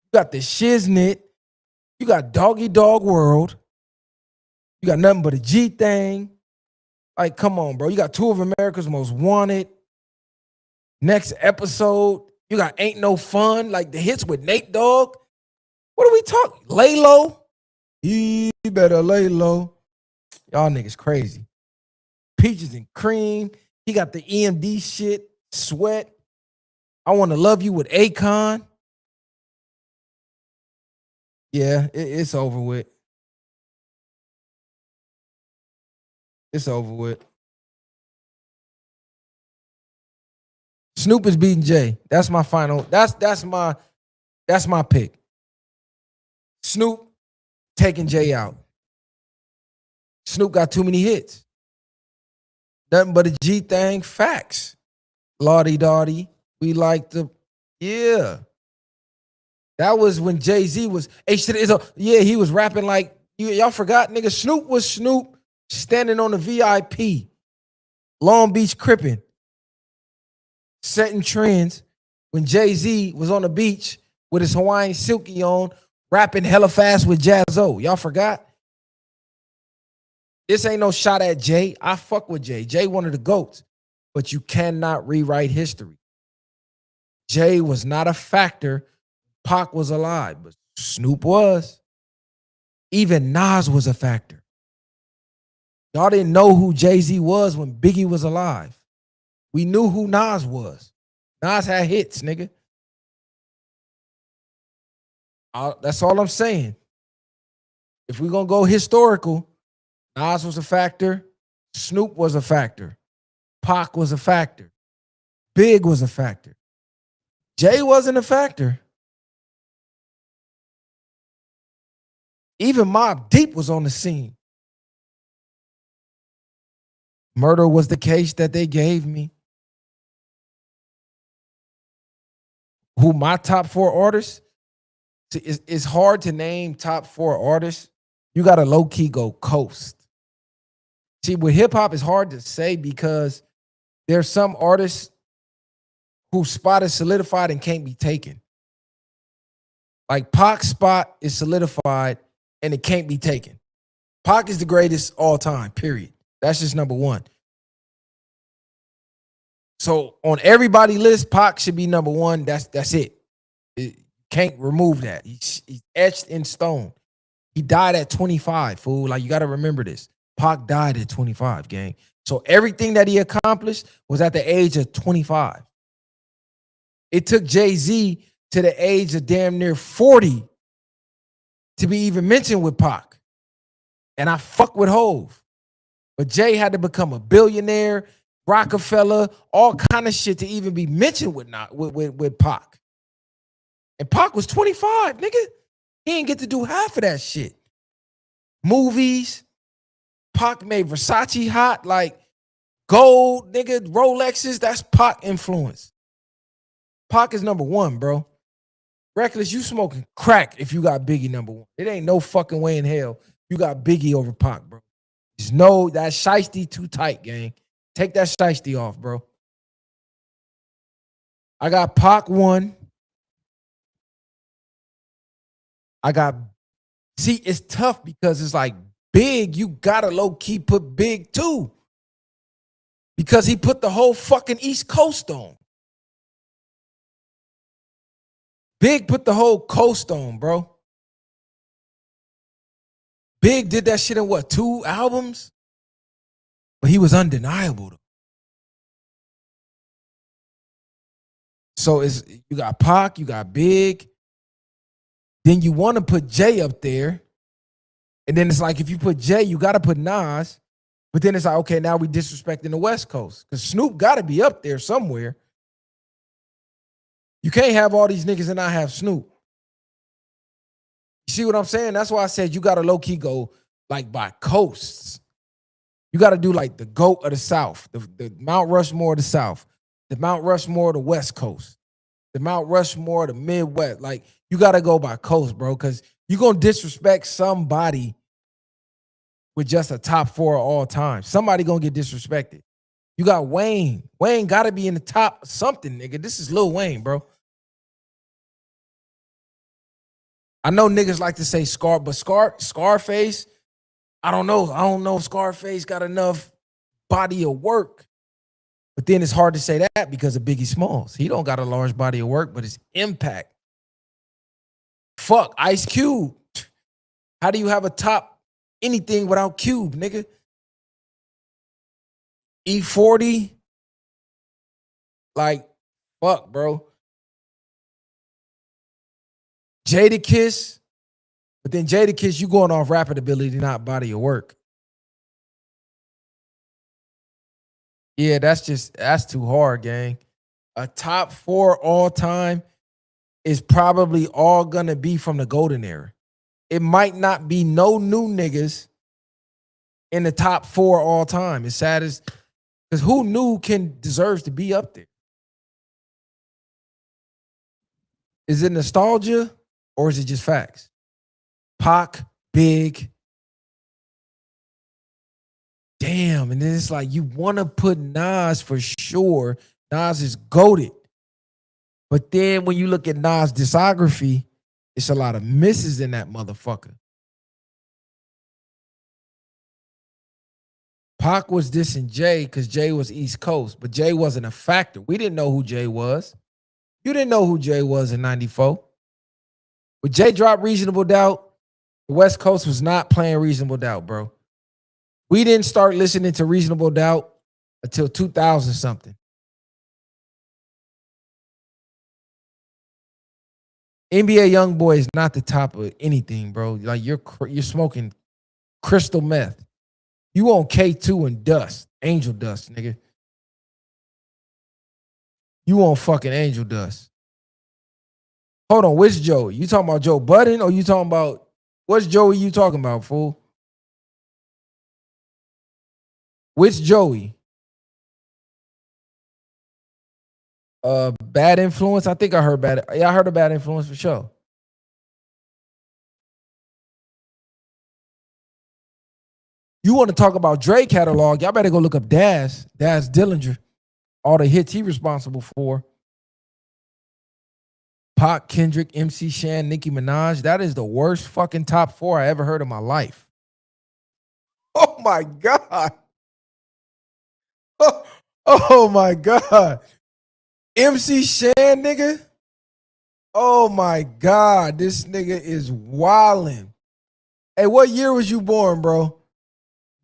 You got The Shiznit. You got Doggy Dog World. You got Nothing But a G Thing. Like, come on, bro. You got Two of America's Most Wanted. Next episode, you got Ain't No Fun. Like, the hits with Nate Dogg. What are we talking? Lay Low. He better lay low. Y'all niggas crazy. Peaches and Cream. He got the EMD shit. Sweat. I Want to Love You with Akon. Yeah, it's over with. It's over with. Snoop is beating Jay. That's my final. That's my pick. Snoop taking Jay out. Snoop got too many hits. Nothing But a G Thing. Facts. Lottie Dottie. We like the, yeah. That was when Jay-Z was, he was rapping like, y'all forgot, nigga. Snoop was Snoop standing on the VIP. Long Beach Crippin'. Setting trends when Jay-Z was on the beach with his Hawaiian silky on, rapping hella fast with Jazzo. Y'all forgot? This ain't no shot at Jay. I fuck with Jay. Jay one of the GOATs. But you cannot rewrite history. Jay was not a factor. Pac was alive, but Snoop was. Even Nas was a factor. Y'all didn't know who Jay-Z was when Biggie was alive. We knew who Nas was. Nas had hits, nigga. That's all I'm saying. If we're going to go historical, Nas was a factor. Snoop was a factor. Pac was a factor. Big was a factor. Jay wasn't a factor. Even Mobb Deep was on the scene. Murder Was the Case that they gave me. Who my top 4 artists? See, it's hard to name top 4 artists. You got to low-key go coast. See, with hip-hop, it's hard to say because There's some artists whose spot is solidified and can't be taken. Like Pac's spot is solidified and it can't be taken. Pac is the greatest all time, period. That's just number one. So on everybody's list, Pac should be number one. That's it. Can't remove that. He's etched in stone. He died at 25, fool. Like, you got to remember this. Pac died at 25, gang. So everything that he accomplished was at the age of 25. It took Jay-Z to the age of damn near 40 to be even mentioned with Pac. And I fuck with Hove. But Jay had to become a billionaire, Rockefeller, all kind of shit to even be mentioned with Pac. And Pac was 25, nigga. He didn't get to do half of that shit. Movies. Pac made Versace hot, like gold, nigga, Rolexes. That's Pac influence. Pac is number one, bro. Reckless, you smoking crack if you got Biggie number one. It ain't no fucking way in hell you got Biggie over Pac, bro. There's no, that shiesty too tight, gang. Take that shiesty off, bro. I got Pac one. See, it's tough because it's like Big, you gotta low-key put Big too. Because he put the whole fucking East Coast on. Big put the whole coast on, bro. Big did that shit in what, 2 albums? But he was undeniable though. So you got Pac, you got Big. Then you want to put Jay up there. And then it's like, if you put Jay, you got to put Nas. But then it's like, okay, now we disrespecting the West Coast. Because Snoop got to be up there somewhere. You can't have all these niggas and not have Snoop. You see what I'm saying? That's why I said you got to low-key go like by coasts. You got to do like the GOAT of the South, the Mount Rushmore of the South, the Mount Rushmore of the West Coast, the Mount Rushmore of the Midwest. Like, you got to go by coast, bro, because you're going to disrespect somebody with just a top 4 of all time. Somebody going to get disrespected. You got Wayne. Wayne got to be in the top something, nigga. This is Lil Wayne, bro. I know niggas like to say Scarface, I don't know. I don't know if Scarface got enough body of work. But then it's hard to say that because of Biggie Smalls. He don't got a large body of work, but his impact. Fuck, Ice Cube. How do you have a top anything without Cube, nigga? E40. Like, fuck, bro. Jadakiss. But then Jadakiss, you going off rapping ability, not body of work. Yeah, that's too hard, gang. A top 4 all time is probably all gonna be from the golden era. It might not be no new niggas in the top 4 all time. It's sad as, because who new deserves to be up there? Is it nostalgia or is it just facts? Pac, Big. Damn, and then it's like you want to put Nas for sure. Nas is goated. But then when you look at Nas' discography, it's a lot of misses in that motherfucker. Pac was dissing Jay because Jay was East Coast, but Jay wasn't a factor. We didn't know who Jay was. You didn't know who Jay was in 94. When Jay dropped Reasonable Doubt, the West Coast was not playing Reasonable Doubt, bro. We didn't start listening to Reasonable Doubt until 2000 something. NBA Youngboy is not the top of anything, bro. Like, you're smoking crystal meth. You on K2 and dust, angel dust, nigga. You on fucking angel dust. Hold on, which Joey? You talking about Joe Budden or you talking about, what's Joey you talking about, fool? Which Joey? Bad Influence? I think I heard bad. Yeah, I heard a Bad Influence for sure. You want to talk about Dre catalog? Y'all better go look up Daz Dillinger. all the hits he responsible for. Pac, Kendrick, MC Shan, Nicki Minaj. That is the worst fucking top 4 I ever heard in my life. Oh my God. Oh my God. MC Shan, nigga. Oh my God. This nigga is wildin'. Hey, what year was you born, bro?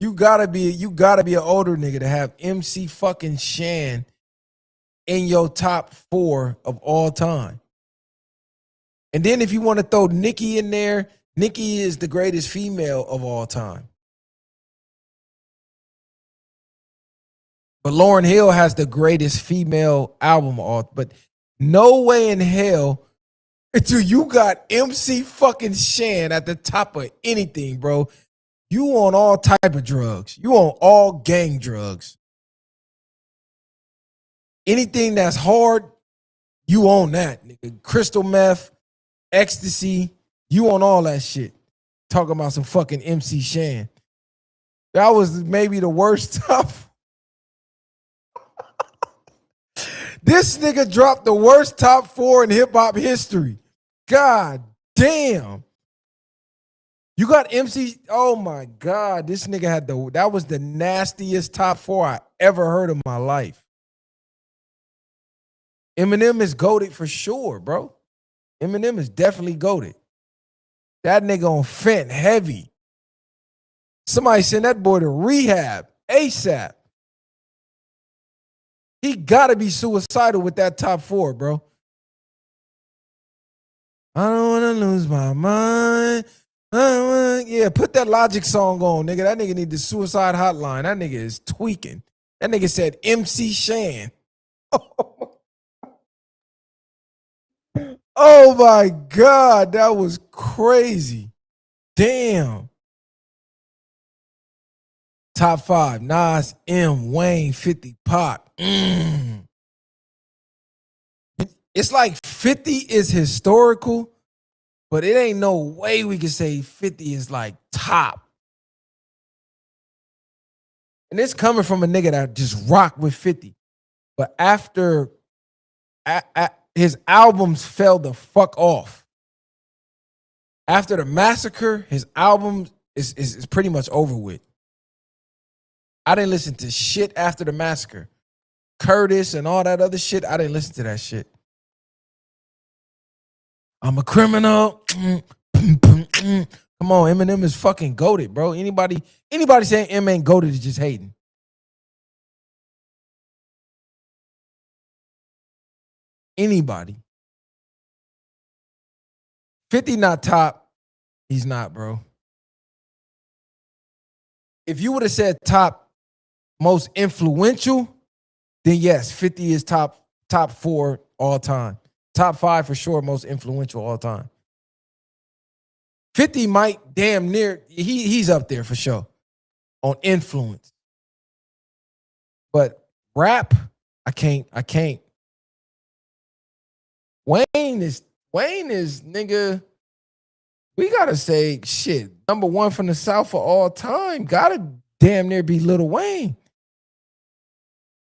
You gotta be an older nigga to have MC fucking Shan in your top 4 of all time. And then if you want to throw Nicki in there, Nicki is the greatest female of all time. But Lauryn Hill has the greatest female album of all. But no way in hell until you got MC fucking Shan at the top of anything, bro. You on all type of drugs. You on all gang drugs. Anything that's hard, you on that, nigga. Crystal meth, ecstasy, you on all that shit. Talking about some fucking MC Shan. That was maybe the worst stuff. This nigga dropped the worst top 4 in hip hop history. God damn. You got MC. Oh my God. This nigga had that was the nastiest top 4 I ever heard in my life. Eminem is goated for sure, bro. Eminem is definitely goated. That nigga on fent heavy. Somebody send that boy to rehab ASAP. He gotta be suicidal with that top 4, bro. I don't wanna lose my mind. Yeah, put that Logic song on, nigga. That nigga need the suicide hotline. That nigga is tweaking. That nigga said MC Shan. Oh my God, that was crazy. Damn. Top 5, Nas, M, Wayne, 50, Pac. It's like 50 is historical, but it ain't no way we can say 50 is like top. And it's coming from a nigga that just rocked with 50. But after his albums fell the fuck off. After the massacre, his album is pretty much over with. I didn't listen to shit after the massacre. Curtis and all that other shit, I didn't listen to that shit. I'm a criminal. Come on, Eminem is fucking goated, bro. Anybody saying M ain't goated is just hating. Anybody. 50 not top. He's not, bro. If you would have said top most influential, then yes, 50 is top 4 all time. Top 5 for sure, most influential all time. 50 might damn near, he's up there for sure on influence. But rap, I can't. Wayne is nigga. We gotta say shit. Number 1 from the South for all time. Gotta damn near be Lil Wayne.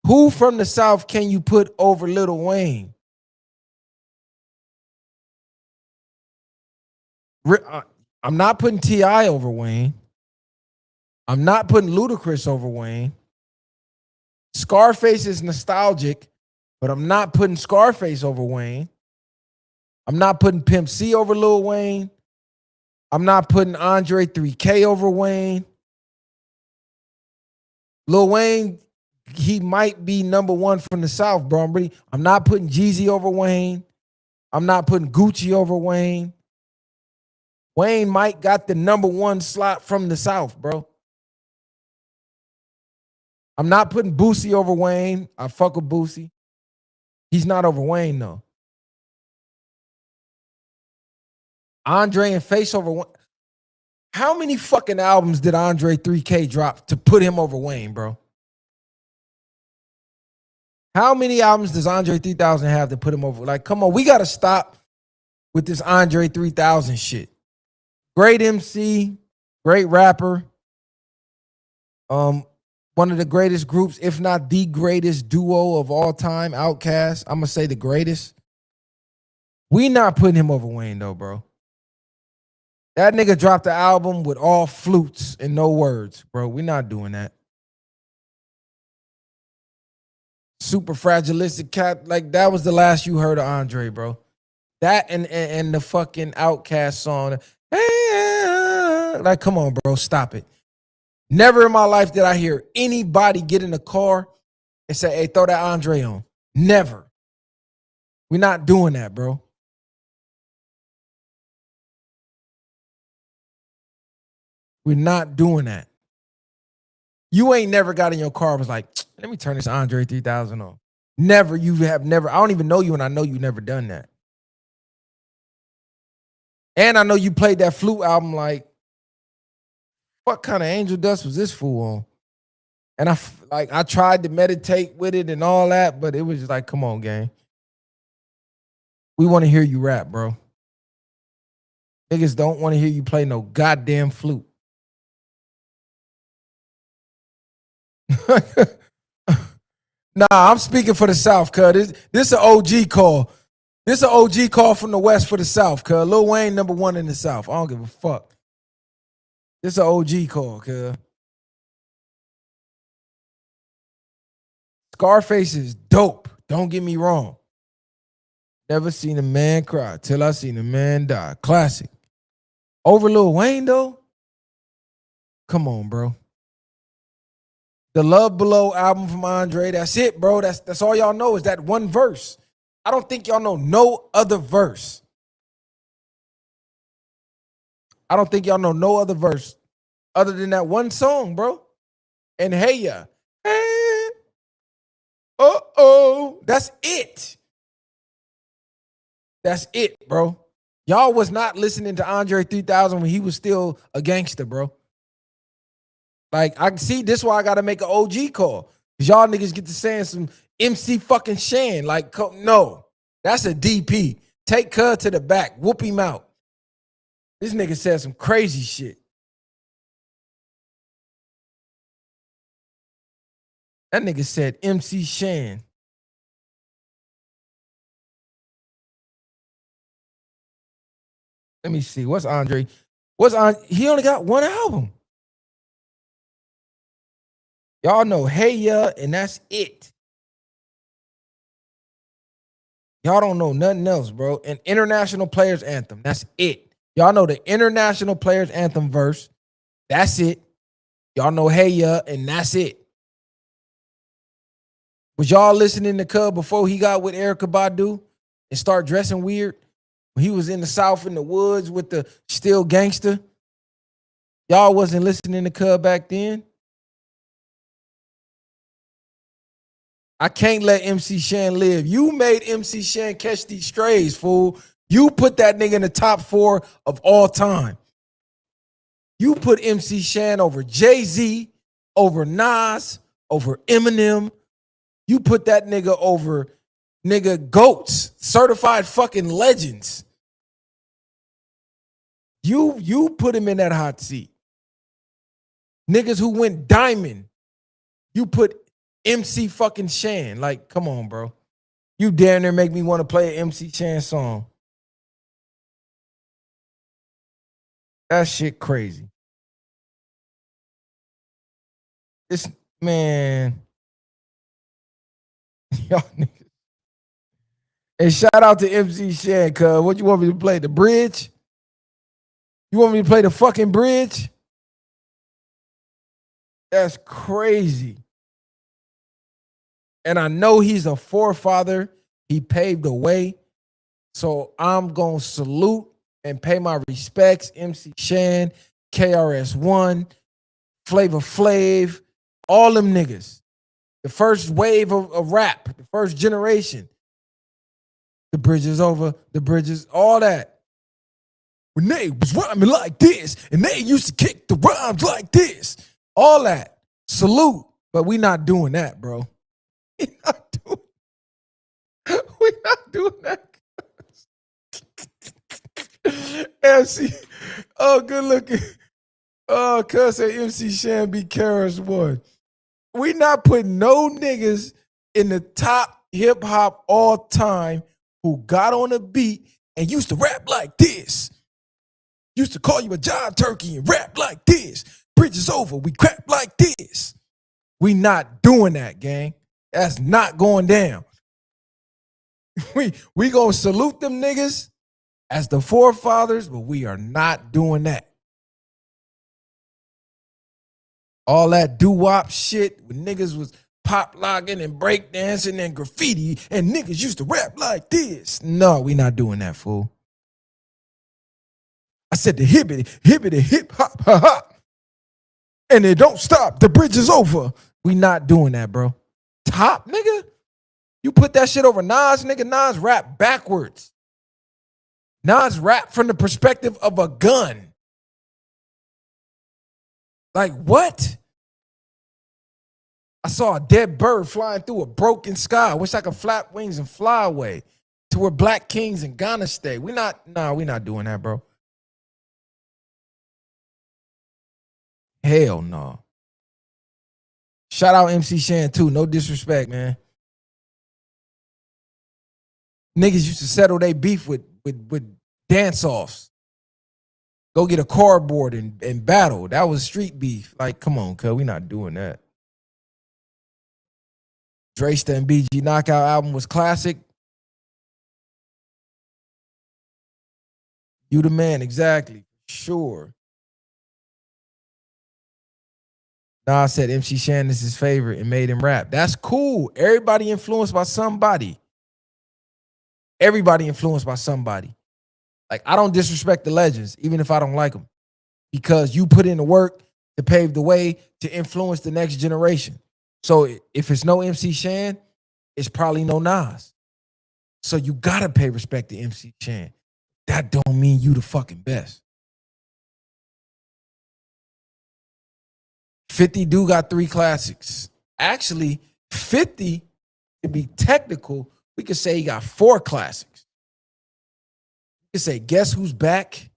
Who from the South can you put over Lil Wayne? I'm not putting T.I. over Wayne. I'm not putting Ludacris over Wayne. Scarface is nostalgic, but I'm not putting Scarface over Wayne. I'm not putting Pimp C over Lil Wayne. I'm not putting Andre 3K over Wayne. Lil Wayne, he might be number 1 from the South, bro. I'm not putting Jeezy over Wayne. I'm not putting Gucci over Wayne. Wayne might got the number 1 slot from the South, bro. I'm not putting Boosie over Wayne. I fuck with Boosie. He's not over Wayne, though. Andre and Face over Wayne. How many fucking albums did Andre 3K drop to put him over Wayne, bro? How many albums does Andre 3000 have to put him over? Like, come on, we got to stop with this Andre 3000 shit. Great MC, great rapper. one of the greatest groups, if not the greatest duo of all time, Outkast. I'm gonna say the greatest. We not putting him over Wayne though, bro. That nigga dropped the album with all flutes and no words, bro. We not doing that. Super fragilistic cat, like that was the last you heard of Andre, bro. That and the fucking Outkast song. Like, come on, bro, stop it. Never in my life did I hear anybody get in a car and say, hey, throw that Andre on. Never. We're not doing that, bro. We're not doing that. You ain't never got in your car and was like, let me turn this Andre 3000 on. Never. You have never. I don't even know you, and I know you never done that. And I know you played that flute album like, what kind of angel dust was this fool on? And I tried to meditate with it and all that, but it was just like, come on, gang. We want to hear you rap, bro. Niggas don't want to hear you play no goddamn flute. Nah, I'm speaking for the South, cuz. This an OG call. This an OG call from the West for the South, cuz. Lil Wayne #1 in the South. I don't give a fuck. This an OG call, cuz. Scarface is dope. Don't get me wrong. Never seen a man cry till I seen a man die. Classic. Over Lil Wayne, though? Come on, bro. The Love Below album from Andre, that's it, bro. That's all y'all know is that one verse. I don't think y'all know no other verse. I don't think y'all know no other verse other than that one song, bro. And hey ya. Hey. Uh-oh. That's it. That's it, bro. Y'all was not listening to Andre 3000 when he was still a gangster, bro. Like, I see this why I gotta make an OG call. Cause y'all niggas get to saying some MC fucking Shan. Like, no. That's a DP. Take Cuz to the back. Whoop him out. This nigga said some crazy shit. That nigga said MC Shan. Let me see. What's Andre? He only got one album. Y'all know Hey Ya, and that's it. Y'all don't know nothing else, bro. An International Players Anthem. That's it. Y'all know the International Players Anthem verse. That's it. Y'all know Hey Ya, and that's it. Was y'all listening to Cub before he got with Erykah Badu and start dressing weird? When he was in the South in the woods with the Still Gangster? Y'all wasn't listening to Cub back then? I can't let MC Shan live. You made MC Shan catch these strays, fool. You put that nigga in the top 4 of all time. You put MC Shan over Jay-Z, over Nas, over Eminem. You put that nigga over nigga GOATs, certified fucking legends. You put him in that hot seat. Niggas who went diamond. You put MC fucking Shan. Like, come on, bro. You damn near make me want to play an MC Shan song. That shit crazy. This man. Y'all niggas. And shout out to MC Shan, cuz. What you want me to play? The bridge? You want me to play the fucking bridge? That's crazy. And I know he's a forefather. He paved the way. So I'm going to salute and pay my respects. MC Shan, KRS-One, Flavor Flav, all them niggas. The first wave of rap, the first generation. The bridge is over, the bridges, all that. When they was rhyming like this, and they used to kick the rhymes like this. All that. Salute. But we not doing that, bro. We not doing that. MC. Oh, good looking. Oh, cuz say MC Shan be KRS-One. We not putting no niggas in the top hip hop all time who got on a beat and used to rap like this. Used to call you a job turkey and rap like this. Bridge is over, we crap like this. We not doing that, gang. That's not going down. We gonna salute them niggas as the forefathers, but we are not doing that. All that doo-wop shit when niggas was pop locking and break dancing and graffiti and niggas used to rap like this. No, we not doing that, fool. I said the hibbity, hip hop, ha ha. And it don't stop. The bridge is over. We not doing that, bro. Top, nigga? You put that shit over Nas, nigga. Nas rap backwards. Nas rap from the perspective of a gun. Like, what? I saw a dead bird flying through a broken sky. I wish I could flap wings and fly away to where black kings in Ghana stay. We not doing that, bro. Hell no. Shout out MC Shan too. No disrespect, man. Niggas used to settle their beef with dance-offs. Go get a cardboard and battle. That was street beef. Like, come on, cuz we not doing that. Dresta and BG Knockout album was classic. You the man, exactly. Sure. Nas said MC Shan is his favorite and made him rap. That's cool. Everybody influenced by somebody. Everybody influenced by somebody. Like, I don't disrespect the legends, even if I don't like them, because you put in the work to pave the way to influence the next generation. So if it's no MC Shan, it's probably no Nas. So you gotta pay respect to MC Shan. That don't mean you the fucking best. 50 do got 3 classics. Actually, 50, to be technical, we could say he got 4 classics. You could say Guess Who's Back?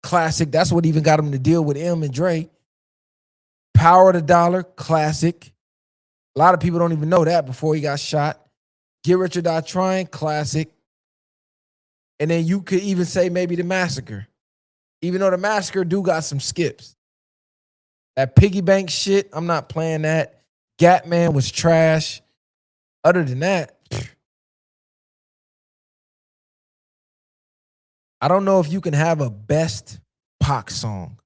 Classic. That's what even got him to deal with M and Dre. Power of the Dollar, classic. A lot of people don't even know that before he got shot. Get Rich or Die Trying, classic. And then you could even say maybe The Massacre. Even though The Massacre do got some skips. That piggy bank shit, I'm not playing that. Gatman was trash. Other than that, I don't know if you can have a best Pac song.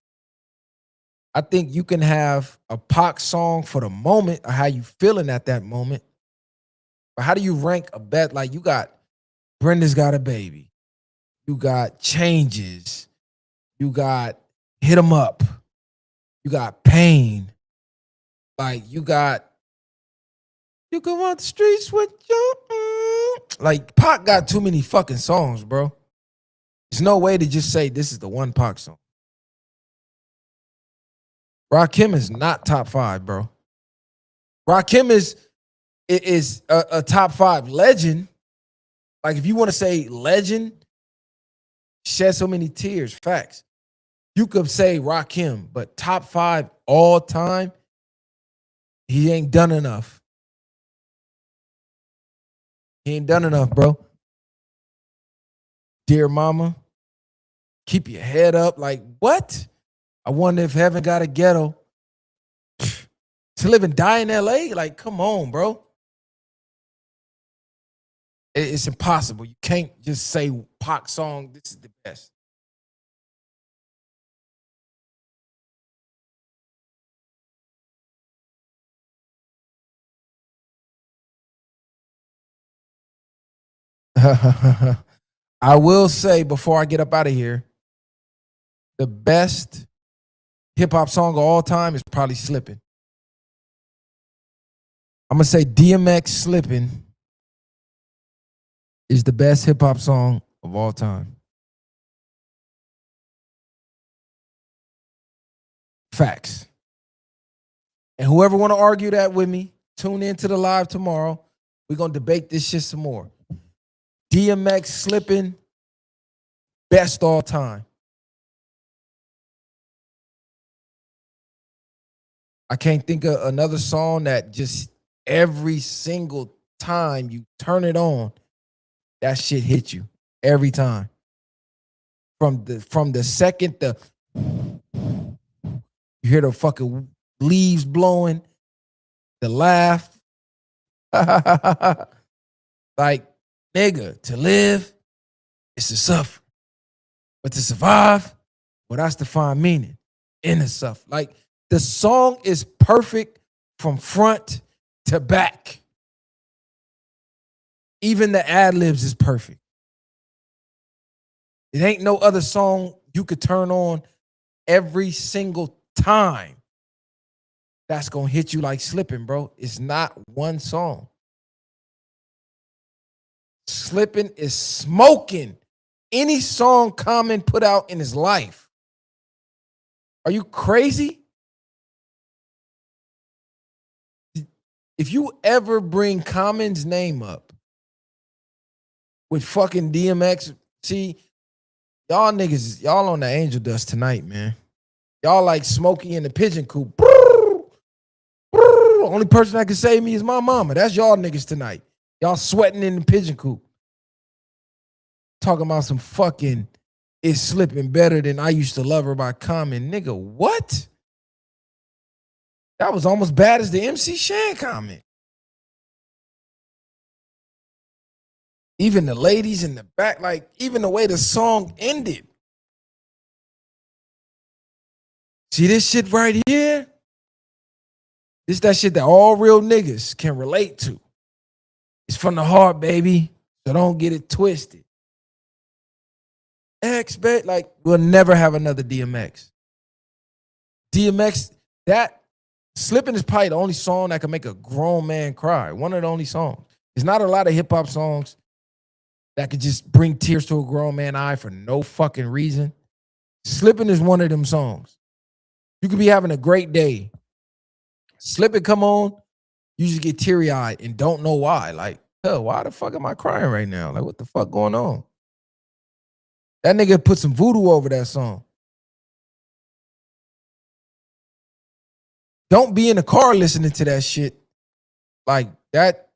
I think you can have a Pac song for the moment or how you feeling at that moment. But how do you rank a bet? Like, you got Brenda's Got a Baby. You got Changes. You got Hit 'Em Up. You got Pain. Like, you got You Can Walk the Streets with your Like, Pac got too many fucking songs, bro. There's no way to just say this is the one Pac song. Rakim is not top 5, bro. Rakim is a top 5 legend. Like, if you want to say legend, Shed So Many Tears, facts. You could say Rakim, but top 5 all time, he ain't done enough. He ain't done enough, bro. Dear Mama, Keep Your Head Up. Like, what? I wonder if Heaven Got a Ghetto. To Live and Die in LA? Like, come on, bro. It's impossible. You can't just say Pac song, this is the best. I will say before I get up out of here, the best hip hop song of all time is probably Slippin'. I'm gonna say DMX Slippin' is the best hip hop song of all time. Facts. And whoever want to argue that with me, tune in to the live tomorrow. We're gonna debate this shit some more. DMX Slippin', best all time. I I can't think of another song that just every single time you turn it on, that shit hit you every time. From the second you hear the fucking leaves blowing, the laugh. Like, nigga, to live is to suffer. But to survive, well, that's to find meaning in the suffer. Like, the song is perfect from front to back. Even the ad-libs is perfect. It ain't no other song you could turn on every single time that's gonna hit you like Slippin', bro. It's not one song. Slippin' is smoking any song Common put out in his life. Are you crazy? If you ever bring Common's name up with fucking DMX, see, y'all niggas, y'all on the angel dust tonight, man. Y'all like Smokey in the pigeon coop. Only person that can save me is my mama. That's y'all niggas tonight. Y'all sweating in the pigeon coop. Talking about some fucking It's Slipping Better Than I Used to Love Her by Common. Nigga, what? That was almost bad as the MC Shan comment. Even the ladies in the back, like, even the way the song ended. See this shit right here? This that shit that all real niggas can relate to. It's from the heart, baby. So don't get it twisted. Expect, like, we'll never have another DMX. DMX, that Slippin' is probably the only song that can make a grown man cry. One of the only songs. There's not a lot of hip-hop songs that could just bring tears to a grown man's eye for no fucking reason. Slippin' is one of them songs. You could be having a great day. Slippin' come on, you just get teary-eyed and don't know why. Like, hell, why the fuck am I crying right now? Like, what the fuck going on? That nigga put some voodoo over that song. Don't be in the car listening to that shit. Like that,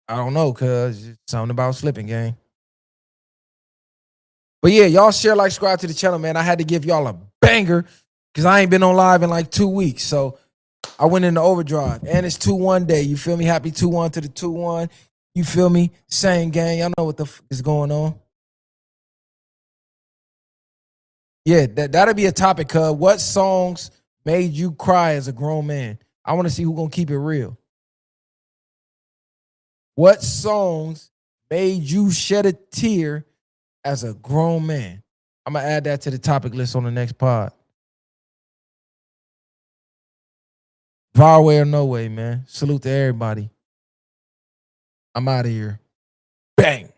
I don't know, cuz it's something about Slippin', gang. But yeah, y'all share, like, subscribe to the channel, man. I had to give y'all a banger because I ain't been on live in like 2 weeks. So I went into overdrive. And it's 2-1 day. You feel me? Happy 2-1 to the 2-1. You feel me? Same gang. Y'all know what the fuck is going on. Yeah, that'll be a topic, cuz. What songs made you cry as a grown man? I want to see who gonna keep it real. What songs made you shed a tear as a grown man? I'm gonna add that to the topic list on the next pod. Viral way or no way, man. Salute to everybody. I'm out of here. Bang.